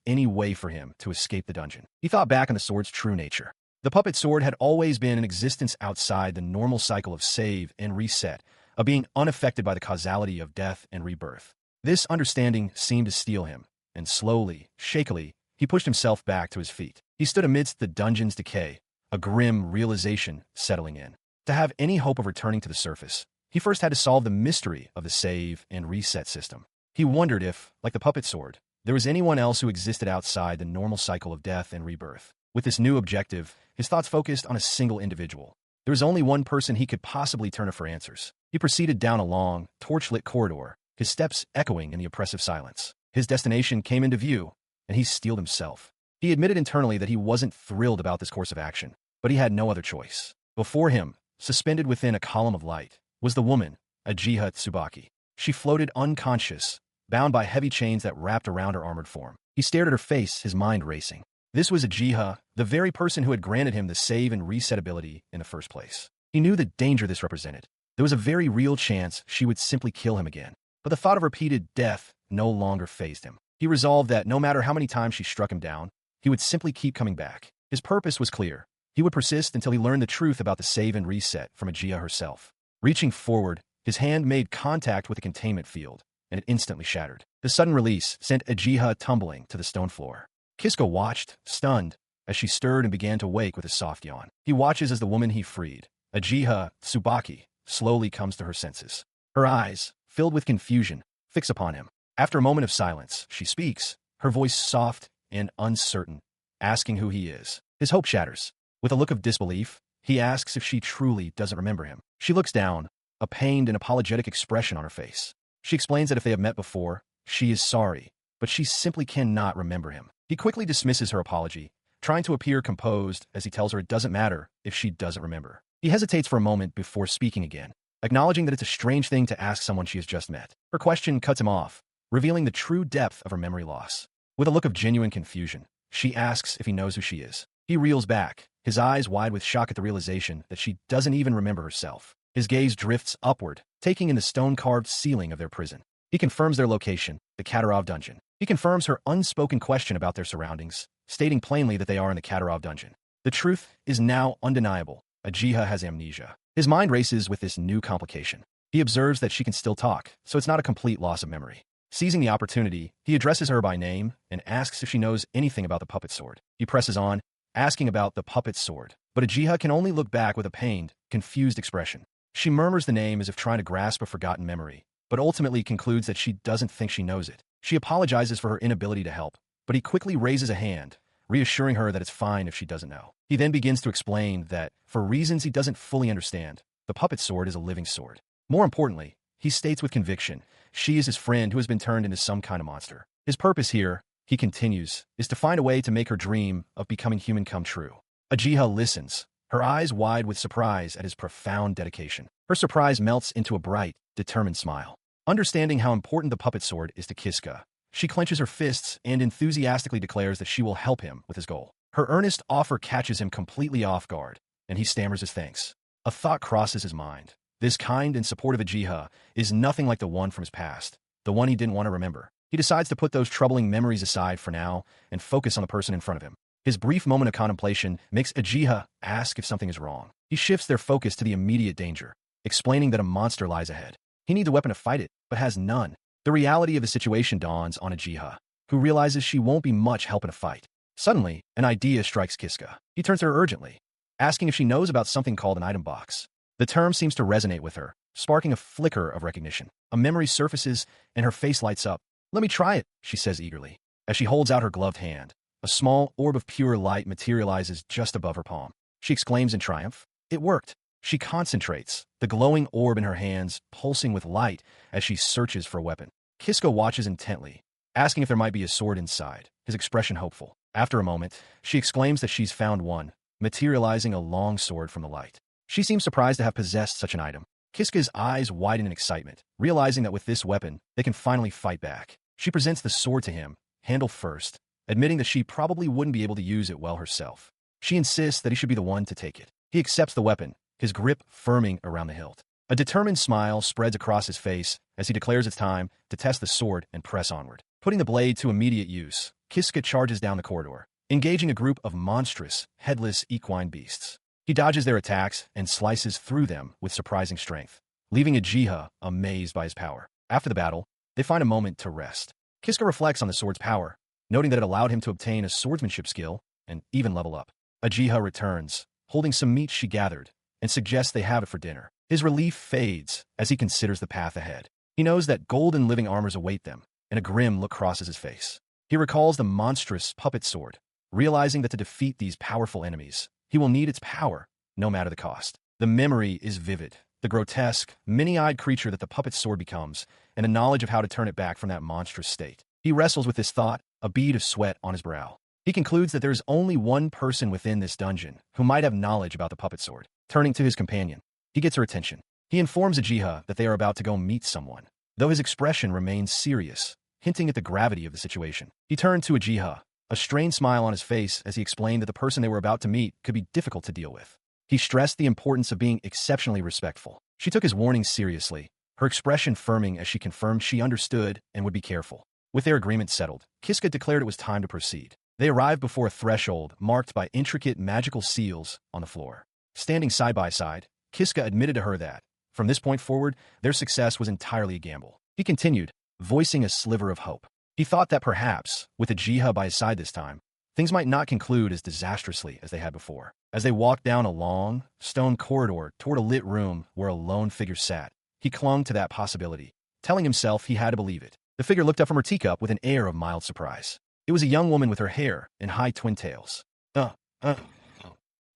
any way for him to escape the dungeon. He thought back on the sword's true nature. The puppet sword had always been an existence outside the normal cycle of save and reset, of being unaffected by the causality of death and rebirth. This understanding seemed to steel him, and slowly, shakily, he pushed himself back to his feet. He stood amidst the dungeon's decay, a grim realization settling in. To have any hope of returning to the surface, he first had to solve the mystery of the save and reset system. He wondered if, like the puppet sword, there was anyone else who existed outside the normal cycle of death and rebirth. With this new objective, his thoughts focused on a single individual. There was only one person he could possibly turn to for answers. He proceeded down a long, torch-lit corridor, his steps echoing in the oppressive silence. His destination came into view, and he steeled himself. He admitted internally that he wasn't thrilled about this course of action, but he had no other choice. Before him, suspended within a column of light, was the woman, Ajiha Tsubaki. She floated unconscious, bound by heavy chains that wrapped around her armored form. He stared at her face, his mind racing. This was Ajiha, the very person who had granted him the save and reset ability in the first place. He knew the danger this represented. There was a very real chance she would simply kill him again. But the thought of repeated death no longer fazed him. He resolved that no matter how many times she struck him down, he would simply keep coming back. His purpose was clear. He would persist until he learned the truth about the save and reset from Ajiha herself. Reaching forward, his hand made contact with the containment field, and it instantly shattered. The sudden release sent Ajiha tumbling to the stone floor. Kiska watched, stunned, as she stirred and began to wake with a soft yawn. He watches as the woman he freed, Ajiha Tsubaki, slowly comes to her senses. Her eyes, filled with confusion, fix upon him. After a moment of silence, she speaks, her voice soft and uncertain, asking who he is. His hope shatters. With a look of disbelief, he asks if she truly doesn't remember him. She looks down, a pained and apologetic expression on her face. She explains that if they have met before, she is sorry, but she simply cannot remember him. He quickly dismisses her apology, trying to appear composed as he tells her it doesn't matter if she doesn't remember. He hesitates for a moment before speaking again, acknowledging that it's a strange thing to ask someone she has just met. Her question cuts him off, revealing the true depth of her memory loss. With a look of genuine confusion, she asks if he knows who she is. He reels back, his eyes wide with shock at the realization that she doesn't even remember herself. His gaze drifts upward, taking in the stone-carved ceiling of their prison. He confirms their location, the Katarov dungeon. He confirms her unspoken question about their surroundings, stating plainly that they are in the Katarov dungeon. The truth is now undeniable. Ajiha has amnesia. His mind races with this new complication. He observes that she can still talk, so it's not a complete loss of memory. Seizing the opportunity, he addresses her by name and asks if she knows anything about the puppet sword. He presses on, asking about the puppet sword, but Ajiha can only look back with a pained, confused expression. She murmurs the name as if trying to grasp a forgotten memory, but ultimately concludes that she doesn't think she knows it. She apologizes for her inability to help, but he quickly raises a hand, reassuring her that it's fine if she doesn't know. He then begins to explain that, for reasons he doesn't fully understand, the puppet sword is a living sword. More importantly, he states with conviction, she is his friend who has been turned into some kind of monster. His purpose here, he continues, is to find a way to make her dream of becoming human come true. Ajiha listens, her eyes wide with surprise at his profound dedication. Her surprise melts into a bright, determined smile. Understanding how important the puppet sword is to Kiska, she clenches her fists and enthusiastically declares that she will help him with his goal. Her earnest offer catches him completely off guard, and he stammers his thanks. A thought crosses his mind. This kind and supportive Ajiha is nothing like the one from his past, the one he didn't want to remember. He decides to put those troubling memories aside for now and focus on the person in front of him. His brief moment of contemplation makes Ajiha ask if something is wrong. He shifts their focus to the immediate danger, explaining that a monster lies ahead. He needs a weapon to fight it, but has none. The reality of the situation dawns on Ajiha, who realizes she won't be much help in a fight. Suddenly, an idea strikes Kiska. He turns to her urgently, asking if she knows about something called an item box. The term seems to resonate with her, sparking a flicker of recognition. A memory surfaces, and her face lights up. "Let me try it," she says eagerly. As she holds out her gloved hand, a small orb of pure light materializes just above her palm. She exclaims in triumph, "It worked!" She concentrates, the glowing orb in her hands pulsing with light as she searches for a weapon. Kiska watches intently, asking if there might be a sword inside, his expression hopeful. After a moment, she exclaims that she's found one, materializing a long sword from the light. She seems surprised to have possessed such an item. Kiska's eyes widen in excitement, realizing that with this weapon, they can finally fight back. She presents the sword to him, handle first, admitting that she probably wouldn't be able to use it well herself. She insists that he should be the one to take it. He accepts the weapon, his grip firming around the hilt. A determined smile spreads across his face as he declares it's time to test the sword and press onward. Putting the blade to immediate use, Kiska charges down the corridor, engaging a group of monstrous, headless equine beasts. He dodges their attacks and slices through them with surprising strength, leaving Ajiha amazed by his power. After the battle, they find a moment to rest. Kiska reflects on the sword's power, noting that it allowed him to obtain a swordsmanship skill and even level up. Ajiha returns, holding some meat she gathered, and suggests they have it for dinner. His relief fades as he considers the path ahead. He knows that golden living armors await them, and a grim look crosses his face. He recalls the monstrous puppet sword, realizing that to defeat these powerful enemies, he will need its power, no matter the cost. The memory is vivid, the grotesque, many-eyed creature that the puppet sword becomes, and a knowledge of how to turn it back from that monstrous state. He wrestles with this thought, a bead of sweat on his brow. He concludes that there is only one person within this dungeon who might have knowledge about the puppet sword. Turning to his companion, he gets her attention. He informs Ajiha that they are about to go meet someone, though his expression remains serious, hinting at the gravity of the situation. He turned to Ajiha, a strained smile on his face as he explained that the person they were about to meet could be difficult to deal with. He stressed the importance of being exceptionally respectful. She took his warnings seriously, her expression firming as she confirmed she understood and would be careful. With their agreement settled, Kiska declared it was time to proceed. They arrived before a threshold marked by intricate magical seals on the floor. Standing side by side, Kiska admitted to her that, from this point forward, their success was entirely a gamble. He continued, voicing a sliver of hope. He thought that perhaps, with Ajiha by his side this time, things might not conclude as disastrously as they had before. As they walked down a long, stone corridor toward a lit room where a lone figure sat, he clung to that possibility, telling himself he had to believe it. The figure looked up from her teacup with an air of mild surprise. It was a young woman with her hair in high twin tails. Uh, uh,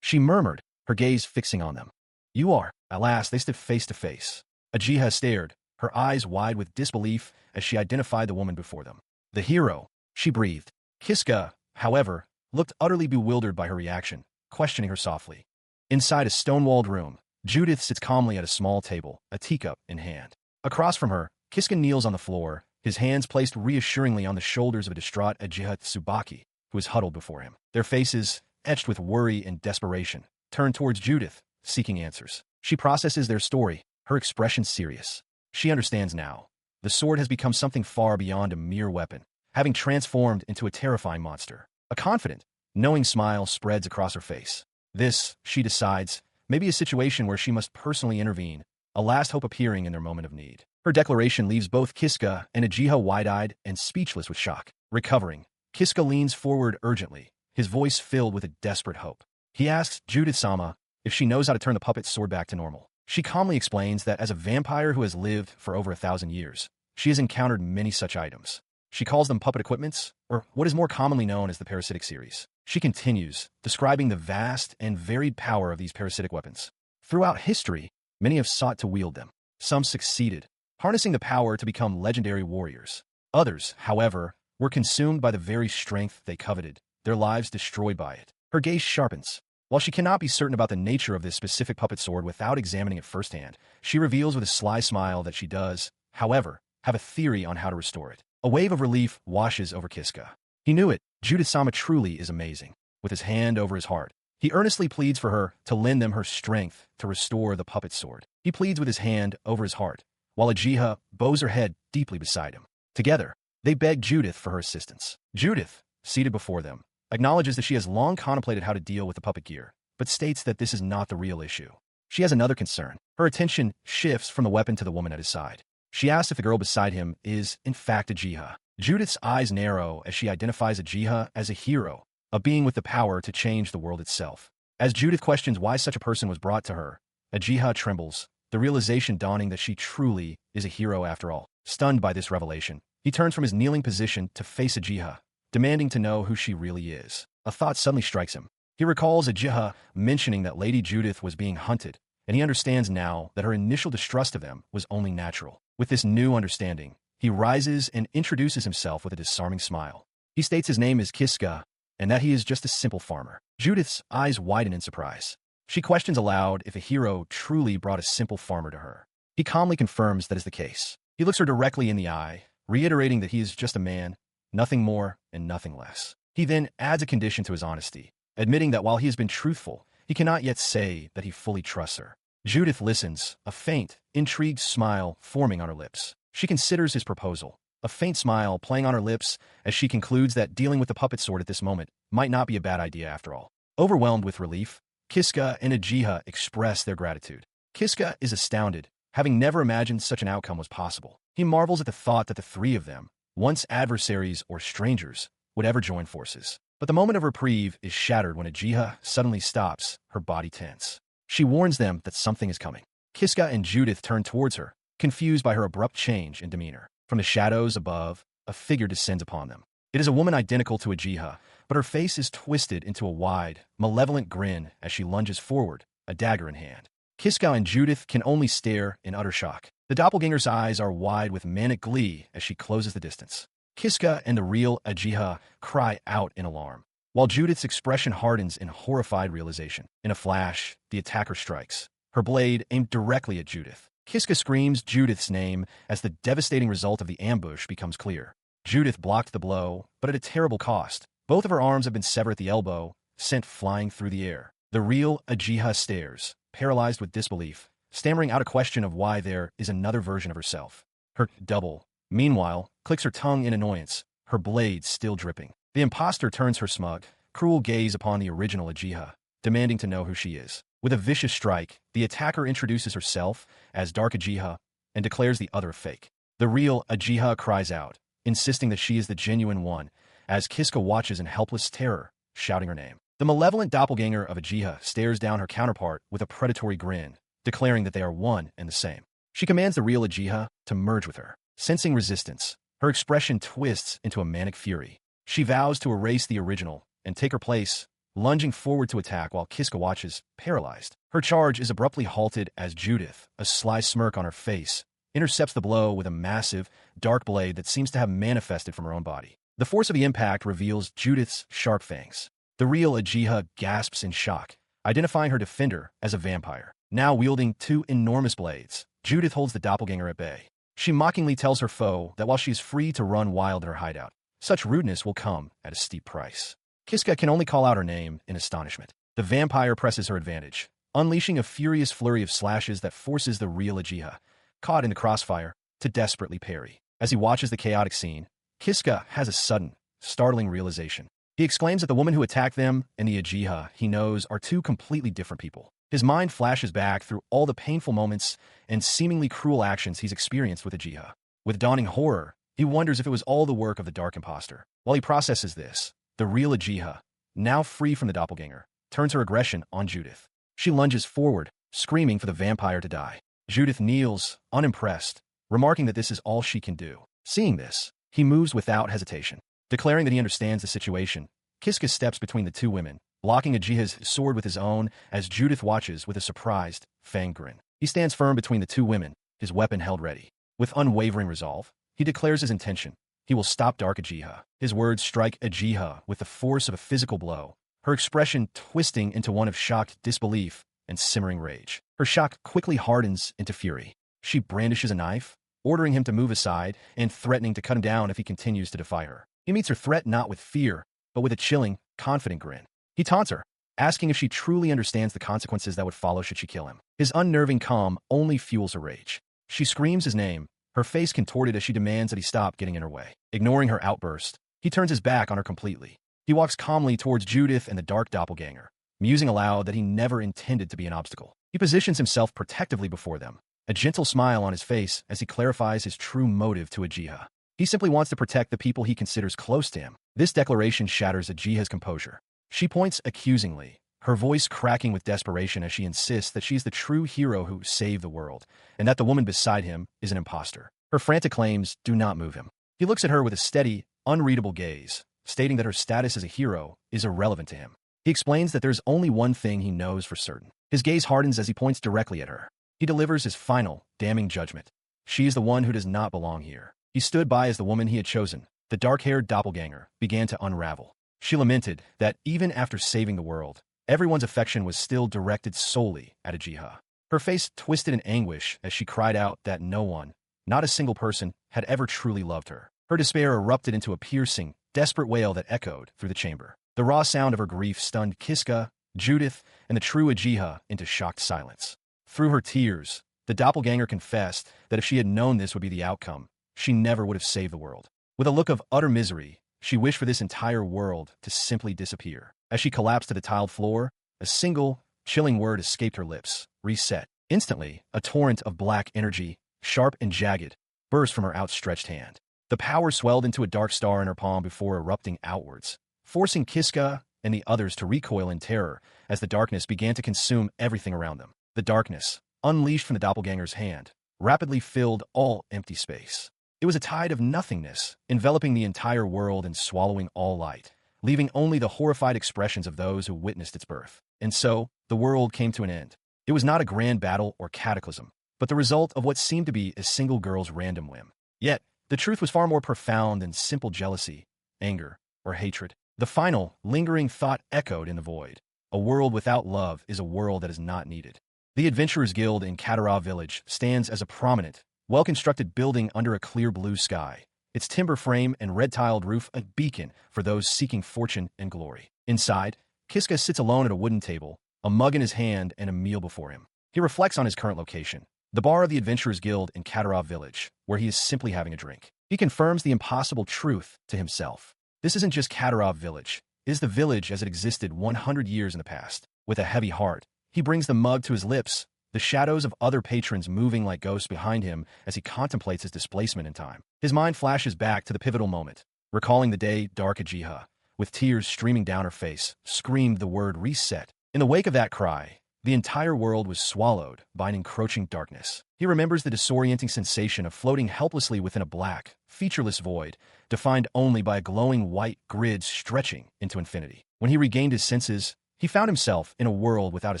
she murmured, her gaze fixing on them. You are. At last, they stood face to face. Ajiha stared, her eyes wide with disbelief as she identified the woman before them. The hero, she breathed. Kiska, however, looked utterly bewildered by her reaction, questioning her softly. Inside a stone-walled room, Judith sits calmly at a small table, a teacup in hand. Across from her, Kiska kneels on the floor, his hands placed reassuringly on the shoulders of a distraught Ajiha Tsubaki, who is huddled before him. Their faces, etched with worry and desperation, turn towards Judith, seeking answers. She processes their story, her expression serious. She understands now. The sword has become something far beyond a mere weapon, having transformed into a terrifying monster. A confident, knowing smile spreads across her face. This, she decides, may be a situation where she must personally intervene, a last hope appearing in their moment of need. Her declaration leaves both Kiska and Ajiha wide-eyed and speechless with shock. Recovering, Kiska leans forward urgently, his voice filled with a desperate hope. He asks Judith-sama if she knows how to turn the puppet's sword back to normal. She calmly explains that as a vampire who has lived for over 1,000 years, she has encountered many such items. She calls them puppet equipments, or what is more commonly known as the parasitic series. She continues, describing the vast and varied power of these parasitic weapons. Throughout history, many have sought to wield them. Some succeeded, harnessing the power to become legendary warriors. Others, however, were consumed by the very strength they coveted, their lives destroyed by it. Her gaze sharpens. While she cannot be certain about the nature of this specific puppet sword without examining it firsthand, she reveals with a sly smile that she does, however, have a theory on how to restore it. A wave of relief washes over Kiska. He knew it. Judith-sama truly is amazing. With his hand over his heart, he earnestly pleads for her to lend them her strength to restore the puppet sword. He pleads with his hand over his heart, while Ajiha bows her head deeply beside him. Together, they beg Judith for her assistance. Judith, seated before them, acknowledges that she has long contemplated how to deal with the puppet gear, but states that this is not the real issue. She has another concern. Her attention shifts from the weapon to the woman at his side. She asks if the girl beside him is, in fact, Ajiha. Judith's eyes narrow as she identifies Ajiha as a hero, a being with the power to change the world itself. As Judith questions why such a person was brought to her, Ajiha trembles, the realization dawning that she truly is a hero after all. Stunned by this revelation, he turns from his kneeling position to face Ajiha, demanding to know who she really is. A thought suddenly strikes him. He recalls Ajiha mentioning that Lady Judith was being hunted, and he understands now that her initial distrust of them was only natural. With this new understanding, he rises and introduces himself with a disarming smile. He states his name is Kiska, and that he is just a simple farmer. Judith's eyes widen in surprise. She questions aloud if a hero truly brought a simple farmer to her. He calmly confirms that is the case. He looks her directly in the eye, reiterating that he is just a man, nothing more and nothing less. He then adds a condition to his honesty, admitting that while he has been truthful, he cannot yet say that he fully trusts her. Judith listens, a faint, intrigued smile forming on her lips. She considers his proposal, a faint smile playing on her lips as she concludes that dealing with the puppet sword at this moment might not be a bad idea after all. Overwhelmed with relief, Kiska and Ajiha express their gratitude. Kiska is astounded, having never imagined such an outcome was possible. He marvels at the thought that the three of them, once adversaries or strangers, would ever join forces. But the moment of reprieve is shattered when Ajiha suddenly stops, her body tense. She warns them that something is coming. Kiska and Judith turn towards her, confused by her abrupt change in demeanor. From the shadows above, a figure descends upon them. It is a woman identical to Ajiha, but her face is twisted into a wide, malevolent grin as she lunges forward, a dagger in hand. Kiska and Judith can only stare in utter shock. The doppelganger's eyes are wide with manic glee as she closes the distance. Kiska and the real Ajiha cry out in alarm, while Judith's expression hardens in horrified realization. In a flash, the attacker strikes, her blade aimed directly at Judith. Kiska screams Judith's name as the devastating result of the ambush becomes clear. Judith blocked the blow, but at a terrible cost. Both of her arms have been severed at the elbow, sent flying through the air. The real Ajiha stares, paralyzed with disbelief, stammering out a question of why there is another version of herself. Her double, meanwhile, clicks her tongue in annoyance, her blade still dripping. The imposter turns her smug, cruel gaze upon the original Ajiha, demanding to know who she is. With a vicious strike, the attacker introduces herself as Dark Ajiha and declares the other fake. The real Ajiha cries out, insisting that she is the genuine one, as Kiska watches in helpless terror, shouting her name. The malevolent doppelganger of Ajiha stares down her counterpart with a predatory grin, declaring that they are one and the same. She commands the real Uchiha to merge with her. Sensing resistance, her expression twists into a manic fury. She vows to erase the original and take her place, lunging forward to attack while Kiska watches, paralyzed. Her charge is abruptly halted as Judith, a sly smirk on her face, intercepts the blow with a massive, dark blade that seems to have manifested from her own body. The force of the impact reveals Judith's sharp fangs. The real Uchiha gasps in shock, identifying her defender as a vampire. Now wielding two enormous blades, Judith holds the doppelganger at bay. She mockingly tells her foe that while she is free to run wild in her hideout, such rudeness will come at a steep price. Kiska can only call out her name in astonishment. The vampire presses her advantage, unleashing a furious flurry of slashes that forces the real Uchiha, caught in the crossfire, to desperately parry. As he watches the chaotic scene, Kiska has a sudden, startling realization. He exclaims that the woman who attacked them and the Uchiha he knows are two completely different people. His mind flashes back through all the painful moments and seemingly cruel actions he's experienced with Uchiha. With dawning horror, he wonders if it was all the work of the Dark Imposter. While he processes this, the real Uchiha, now free from the doppelganger, turns her aggression on Judith. She lunges forward, screaming for the vampire to die. Judith kneels, unimpressed, remarking that this is all she can do. Seeing this, he moves without hesitation. Declaring that he understands the situation, Kiska steps between the two women, blocking Uchiha's sword with his own as Judith watches with a surprised, fanged grin. He stands firm between the two women, his weapon held ready. With unwavering resolve, he declares his intention. He will stop Dark Uchiha. His words strike Uchiha with the force of a physical blow, her expression twisting into one of shocked disbelief and simmering rage. Her shock quickly hardens into fury. She brandishes a knife, ordering him to move aside and threatening to cut him down if he continues to defy her. He meets her threat not with fear, but with a chilling, confident grin. He taunts her, asking if she truly understands the consequences that would follow should she kill him. His unnerving calm only fuels her rage. She screams his name, her face contorted as she demands that he stop getting in her way. Ignoring her outburst, he turns his back on her completely. He walks calmly towards Judith and the dark doppelganger, musing aloud that he never intended to be an obstacle. He positions himself protectively before them, a gentle smile on his face as he clarifies his true motive to Uchiha. He simply wants to protect the people he considers close to him. This declaration shatters Uchiha's composure. She points accusingly, her voice cracking with desperation as she insists that she's the true hero who saved the world, and that the woman beside him is an imposter. Her frantic claims do not move him. He looks at her with a steady, unreadable gaze, stating that her status as a hero is irrelevant to him. He explains that there's only one thing he knows for certain. His gaze hardens as he points directly at her. He delivers his final, damning judgment. She is the one who does not belong here. He stood by as the woman he had chosen. The dark-haired doppelganger began to unravel. She lamented that even after saving the world, everyone's affection was still directed solely at Uchiha. Her face twisted in anguish as she cried out that no one, not a single person, had ever truly loved her. Her despair erupted into a piercing, desperate wail that echoed through the chamber. The raw sound of her grief stunned Kiska, Judith, and the true Uchiha into shocked silence. Through her tears, the doppelganger confessed that if she had known this would be the outcome, she never would have saved the world. With a look of utter misery, she wished for this entire world to simply disappear. As she collapsed to the tiled floor, a single, chilling word escaped her lips: reset. Instantly, a torrent of black energy, sharp and jagged, burst from her outstretched hand. The power swelled into a dark star in her palm before erupting outwards, forcing Kiska and the others to recoil in terror as the darkness began to consume everything around them. The darkness, unleashed from the doppelganger's hand, rapidly filled all empty space. It was a tide of nothingness, enveloping the entire world and swallowing all light, leaving only the horrified expressions of those who witnessed its birth. And so, the world came to an end. It was not a grand battle or cataclysm, but the result of what seemed to be a single girl's random whim. Yet, the truth was far more profound than simple jealousy, anger, or hatred. The final, lingering thought echoed in the void. A world without love is a world that is not needed. The Adventurers Guild in Katara Village stands as a prominent, well-constructed building under a clear blue sky, its timber frame and red-tiled roof a beacon for those seeking fortune and glory. Inside, Kiska sits alone at a wooden table, a mug in his hand and a meal before him. He reflects on his current location, the bar of the Adventurers Guild in Katara Village, where he is simply having a drink. He confirms the impossible truth to himself. This isn't just Katara Village. It is the village as it existed 100 years in the past. With a heavy heart, he brings the mug to his lips, the shadows of other patrons moving like ghosts behind him as he contemplates his displacement in time. His mind flashes back to the pivotal moment, recalling the day Dark Uchiha, with tears streaming down her face, screamed the word reset. In the wake of that cry, the entire world was swallowed by an encroaching darkness. He remembers the disorienting sensation of floating helplessly within a black, featureless void, defined only by a glowing white grid stretching into infinity. When he regained his senses, he found himself in a world without a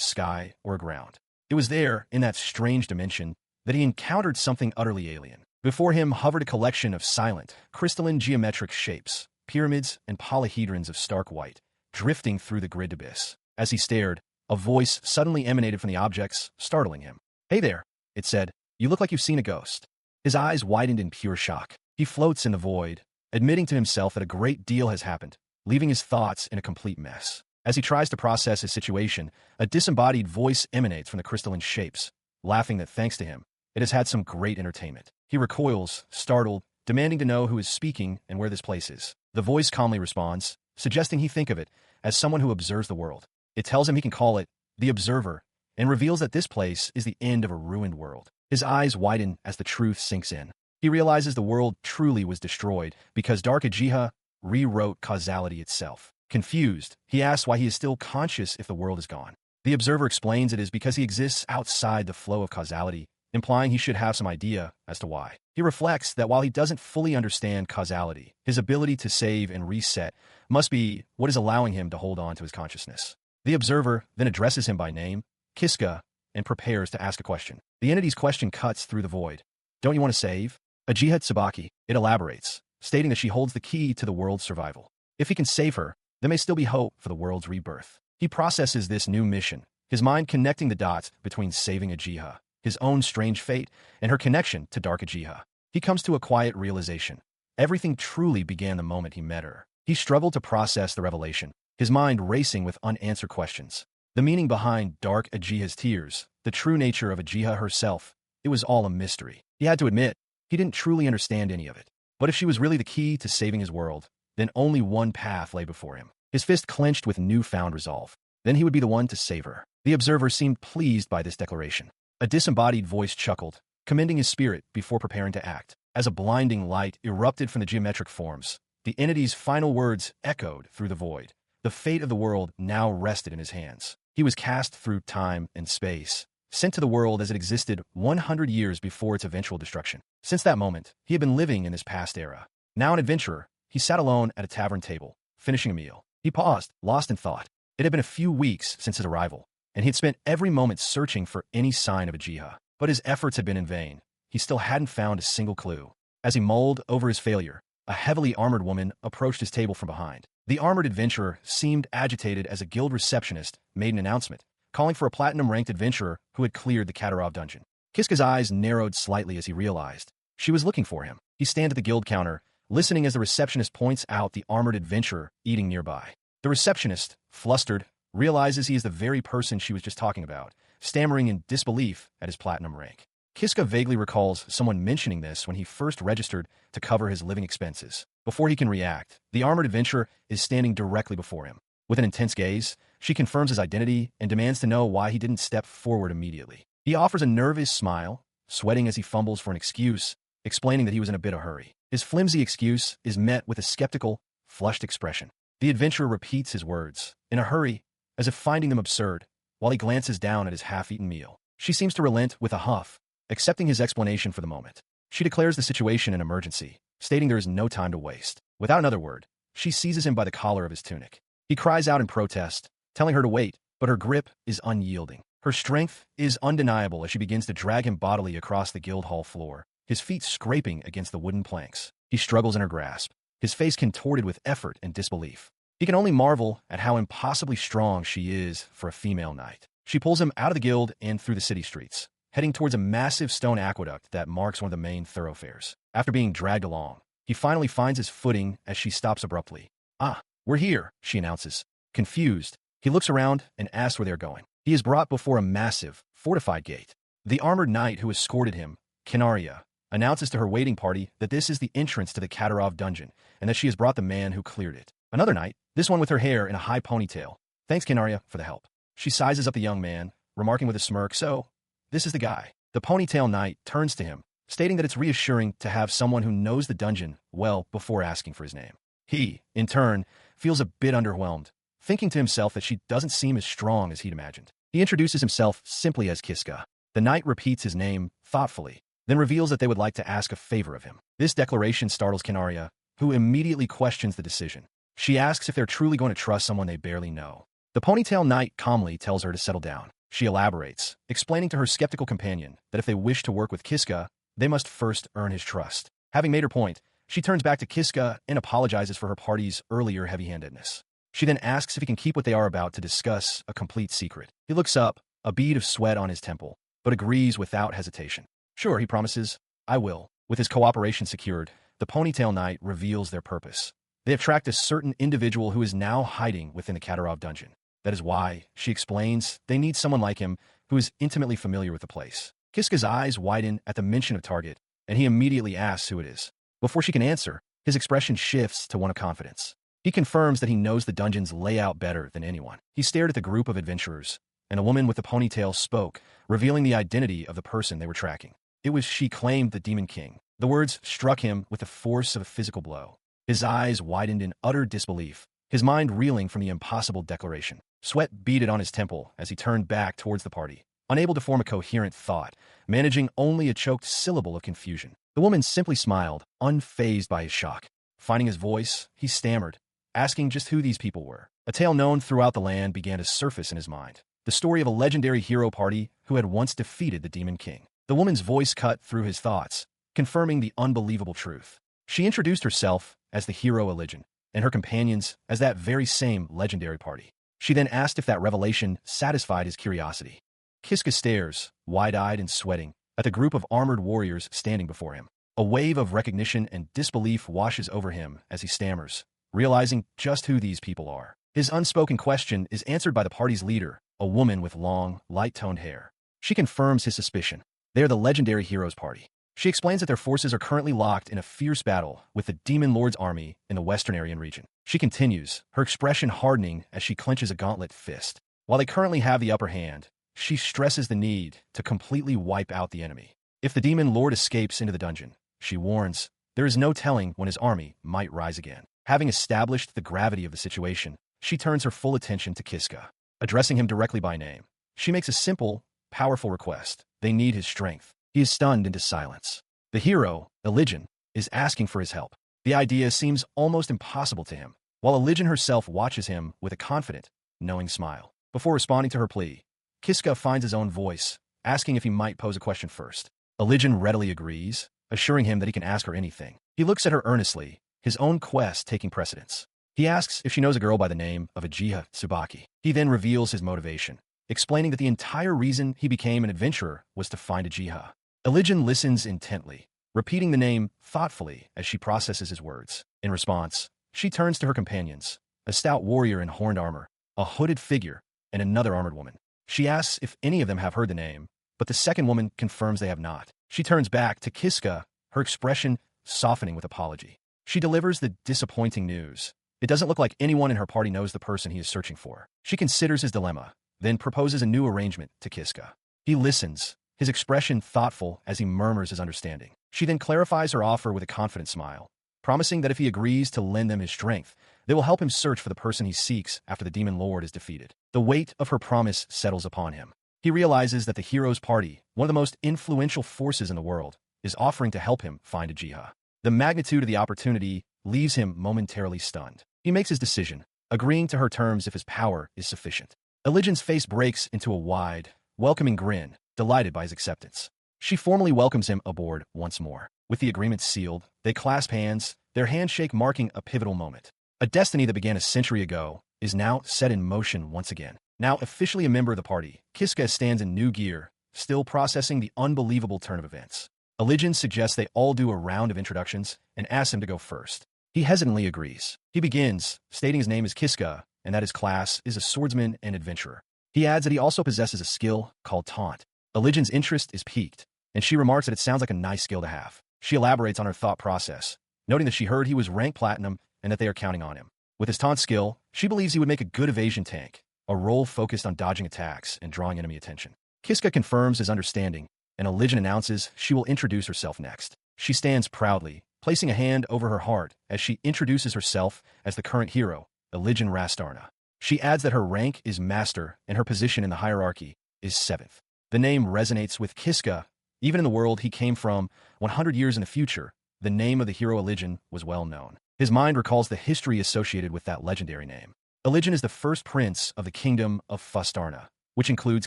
sky or a ground. It was there, in that strange dimension, that he encountered something utterly alien. Before him hovered a collection of silent, crystalline geometric shapes, pyramids and polyhedrons of stark white, drifting through the grid abyss. As he stared, a voice suddenly emanated from the objects, startling him. "Hey there," it said. "You look like you've seen a ghost." His eyes widened in pure shock. He floats in the void, admitting to himself that a great deal has happened, leaving his thoughts in a complete mess. As he tries to process his situation, a disembodied voice emanates from the crystalline shapes, laughing that thanks to him, it has had some great entertainment. He recoils, startled, demanding to know who is speaking and where this place is. The voice calmly responds, suggesting he think of it as someone who observes the world. It tells him he can call it the Observer, and reveals that this place is the end of a ruined world. His eyes widen as the truth sinks in. He realizes the world truly was destroyed because Dark Uchiha rewrote causality itself. Confused, he asks why he is still conscious if the world is gone. The Observer explains it is because he exists outside the flow of causality, implying he should have some idea as to why. He reflects that while he doesn't fully understand causality, his ability to save and reset must be what is allowing him to hold on to his consciousness. The Observer then addresses him by name, Kiska, and prepares to ask a question. The entity's question cuts through the void. "Don't you want to save?" Uchiha Tsubaki, it elaborates, stating that she holds the key to the world's survival. If he can save her, there may still be hope for the world's rebirth. He processes this new mission, his mind connecting the dots between saving Uchiha, his own strange fate, and her connection to Dark Uchiha. He comes to a quiet realization. Everything truly began the moment he met her. He struggled to process the revelation, his mind racing with unanswered questions. The meaning behind Dark Uchiha's tears, the true nature of Uchiha herself, it was all a mystery. He had to admit, he didn't truly understand any of it. But if she was really the key to saving his world, then only one path lay before him. His fist clenched with newfound resolve. Then he would be the one to save her. The Observer seemed pleased by this declaration. A disembodied voice chuckled, commending his spirit before preparing to act. As a blinding light erupted from the geometric forms, the entity's final words echoed through the void. The fate of the world now rested in his hands. He was cast through time and space, sent to the world as it existed 100 years before its eventual destruction. Since that moment, he had been living in this past era. Now an adventurer, he sat alone at a tavern table, finishing a meal. He paused, lost in thought. It had been a few weeks since his arrival, and he had spent every moment searching for any sign of Uchiha. But his efforts had been in vain. He still hadn't found a single clue. As he mulled over his failure, a heavily armored woman approached his table from behind. The armored adventurer seemed agitated as a guild receptionist made an announcement, calling for a platinum-ranked adventurer who had cleared the Katarov dungeon. Kiska's eyes narrowed slightly as he realized she was looking for him. He stands at the guild counter, listening as the receptionist points out the armored adventurer eating nearby. The receptionist, flustered, realizes he is the very person she was just talking about, stammering in disbelief at his platinum rank. Kiska vaguely recalls someone mentioning this when he first registered to cover his living expenses. Before he can react, the armored adventurer is standing directly before him. With an intense gaze, she confirms his identity and demands to know why he didn't step forward immediately. He offers a nervous smile, sweating as he fumbles for an excuse, explaining that he was in a bit of a hurry. His flimsy excuse is met with a skeptical, flushed expression. The adventurer repeats his words, in a hurry, as if finding them absurd, while he glances down at his half-eaten meal. She seems to relent with a huff, accepting his explanation for the moment. She declares the situation an emergency, stating there is no time to waste. Without another word, she seizes him by the collar of his tunic. He cries out in protest, telling her to wait, but her grip is unyielding. Her strength is undeniable as she begins to drag him bodily across the guild hall floor, his feet scraping against the wooden planks. He struggles in her grasp, his face contorted with effort and disbelief. He can only marvel at how impossibly strong she is for a female knight. She pulls him out of the guild and through the city streets, heading towards a massive stone aqueduct that marks one of the main thoroughfares. After being dragged along, he finally finds his footing as she stops abruptly. "Ah, we're here," she announces. Confused, he looks around and asks where they're going. He is brought before a massive, fortified gate. The armored knight who escorted him, Kinaria, announces to her waiting party that this is the entrance to the Katarov dungeon and that she has brought the man who cleared it. Another knight, this one with her hair in a high ponytail, thanks Kinaria for the help. She sizes up the young man, remarking with a smirk, "So, this is the guy." The ponytail knight turns to him, stating that it's reassuring to have someone who knows the dungeon well before asking for his name. He, in turn, feels a bit underwhelmed, thinking to himself that she doesn't seem as strong as he'd imagined. He introduces himself simply as Kiska. The knight repeats his name thoughtfully, then reveals that they would like to ask a favor of him. This declaration startles Kinaria, who immediately questions the decision. She asks if they're truly going to trust someone they barely know. The ponytail knight calmly tells her to settle down. She elaborates, explaining to her skeptical companion that if they wish to work with Kiska, they must first earn his trust. Having made her point, she turns back to Kiska and apologizes for her party's earlier heavy-handedness. She then asks if he can keep what they are about to discuss a complete secret. He looks up, a bead of sweat on his temple, but agrees without hesitation. Sure, he promises, I will. With his cooperation secured, the ponytail knight reveals their purpose. They have tracked a certain individual who is now hiding within the Katarov dungeon. That is why, she explains, they need someone like him who is intimately familiar with the place. Kiska's eyes widen at the mention of target, and he immediately asks who it is. Before she can answer, his expression shifts to one of confidence. He confirms that he knows the dungeon's layout better than anyone. He stared at the group of adventurers, and a woman with a ponytail spoke, revealing the identity of the person they were tracking. It was she claimed the Demon King. The words struck him with the force of a physical blow. His eyes widened in utter disbelief, his mind reeling from the impossible declaration. Sweat beaded on his temple as he turned back towards the party, unable to form a coherent thought, managing only a choked syllable of confusion. The woman simply smiled, unfazed by his shock. Finding his voice, he stammered, asking just who these people were. A tale known throughout the land began to surface in his mind. The story of a legendary hero party who had once defeated the Demon King. The woman's voice cut through his thoughts, confirming the unbelievable truth. She introduced herself as the hero Elijah, and her companions as that very same legendary party. She then asked if that revelation satisfied his curiosity. Kiska stares, wide-eyed and sweating, at the group of armored warriors standing before him. A wave of recognition and disbelief washes over him as he stammers, realizing just who these people are. His unspoken question is answered by the party's leader, a woman with long, light-toned hair. She confirms his suspicion. They are the legendary heroes party. She explains that their forces are currently locked in a fierce battle with the Demon Lord's army in the Western Aryan region. She continues, her expression hardening as she clenches a gauntlet fist. While they currently have the upper hand, she stresses the need to completely wipe out the enemy. If the Demon Lord escapes into the dungeon, she warns, there is no telling when his army might rise again. Having established the gravity of the situation, she turns her full attention to Kiska. Addressing him directly by name, she makes a simple, powerful request. They need his strength. He is stunned into silence. The hero, Elijah, is asking for his help. The idea seems almost impossible to him, while Elijah herself watches him with a confident, knowing smile. Before responding to her plea, Kiska finds his own voice, asking if he might pose a question first. Elijah readily agrees, assuring him that he can ask her anything. He looks at her earnestly, his own quest taking precedence. He asks if she knows a girl by the name of Ajiha Tsubaki. He then reveals his motivation, explaining that the entire reason he became an adventurer was to find Ajiha. Elijah listens intently, repeating the name thoughtfully as she processes his words. In response, she turns to her companions, a stout warrior in horned armor, a hooded figure, and another armored woman. She asks if any of them have heard the name, but the second woman confirms they have not. She turns back to Kiska, her expression softening with apology. She delivers the disappointing news. It doesn't look like anyone in her party knows the person he is searching for. She considers his dilemma, then proposes a new arrangement to Kiska. He listens, his expression thoughtful as he murmurs his understanding. She then clarifies her offer with a confident smile, promising that if he agrees to lend them his strength, they will help him search for the person he seeks after the Demon Lord is defeated. The weight of her promise settles upon him. He realizes that the hero's party, one of the most influential forces in the world, is offering to help him find Ajiha. The magnitude of the opportunity leaves him momentarily stunned. He makes his decision, agreeing to her terms if his power is sufficient. Elijah's face breaks into a wide, welcoming grin, delighted by his acceptance. She formally welcomes him aboard once more. With the agreement sealed, they clasp hands, their handshake marking a pivotal moment. A destiny that began a century ago is now set in motion once again. Now officially a member of the party, Kiska stands in new gear, still processing the unbelievable turn of events. Elijah suggests they all do a round of introductions and asks him to go first. He hesitantly agrees. He begins, stating his name is Kiska and that his class is a swordsman and adventurer. He adds that he also possesses a skill called taunt. Elijah's interest is piqued, and she remarks that it sounds like a nice skill to have. She elaborates on her thought process, noting that she heard he was ranked platinum and that they are counting on him. With his taunt skill, she believes he would make a good evasion tank, a role focused on dodging attacks and drawing enemy attention. Kiska confirms his understanding, and Elijah announces she will introduce herself next. She stands proudly, placing a hand over her heart as she introduces herself as the current hero, Elijah Rastarna. She adds that her rank is master and her position in the hierarchy is 7th. The name resonates with Kiska. Even in the world he came from 100 years in the future, the name of the hero Elijin was well known. His mind recalls the history associated with that legendary name. Elijin is the first prince of the kingdom of Fustarna, which includes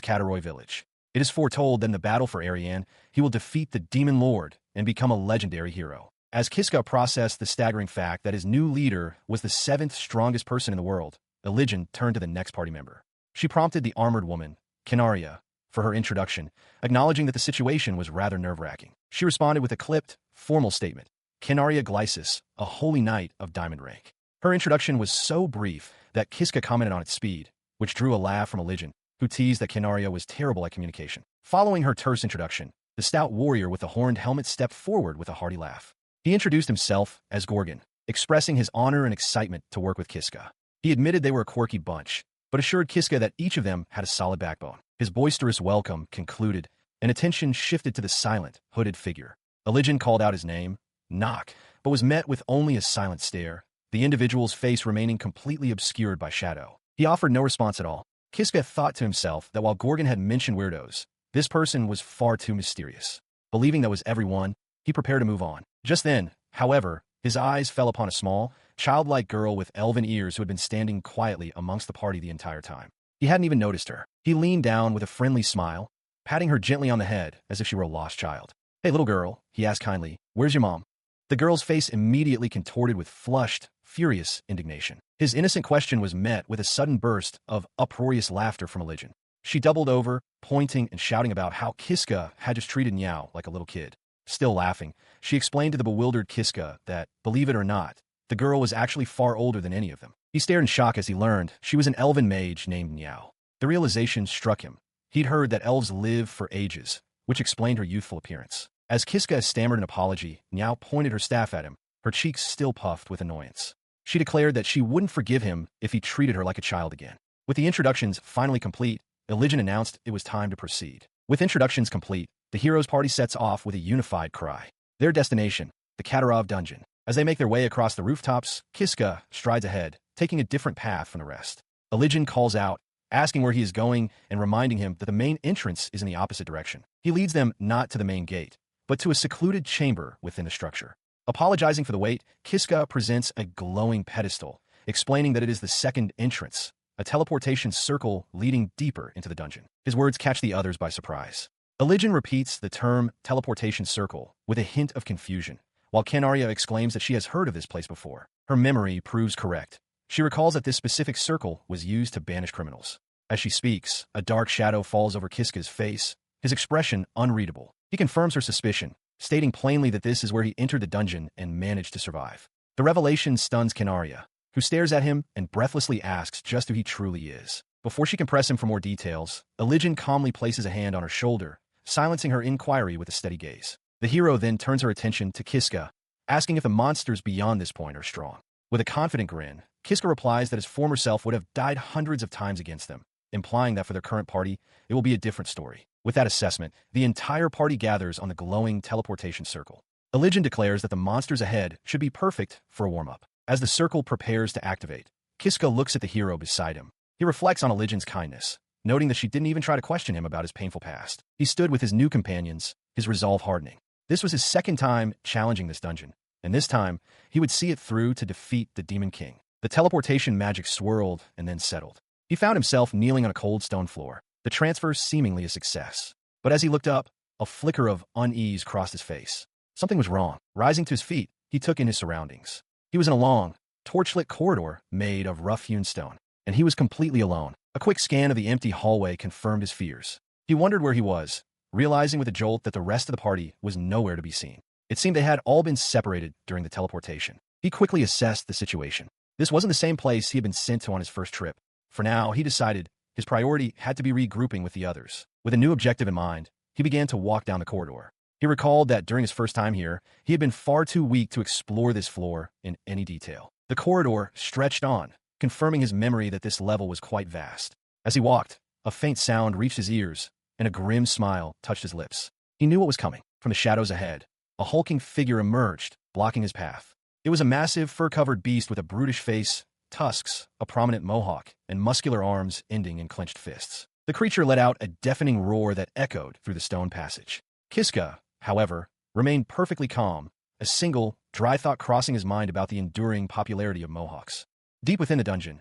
Kataroy village. It is foretold that in the battle for Ariane, he will defeat the demon lord and become a legendary hero. As Kiska processed the staggering fact that his new leader was the 7th strongest person in the world, Elijin turned to the next party member. She prompted the armored woman, Kinaria, for her introduction, acknowledging that the situation was rather nerve-wracking. She responded with a clipped, formal statement, Kinaria Glycis, a holy knight of diamond rank. Her introduction was so brief that Kiska commented on its speed, which drew a laugh from Elijin, who teased that Kinaria was terrible at communication. Following her terse introduction, the stout warrior with the horned helmet stepped forward with a hearty laugh. He introduced himself as Gorgon, expressing his honor and excitement to work with Kiska. He admitted they were a quirky bunch, but assured Kiska that each of them had a solid backbone. His boisterous welcome concluded, and attention shifted to the silent, hooded figure. Elijin called out his name, Knock, but was met with only a silent stare, the individual's face remaining completely obscured by shadow. He offered no response at all. Kiska thought to himself that while Gorgon had mentioned weirdos, this person was far too mysterious. Believing that was everyone, he prepared to move on. Just then, however, his eyes fell upon a small, childlike girl with elven ears who had been standing quietly amongst the party the entire time. He hadn't even noticed her. He leaned down with a friendly smile, patting her gently on the head as if she were a lost child. Hey, little girl, he asked kindly, where's your mom? The girl's face immediately contorted with flushed, furious indignation. His innocent question was met with a sudden burst of uproarious laughter from Elijin. She doubled over, pointing and shouting about how Kiska had just treated Niao like a little kid. Still laughing, she explained to the bewildered Kiska that, believe it or not, the girl was actually far older than any of them. He stared in shock as he learned she was an elven mage named Niao. The realization struck him. He'd heard that elves live for ages, which explained her youthful appearance. As Kiska stammered an apology, Niao pointed her staff at him, her cheeks still puffed with annoyance. She declared that she wouldn't forgive him if he treated her like a child again. With the introductions finally complete, Elijin announced it was time to proceed. With introductions complete, the heroes' party sets off with a unified cry. Their destination, the Katarov dungeon. As they make their way across the rooftops, Kiska strides ahead, taking a different path from the rest. Elijin calls out, asking where he is going and reminding him that the main entrance is in the opposite direction. He leads them not to the main gate, but to a secluded chamber within the structure. Apologizing for the wait, Kiska presents a glowing pedestal, explaining that it is the second entrance, a teleportation circle leading deeper into the dungeon. His words catch the others by surprise. Elijin repeats the term teleportation circle with a hint of confusion, while Kinaria exclaims that she has heard of this place before. Her memory proves correct. She recalls that this specific circle was used to banish criminals. As she speaks, a dark shadow falls over Kiska's face, his expression unreadable. He confirms her suspicion, stating plainly that this is where he entered the dungeon and managed to survive. The revelation stuns Kinaria, who stares at him and breathlessly asks just who he truly is. Before she can press him for more details, Elijin calmly places a hand on her shoulder, silencing her inquiry with a steady gaze. The hero then turns her attention to Kiska, asking if the monsters beyond this point are strong. With a confident grin, Kiska replies that his former self would have died hundreds of times against them, implying that for their current party, it will be a different story. With that assessment, the entire party gathers on the glowing teleportation circle. Elijin declares that the monsters ahead should be perfect for a warm-up. As the circle prepares to activate, Kiska looks at the hero beside him. He reflects on Elijin's kindness, noting that she didn't even try to question him about his painful past. He stood with his new companions, his resolve hardening. This was his second time challenging this dungeon, and this time, he would see it through to defeat the Demon King. The teleportation magic swirled and then settled. He found himself kneeling on a cold stone floor, the transfer seemingly a success. But as he looked up, a flicker of unease crossed his face. Something was wrong. Rising to his feet, he took in his surroundings. He was in a long, torchlit corridor made of rough-hewn stone, and he was completely alone. A quick scan of the empty hallway confirmed his fears. He wondered where he was, realizing with a jolt that the rest of the party was nowhere to be seen. It seemed they had all been separated during the teleportation. He quickly assessed the situation. This wasn't the same place he had been sent to on his first trip. For now, he decided his priority had to be regrouping with the others. With a new objective in mind, he began to walk down the corridor. He recalled that during his first time here, he had been far too weak to explore this floor in any detail. The corridor stretched on, confirming his memory that this level was quite vast. As he walked, a faint sound reached his ears, and a grim smile touched his lips. He knew what was coming. From the shadows ahead, a hulking figure emerged, blocking his path. It was a massive, fur-covered beast with a brutish face tusks, a prominent mohawk, and muscular arms ending in clenched fists. The creature let out a deafening roar that echoed through the stone passage. Kiska, however, remained perfectly calm, a single, dry thought crossing his mind about the enduring popularity of mohawks. Deep within the dungeon,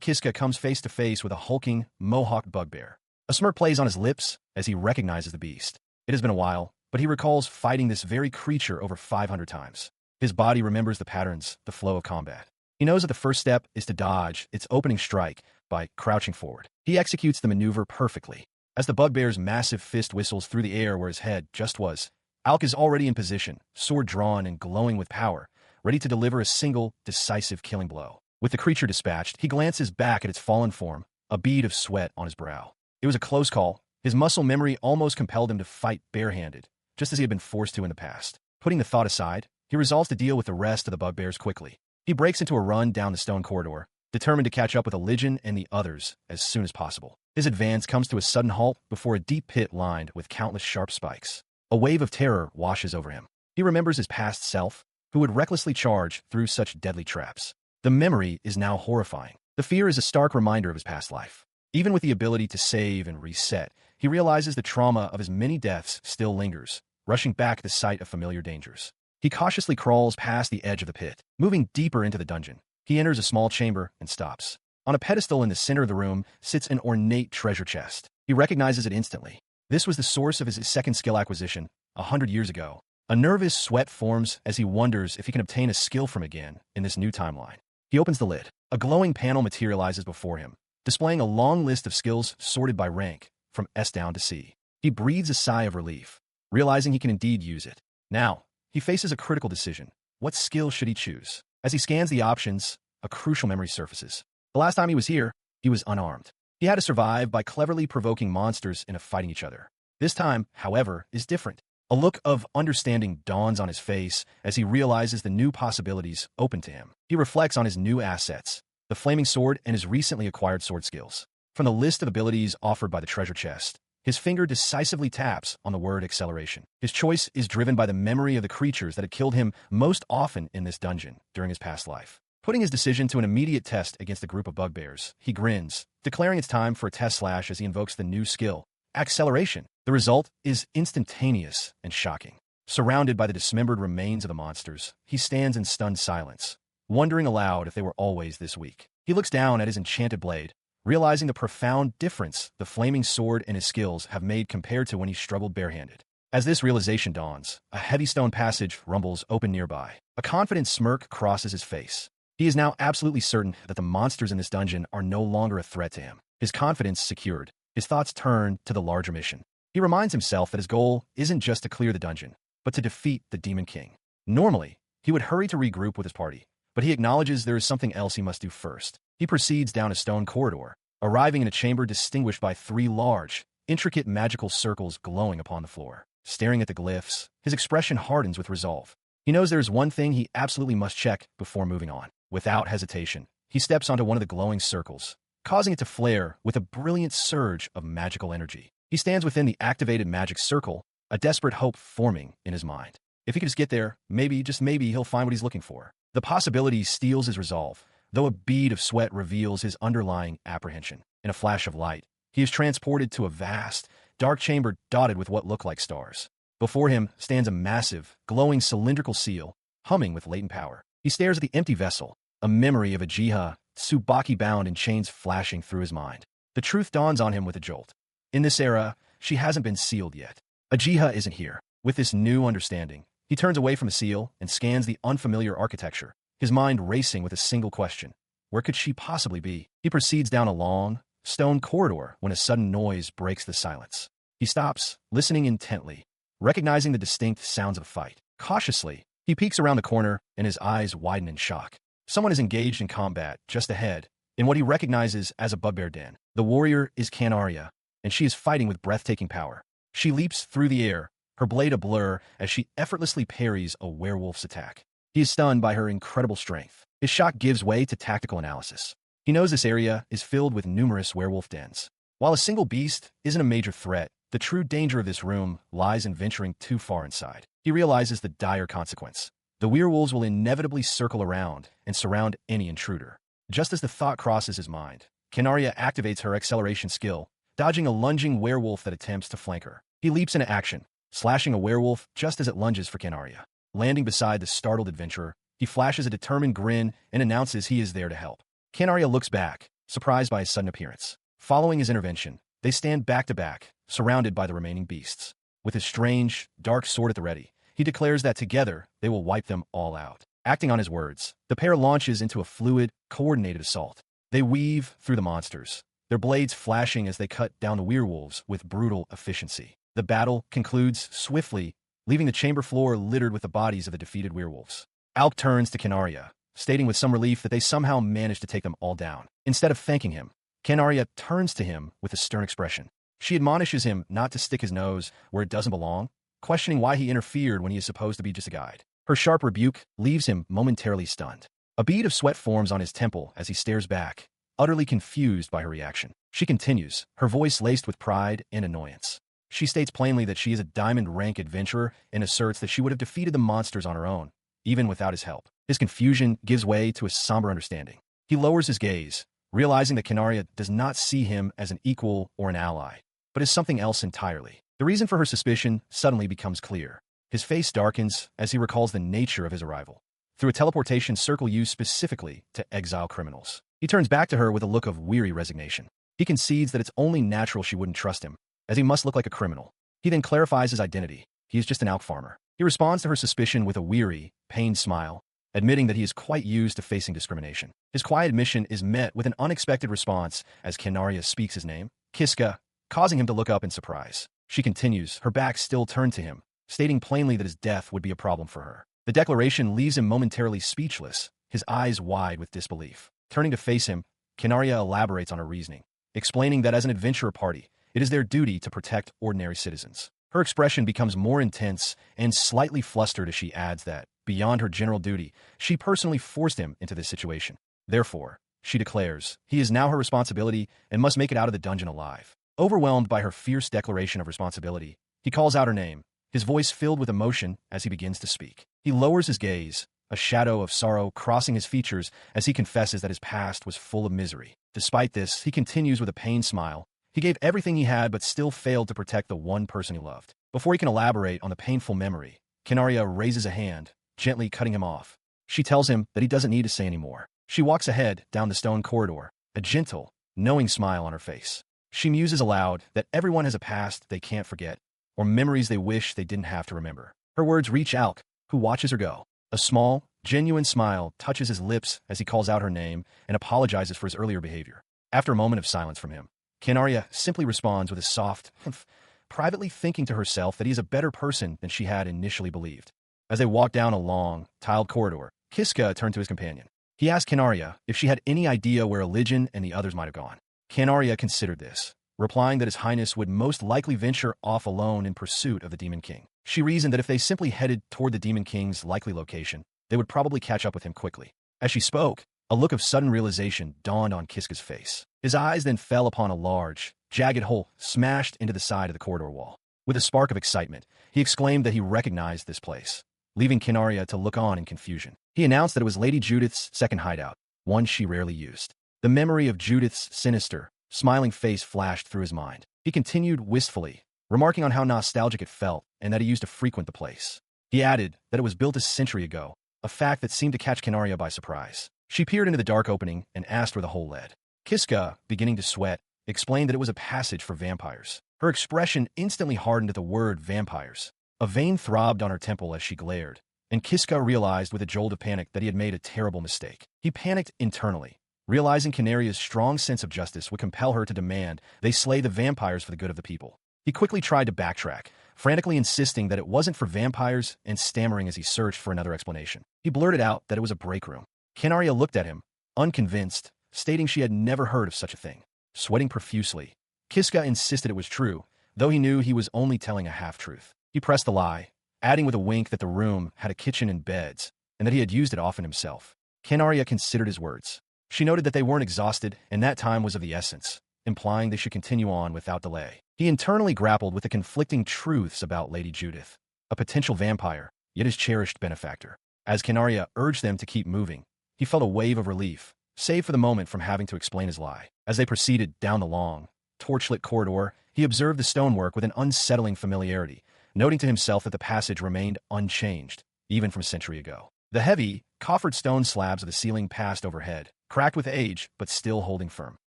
Kiska comes face to face with a hulking, mohawked bugbear. A smirk plays on his lips as he recognizes the beast. It has been a while, but he recalls fighting this very creature over 500 times. His body remembers the patterns, the flow of combat. He knows that the first step is to dodge its opening strike by crouching forward. He executes the maneuver perfectly. As the bugbear's massive fist whistles through the air where his head just was, Alk is already in position, sword drawn and glowing with power, ready to deliver a single, decisive killing blow. With the creature dispatched, he glances back at its fallen form, a bead of sweat on his brow. It was a close call. His muscle memory almost compelled him to fight barehanded, just as he had been forced to in the past. Putting the thought aside, he resolves to deal with the rest of the bugbears quickly. He breaks into a run down the stone corridor, determined to catch up with Elijah and the others as soon as possible. His advance comes to a sudden halt before a deep pit lined with countless sharp spikes. A wave of terror washes over him. He remembers his past self, who would recklessly charge through such deadly traps. The memory is now horrifying. The fear is a stark reminder of his past life. Even with the ability to save and reset, he realizes the trauma of his many deaths still lingers, rushing back at the sight of familiar dangers. He cautiously crawls past the edge of the pit, moving deeper into the dungeon. He enters a small chamber and stops. On a pedestal in the center of the room sits an ornate treasure chest. He recognizes it instantly. This was the source of his second skill acquisition, 100 years ago. A nervous sweat forms as he wonders if he can obtain a skill from again in this new timeline. He opens the lid. A glowing panel materializes before him, displaying a long list of skills sorted by rank, from S down to C. He breathes a sigh of relief, realizing he can indeed use it. Now, he faces a critical decision. What skill should he choose? As he scans the options, a crucial memory surfaces. The last time he was here, he was unarmed. He had to survive by cleverly provoking monsters into fighting each other. This time, however, is different. A look of understanding dawns on his face as he realizes the new possibilities open to him. He reflects on his new assets, the flaming sword and his recently acquired sword skills. From the list of abilities offered by the treasure chest, his finger decisively taps on the word acceleration. His choice is driven by the memory of the creatures that had killed him most often in this dungeon during his past life. Putting his decision to an immediate test against a group of bugbears, he grins, declaring it's time for a test slash as he invokes the new skill, acceleration. The result is instantaneous and shocking. Surrounded by the dismembered remains of the monsters, he stands in stunned silence, wondering aloud if they were always this weak. He looks down at his enchanted blade, realizing the profound difference the flaming sword and his skills have made compared to when he struggled barehanded. As this realization dawns, a heavy stone passage rumbles open nearby. A confident smirk crosses his face. He is now absolutely certain that the monsters in this dungeon are no longer a threat to him. His confidence secured, his thoughts turn to the larger mission. He reminds himself that his goal isn't just to clear the dungeon, but to defeat the Demon King. Normally, he would hurry to regroup with his party, but he acknowledges there is something else he must do first. He proceeds down a stone corridor, arriving in a chamber distinguished by 3 large, intricate magical circles glowing upon the floor. Staring at the glyphs, his expression hardens with resolve. He knows there is one thing he absolutely must check before moving on. Without hesitation, he steps onto one of the glowing circles, causing it to flare with a brilliant surge of magical energy. He stands within the activated magic circle, a desperate hope forming in his mind. If he could just get there, maybe, just maybe, he'll find what he's looking for. The possibility steals his resolve, though a bead of sweat reveals his underlying apprehension. In a flash of light, he is transported to a vast, dark chamber dotted with what look like stars. Before him stands a massive, glowing cylindrical seal, humming with latent power. He stares at the empty vessel, a memory of a Jiha, Tsubaki bound in chains flashing through his mind. The truth dawns on him with a jolt. In this era, she hasn't been sealed yet. A Jiha isn't here. With this new understanding, he turns away from the seal and scans the unfamiliar architecture, his mind racing with a single question. Where could she possibly be? He proceeds down a long, stone corridor when a sudden noise breaks the silence. He stops, listening intently, recognizing the distinct sounds of a fight. Cautiously, he peeks around the corner and his eyes widen in shock. Someone is engaged in combat just ahead, in what he recognizes as a bugbear den. The warrior is Canaria, and she is fighting with breathtaking power. She leaps through the air, her blade a blur as she effortlessly parries a werewolf's attack. He is stunned by her incredible strength. His shock gives way to tactical analysis. He knows this area is filled with numerous werewolf dens. While a single beast isn't a major threat, the true danger of this room lies in venturing too far inside. He realizes the dire consequence. The werewolves will inevitably circle around and surround any intruder. Just as the thought crosses his mind, Canaria activates her acceleration skill, dodging a lunging werewolf that attempts to flank her. He leaps into action, slashing a werewolf just as it lunges for Canaria. Landing beside the startled adventurer, he flashes a determined grin and announces he is there to help. Canaria looks back, surprised by his sudden appearance. Following his intervention, they stand back to back, surrounded by the remaining beasts. With his strange, dark sword at the ready, he declares that together they will wipe them all out. Acting on his words, the pair launches into a fluid, coordinated assault. They weave through the monsters, their blades flashing as they cut down the werewolves with brutal efficiency. The battle concludes swiftly, leaving the chamber floor littered with the bodies of the defeated werewolves. Alk turns to Canaria, stating with some relief that they somehow managed to take them all down. Instead of thanking him, Canaria turns to him with a stern expression. She admonishes him not to stick his nose where it doesn't belong, questioning why he interfered when he is supposed to be just a guide. Her sharp rebuke leaves him momentarily stunned. A bead of sweat forms on his temple as he stares back, utterly confused by her reaction. She continues, her voice laced with pride and annoyance. She states plainly that she is a diamond-rank adventurer and asserts that she would have defeated the monsters on her own, even without his help. His confusion gives way to a somber understanding. He lowers his gaze, realizing that Canaria does not see him as an equal or an ally, but as something else entirely. The reason for her suspicion suddenly becomes clear. His face darkens as he recalls the nature of his arrival, through a teleportation circle used specifically to exile criminals. He turns back to her with a look of weary resignation. He concedes that it's only natural she wouldn't trust him, as he must look like a criminal. He then clarifies his identity. He is just an alk farmer. He responds to her suspicion with a weary, pained smile, admitting that he is quite used to facing discrimination. His quiet admission is met with an unexpected response as Canaria speaks his name, Kiska, causing him to look up in surprise. She continues, her back still turned to him, stating plainly that his death would be a problem for her. The declaration leaves him momentarily speechless, his eyes wide with disbelief. Turning to face him, Canaria elaborates on her reasoning, explaining that as an adventurer party, it is their duty to protect ordinary citizens. Her expression becomes more intense and slightly flustered as she adds that, beyond her general duty, she personally forced him into this situation. Therefore, she declares, he is now her responsibility and must make it out of the dungeon alive. Overwhelmed by her fierce declaration of responsibility, he calls out her name, his voice filled with emotion as he begins to speak. He lowers his gaze, a shadow of sorrow crossing his features as he confesses that his past was full of misery. Despite this, he continues with a pained smile. He gave everything he had but still failed to protect the one person he loved. Before he can elaborate on the painful memory, Canaria raises a hand, gently cutting him off. She tells him that he doesn't need to say any more. She walks ahead down the stone corridor, a gentle, knowing smile on her face. She muses aloud that everyone has a past they can't forget, or memories they wish they didn't have to remember. Her words reach Alk, who watches her go. A small, genuine smile touches his lips as he calls out her name and apologizes for his earlier behavior. After a moment of silence from him, Canaria simply responds with a soft humph, privately thinking to herself that he is a better person than she had initially believed. As they walk down a long, tiled corridor, Kiska turned to his companion. He asked Canaria if she had any idea where Elysian and the others might have gone. Canaria considered this, replying that His Highness would most likely venture off alone in pursuit of the Demon King. She reasoned that if they simply headed toward the Demon King's likely location, they would probably catch up with him quickly. As she spoke, a look of sudden realization dawned on Kiska's face. His eyes then fell upon a large, jagged hole smashed into the side of the corridor wall. With a spark of excitement, he exclaimed that he recognized this place, leaving Canaria to look on in confusion. He announced that it was Lady Judith's second hideout, one she rarely used. The memory of Judith's sinister, smiling face flashed through his mind. He continued wistfully, remarking on how nostalgic it felt and that he used to frequent the place. He added that it was built a century ago, a fact that seemed to catch Canaria by surprise. She peered into the dark opening and asked where the hole led. Kiska, beginning to sweat, explained that it was a passage for vampires. Her expression instantly hardened at the word vampires. A vein throbbed on her temple as she glared, and Kiska realized with a jolt of panic that he had made a terrible mistake. He panicked internally, realizing Canaria's strong sense of justice would compel her to demand they slay the vampires for the good of the people. He quickly tried to backtrack, frantically insisting that it wasn't for vampires and stammering as he searched for another explanation. He blurted out that it was a break room. Canaria looked at him, unconvinced, stating she had never heard of such a thing. Sweating profusely, Kiska insisted it was true, though he knew he was only telling a half-truth. He pressed the lie, adding with a wink that the room had a kitchen and beds, and that he had used it often himself. Canaria considered his words. She noted that they weren't exhausted, and that time was of the essence, implying they should continue on without delay. He internally grappled with the conflicting truths about Lady Judith, a potential vampire, yet his cherished benefactor. As Canaria urged them to keep moving, he felt a wave of relief, save for the moment from having to explain his lie. As they proceeded down the long, torchlit corridor, he observed the stonework with an unsettling familiarity, noting to himself that the passage remained unchanged, even from a century ago. The heavy, coffered stone slabs of the ceiling passed overhead, cracked with age but still holding firm.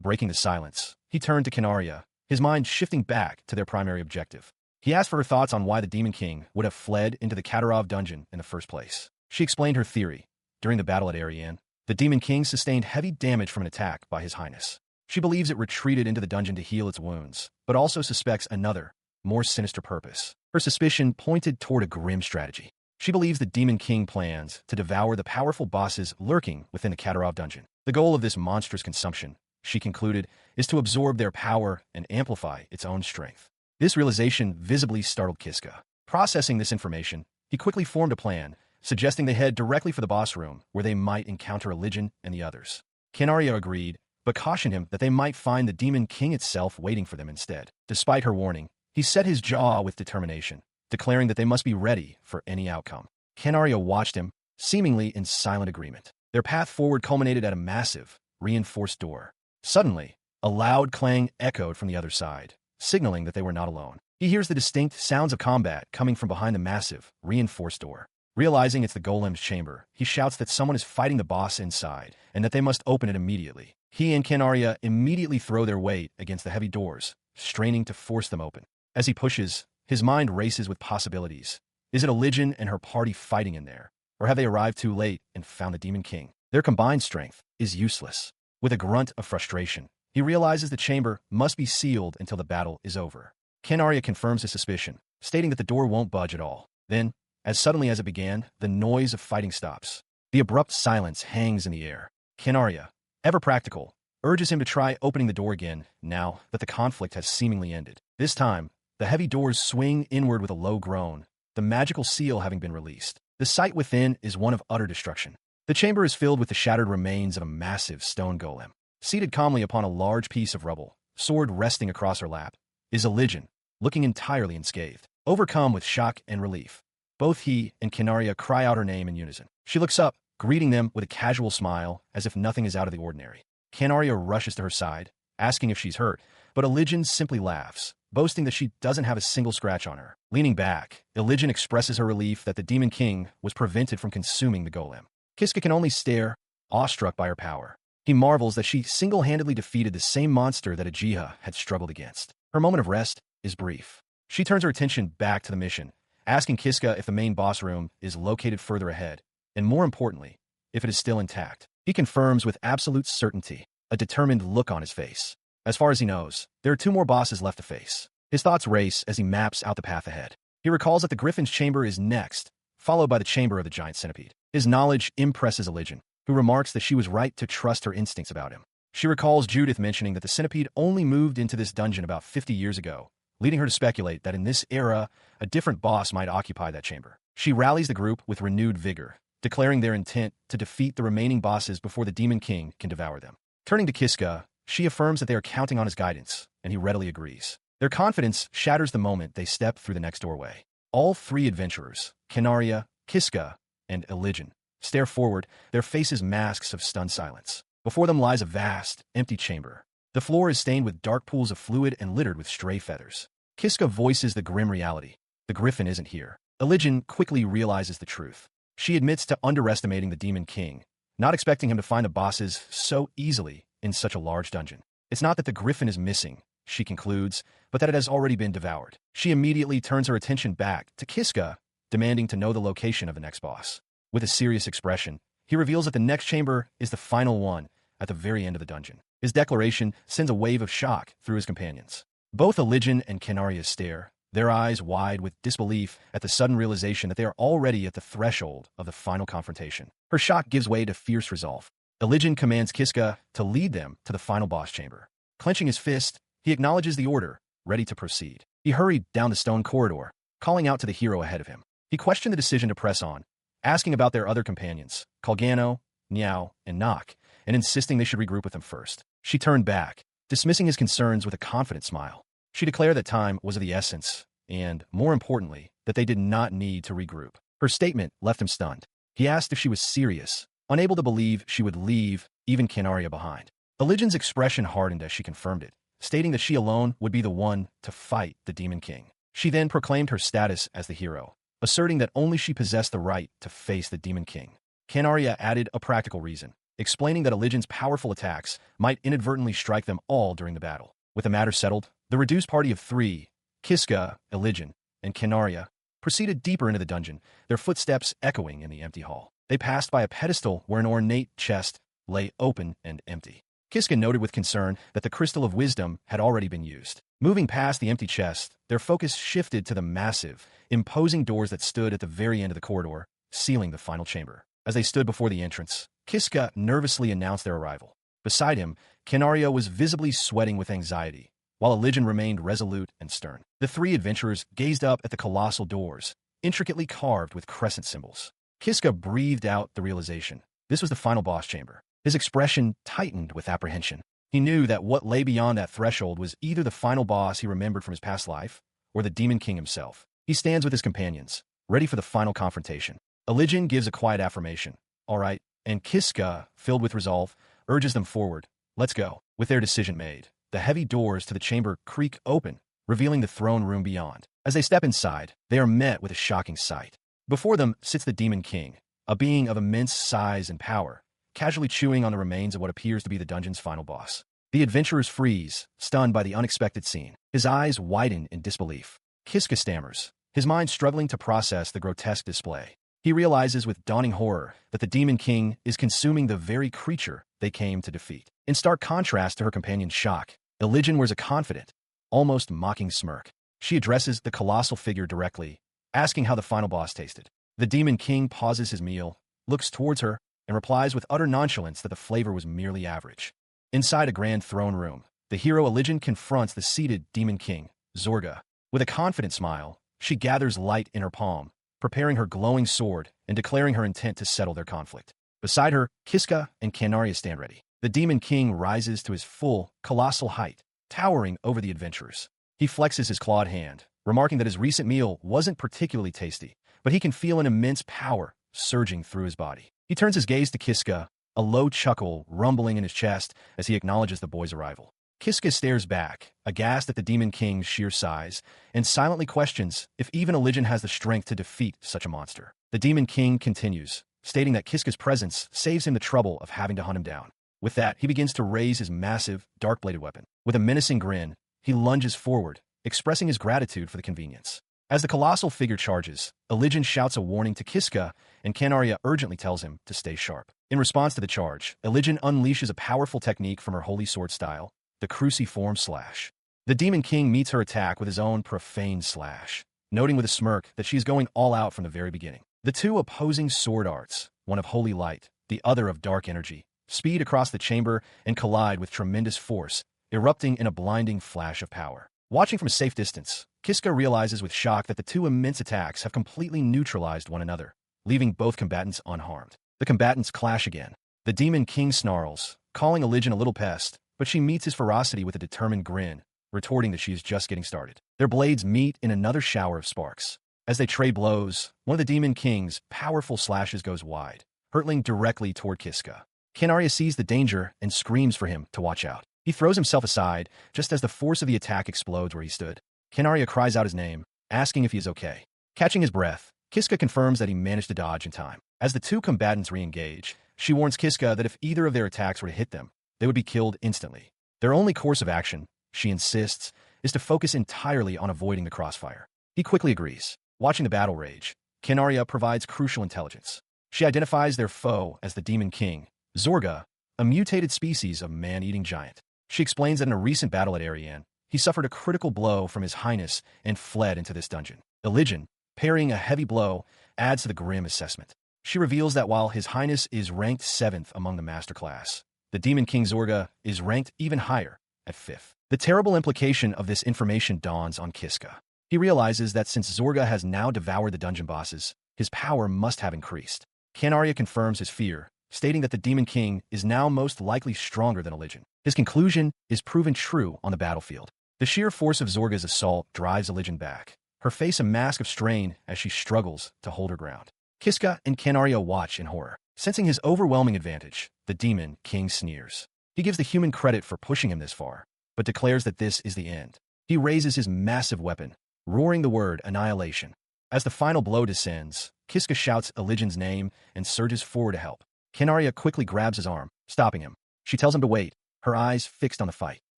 Breaking the silence, he turned to Canaria, his mind shifting back to their primary objective. He asked for her thoughts on why the Demon King would have fled into the Katarov dungeon in the first place. She explained her theory. During the battle at Ariane, the Demon King sustained heavy damage from an attack by His Highness. She believes it retreated into the dungeon to heal its wounds, but also suspects another, more sinister purpose. Her suspicion pointed toward a grim strategy. She believes the Demon King plans to devour the powerful bosses lurking within the Katarov dungeon. The goal of this monstrous consumption, she concluded, is to absorb their power and amplify its own strength. This realization visibly startled Kiska. Processing this information, he quickly formed a plan, suggesting they head directly for the boss room, where they might encounter Religion and the others. Canaria agreed, but cautioned him that they might find the Demon King itself waiting for them instead. Despite her warning, he set his jaw with determination, declaring that they must be ready for any outcome. Canaria watched him, seemingly in silent agreement. Their path forward culminated at a massive, reinforced door. Suddenly, a loud clang echoed from the other side, signaling that they were not alone. He hears the distinct sounds of combat coming from behind the massive, reinforced door. Realizing it's the golem's chamber, he shouts that someone is fighting the boss inside, and that they must open it immediately. He and Canaria immediately throw their weight against the heavy doors, straining to force them open. As he pushes, his mind races with possibilities. Is it Religion and her party fighting in there? Or have they arrived too late and found the Demon King? Their combined strength is useless. With a grunt of frustration, he realizes the chamber must be sealed until the battle is over. Canaria confirms his suspicion, stating that the door won't budge at all. Then, as suddenly as it began, the noise of fighting stops. The abrupt silence hangs in the air. Canaria, ever practical, urges him to try opening the door again now that the conflict has seemingly ended. This time, the heavy doors swing inward with a low groan, the magical seal having been released. The sight within is one of utter destruction. The chamber is filled with the shattered remains of a massive stone golem. Seated calmly upon a large piece of rubble, sword resting across her lap, is Religion, looking entirely unscathed. Overcome with shock and relief, both he and Canaria cry out her name in unison. She looks up, greeting them with a casual smile, as if nothing is out of the ordinary. Canaria rushes to her side, asking if she's hurt, but Religion simply laughs, boasting that she doesn't have a single scratch on her. Leaning back, Religion expresses her relief that the Demon King was prevented from consuming the golem. Kiska can only stare, awestruck by her power. He marvels that she single-handedly defeated the same monster that Ajiha had struggled against. Her moment of rest is brief. She turns her attention back to the mission, asking Kiska if the main boss room is located further ahead, and more importantly, if it is still intact. He confirms with absolute certainty, a determined look on his face. As far as he knows, there are 2 more bosses left to face. His thoughts race as he maps out the path ahead. He recalls that the Griffin's chamber is next, followed by the chamber of the giant centipede. His knowledge impresses Religion, who remarks that she was right to trust her instincts about him. She recalls Judith mentioning that the centipede only moved into this dungeon about 50 years ago, leading her to speculate that in this era, a different boss might occupy that chamber. She rallies the group with renewed vigor, declaring their intent to defeat the remaining bosses before the Demon King can devour them. Turning to Kiska, she affirms that they are counting on his guidance, and he readily agrees. Their confidence shatters the moment they step through the next doorway. All 3 adventurers, Canaria, Kiska, and Religion, stare forward, their faces masks of stunned silence. Before them lies a vast, empty chamber. The floor is stained with dark pools of fluid and littered with stray feathers. Kiska voices the grim reality. The Griffin isn't here. Religion quickly realizes the truth. She admits to underestimating the Demon King, not expecting him to find the bosses so easily in such a large dungeon. It's not that the Griffin is missing, she concludes, but that it has already been devoured. She immediately turns her attention back to Kiska, demanding to know the location of the next boss. With a serious expression, he reveals that the next chamber is the final one, at the very end of the dungeon. His declaration sends a wave of shock through his companions. Both Religion and Canaria stare, their eyes wide with disbelief at the sudden realization that they are already at the threshold of the final confrontation. Her shock gives way to fierce resolve. Religion commands Kiska to lead them to the final boss chamber. Clenching his fist, he acknowledges the order, ready to proceed. He hurried down the stone corridor, calling out to the hero ahead of him. He questioned the decision to press on, asking about their other companions, Kalgano, Niao, and Nok, and insisting they should regroup with him first. She turned back, dismissing his concerns with a confident smile. She declared that time was of the essence, and, more importantly, that they did not need to regroup. Her statement left him stunned. He asked if she was serious, unable to believe she would leave even Canaria behind. Elijin's expression hardened as she confirmed it, stating that she alone would be the one to fight the Demon King. She then proclaimed her status as the hero, asserting that only she possessed the right to face the Demon King. Canaria added a practical reason, explaining that Elijin's powerful attacks might inadvertently strike them all during the battle. With the matter settled, the reduced party of three, Kiska, Elijin, and Canaria, proceeded deeper into the dungeon, their footsteps echoing in the empty hall. They passed by a pedestal where an ornate chest lay open and empty. Kiska noted with concern that the Crystal of Wisdom had already been used. Moving past the empty chest, their focus shifted to the massive, imposing doors that stood at the very end of the corridor, sealing the final chamber. As they stood before the entrance, Kiska nervously announced their arrival. Beside him, Canaria was visibly sweating with anxiety, while Elijin remained resolute and stern. The three adventurers gazed up at the colossal doors, intricately carved with crescent symbols. Kiska breathed out the realization. This was the final boss chamber. His expression tightened with apprehension. He knew that what lay beyond that threshold was either the final boss he remembered from his past life, or the Demon King himself. He stands with his companions, ready for the final confrontation. Elijin gives a quiet affirmation. All right, and Kiska, filled with resolve, urges them forward. Let's go. With their decision made, the heavy doors to the chamber creak open, revealing the throne room beyond. As they step inside, they are met with a shocking sight. Before them sits the Demon King, a being of immense size and power, casually chewing on the remains of what appears to be the dungeon's final boss. The adventurers freeze, stunned by the unexpected scene. His eyes widen in disbelief. Kiska stammers, his mind struggling to process the grotesque display. He realizes with dawning horror that the Demon King is consuming the very creature they came to defeat. In stark contrast to her companion's shock, Elijin wears a confident, almost mocking smirk. She addresses the colossal figure directly, asking how the final boss tasted. The Demon King pauses his meal, looks towards her, and replies with utter nonchalance that the flavor was merely average. Inside a grand throne room, the hero Elijin confronts the seated Demon King, Zorga. With a confident smile, she gathers light in her palm, preparing her glowing sword and declaring her intent to settle their conflict. Beside her, Kiska and Canaria stand ready. The Demon King rises to his full, colossal height, towering over the adventurers. He flexes his clawed hand, remarking that his recent meal wasn't particularly tasty, but he can feel an immense power surging through his body. He turns his gaze to Kiska, a low chuckle rumbling in his chest as he acknowledges the boy's arrival. Kiska stares back, aghast at the Demon King's sheer size, and silently questions if even Elijin has the strength to defeat such a monster. The Demon King continues, stating that Kiska's presence saves him the trouble of having to hunt him down. With that, he begins to raise his massive, dark-bladed weapon. With a menacing grin, he lunges forward, expressing his gratitude for the convenience. As the colossal figure charges, Elijin shouts a warning to Kiska, and Canaria urgently tells him to stay sharp. In response to the charge, Elijin unleashes a powerful technique from her holy sword style, the cruciform slash. The Demon King meets her attack with his own profane slash, noting with a smirk that she is going all out from the very beginning. The two opposing sword arts, one of holy light, the other of dark energy, speed across the chamber and collide with tremendous force, erupting in a blinding flash of power. Watching from a safe distance, Kiska realizes with shock that the two immense attacks have completely neutralized one another, leaving both combatants unharmed. The combatants clash again. The Demon King snarls, calling Elijin a little pest, but she meets his ferocity with a determined grin, retorting that she is just getting started. Their blades meet in another shower of sparks. As they trade blows, one of the Demon King's powerful slashes goes wide, hurtling directly toward Kiska. Canaria sees the danger and screams for him to watch out. He throws himself aside just as the force of the attack explodes where he stood. Canaria cries out his name, asking if he is okay. Catching his breath, Kiska confirms that he managed to dodge in time. As the two combatants re-engage, she warns Kiska that if either of their attacks were to hit them, they would be killed instantly. Their only course of action, she insists, is to focus entirely on avoiding the crossfire. He quickly agrees. Watching the battle rage, Canaria provides crucial intelligence. She identifies their foe as the Demon King, Zorga, a mutated species of man-eating giant. She explains that in a recent battle at Ariane, he suffered a critical blow from his highness and fled into this dungeon. Elijin, parrying a heavy blow, adds to the grim assessment. She reveals that while his highness is ranked 7th among the master class, the Demon King Zorga is ranked even higher, at 5th. The terrible implication of this information dawns on Kiska. He realizes that since Zorga has now devoured the dungeon bosses, his power must have increased. Canaria confirms his fear, stating that the Demon King is now most likely stronger than Elijin. His conclusion is proven true on the battlefield. The sheer force of Zorga's assault drives Elijin back, her face a mask of strain as she struggles to hold her ground. Kiska and Canaria watch in horror. Sensing his overwhelming advantage, the demon king sneers. He gives the human credit for pushing him this far, but declares that this is the end. He raises his massive weapon, roaring the word annihilation. As the final blow descends, Kiska shouts Elijin's name and surges forward to help. Kinaria quickly grabs his arm, stopping him. She tells him to wait, her eyes fixed on the fight.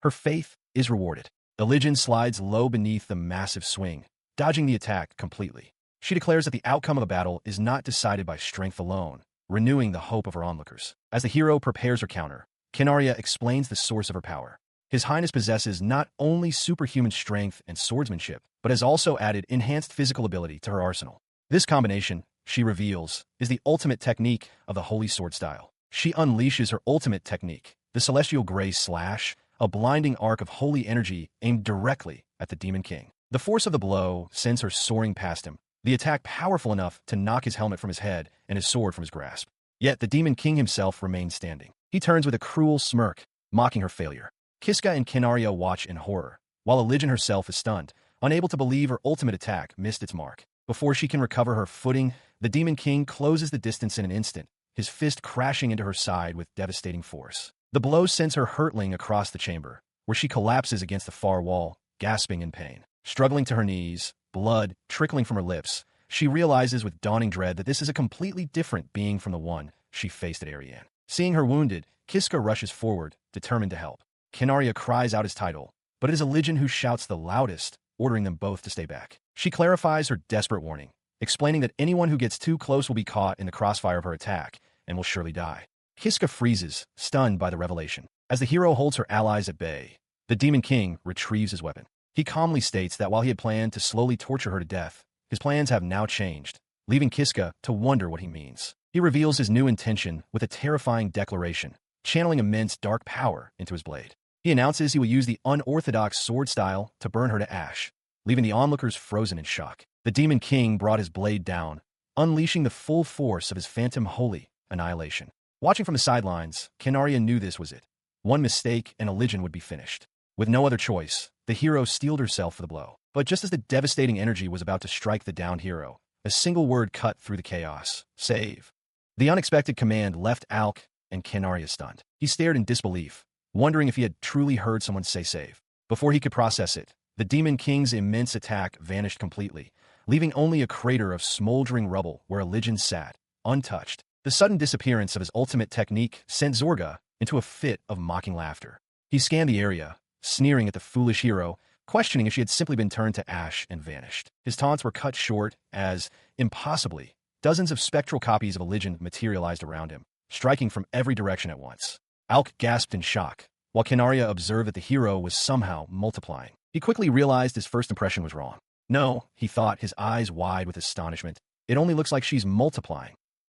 Her faith is rewarded. Elijin slides low beneath the massive swing, dodging the attack completely. She declares that the outcome of a battle is not decided by strength alone, renewing the hope of her onlookers. As the hero prepares her counter, Kinaria explains the source of her power. His Highness possesses not only superhuman strength and swordsmanship, but has also added enhanced physical ability to her arsenal. This combination, she reveals, is the ultimate technique of the Holy Sword style. She unleashes her ultimate technique, the Celestial Grace Slash, a blinding arc of holy energy aimed directly at the Demon King. The force of the blow sends her soaring past him, the attack powerful enough to knock his helmet from his head and his sword from his grasp. Yet the Demon King himself remains standing. He turns with a cruel smirk, mocking her failure. Kiska and Kinaria watch in horror, while Elijin herself is stunned, unable to believe her ultimate attack missed its mark. Before she can recover her footing, the Demon King closes the distance in an instant, his fist crashing into her side with devastating force. The blow sends her hurtling across the chamber, where she collapses against the far wall, gasping in pain. Struggling to her knees, blood trickling from her lips, she realizes with dawning dread that this is a completely different being from the one she faced at Ariane. Seeing her wounded, Kiska rushes forward, determined to help. Kinaria cries out his title, but it is Elijin who shouts the loudest, ordering them both to stay back. She clarifies her desperate warning, explaining that anyone who gets too close will be caught in the crossfire of her attack and will surely die. Kiska freezes, stunned by the revelation. As the hero holds her allies at bay, the Demon King retrieves his weapon. He calmly states that while he had planned to slowly torture her to death, his plans have now changed, leaving Kiska to wonder what he means. He reveals his new intention with a terrifying declaration, channeling immense dark power into his blade. He announces he will use the unorthodox sword style to burn her to ash, leaving the onlookers frozen in shock. The Demon King brought his blade down, unleashing the full force of his phantom holy annihilation. Watching from the sidelines, Kinaria knew this was it. One mistake and Elijin would be finished. With no other choice, the hero steeled herself for the blow. But just as the devastating energy was about to strike the downed hero, a single word cut through the chaos. Save. The unexpected command left Alk and Kinaria stunned. He stared in disbelief, wondering if he had truly heard someone say save. Before he could process it, the Demon King's immense attack vanished completely, leaving only a crater of smoldering rubble where Elijin sat, untouched. The sudden disappearance of his ultimate technique sent Zorga into a fit of mocking laughter. He scanned the area, sneering at the foolish hero, questioning if she had simply been turned to ash and vanished. His taunts were cut short as, impossibly, dozens of spectral copies of Elijin materialized around him, striking from every direction at once. Alk gasped in shock, while Kinaria observed that the hero was somehow multiplying. He quickly realized his first impression was wrong. No, he thought, his eyes wide with astonishment. It only looks like she's multiplying.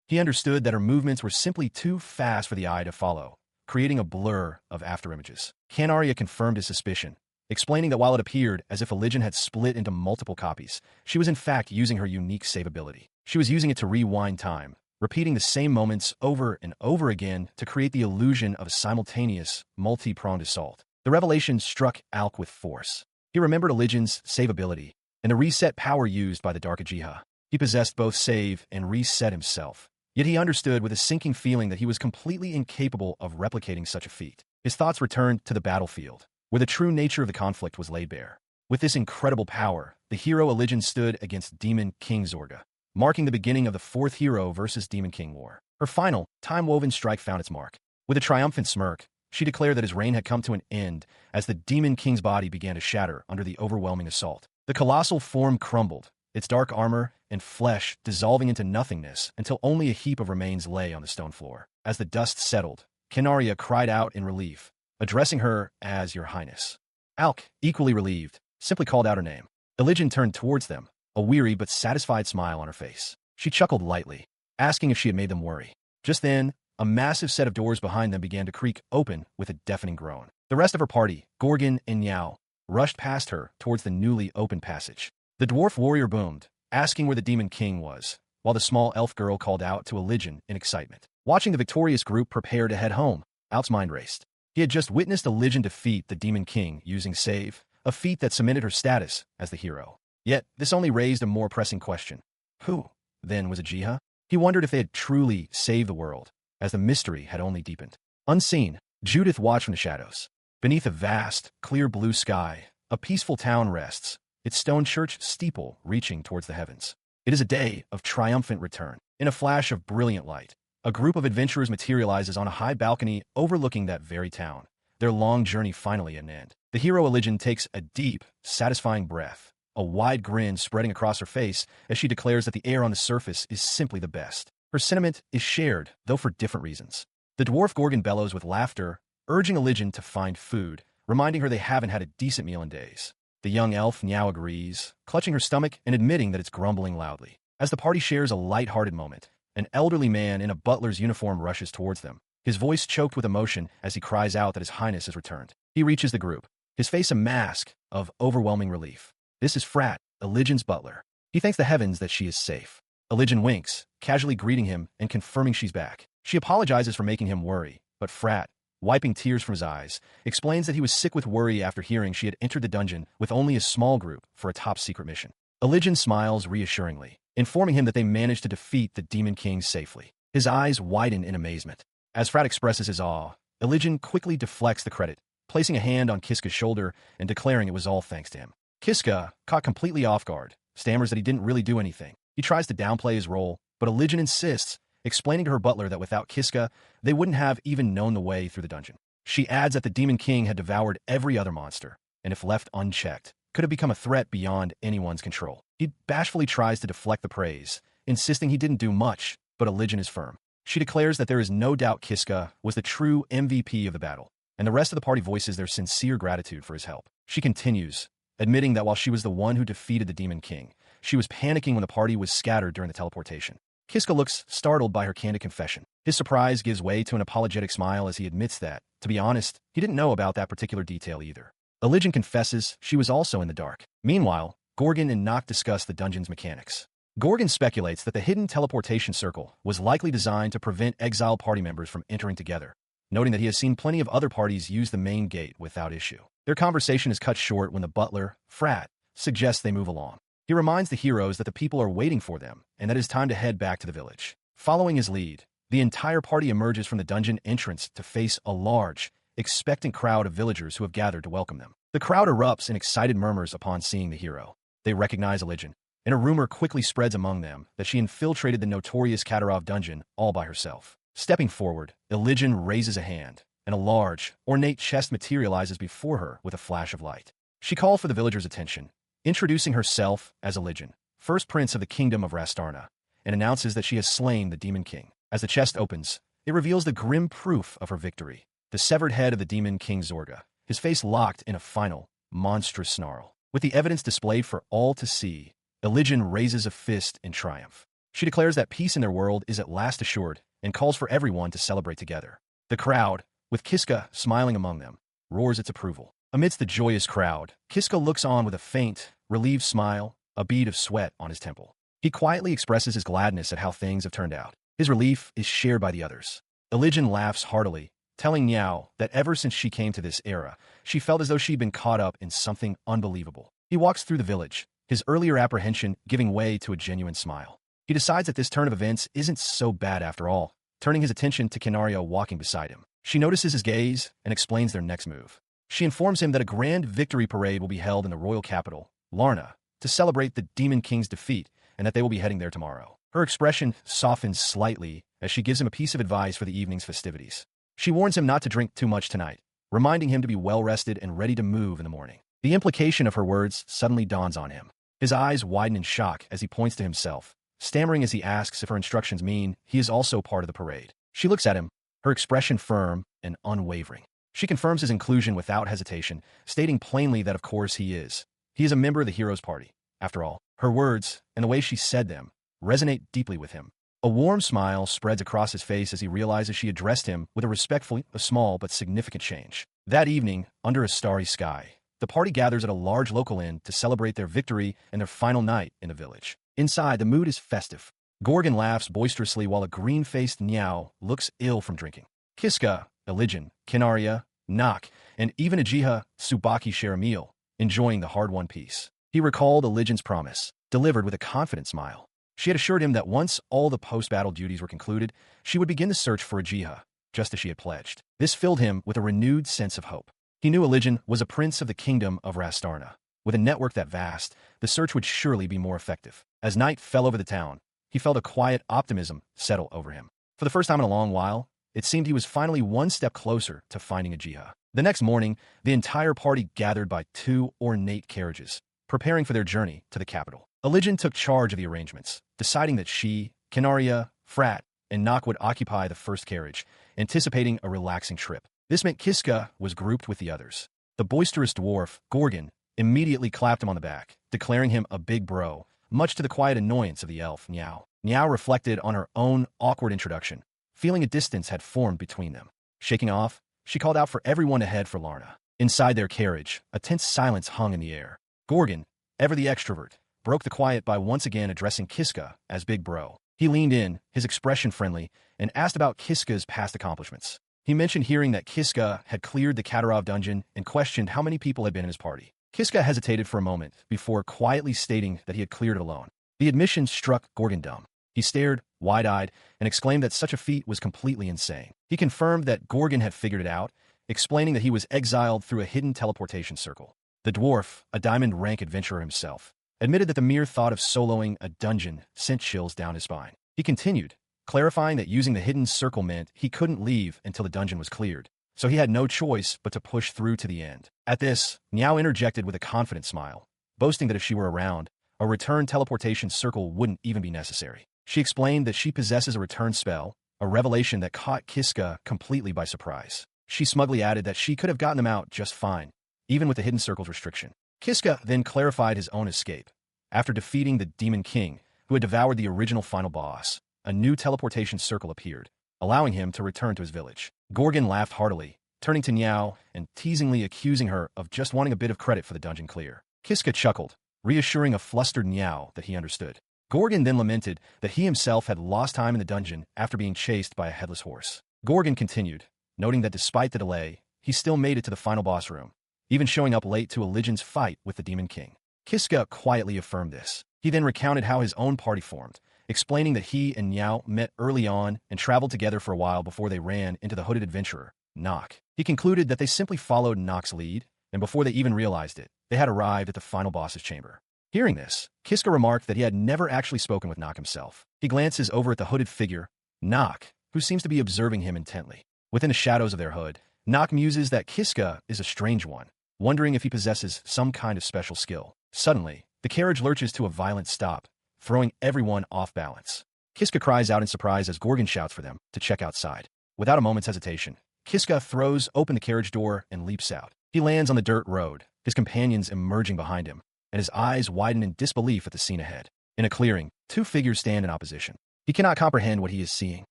He understood that her movements were simply too fast for the eye to follow, creating a blur of afterimages. Kinaria confirmed his suspicion, explaining that while it appeared as if Elijin had split into multiple copies, she was in fact using her unique save ability. She was using it to rewind time, repeating the same moments over and over again to create the illusion of a simultaneous, multi-pronged assault. The revelation struck Alk with force. He remembered Elijin's save ability and the reset power used by the Dark Uchiha. He possessed both save and reset himself. Yet he understood with a sinking feeling that he was completely incapable of replicating such a feat. His thoughts returned to the battlefield, where the true nature of the conflict was laid bare. With this incredible power, the hero Elijin stood against Demon King Zorga, marking the beginning of the fourth hero versus Demon King war. Her final, time-woven strike found its mark. With a triumphant smirk, she declared that his reign had come to an end as the Demon King's body began to shatter under the overwhelming assault. The colossal form crumbled, its dark armor and flesh dissolving into nothingness until only a heap of remains lay on the stone floor. As the dust settled, Kinaria cried out in relief, addressing her as Your Highness. Alk, equally relieved, simply called out her name. Elijin turned towards them, a weary but satisfied smile on her face. She chuckled lightly, asking if she had made them worry. Just then, a massive set of doors behind them began to creak open with a deafening groan. The rest of her party, Gorgon and Niao, rushed past her towards the newly opened passage. The dwarf warrior boomed, asking where the Demon King was, while the small elf girl called out to Elijin in excitement. Watching the victorious group prepare to head home, Alk's mind raced. He had just witnessed Elijin defeat the Demon King using save, a feat that cemented her status as the hero. Yet, this only raised a more pressing question. Who, then, was Uchiha? He wondered if they had truly saved the world, as the mystery had only deepened. Unseen, Judith watched from the shadows. Beneath a vast, clear blue sky, a peaceful town rests, its stone church steeple reaching towards the heavens. It is a day of triumphant return. In a flash of brilliant light, a group of adventurers materializes on a high balcony overlooking that very town, their long journey finally at an end. The hero Elijah takes a deep, satisfying breath, a wide grin spreading across her face as she declares that the air on the surface is simply the best. Her sentiment is shared, though for different reasons. The dwarf Gorgon bellows with laughter, urging Elijah to find food, reminding her they haven't had a decent meal in days. The young elf Niao agrees, clutching her stomach and admitting that it's grumbling loudly. As the party shares a light-hearted moment, an elderly man in a butler's uniform rushes towards them, his voice choked with emotion as he cries out that His Highness has returned. He reaches the group, his face a mask of overwhelming relief. This is Frat, Elijah's butler. He thanks the heavens that she is safe. Elijah winks, casually greeting him and confirming she's back. She apologizes for making him worry, but Frat, wiping tears from his eyes, explains that he was sick with worry after hearing she had entered the dungeon with only a small group for a top-secret mission. Elijah smiles reassuringly, informing him that they managed to defeat the Demon King safely. His eyes widen in amazement. As Frat expresses his awe, Elijah quickly deflects the credit, placing a hand on Kiska's shoulder and declaring it was all thanks to him. Kiska, caught completely off guard, stammers that he didn't really do anything. He tries to downplay his role, but Elijah insists, explaining to her butler that without Kiska, they wouldn't have even known the way through the dungeon. She adds that the Demon King had devoured every other monster, and if left unchecked, could have become a threat beyond anyone's control. He bashfully tries to deflect the praise, insisting he didn't do much, but Elijah is firm. She declares that there is no doubt Kiska was the true MVP of the battle, and the rest of the party voices their sincere gratitude for his help. She continues, admitting that while she was the one who defeated the Demon King, she was panicking when the party was scattered during the teleportation. Kiska looks startled by her candid confession. His surprise gives way to an apologetic smile as he admits that, to be honest, he didn't know about that particular detail either. Elijah confesses she was also in the dark. Meanwhile, Gorgon and Nock discuss the dungeon's mechanics. Gorgon speculates that the hidden teleportation circle was likely designed to prevent exiled party members from entering together, noting that he has seen plenty of other parties use the main gate without issue. Their conversation is cut short when the butler, Frat, suggests they move along. He reminds the heroes that the people are waiting for them and that it is time to head back to the village. Following his lead, the entire party emerges from the dungeon entrance to face a large, expectant crowd of villagers who have gathered to welcome them. The crowd erupts in excited murmurs upon seeing the hero. They recognize Elijah, and a rumor quickly spreads among them that she infiltrated the notorious Katarov dungeon all by herself. Stepping forward, Elijah raises a hand, and a large, ornate chest materializes before her with a flash of light. She calls for the villagers' attention, introducing herself as Elijah, first prince of the kingdom of Rastarna, and announces that she has slain the Demon King. As the chest opens, it reveals the grim proof of her victory, the severed head of the Demon King Zorga, his face locked in a final, monstrous snarl. With the evidence displayed for all to see, Elijah raises a fist in triumph. She declares that peace in their world is at last assured and calls for everyone to celebrate together. The crowd, with Kiska smiling among them, roars its approval. Amidst the joyous crowd, Kiska looks on with a faint, relieved smile, a bead of sweat on his temple. He quietly expresses his gladness at how things have turned out. His relief is shared by the others. Elijah laughs heartily, telling Niao that ever since she came to this era, she felt as though she'd been caught up in something unbelievable. He walks through the village, his earlier apprehension giving way to a genuine smile. He decides that this turn of events isn't so bad after all, turning his attention to Canario walking beside him. She notices his gaze and explains their next move. She informs him that a grand victory parade will be held in the royal capital, Larna, to celebrate the Demon King's defeat, and that they will be heading there tomorrow. Her expression softens slightly as she gives him a piece of advice for the evening's festivities. She warns him not to drink too much tonight, reminding him to be well-rested and ready to move in the morning. The implication of her words suddenly dawns on him. His eyes widen in shock as he points to himself, stammering as he asks if her instructions mean he is also part of the parade. She looks at him, her expression firm and unwavering. She confirms his inclusion without hesitation, stating plainly that of course he is. He is a member of the hero's party. After all, her words, and the way she said them, resonate deeply with him. A warm smile spreads across his face as he realizes she addressed him with a small but significant change. That evening, under a starry sky, the party gathers at a large local inn to celebrate their victory and their final night in the village. Inside, the mood is festive. Gorgon laughs boisterously while a green-faced Niao looks ill from drinking. Kiska, Elijah, Kinaria, Nock, and even Ajiha Tsubaki share a meal, enjoying the hard-won peace. He recalled Elijah's promise, delivered with a confident smile. She had assured him that once all the post-battle duties were concluded, she would begin the search for a jiha, just as she had pledged. This filled him with a renewed sense of hope. He knew Elijin was a prince of the kingdom of Rastarna. With a network that vast, the search would surely be more effective. As night fell over the town, he felt a quiet optimism settle over him. For the first time in a long while, it seemed he was finally one step closer to finding a jiha. The next morning, the entire party gathered by two ornate carriages, preparing for their journey to the capital. Elijin took charge of the arrangements, deciding that she, Canaria, Frat, and Nock would occupy the first carriage, anticipating a relaxing trip. This meant Kiska was grouped with the others. The boisterous dwarf, Gorgon, immediately clapped him on the back, declaring him a big bro, much to the quiet annoyance of the elf, Niao. Niao reflected on her own awkward introduction, feeling a distance had formed between them. Shaking off, she called out for everyone to head for Larna. Inside their carriage, a tense silence hung in the air. Gorgon, ever the extrovert, broke the quiet by once again addressing Kiska as Big Bro. He leaned in, his expression friendly, and asked about Kiska's past accomplishments. He mentioned hearing that Kiska had cleared the Katarov dungeon and questioned how many people had been in his party. Kiska hesitated for a moment before quietly stating that he had cleared it alone. The admission struck Gorgon dumb. He stared, wide-eyed, and exclaimed that such a feat was completely insane. He confirmed that Gorgon had figured it out, explaining that he was exiled through a hidden teleportation circle. The dwarf, a diamond-rank adventurer himself, admitted that the mere thought of soloing a dungeon sent chills down his spine. He continued, clarifying that using the hidden circle meant he couldn't leave until the dungeon was cleared, so he had no choice but to push through to the end. At this, Niao interjected with a confident smile, boasting that if she were around, a return teleportation circle wouldn't even be necessary. She explained that she possesses a return spell, a revelation that caught Kiska completely by surprise. She smugly added that she could have gotten them out just fine, even with the hidden circle's restriction. Kiska then clarified his own escape. After defeating the Demon King, who had devoured the original final boss, a new teleportation circle appeared, allowing him to return to his village. Gorgon laughed heartily, turning to Niao and teasingly accusing her of just wanting a bit of credit for the dungeon clear. Kiska chuckled, reassuring a flustered Niao that he understood. Gorgon then lamented that he himself had lost time in the dungeon after being chased by a headless horse. Gorgon continued, noting that despite the delay, he still made it to the final boss room, even showing up late to Elijin's fight with the Demon King. Kiska quietly affirmed this. He then recounted how his own party formed, explaining that he and Niao met early on and traveled together for a while before they ran into the hooded adventurer, Nock. He concluded that they simply followed Nock's lead, and before they even realized it, they had arrived at the final boss's chamber. Hearing this, Kiska remarked that he had never actually spoken with Nock himself. He glances over at the hooded figure, Nock, who seems to be observing him intently. Within the shadows of their hood, Nock muses that Kiska is a strange one, wondering if he possesses some kind of special skill. Suddenly, the carriage lurches to a violent stop, throwing everyone off balance. Kiska cries out in surprise as Gorgon shouts for them to check outside. Without a moment's hesitation, Kiska throws open the carriage door and leaps out. He lands on the dirt road, his companions emerging behind him, and his eyes widen in disbelief at the scene ahead. In a clearing, two figures stand in opposition. He cannot comprehend what he is seeing.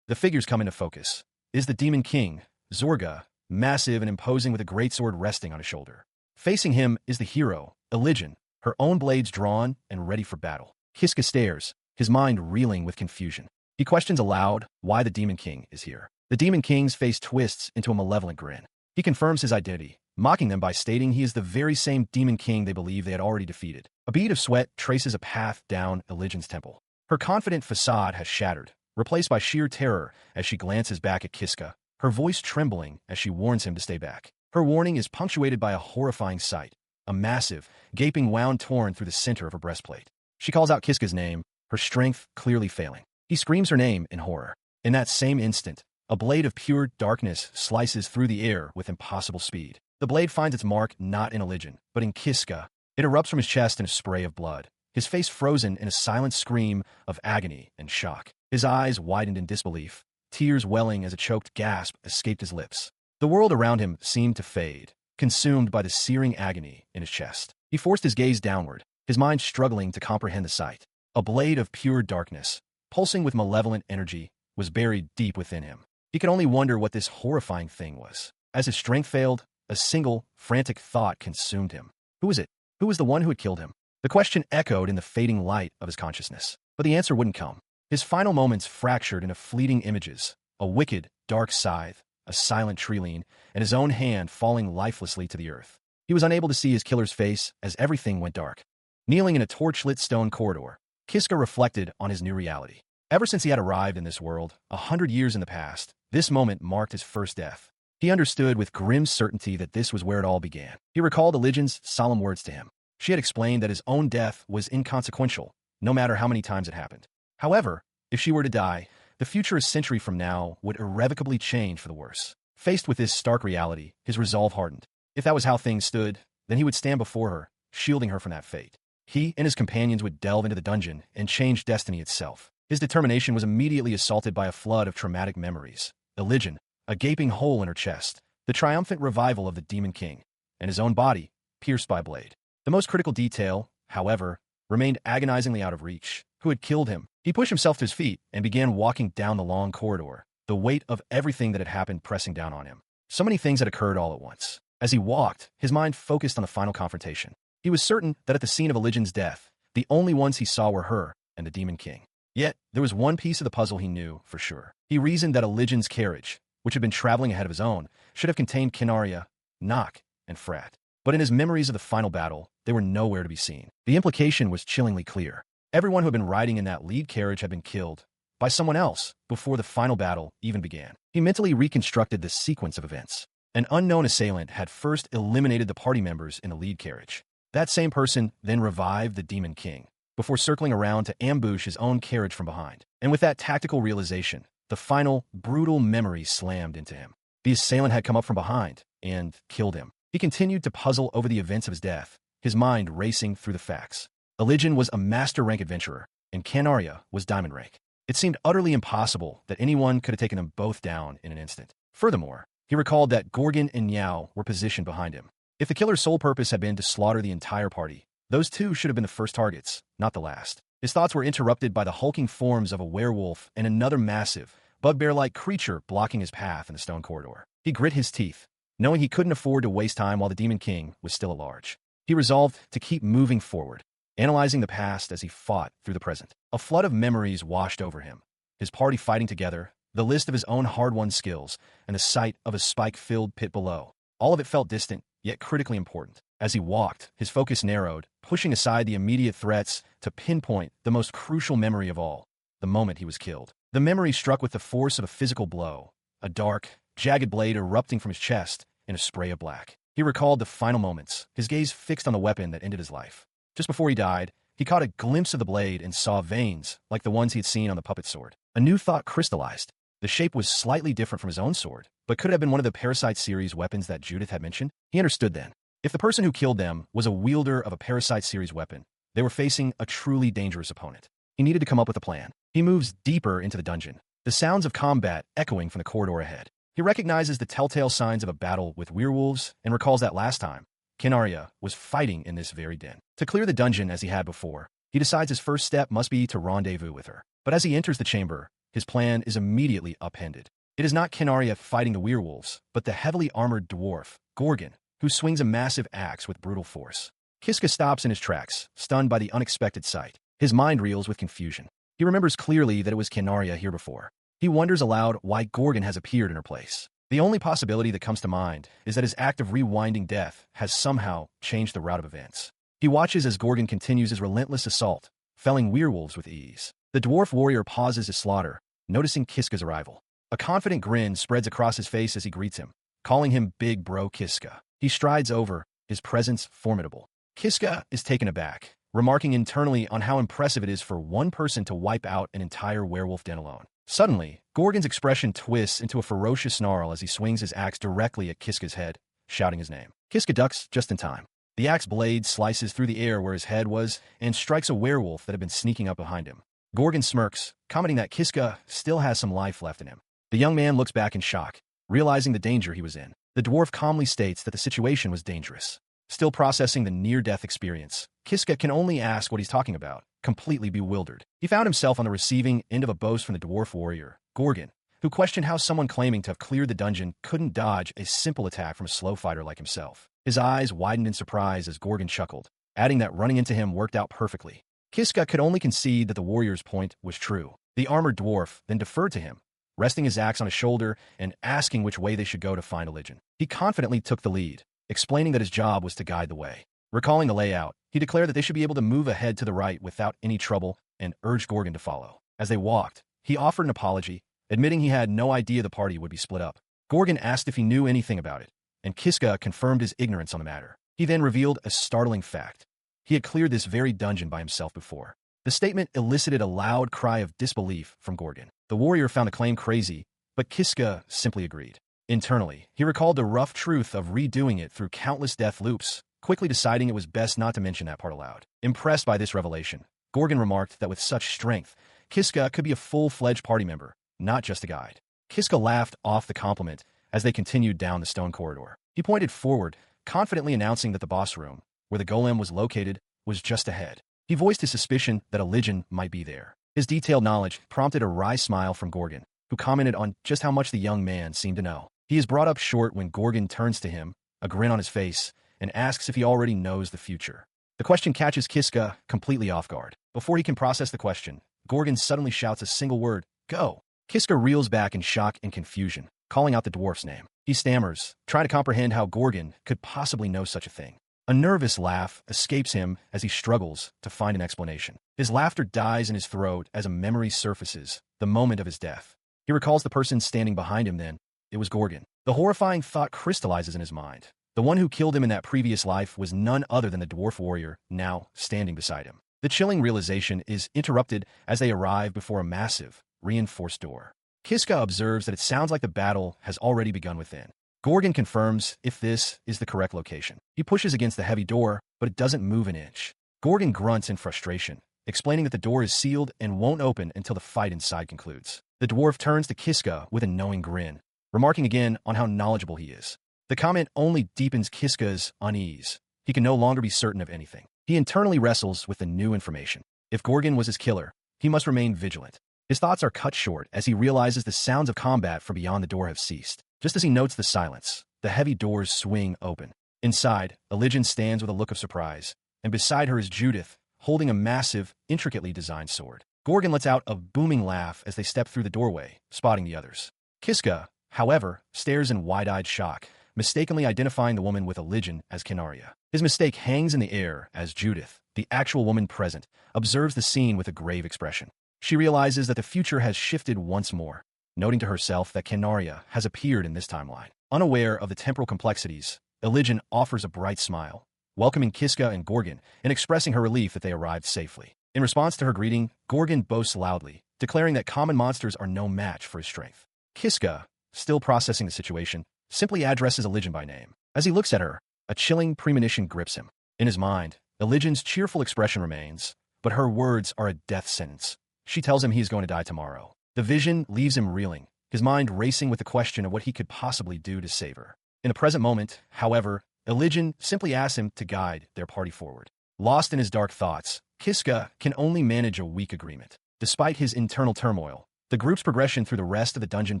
The figures come into focus. It is the Demon King, Zorga, massive and imposing with a greatsword resting on his shoulder. Facing him is the hero, Elijin, her own blades drawn and ready for battle. Kiska stares, his mind reeling with confusion. He questions aloud why the Demon King is here. The Demon King's face twists into a malevolent grin. He confirms his identity, mocking them by stating he is the very same Demon King they believe they had already defeated. A bead of sweat traces a path down Elijin's temple. Her confident facade has shattered, replaced by sheer terror as she glances back at Kiska, her voice trembling as she warns him to stay back. Her warning is punctuated by a horrifying sight, a massive, gaping wound torn through the center of her breastplate. She calls out Kiska's name, her strength clearly failing. He screams her name in horror. In that same instant, a blade of pure darkness slices through the air with impossible speed. The blade finds its mark not in Elijin, but in Kiska. It erupts from his chest in a spray of blood, his face frozen in a silent scream of agony and shock. His eyes widened in disbelief, tears welling as a choked gasp escaped his lips. The world around him seemed to fade, consumed by the searing agony in his chest. He forced his gaze downward, his mind struggling to comprehend the sight. A blade of pure darkness, pulsing with malevolent energy, was buried deep within him. He could only wonder what this horrifying thing was. As his strength failed, a single, frantic thought consumed him. Who was it? Who was the one who had killed him? The question echoed in the fading light of his consciousness, but the answer wouldn't come. His final moments fractured into fleeting images, a wicked, dark scythe, a silent treeline, and his own hand falling lifelessly to the earth. He was unable to see his killer's face as everything went dark. Kneeling in a torch-lit stone corridor, Kiska reflected on his new reality. Ever since he had arrived in this world, 100 years in the past, this moment marked his first death. He understood with grim certainty that this was where it all began. He recalled the legend's solemn words to him. She had explained that his own death was inconsequential, no matter how many times it happened. However, if she were to die, the future a century from now would irrevocably change for the worse. Faced with this stark reality, his resolve hardened. If that was how things stood, then he would stand before her, shielding her from that fate. He and his companions would delve into the dungeon and change destiny itself. His determination was immediately assaulted by a flood of traumatic memories. The legend, a gaping hole in her chest, the triumphant revival of the Demon King, and his own body, pierced by a blade. The most critical detail, however, remained agonizingly out of reach. Who had killed him? He pushed himself to his feet and began walking down the long corridor, the weight of everything that had happened pressing down on him. So many things had occurred all at once. As he walked, his mind focused on the final confrontation. He was certain that at the scene of Elijin's death, the only ones he saw were her and the Demon King. Yet, there was one piece of the puzzle he knew for sure. He reasoned that Elijin's carriage, which had been traveling ahead of his own, should have contained Kinaria, Nock, and Frat. But in his memories of the final battle, they were nowhere to be seen. The implication was chillingly clear. Everyone who had been riding in that lead carriage had been killed by someone else before the final battle even began. He mentally reconstructed the sequence of events. An unknown assailant had first eliminated the party members in the lead carriage. That same person then revived the Demon King, before circling around to ambush his own carriage from behind. And with that tactical realization, the final, brutal memory slammed into him. The assailant had come up from behind and killed him. He continued to puzzle over the events of his death, his mind racing through the facts. Elijin was a master rank adventurer, and Kinaria was diamond rank. It seemed utterly impossible that anyone could have taken them both down in an instant. Furthermore, he recalled that Gorgon and Niao were positioned behind him. If the killer's sole purpose had been to slaughter the entire party, those two should have been the first targets, not the last. His thoughts were interrupted by the hulking forms of a werewolf and another massive, bugbear-like creature blocking his path in the stone corridor. He grit his teeth, knowing he couldn't afford to waste time while the Demon King was still at large. He resolved to keep moving forward, analyzing the past as he fought through the present. A flood of memories washed over him. His party fighting together, the list of his own hard-won skills, and the sight of a spike-filled pit below. All of it felt distant, yet critically important. As he walked, his focus narrowed, pushing aside the immediate threats to pinpoint the most crucial memory of all, the moment he was killed. The memory struck with the force of a physical blow, a dark, jagged blade erupting from his chest in a spray of black. He recalled the final moments, his gaze fixed on the weapon that ended his life. Just before he died, he caught a glimpse of the blade and saw veins like the ones he had seen on the puppet sword. A new thought crystallized. The shape was slightly different from his own sword, but could it have been one of the Parasite series weapons that Judith had mentioned? He understood then. If the person who killed them was a wielder of a Parasite series weapon, they were facing a truly dangerous opponent. He needed to come up with a plan. He moves deeper into the dungeon, the sounds of combat echoing from the corridor ahead. He recognizes the telltale signs of a battle with werewolves and recalls that last time, Kinaria was fighting in this very den. To clear the dungeon as he had before, he decides his first step must be to rendezvous with her. But as he enters the chamber, his plan is immediately upended. It is not Kinaria fighting the werewolves, but the heavily armored dwarf, Gorgon, who swings a massive axe with brutal force. Kiska stops in his tracks, stunned by the unexpected sight. His mind reels with confusion. He remembers clearly that it was Kinaria here before. He wonders aloud why Gorgon has appeared in her place. The only possibility that comes to mind is that his act of rewinding death has somehow changed the route of events. He watches as Gorgon continues his relentless assault, felling werewolves with ease. The dwarf warrior pauses his slaughter, noticing Kiska's arrival. A confident grin spreads across his face as he greets him, calling him Big Bro Kiska. He strides over, his presence formidable. Kiska is taken aback, remarking internally on how impressive it is for one person to wipe out an entire werewolf den alone. Suddenly, Gorgon's expression twists into a ferocious snarl as he swings his axe directly at Kiska's head, shouting his name. Kiska ducks just in time. The axe blade slices through the air where his head was and strikes a werewolf that had been sneaking up behind him. Gorgon smirks, commenting that Kiska still has some life left in him. The young man looks back in shock, realizing the danger he was in. The dwarf calmly states that the situation was dangerous. Still processing the near-death experience, Kiska can only ask what he's talking about, completely bewildered. He found himself on the receiving end of a boast from the dwarf warrior, Gorgon, who questioned how someone claiming to have cleared the dungeon couldn't dodge a simple attack from a slow fighter like himself. His eyes widened in surprise as Gorgon chuckled, adding that running into him worked out perfectly. Kiska could only concede that the warrior's point was true. The armored dwarf then deferred to him, resting his axe on his shoulder and asking which way they should go to find Elijin. He confidently took the lead, explaining that his job was to guide the way. Recalling the layout, he declared that they should be able to move ahead to the right without any trouble, and urged Gorgon to follow. As they walked, he offered an apology, admitting he had no idea the party would be split up. Gorgon asked if he knew anything about it, and Kiska confirmed his ignorance on the matter. He then revealed a startling fact. He had cleared this very dungeon by himself before. The statement elicited a loud cry of disbelief from Gorgon. The warrior found the claim crazy, but Kiska simply agreed. Internally, he recalled the rough truth of redoing it through countless death loops, quickly deciding it was best not to mention that part aloud. Impressed by this revelation, Gorgon remarked that with such strength, Kiska could be a full-fledged party member, not just a guide. Kiska laughed off the compliment as they continued down the stone corridor. He pointed forward, confidently announcing that the boss room, where the golem was located, was just ahead. He voiced his suspicion that a Lijin might be there. His detailed knowledge prompted a wry smile from Gorgon, who commented on just how much the young man seemed to know. He is brought up short when Gorgon turns to him, a grin on his face, and asks if he already knows the future. The question catches Kiska completely off guard. Before he can process the question, Gorgon suddenly shouts a single word, "Go!" Kiska reels back in shock and confusion, calling out the dwarf's name. He stammers, trying to comprehend how Gorgon could possibly know such a thing. A nervous laugh escapes him as he struggles to find an explanation. His laughter dies in his throat as a memory surfaces, the moment of his death. He recalls the person standing behind him then. It was Gorgon. The horrifying thought crystallizes in his mind. The one who killed him in that previous life was none other than the dwarf warrior, now standing beside him. The chilling realization is interrupted as they arrive before a massive, reinforced door. Kiska observes that it sounds like the battle has already begun within. Gorgon confirms if this is the correct location. He pushes against the heavy door, but it doesn't move an inch. Gorgon grunts in frustration, explaining that the door is sealed and won't open until the fight inside concludes. The dwarf turns to Kiska with a knowing grin, remarking again on how knowledgeable he is. The comment only deepens Kiska's unease. He can no longer be certain of anything. He internally wrestles with the new information. If Gorgon was his killer, he must remain vigilant. His thoughts are cut short as he realizes the sounds of combat from beyond the door have ceased. Just as he notes the silence, the heavy doors swing open. Inside, a Lijin stands with a look of surprise, and beside her is Judith, holding a massive, intricately designed sword. Gorgon lets out a booming laugh as they step through the doorway, spotting the others. Kiska, however, stares in wide-eyed shock, mistakenly identifying the woman with a Lijin as Kinaria. His mistake hangs in the air as Judith, the actual woman present, observes the scene with a grave expression. She realizes that the future has shifted once more, noting to herself that Kinaria has appeared in this timeline. Unaware of the temporal complexities, Elijin offers a bright smile, welcoming Kiska and Gorgon and expressing her relief that they arrived safely. In response to her greeting, Gorgon boasts loudly, declaring that common monsters are no match for his strength. Kiska, still processing the situation, simply addresses Elijin by name. As he looks at her, a chilling premonition grips him. In his mind, Elijin's cheerful expression remains, but her words are a death sentence. She tells him he is going to die tomorrow. The vision leaves him reeling, his mind racing with the question of what he could possibly do to save her. In the present moment, however, Elijin simply asks him to guide their party forward. Lost in his dark thoughts, Kiska can only manage a weak agreement. Despite his internal turmoil, the group's progression through the rest of the dungeon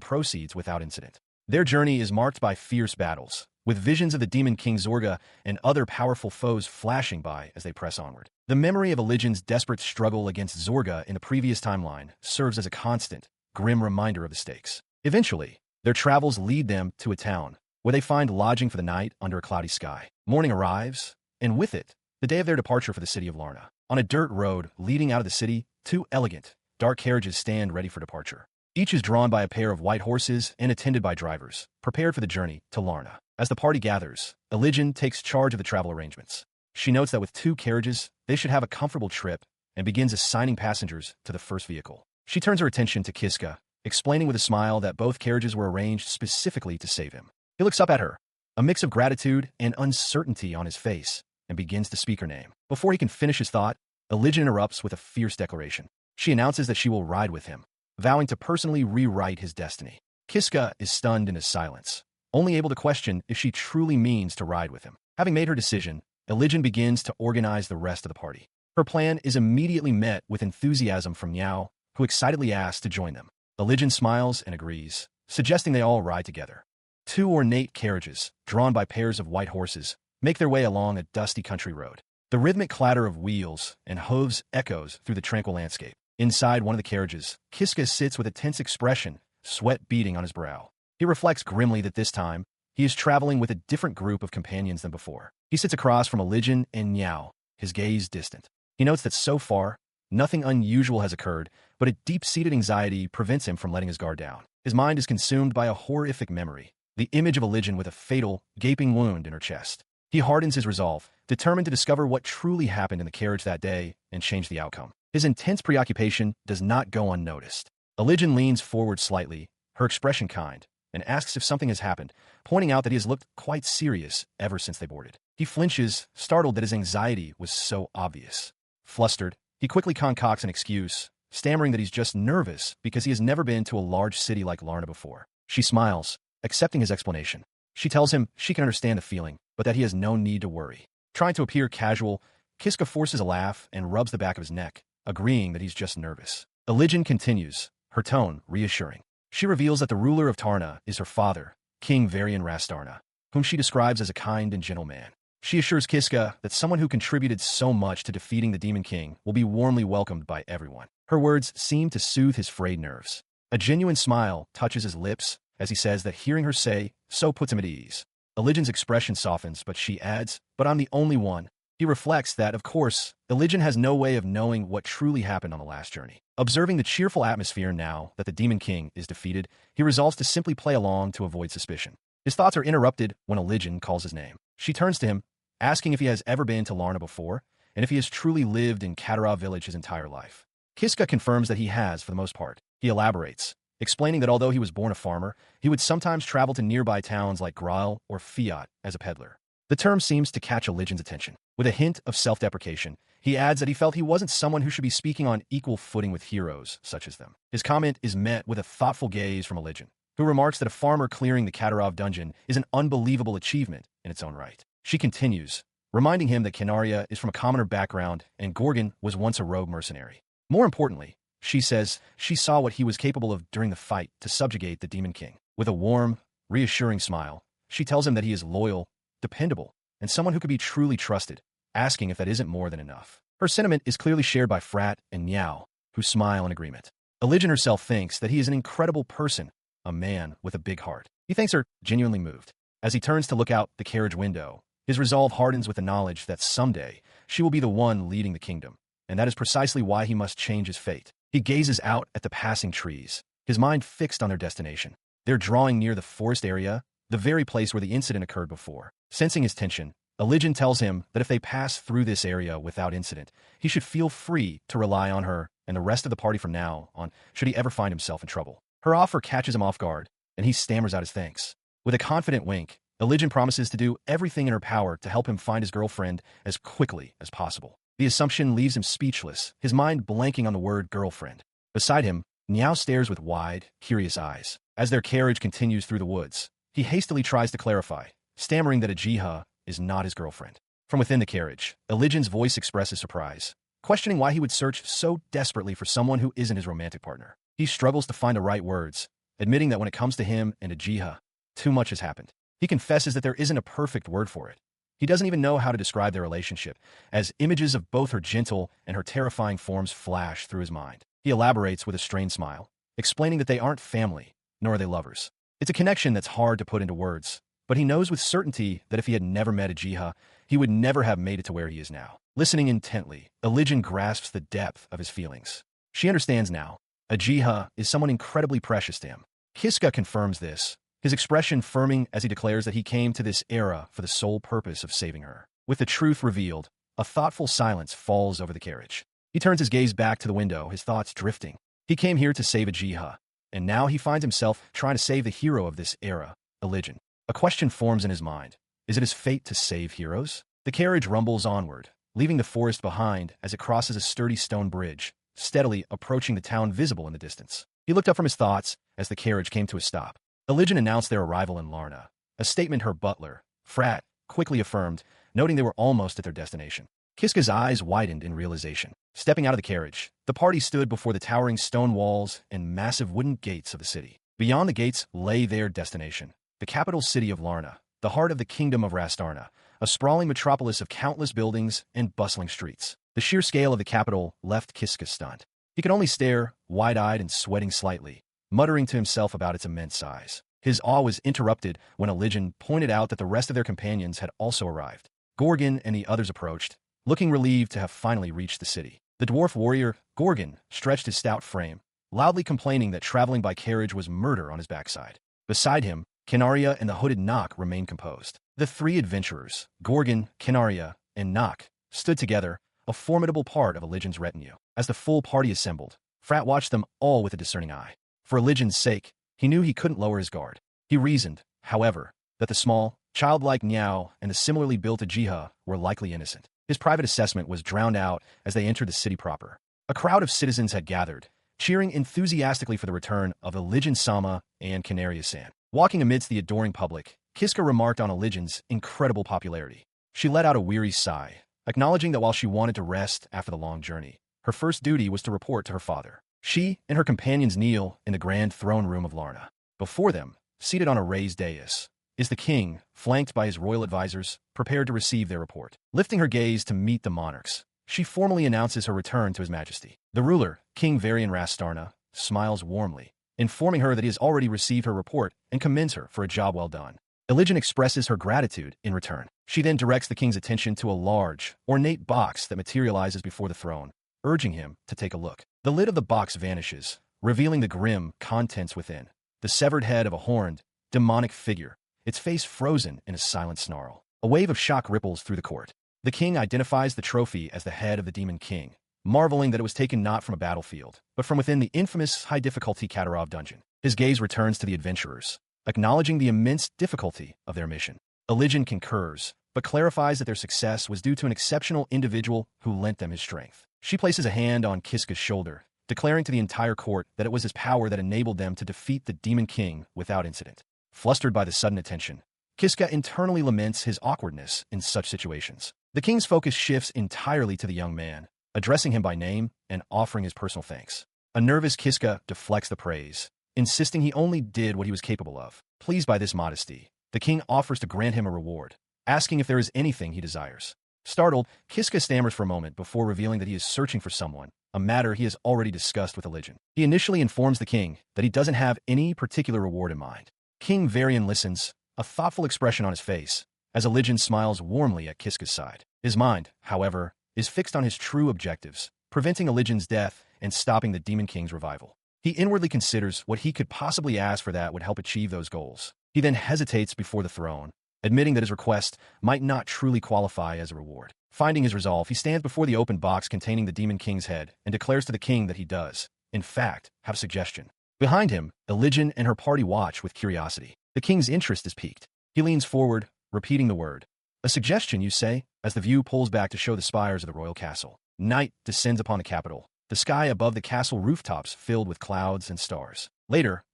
proceeds without incident. Their journey is marked by fierce battles, with visions of the Demon King Zorga and other powerful foes flashing by as they press onward. The memory of Elijin's desperate struggle against Zorga in the previous timeline serves as a constant, grim reminder of the stakes. Eventually, their travels lead them to a town, where they find lodging for the night under a cloudy sky. Morning arrives, and with it, the day of their departure for the city of Larna. On a dirt road leading out of the city, two elegant, dark carriages stand ready for departure. Each is drawn by a pair of white horses and attended by drivers, prepared for the journey to Larna. As the party gathers, Elijin takes charge of the travel arrangements. She notes that with two carriages, they should have a comfortable trip, and begins assigning passengers to the first vehicle. She turns her attention to Kiska, explaining with a smile that both carriages were arranged specifically to save him. He looks up at her, a mix of gratitude and uncertainty on his face, and begins to speak her name. Before he can finish his thought, Elijin interrupts with a fierce declaration. She announces that she will ride with him, vowing to personally rewrite his destiny. Kiska is stunned into silence, only able to question if she truly means to ride with him. Having made her decision, Elijin begins to organize the rest of the party. Her plan is immediately met with enthusiasm from Niao, who excitedly asks to join them. Elijin smiles and agrees, suggesting they all ride together. Two ornate carriages, drawn by pairs of white horses, make their way along a dusty country road. The rhythmic clatter of wheels and hooves echoes through the tranquil landscape. Inside one of the carriages, Kiska sits with a tense expression, sweat beading on his brow. He reflects grimly that this time, he is traveling with a different group of companions than before. He sits across from Elijin and Niao, his gaze distant. He notes that so far, Nothing unusual has occurred, but a deep-seated anxiety prevents him from letting his guard down. His mind is consumed by a horrific memory, the image of Elijin with a fatal, gaping wound in her chest. He hardens his resolve, determined to discover what truly happened in the carriage that day and change the outcome. His intense preoccupation does not go unnoticed. Elijin leans forward slightly, her expression kind, and asks if something has happened, pointing out that he has looked quite serious ever since they boarded. He flinches, startled that his anxiety was so obvious. Flustered, he quickly concocts an excuse, stammering that he's just nervous because he has never been to a large city like Larna before. She smiles, accepting his explanation. She tells him she can understand the feeling, but that he has no need to worry. Trying to appear casual, Kiska forces a laugh and rubs the back of his neck, agreeing that he's just nervous. Elijin continues, her tone reassuring. She reveals that the ruler of Tarna is her father, King Varian Rastarna, whom she describes as a kind and gentle man. She assures Kiska that someone who contributed so much to defeating the Demon King will be warmly welcomed by everyone. Her words seem to soothe his frayed nerves. A genuine smile touches his lips as he says that hearing her say so puts him at ease. Elijin's expression softens, but she adds, "But I'm the only one." He reflects that, of course, Elijin has no way of knowing what truly happened on the last journey. Observing the cheerful atmosphere now that the Demon King is defeated, he resolves to simply play along to avoid suspicion. His thoughts are interrupted when Elijin calls his name. She turns to him, asking if he has ever been to Larna before, and if he has truly lived in Katara village his entire life. Kiska confirms that he has for the most part. He elaborates, explaining that although he was born a farmer, he would sometimes travel to nearby towns like Graal or Fiat as a peddler. The term seems to catch Elijin's attention. With a hint of self-deprecation, he adds that he felt he wasn't someone who should be speaking on equal footing with heroes such as them. His comment is met with a thoughtful gaze from Elijin, who remarks that a farmer clearing the Katarov dungeon is an unbelievable achievement in its own right. She continues, reminding him that Canaria is from a commoner background and Gorgon was once a rogue mercenary. More importantly, she says she saw what he was capable of during the fight to subjugate the Demon King. With a warm, reassuring smile, she tells him that he is loyal, dependable, and someone who could be truly trusted, asking if that isn't more than enough. Her sentiment is clearly shared by Frat and Niao, who smile in agreement. Elijin herself thinks that he is an incredible person, a man with a big heart. He thinks her genuinely moved. As he turns to look out the carriage window, his resolve hardens with the knowledge that someday she will be the one leading the kingdom, and that is precisely why he must change his fate. He gazes out at the passing trees, his mind fixed on their destination. They're drawing near the forest area, the very place where the incident occurred before. Sensing his tension, Elijin tells him that if they pass through this area without incident, he should feel free to rely on her and the rest of the party from now on, should he ever find himself in trouble. Her offer catches him off guard, and he stammers out his thanks. With a confident wink, Elijin promises to do everything in her power to help him find his girlfriend as quickly as possible. The assumption leaves him speechless, his mind blanking on the word girlfriend. Beside him, Niao stares with wide, curious eyes. As their carriage continues through the woods, he hastily tries to clarify, stammering that Ajiha is not his girlfriend. From within the carriage, Elijin's voice expresses surprise, questioning why he would search so desperately for someone who isn't his romantic partner. He struggles to find the right words, admitting that when it comes to him and Ajiha, too much has happened. He confesses that there isn't a perfect word for it. He doesn't even know how to describe their relationship, as images of both her gentle and her terrifying forms flash through his mind. He elaborates with a strained smile, explaining that they aren't family, nor are they lovers. It's a connection that's hard to put into words, but he knows with certainty that if he had never met Ajiha, he would never have made it to where he is now. Listening intently, Elijin grasps the depth of his feelings. She understands now. Ajiha is someone incredibly precious to him. Kiska confirms this, his expression firming as he declares that he came to this era for the sole purpose of saving her. With the truth revealed, a thoughtful silence falls over the carriage. He turns his gaze back to the window, his thoughts drifting. He came here to save Ajiha, and now he finds himself trying to save the hero of this era, Elijin. A question forms in his mind. Is it his fate to save heroes? The carriage rumbles onward, leaving the forest behind as it crosses a sturdy stone bridge, steadily approaching the town visible in the distance. He looked up from his thoughts as the carriage came to a stop. Elijin announced their arrival in Larna, a statement her butler, Frat, quickly affirmed, noting they were almost at their destination. Kiska's eyes widened in realization. Stepping out of the carriage, the party stood before the towering stone walls and massive wooden gates of the city. Beyond the gates lay their destination, the capital city of Larna, the heart of the kingdom of Rastarna, a sprawling metropolis of countless buildings and bustling streets. The sheer scale of the capital left Kiska stunned. He could only stare, wide-eyed and sweating slightly, muttering to himself about its immense size. His awe was interrupted when Elijin pointed out that the rest of their companions had also arrived. Gorgon and the others approached, looking relieved to have finally reached the city. The dwarf warrior, Gorgon, stretched his stout frame, loudly complaining that traveling by carriage was murder on his backside. Beside him, Canaria and the hooded Nock remained composed. The three adventurers, Gorgon, Canaria, and Nock, stood together, a formidable part of Religion's retinue. As the full party assembled, Frat watched them all with a discerning eye. For Religion's sake, he knew he couldn't lower his guard. He reasoned, however, that the small, childlike Niao and the similarly built Ajiha were likely innocent. His private assessment was drowned out as they entered the city proper. A crowd of citizens had gathered, cheering enthusiastically for the return of Elijin Sama and Canaria-san. Walking amidst the adoring public, Kiska remarked on Elijin's incredible popularity. She let out a weary sigh, acknowledging that while she wanted to rest after the long journey, her first duty was to report to her father. She and her companions kneel in the grand throne room of Larna. Before them, seated on a raised dais, is the king, flanked by his royal advisors, prepared to receive their report. Lifting her gaze to meet the monarchs, she formally announces her return to his majesty. The ruler, King Varian Rastarna, smiles warmly, informing her that he has already received her report and commends her for a job well done. Elijin expresses her gratitude in return. She then directs the king's attention to a large, ornate box that materializes before the throne, urging him to take a look. The lid of the box vanishes, revealing the grim contents within. The severed head of a horned, demonic figure, its face frozen in a silent snarl. A wave of shock ripples through the court. The king identifies the trophy as the head of the Demon King, marveling that it was taken not from a battlefield, but from within the infamous high-difficulty Katarov dungeon. His gaze returns to the adventurers, acknowledging the immense difficulty of their mission. Elijin concurs, but clarifies that their success was due to an exceptional individual who lent them his strength. She places a hand on Kiska's shoulder, declaring to the entire court that it was his power that enabled them to defeat the Demon King without incident. Flustered by the sudden attention, Kiska internally laments his awkwardness in such situations. The king's focus shifts entirely to the young man, addressing him by name and offering his personal thanks. A nervous Kiska deflects the praise, insisting he only did what he was capable of. Pleased by this modesty, the king offers to grant him a reward, asking if there is anything he desires. Startled, Kiska stammers for a moment before revealing that he is searching for someone, a matter he has already discussed with Elijin. He initially informs the king that he doesn't have any particular reward in mind. King Varian listens, a thoughtful expression on his face, as Elijin smiles warmly at Kiska's side. His mind, however, is fixed on his true objectives, preventing Elijin's death and stopping the Demon King's revival. He inwardly considers what he could possibly ask for that would help achieve those goals. He then hesitates before the throne, admitting that his request might not truly qualify as a reward. Finding his resolve, he stands before the open box containing the Demon King's head and declares to the king that he does, in fact, have a suggestion. Behind him, Elijin and her party watch with curiosity. The king's interest is piqued. He leans forward, repeating the word. A suggestion, you say, as the view pulls back to show the spires of the royal castle. Night descends upon the capital, the sky above the castle rooftops filled with clouds and stars. Later,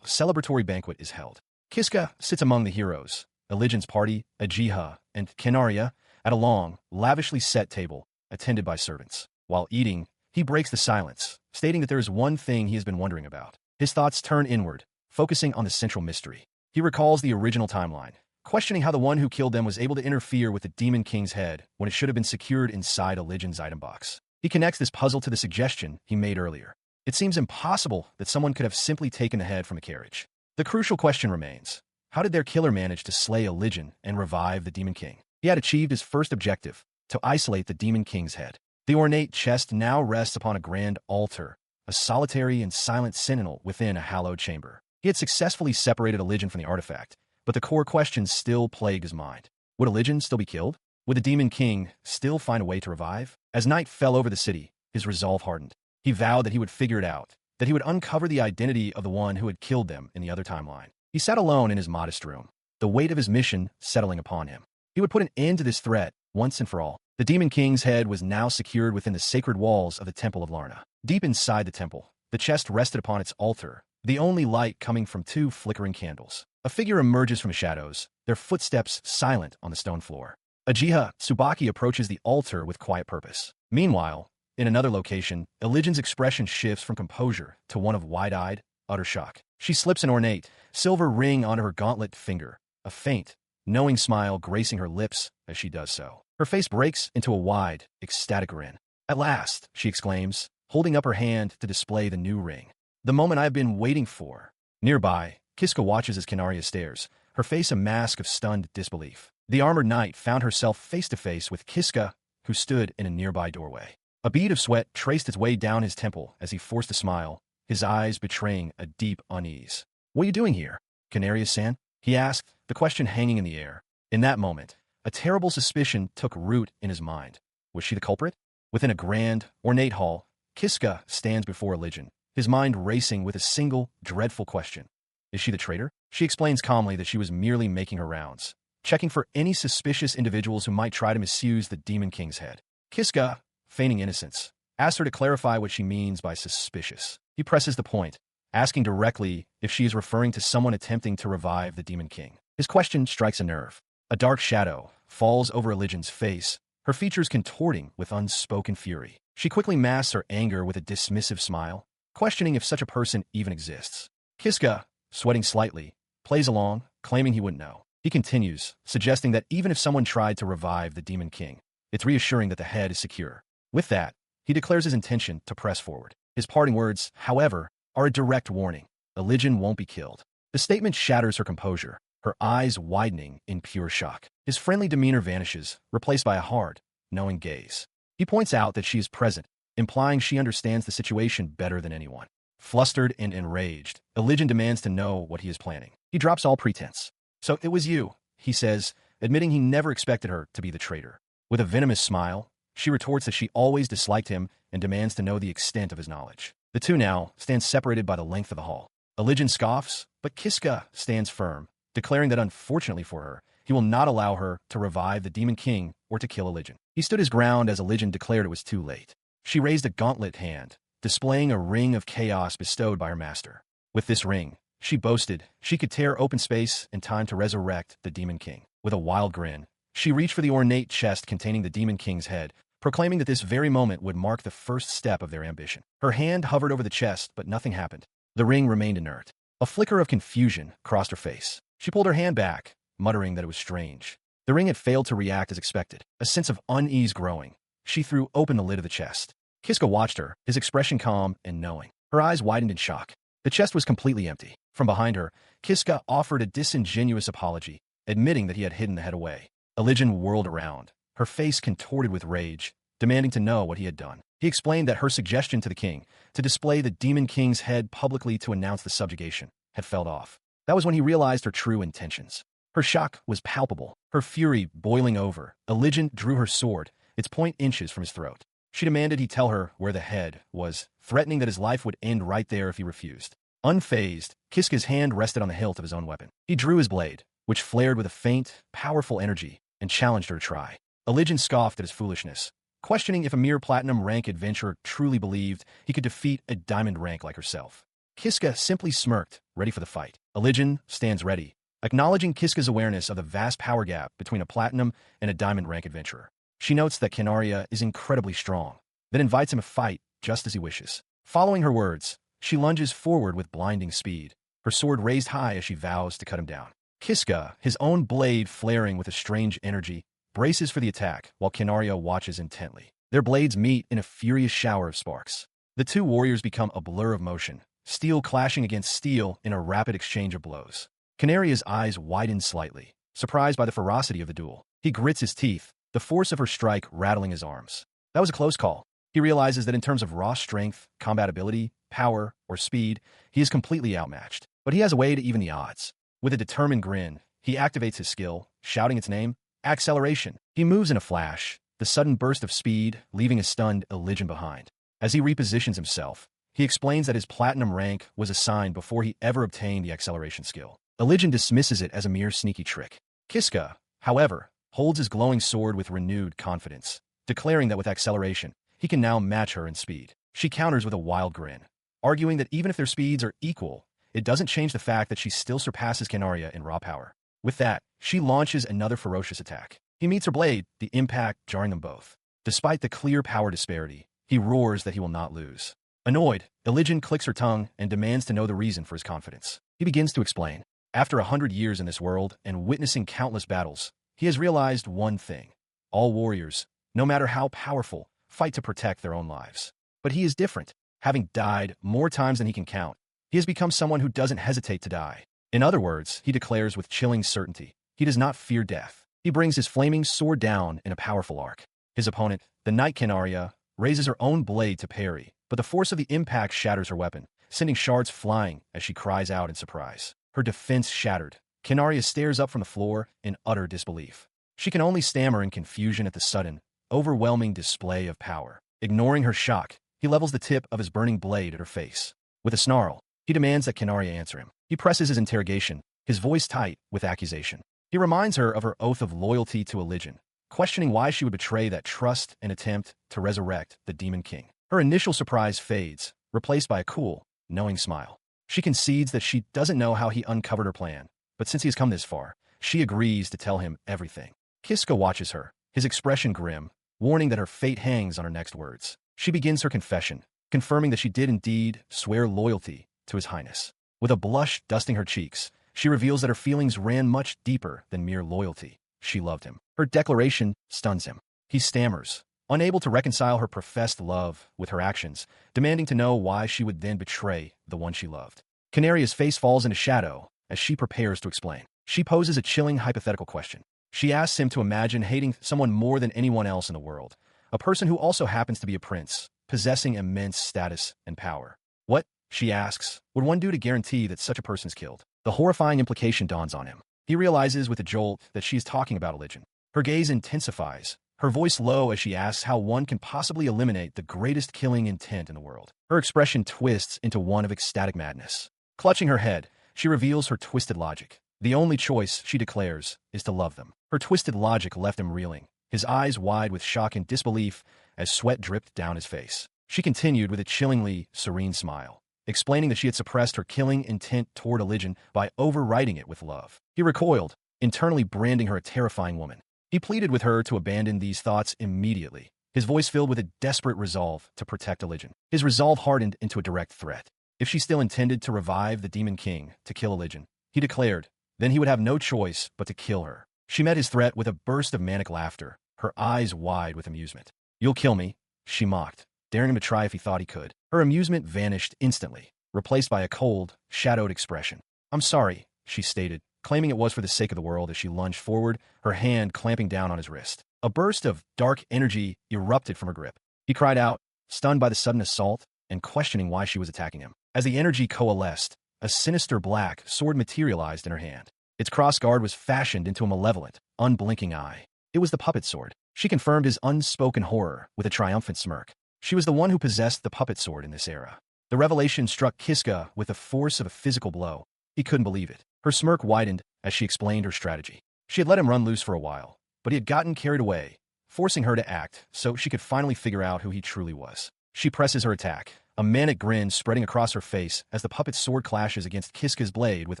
a celebratory banquet is held. Kiska sits among the heroes, Elijin's party, Ajiha, and Canaria, at a long, lavishly set table, attended by servants. While eating, he breaks the silence, stating that there is one thing he has been wondering about. His thoughts turn inward, focusing on the central mystery. He recalls the original timeline, questioning how the one who killed them was able to interfere with the Demon King's head when it should have been secured inside Elijin's item box. He connects this puzzle to the suggestion he made earlier. It seems impossible that someone could have simply taken the head from a carriage. The crucial question remains, how did their killer manage to slay Elijin and revive the Demon King? He had achieved his first objective, to isolate the Demon King's head. The ornate chest now rests upon a grand altar, a solitary and silent sentinel within a hallowed chamber. He had successfully separated Elijin from the artifact, but the core questions still plagued his mind. Would Elijin still be killed? Would the Demon King still find a way to revive? As night fell over the city, his resolve hardened. He vowed that he would figure it out, that he would uncover the identity of the one who had killed them in the other timeline. He sat alone in his modest room, the weight of his mission settling upon him. He would put an end to this threat once and for all. The Demon King's head was now secured within the sacred walls of the Temple of Larna. Deep inside the temple, the chest rested upon its altar, the only light coming from two flickering candles. A figure emerges from the shadows, their footsteps silent on the stone floor. Ajiha Tsubaki approaches the altar with quiet purpose. Meanwhile, in another location, Elijin's expression shifts from composure to one of wide-eyed, utter shock. She slips an ornate, silver ring onto her gauntlet finger, a faint, knowing smile gracing her lips as she does so. Her face breaks into a wide, ecstatic grin. At last, she exclaims, holding up her hand to display the new ring. The moment I have been waiting for. Nearby, Kiska watches as Canaria stares, her face a mask of stunned disbelief. The armored knight found herself face to face with Kiska, who stood in a nearby doorway. A bead of sweat traced its way down his temple as he forced a smile, his eyes betraying a deep unease. "What are you doing here, Canarius-san?" he asked, the question hanging in the air. In that moment, a terrible suspicion took root in his mind. Was she the culprit? Within a grand, ornate hall, Kiska stands before religion, his mind racing with a single, dreadful question. Is she the traitor? She explains calmly that she was merely making her rounds, checking for any suspicious individuals who might try to misuse the Demon King's head. Kiska, feigning innocence, asks her to clarify what she means by suspicious. He presses the point, asking directly if she is referring to someone attempting to revive the Demon King. His question strikes a nerve. A dark shadow falls over Religion's face, her features contorting with unspoken fury. She quickly masks her anger with a dismissive smile, questioning if such a person even exists. Kiska, sweating slightly, plays along, claiming he wouldn't know. He continues, suggesting that even if someone tried to revive the Demon King, it's reassuring that the head is secure. With that, he declares his intention to press forward. His parting words, however, are a direct warning. Religion won't be killed. The statement shatters her composure, her eyes widening in pure shock. His friendly demeanor vanishes, replaced by a hard, knowing gaze. He points out that she is present, implying she understands the situation better than anyone. Flustered and enraged, Religion demands to know what he is planning. He drops all pretense. "So it was you," he says, admitting he never expected her to be the traitor. With a venomous smile, she retorts that she always disliked him and demands to know the extent of his knowledge. The two now stand separated by the length of the hall. Religion scoffs, but Kiska stands firm, declaring that unfortunately for her, he will not allow her to revive the Demon King or to kill Religion. He stood his ground as Religion declared it was too late. She raised a gauntlet hand, displaying a ring of chaos bestowed by her master. With this ring, she boasted, she could tear open space in time to resurrect the Demon King. With a wild grin, she reached for the ornate chest containing the Demon King's head, proclaiming that this very moment would mark the first step of their ambition. Her hand hovered over the chest, but nothing happened. The ring remained inert. A flicker of confusion crossed her face. She pulled her hand back, muttering that it was strange. The ring had failed to react as expected. A sense of unease growing. She threw open the lid of the chest. Kiska watched her, his expression calm and knowing. Her eyes widened in shock. The chest was completely empty. From behind her, Kiska offered a disingenuous apology, admitting that he had hidden the head away. Religion whirled around, her face contorted with rage, demanding to know what he had done. He explained that her suggestion to the king, to display the Demon King's head publicly to announce the subjugation, had felled off. That was when he realized her true intentions. Her shock was palpable, her fury boiling over. Religion drew her sword, its point inches from his throat. She demanded he tell her where the head was, threatening that his life would end right there if he refused. Unfazed, Kiska's hand rested on the hilt of his own weapon. He drew his blade, which flared with a faint, powerful energy, and challenged her to try. Religion scoffed at his foolishness, questioning if a mere platinum rank adventurer truly believed he could defeat a diamond rank like herself. Kiska simply smirked, ready for the fight. Religion stands ready, acknowledging Kiska's awareness of the vast power gap between a platinum and a diamond rank adventurer. She notes that Canaria is incredibly strong, then invites him to fight just as he wishes. Following her words, she lunges forward with blinding speed, her sword raised high as she vows to cut him down. Kiska, his own blade flaring with a strange energy, braces for the attack while Canaria watches intently. Their blades meet in a furious shower of sparks. The two warriors become a blur of motion, steel clashing against steel in a rapid exchange of blows. Canaria's eyes widen slightly, surprised by the ferocity of the duel. He grits his teeth, the force of her strike rattling his arms. That was a close call. He realizes that in terms of raw strength, combat ability, power, or speed, he is completely outmatched. But he has a way to even the odds. With a determined grin, he activates his skill, shouting its name, Acceleration. He moves in a flash, the sudden burst of speed leaving a stunned Religion behind. As he repositions himself, he explains that his platinum rank was assigned before he ever obtained the acceleration skill. Religion dismisses it as a mere sneaky trick. Kiska, however, holds his glowing sword with renewed confidence, declaring that with acceleration, he can now match her in speed. She counters with a wild grin, arguing that even if their speeds are equal, it doesn't change the fact that she still surpasses Canaria in raw power. With that, she launches another ferocious attack. He meets her blade, the impact jarring them both. Despite the clear power disparity, he roars that he will not lose. Annoyed, Religion clicks her tongue and demands to know the reason for his confidence. He begins to explain. After 100 years in this world and witnessing countless battles, he has realized one thing. All warriors, no matter how powerful, fight to protect their own lives. But he is different. Having died more times than he can count, he has become someone who doesn't hesitate to die. In other words, he declares with chilling certainty, he does not fear death. He brings his flaming sword down in a powerful arc. His opponent, the Knight Canaria, raises her own blade to parry, but the force of the impact shatters her weapon, sending shards flying as she cries out in surprise. Her defense shattered. Kinaria stares up from the floor in utter disbelief. She can only stammer in confusion at the sudden, overwhelming display of power. Ignoring her shock, he levels the tip of his burning blade at her face. With a snarl, he demands that Kinaria answer him. He presses his interrogation, his voice tight with accusation. He reminds her of her oath of loyalty to Eligen, questioning why she would betray that trust and attempt to resurrect the Demon King. Her initial surprise fades, replaced by a cool, knowing smile. She concedes that she doesn't know how he uncovered her plan, but since he has come this far, she agrees to tell him everything. Kiska watches her, his expression grim, warning that her fate hangs on her next words. She begins her confession, confirming that she did indeed swear loyalty to His Highness. With a blush dusting her cheeks, she reveals that her feelings ran much deeper than mere loyalty. She loved him. Her declaration stuns him. He stammers, unable to reconcile her professed love with her actions, demanding to know why she would then betray the one she loved. Kinaria's face falls into shadow as she prepares to explain. She poses a chilling hypothetical question. She asks him to imagine hating someone more than anyone else in the world, a person who also happens to be a prince, possessing immense status and power. What, she asks, would one do to guarantee that such a person is killed? The horrifying implication dawns on him. He realizes with a jolt that she is talking about Eligen. Her gaze intensifies, her voice low as she asks how one can possibly eliminate the greatest killing intent in the world. Her expression twists into one of ecstatic madness. Clutching her head, she reveals her twisted logic. The only choice, she declares, is to love them. Her twisted logic left him reeling, his eyes wide with shock and disbelief as sweat dripped down his face. She continued with a chillingly serene smile, explaining that she had suppressed her killing intent toward Eligen by overriding it with love. He recoiled, internally branding her a terrifying woman. He pleaded with her to abandon these thoughts immediately, his voice filled with a desperate resolve to protect Eligen. His resolve hardened into a direct threat. If she still intended to revive the Demon King to kill Eligen, he declared, then he would have no choice but to kill her. She met his threat with a burst of manic laughter, her eyes wide with amusement. You'll kill me, she mocked, daring him to try if he thought he could. Her amusement vanished instantly, replaced by a cold, shadowed expression. I'm sorry, she stated, claiming it was for the sake of the world as she lunged forward, her hand clamping down on his wrist. A burst of dark energy erupted from her grip. He cried out, stunned by the sudden assault and questioning why she was attacking him. As the energy coalesced, a sinister black sword materialized in her hand. Its crossguard was fashioned into a malevolent, unblinking eye. It was the puppet sword. She confirmed his unspoken horror with a triumphant smirk. She was the one who possessed the puppet sword in this era. The revelation struck Kiska with the force of a physical blow. He couldn't believe it. Her smirk widened as she explained her strategy. She had let him run loose for a while, but he had gotten carried away, forcing her to act so she could finally figure out who he truly was. She presses her attack, a manic grin spreading across her face as the puppet's sword clashes against Kiska's blade with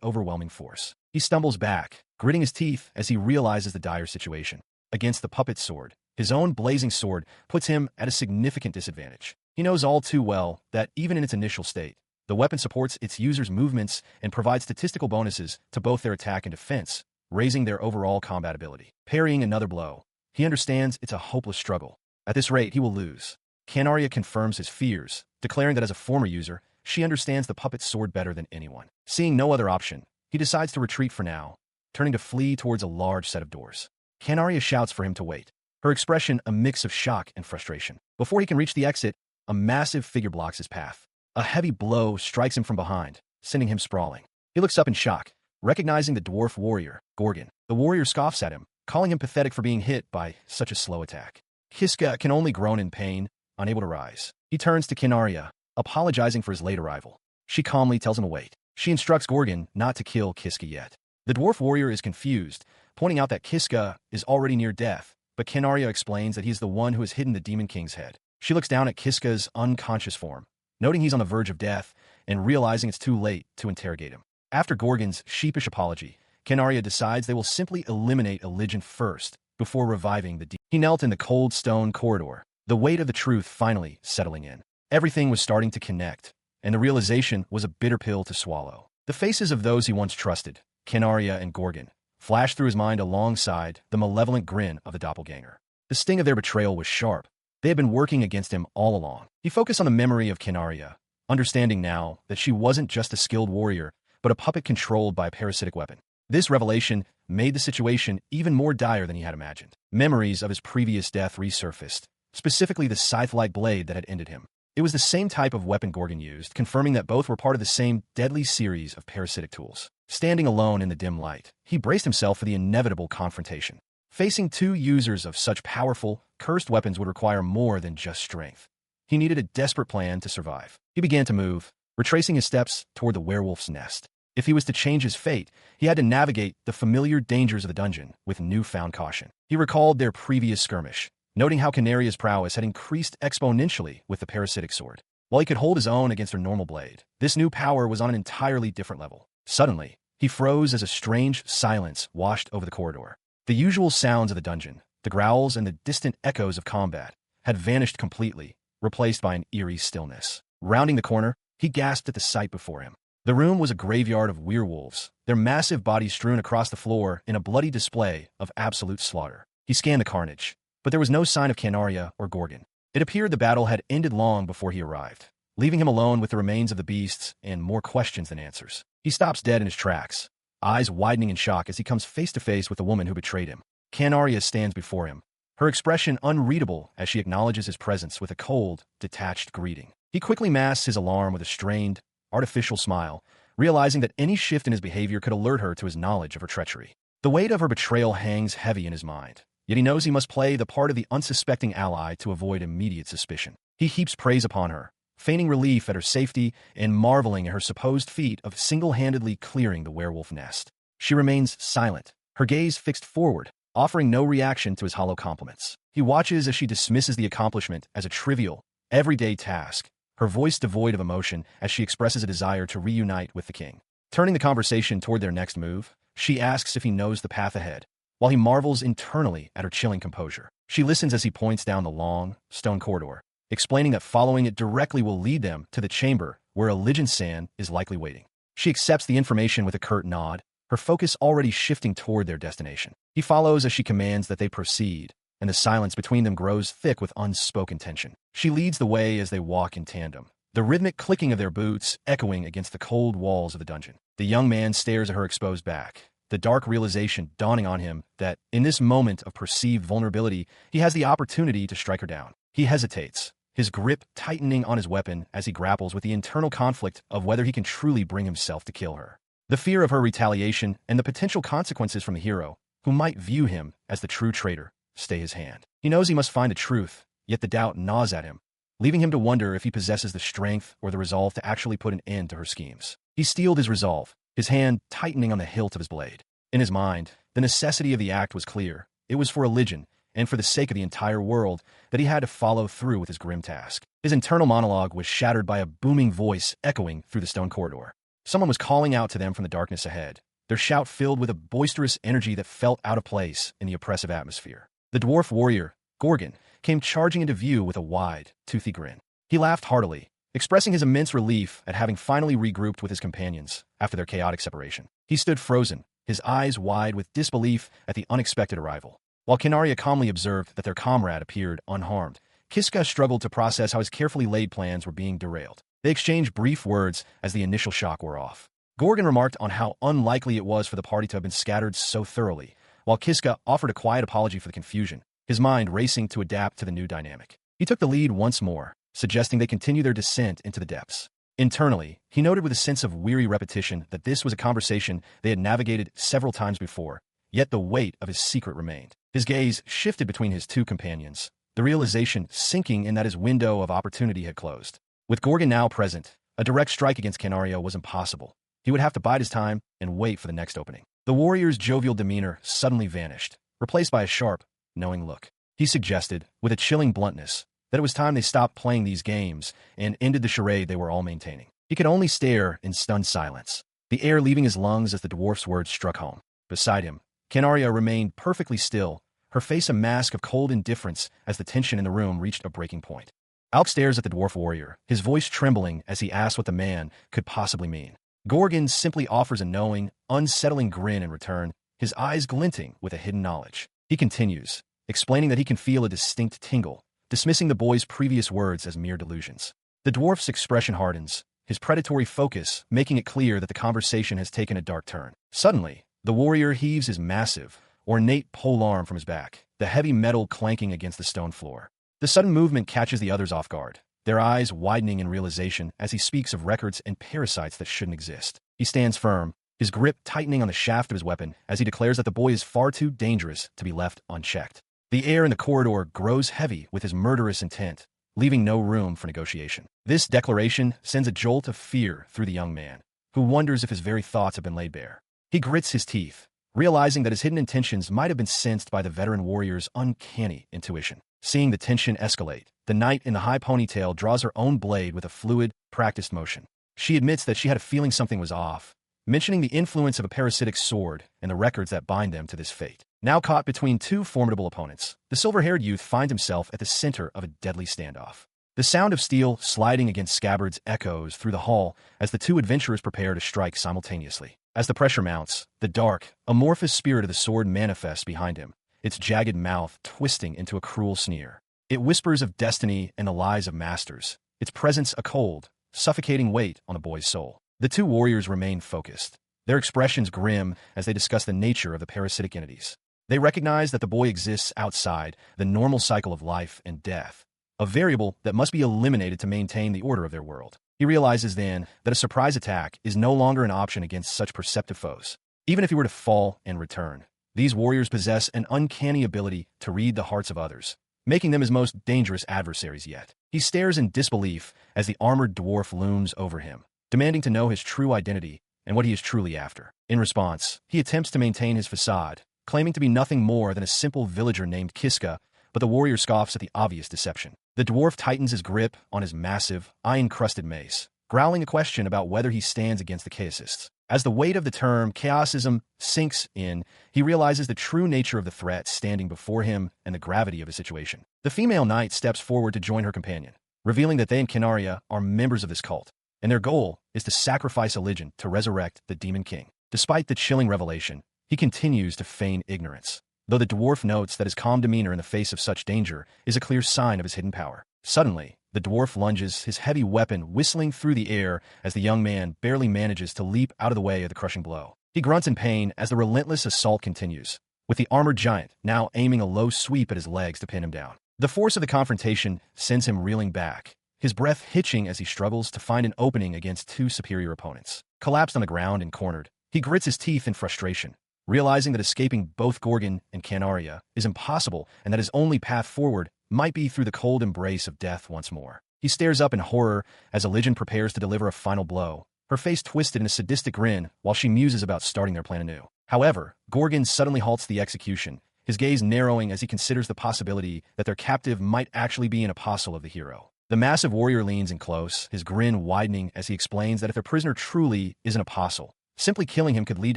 overwhelming force. He stumbles back, gritting his teeth as he realizes the dire situation. Against the puppet's sword, his own blazing sword puts him at a significant disadvantage. He knows all too well that even in its initial state, the weapon supports its user's movements and provides statistical bonuses to both their attack and defense, raising their overall combat ability. Parrying another blow, he understands it's a hopeless struggle. At this rate, he will lose. Kinaria confirms his fears, declaring that as a former user, she understands the puppet's sword better than anyone. Seeing no other option, he decides to retreat for now, turning to flee towards a large set of doors. Kinaria shouts for him to wait, her expression a mix of shock and frustration. Before he can reach the exit, a massive figure blocks his path. A heavy blow strikes him from behind, sending him sprawling. He looks up in shock, recognizing the dwarf warrior, Gorgon. The warrior scoffs at him, calling him pathetic for being hit by such a slow attack. Kiska can only groan in pain, unable to rise. He turns to Kinaria, apologizing for his late arrival. She calmly tells him to wait. She instructs Gorgon not to kill Kiska yet. The dwarf warrior is confused, pointing out that Kiska is already near death, but Kinaria explains that he is the one who has hidden the Demon King's head. She looks down at Kiska's unconscious form, noting he's on the verge of death and realizing it's too late to interrogate him. After Gorgon's sheepish apology, Kinaria decides they will simply eliminate Eligen first before reviving the demon. He knelt in the cold stone corridor, the weight of the truth finally settling in. Everything was starting to connect, and the realization was a bitter pill to swallow. The faces of those he once trusted, Kinaria and Gorgon, flashed through his mind alongside the malevolent grin of the doppelganger. The sting of their betrayal was sharp. They had been working against him all along. He focused on the memory of Kinaria, understanding now that she wasn't just a skilled warrior, but a puppet controlled by a parasitic weapon. This revelation made the situation even more dire than he had imagined. Memories of his previous death resurfaced, specifically the scythe-like blade that had ended him. It was the same type of weapon Gorgon used, confirming that both were part of the same deadly series of parasitic tools. Standing alone in the dim light, he braced himself for the inevitable confrontation. Facing two users of such powerful, cursed weapons would require more than just strength. He needed a desperate plan to survive. He began to move, retracing his steps toward the werewolf's nest. If he was to change his fate, he had to navigate the familiar dangers of the dungeon with newfound caution. He recalled their previous skirmish, noting how Canaria's prowess had increased exponentially with the parasitic sword. While he could hold his own against her normal blade, this new power was on an entirely different level. Suddenly, he froze as a strange silence washed over the corridor. The usual sounds of the dungeon, the growls and the distant echoes of combat, had vanished completely, replaced by an eerie stillness. Rounding the corner, he gasped at the sight before him. The room was a graveyard of werewolves, their massive bodies strewn across the floor in a bloody display of absolute slaughter. He scanned the carnage, but there was no sign of Canaria or Gorgon. It appeared the battle had ended long before he arrived, leaving him alone with the remains of the beasts and more questions than answers. He stops dead in his tracks, eyes widening in shock as he comes face to face with the woman who betrayed him. Canaria stands before him, her expression unreadable as she acknowledges his presence with a cold, detached greeting. He quickly masks his alarm with a strained, artificial smile, realizing that any shift in his behavior could alert her to his knowledge of her treachery. The weight of her betrayal hangs heavy in his mind, yet he knows he must play the part of the unsuspecting ally to avoid immediate suspicion. He heaps praise upon her, feigning relief at her safety and marveling at her supposed feat of single-handedly clearing the werewolf nest. She remains silent, her gaze fixed forward, offering no reaction to his hollow compliments. He watches as she dismisses the accomplishment as a trivial, everyday task, her voice devoid of emotion as she expresses a desire to reunite with the king. Turning the conversation toward their next move, she asks if he knows the path ahead, while he marvels internally at her chilling composure. She listens as he points down the long, stone corridor, explaining that following it directly will lead them to the chamber where Elijah San is likely waiting. She accepts the information with a curt nod, her focus already shifting toward their destination. He follows as she commands that they proceed, and the silence between them grows thick with unspoken tension. She leads the way as they walk in tandem, the rhythmic clicking of their boots echoing against the cold walls of the dungeon. The young man stares at her exposed back, the dark realization dawning on him that, in this moment of perceived vulnerability, he has the opportunity to strike her down. He hesitates, his grip tightening on his weapon as he grapples with the internal conflict of whether he can truly bring himself to kill her. The fear of her retaliation and the potential consequences from the hero, who might view him as the true traitor, stay his hand. He knows he must find the truth, yet the doubt gnaws at him, leaving him to wonder if he possesses the strength or the resolve to actually put an end to her schemes. He steeled his resolve, his hand tightening on the hilt of his blade. In his mind, the necessity of the act was clear. It was for religion, and for the sake of the entire world, that he had to follow through with his grim task. His internal monologue was shattered by a booming voice echoing through the stone corridor. Someone was calling out to them from the darkness ahead, their shout filled with a boisterous energy that felt out of place in the oppressive atmosphere. The dwarf warrior, Gorgon, came charging into view with a wide, toothy grin. He laughed heartily, expressing his immense relief at having finally regrouped with his companions after their chaotic separation. He stood frozen, his eyes wide with disbelief at the unexpected arrival. While Canaria calmly observed that their comrade appeared unharmed, Kiska struggled to process how his carefully laid plans were being derailed. They exchanged brief words as the initial shock wore off. Gorgon remarked on how unlikely it was for the party to have been scattered so thoroughly, while Kiska offered a quiet apology for the confusion, his mind racing to adapt to the new dynamic. He took the lead once more, suggesting they continue their descent into the depths. Internally, he noted with a sense of weary repetition that this was a conversation they had navigated several times before, yet the weight of his secret remained. His gaze shifted between his two companions, the realization sinking in that his window of opportunity had closed. With Gorgon now present, a direct strike against Canaria was impossible. He would have to bide his time and wait for the next opening. The warrior's jovial demeanor suddenly vanished, replaced by a sharp, knowing look. He suggested, with a chilling bluntness, that it was time they stopped playing these games and ended the charade they were all maintaining. He could only stare in stunned silence, the air leaving his lungs as the dwarf's words struck home. Beside him, Canaria remained perfectly still, her face a mask of cold indifference as the tension in the room reached a breaking point. Alk stares at the dwarf warrior, his voice trembling as he asked what the man could possibly mean. Gorgon simply offers a knowing, unsettling grin in return, his eyes glinting with a hidden knowledge. He continues, explaining that he can feel a distinct tingle, dismissing the boy's previous words as mere delusions. The dwarf's expression hardens, his predatory focus making it clear that the conversation has taken a dark turn. Suddenly, the warrior heaves his massive, ornate polearm from his back, the heavy metal clanking against the stone floor. The sudden movement catches the others off guard, their eyes widening in realization as he speaks of records and parasites that shouldn't exist. He stands firm, his grip tightening on the shaft of his weapon as he declares that the boy is far too dangerous to be left unchecked. The air in the corridor grows heavy with his murderous intent, leaving no room for negotiation. This declaration sends a jolt of fear through the young man, who wonders if his very thoughts have been laid bare. He grits his teeth, realizing that his hidden intentions might have been sensed by the veteran warrior's uncanny intuition. Seeing the tension escalate, the knight in the high ponytail draws her own blade with a fluid, practiced motion. She admits that she had a feeling something was off, mentioning the influence of a parasitic sword and the records that bind them to this fate. Now caught between two formidable opponents, the silver-haired youth finds himself at the center of a deadly standoff. The sound of steel sliding against scabbards echoes through the hall as the two adventurers prepare to strike simultaneously. As the pressure mounts, the dark, amorphous spirit of the sword manifests behind him, its jagged mouth twisting into a cruel sneer. It whispers of destiny and the lies of masters, its presence a cold, suffocating weight on the boy's soul. The two warriors remain focused, their expressions grim as they discuss the nature of the parasitic entities. They recognize that the boy exists outside the normal cycle of life and death, a variable that must be eliminated to maintain the order of their world. He realizes then that a surprise attack is no longer an option against such perceptive foes. Even if he were to fall and return, these warriors possess an uncanny ability to read the hearts of others, making them his most dangerous adversaries yet. He stares in disbelief as the armored dwarf looms over him, demanding to know his true identity and what he is truly after. In response, he attempts to maintain his facade, claiming to be nothing more than a simple villager named Kiska, but the warrior scoffs at the obvious deception. The dwarf tightens his grip on his massive, iron-crusted mace, growling a question about whether he stands against the chaosists. As the weight of the term chaosism sinks in, he realizes the true nature of the threat standing before him and the gravity of his situation. The female knight steps forward to join her companion, revealing that they and Kanaria are members of this cult, and their goal is to sacrifice a legend to resurrect the Demon King. Despite the chilling revelation, he continues to feign ignorance, though the dwarf notes that his calm demeanor in the face of such danger is a clear sign of his hidden power. Suddenly, the dwarf lunges, his heavy weapon whistling through the air as the young man barely manages to leap out of the way of the crushing blow. He grunts in pain as the relentless assault continues, with the armored giant now aiming a low sweep at his legs to pin him down. The force of the confrontation sends him reeling back, his breath hitching as he struggles to find an opening against two superior opponents. Collapsed on the ground and cornered, he grits his teeth in frustration, realizing that escaping both Gorgon and Kanaria is impossible and that his only path forward might be through the cold embrace of death once more. He stares up in horror as Elysian prepares to deliver a final blow, her face twisted in a sadistic grin while she muses about starting their plan anew. However, Gorgon suddenly halts the execution, his gaze narrowing as he considers the possibility that their captive might actually be an apostle of the hero. The massive warrior leans in close, his grin widening as he explains that if their prisoner truly is an apostle, simply killing him could lead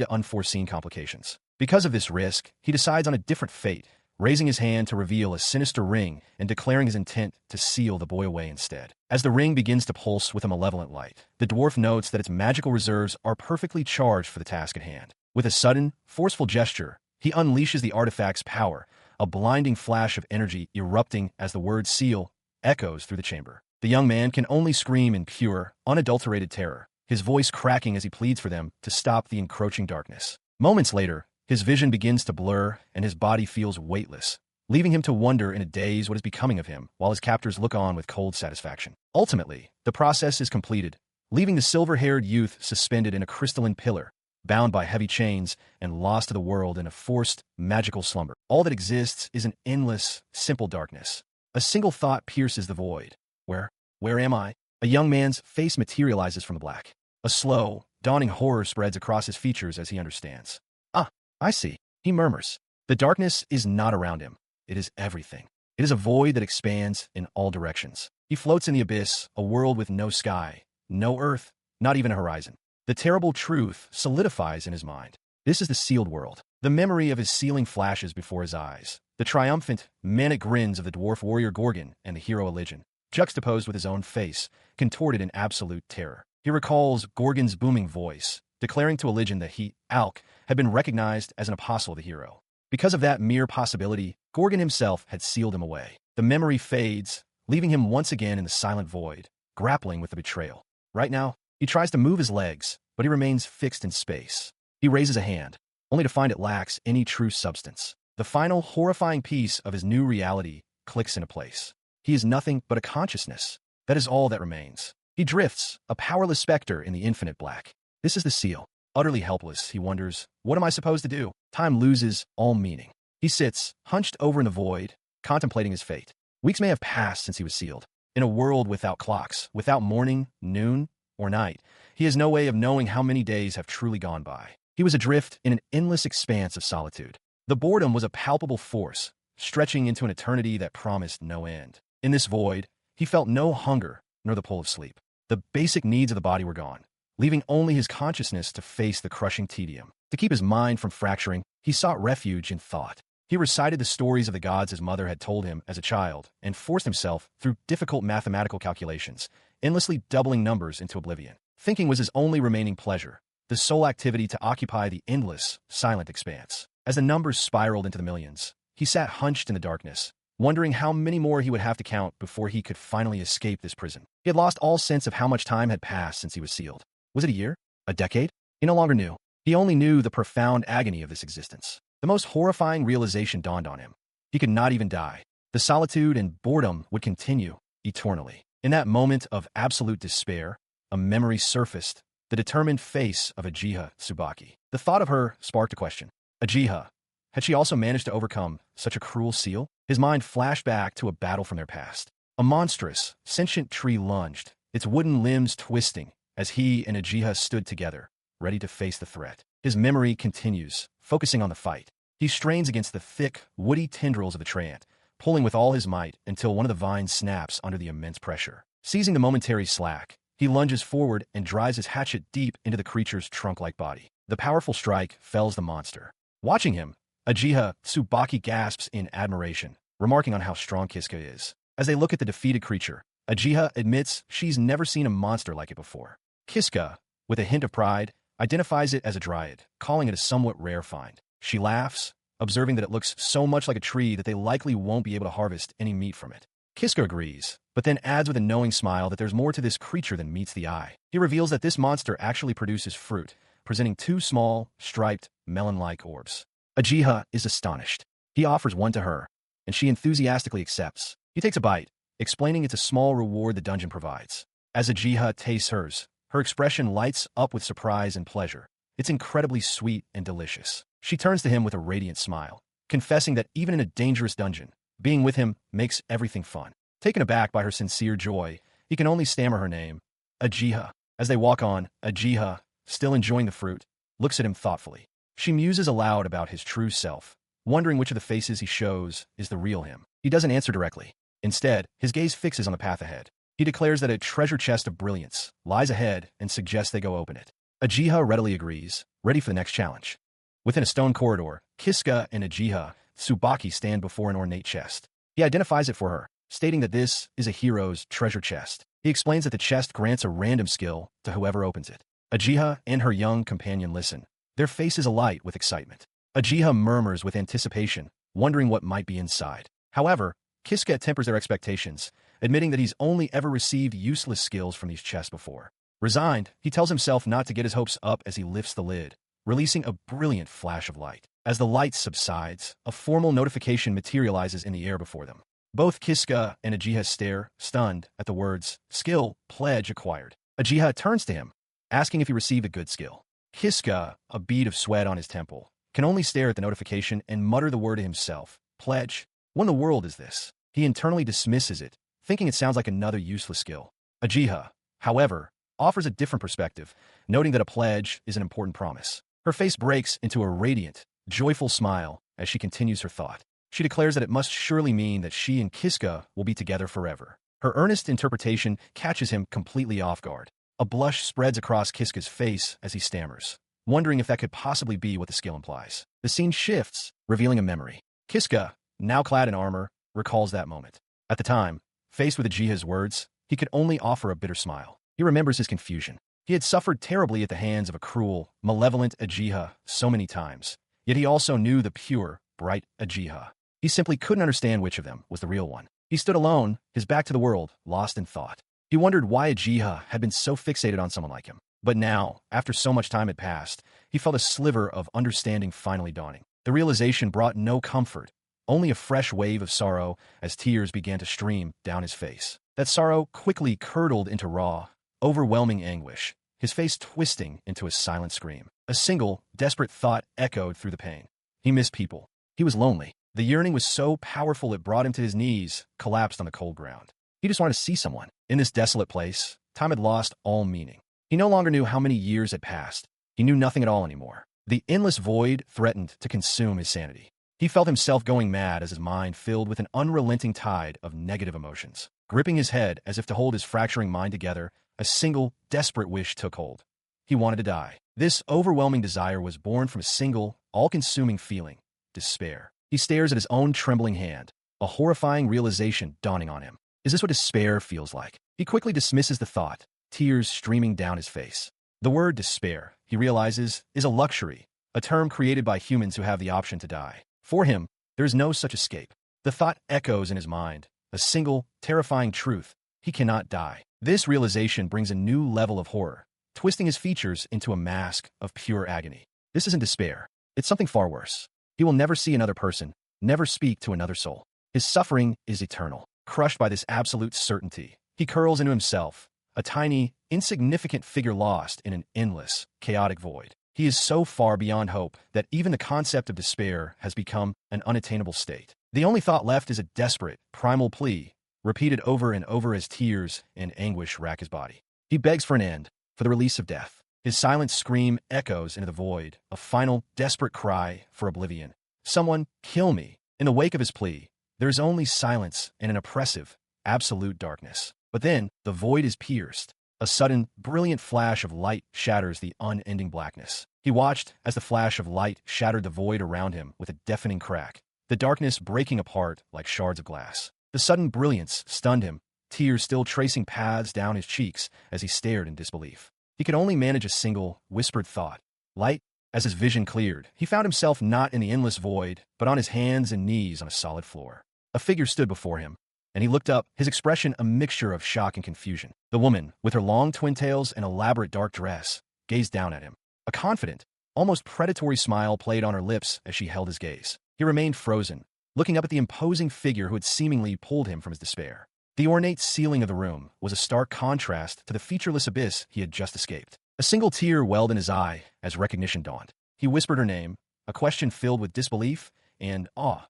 to unforeseen complications. Because of this risk, he decides on a different fate, raising his hand to reveal a sinister ring and declaring his intent to seal the boy away instead. As the ring begins to pulse with a malevolent light, the dwarf notes that its magical reserves are perfectly charged for the task at hand. With a sudden, forceful gesture, he unleashes the artifact's power, a blinding flash of energy erupting as the word seal echoes through the chamber. The young man can only scream in pure, unadulterated terror, his voice cracking as he pleads for them to stop the encroaching darkness. Moments later, his vision begins to blur and his body feels weightless, leaving him to wonder in a daze what is becoming of him while his captors look on with cold satisfaction. Ultimately, the process is completed, leaving the silver-haired youth suspended in a crystalline pillar, bound by heavy chains and lost to the world in a forced, magical slumber. All that exists is an endless, simple darkness. A single thought pierces the void. Where am I? A young man's face materializes from the black. A slow, dawning horror spreads across his features as he understands. Ah, I see, he murmurs. The darkness is not around him. It is everything. It is a void that expands in all directions. He floats in the abyss, a world with no sky, no earth, not even a horizon. The terrible truth solidifies in his mind. This is the sealed world. The memory of his sealing flashes before his eyes. The triumphant, manic grins of the dwarf warrior Gorgon and the hero Elysian, juxtaposed with his own face, contorted in absolute terror. He recalls Gorgon's booming voice, declaring to Elysian that he, Alk, had been recognized as an apostle of the hero. Because of that mere possibility, Gorgon himself had sealed him away. The memory fades, leaving him once again in the silent void, grappling with the betrayal. Right now, he tries to move his legs, but he remains fixed in space. He raises a hand, only to find it lacks any true substance. The final, horrifying piece of his new reality clicks into place. He is nothing but a consciousness. That is all that remains. He drifts, a powerless specter in the infinite black. This is the seal. Utterly helpless, he wonders, what am I supposed to do? Time loses all meaning. He sits, hunched over in the void, contemplating his fate. Weeks may have passed since he was sealed. In a world without clocks, without morning, noon, or night, he has no way of knowing how many days have truly gone by. He was adrift in an endless expanse of solitude. The boredom was a palpable force, stretching into an eternity that promised no end. In this void, he felt no hunger nor the pull of sleep. The basic needs of the body were gone, leaving only his consciousness to face the crushing tedium. To keep his mind from fracturing, he sought refuge in thought. He recited the stories of the gods his mother had told him as a child and forced himself through difficult mathematical calculations, endlessly doubling numbers into oblivion. Thinking was his only remaining pleasure, the sole activity to occupy the endless, silent expanse. As the numbers spiraled into the millions, he sat hunched in the darkness, wondering how many more he would have to count before he could finally escape this prison. He had lost all sense of how much time had passed since he was sealed. Was it a year? A decade? He no longer knew. He only knew the profound agony of this existence. The most horrifying realization dawned on him. He could not even die. The solitude and boredom would continue eternally. In that moment of absolute despair, a memory surfaced, the determined face of Uchiha Tsubaki. The thought of her sparked a question. Uchiha, had she also managed to overcome such a cruel seal? His mind flashed back to a battle from their past. A monstrous, sentient tree lunged, its wooden limbs twisting, as he and Uchiha stood together, ready to face the threat. His memory continues, focusing on the fight. He strains against the thick, woody tendrils of the treant, pulling with all his might until one of the vines snaps under the immense pressure. Seizing the momentary slack, he lunges forward and drives his hatchet deep into the creature's trunk-like body. The powerful strike fells the monster. Watching him, Uchiha Tsubaki gasps in admiration, remarking on how strong Kiska is. As they look at the defeated creature, Uchiha admits she's never seen a monster like it before. Kiska, with a hint of pride, identifies it as a dryad, calling it a somewhat rare find. She laughs, observing that it looks so much like a tree that they likely won't be able to harvest any meat from it. Kiska agrees, but then adds with a knowing smile that there's more to this creature than meets the eye. He reveals that this monster actually produces fruit, presenting two small, striped, melon-like orbs. Uchiha is astonished. He offers one to her, and she enthusiastically accepts. He takes a bite, explaining it's a small reward the dungeon provides. As Uchiha tastes hers, her expression lights up with surprise and pleasure. It's incredibly sweet and delicious. She turns to him with a radiant smile, confessing that even in a dangerous dungeon, being with him makes everything fun. Taken aback by her sincere joy, he can only stammer her name, Uchiha. As they walk on, Uchiha, still enjoying the fruit, looks at him thoughtfully. She muses aloud about his true self, wondering which of the faces he shows is the real him. He doesn't answer directly. Instead, his gaze fixes on the path ahead. He declares that a treasure chest of brilliance lies ahead and suggests they go open it. Uchiha readily agrees, ready for the next challenge. Within a stone corridor, Kiska and Uchiha Tsubaki stand before an ornate chest. He identifies it for her, stating that this is a hero's treasure chest. He explains that the chest grants a random skill to whoever opens it. Uchiha and her young companion listen, their faces alight with excitement. Uchiha murmurs with anticipation, wondering what might be inside. However, Kiska tempers their expectations, admitting that he's only ever received useless skills from these chests before. Resigned, he tells himself not to get his hopes up as he lifts the lid, releasing a brilliant flash of light. As the light subsides, a formal notification materializes in the air before them. Both Kiska and Uchiha stare, stunned, at the words, "Skill, pledge acquired." Uchiha turns to him, asking if he received a good skill. Kiska, a bead of sweat on his temple, can only stare at the notification and mutter the word to himself, "Pledge? What in the world is this?" He internally dismisses it, thinking it sounds like another useless skill. Uchiha, however, offers a different perspective, noting that a pledge is an important promise. Her face breaks into a radiant, joyful smile as she continues her thought. She declares that it must surely mean that she and Kiska will be together forever. Her earnest interpretation catches him completely off guard. A blush spreads across Kiska's face as he stammers, wondering if that could possibly be what the skill implies. The scene shifts, revealing a memory. Kiska, now clad in armor, recalls that moment. At the time, faced with Uchiha's words, he could only offer a bitter smile. He remembers his confusion. He had suffered terribly at the hands of a cruel, malevolent Uchiha so many times, yet he also knew the pure, bright Uchiha. He simply couldn't understand which of them was the real one. He stood alone, his back to the world, lost in thought. He wondered why Uchiha had been so fixated on someone like him. But now, after so much time had passed, he felt a sliver of understanding finally dawning. The realization brought no comfort, only a fresh wave of sorrow as tears began to stream down his face. That sorrow quickly curdled into raw, overwhelming anguish, his face twisting into a silent scream. A single, desperate thought echoed through the pain. He missed people. He was lonely. The yearning was so powerful it brought him to his knees, collapsed on the cold ground. He just wanted to see someone. In this desolate place, time had lost all meaning. He no longer knew how many years had passed. He knew nothing at all anymore. The endless void threatened to consume his sanity. He felt himself going mad as his mind filled with an unrelenting tide of negative emotions. Gripping his head as if to hold his fracturing mind together, a single, desperate wish took hold. He wanted to die. This overwhelming desire was born from a single, all-consuming feeling: despair. He stares at his own trembling hand, a horrifying realization dawning on him. Is this what despair feels like? He quickly dismisses the thought, tears streaming down his face. The word despair, he realizes, is a luxury, a term created by humans who have the option to die. For him, there is no such escape. The thought echoes in his mind, a single, terrifying truth: he cannot die. This realization brings a new level of horror, twisting his features into a mask of pure agony. This isn't despair. It's something far worse. He will never see another person, never speak to another soul. His suffering is eternal. Crushed by this absolute certainty, he curls into himself, a tiny, insignificant figure lost in an endless, chaotic void. He is so far beyond hope that even the concept of despair has become an unattainable state. The only thought left is a desperate, primal plea, repeated over and over as tears and anguish rack his body. He begs for an end, for the release of death. His silent scream echoes into the void, a final, desperate cry for oblivion. Someone, kill me. In the wake of his plea, there is only silence and an oppressive, absolute darkness. But then, the void is pierced. A sudden, brilliant flash of light shatters the unending blackness. He watched as the flash of light shattered the void around him with a deafening crack, the darkness breaking apart like shards of glass. The sudden brilliance stunned him, tears still tracing paths down his cheeks as he stared in disbelief. He could only manage a single, whispered thought: light. As his vision cleared, he found himself not in the endless void, but on his hands and knees on a solid floor. A figure stood before him, and he looked up, his expression a mixture of shock and confusion. The woman, with her long twin tails and elaborate dark dress, gazed down at him. A confident, almost predatory smile played on her lips as she held his gaze. He remained frozen, looking up at the imposing figure who had seemingly pulled him from his despair. The ornate ceiling of the room was a stark contrast to the featureless abyss he had just escaped. A single tear welled in his eye as recognition dawned. He whispered her name, a question filled with disbelief and awe.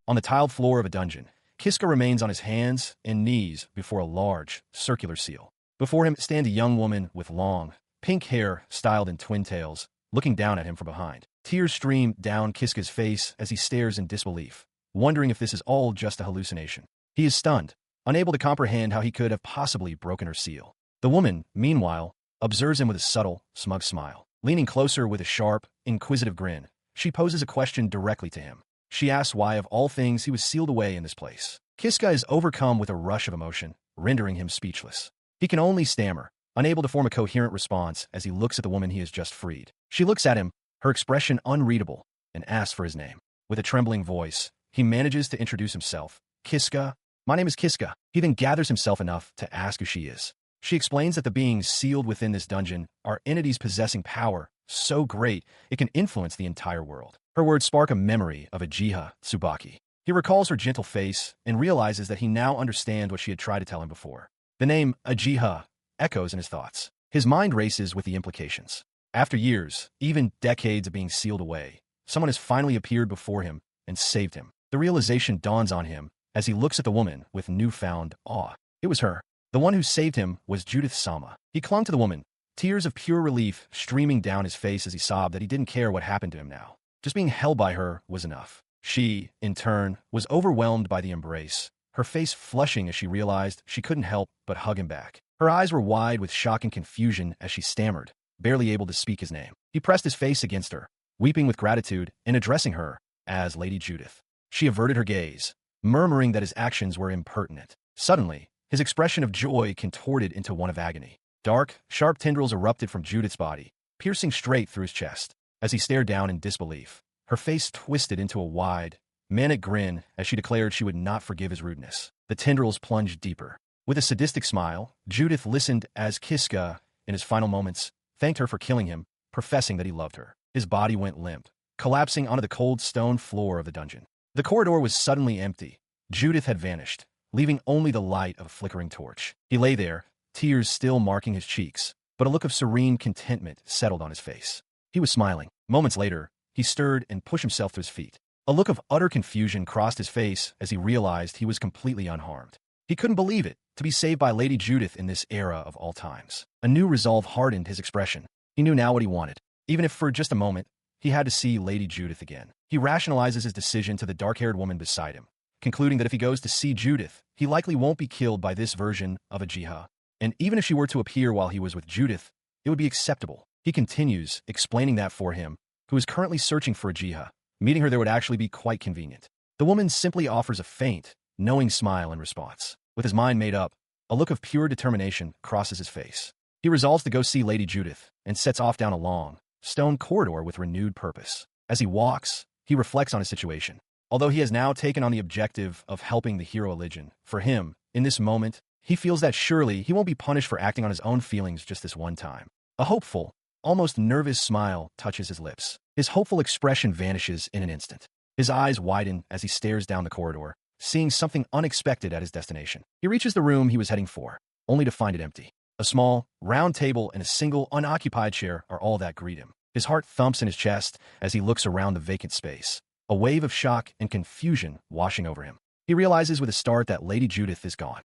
On the tiled floor of a dungeon, Kiska remains on his hands and knees before a large, circular seal. Before him stands a young woman with long, pink hair styled in twin tails, looking down at him from behind. Tears stream down Kiska's face as he stares in disbelief, wondering if this is all just a hallucination. He is stunned, unable to comprehend how he could have possibly broken her seal. The woman, meanwhile, observes him with a subtle, smug smile. Leaning closer with a sharp, inquisitive grin, she poses a question directly to him. She asks why of all things he was sealed away in this place. Kiska is overcome with a rush of emotion, rendering him speechless. He can only stammer, unable to form a coherent response as he looks at the woman he has just freed. She looks at him, her expression unreadable, and asks for his name. With a trembling voice, he manages to introduce himself. Kiska, my name is Kiska. He then gathers himself enough to ask who she is. She explains that the beings sealed within this dungeon are entities possessing power so great it can influence the entire world. Her words spark a memory of Ajiha Tsubaki. He recalls her gentle face and realizes that he now understands what she had tried to tell him before. The name Ajiha echoes in his thoughts. His mind races with the implications. After years, even decades of being sealed away, someone has finally appeared before him and saved him. The realization dawns on him as he looks at the woman with newfound awe. It was her. The one who saved him was Judith Sama. He clung to the woman, tears of pure relief streaming down his face as he sobbed that he didn't care what happened to him now. Just being held by her was enough. She, in turn, was overwhelmed by the embrace, her face flushing as she realized she couldn't help but hug him back. Her eyes were wide with shock and confusion as she stammered, barely able to speak his name. He pressed his face against her, weeping with gratitude and addressing her as Lady Judith. She averted her gaze, murmuring that his actions were impertinent. Suddenly, his expression of joy contorted into one of agony. Dark, sharp tendrils erupted from Judith's body, piercing straight through his chest. As he stared down in disbelief, her face twisted into a wide, manic grin as she declared she would not forgive his rudeness. The tendrils plunged deeper. With a sadistic smile, Judith listened as Kiska, in his final moments, thanked her for killing him, professing that he loved her. His body went limp, collapsing onto the cold stone floor of the dungeon. The corridor was suddenly empty. Judith had vanished, leaving only the light of a flickering torch. He lay there, tears still marking his cheeks, but a look of serene contentment settled on his face. He was smiling. Moments later, he stirred and pushed himself to his feet. A look of utter confusion crossed his face as he realized he was completely unharmed. He couldn't believe it, to be saved by Lady Judith in this era of all times. A new resolve hardened his expression. He knew now what he wanted. Even if for just a moment, he had to see Lady Judith again. He rationalizes his decision to the dark-haired woman beside him, concluding that if he goes to see Judith, he likely won't be killed by this version of a jiha. And even if she were to appear while he was with Judith, it would be acceptable. He continues, explaining that for him, who is currently searching for a jiha. Meeting her there would actually be quite convenient. The woman simply offers a faint, knowing smile in response. With his mind made up, a look of pure determination crosses his face. He resolves to go see Lady Judith and sets off down a long, stone corridor with renewed purpose. As he walks, he reflects on his situation. Although he has now taken on the objective of helping the hero Eligen, for him, in this moment, he feels that surely he won't be punished for acting on his own feelings just this one time. A hopeful, almost nervous smile touches his lips. His hopeful expression vanishes in an instant. His eyes widen as he stares down the corridor, seeing something unexpected at his destination. He reaches the room he was heading for, only to find it empty. A small, round table and a single, unoccupied chair are all that greet him. His heart thumps in his chest as he looks around the vacant space, a wave of shock and confusion washing over him. He realizes with a start that Lady Judith is gone.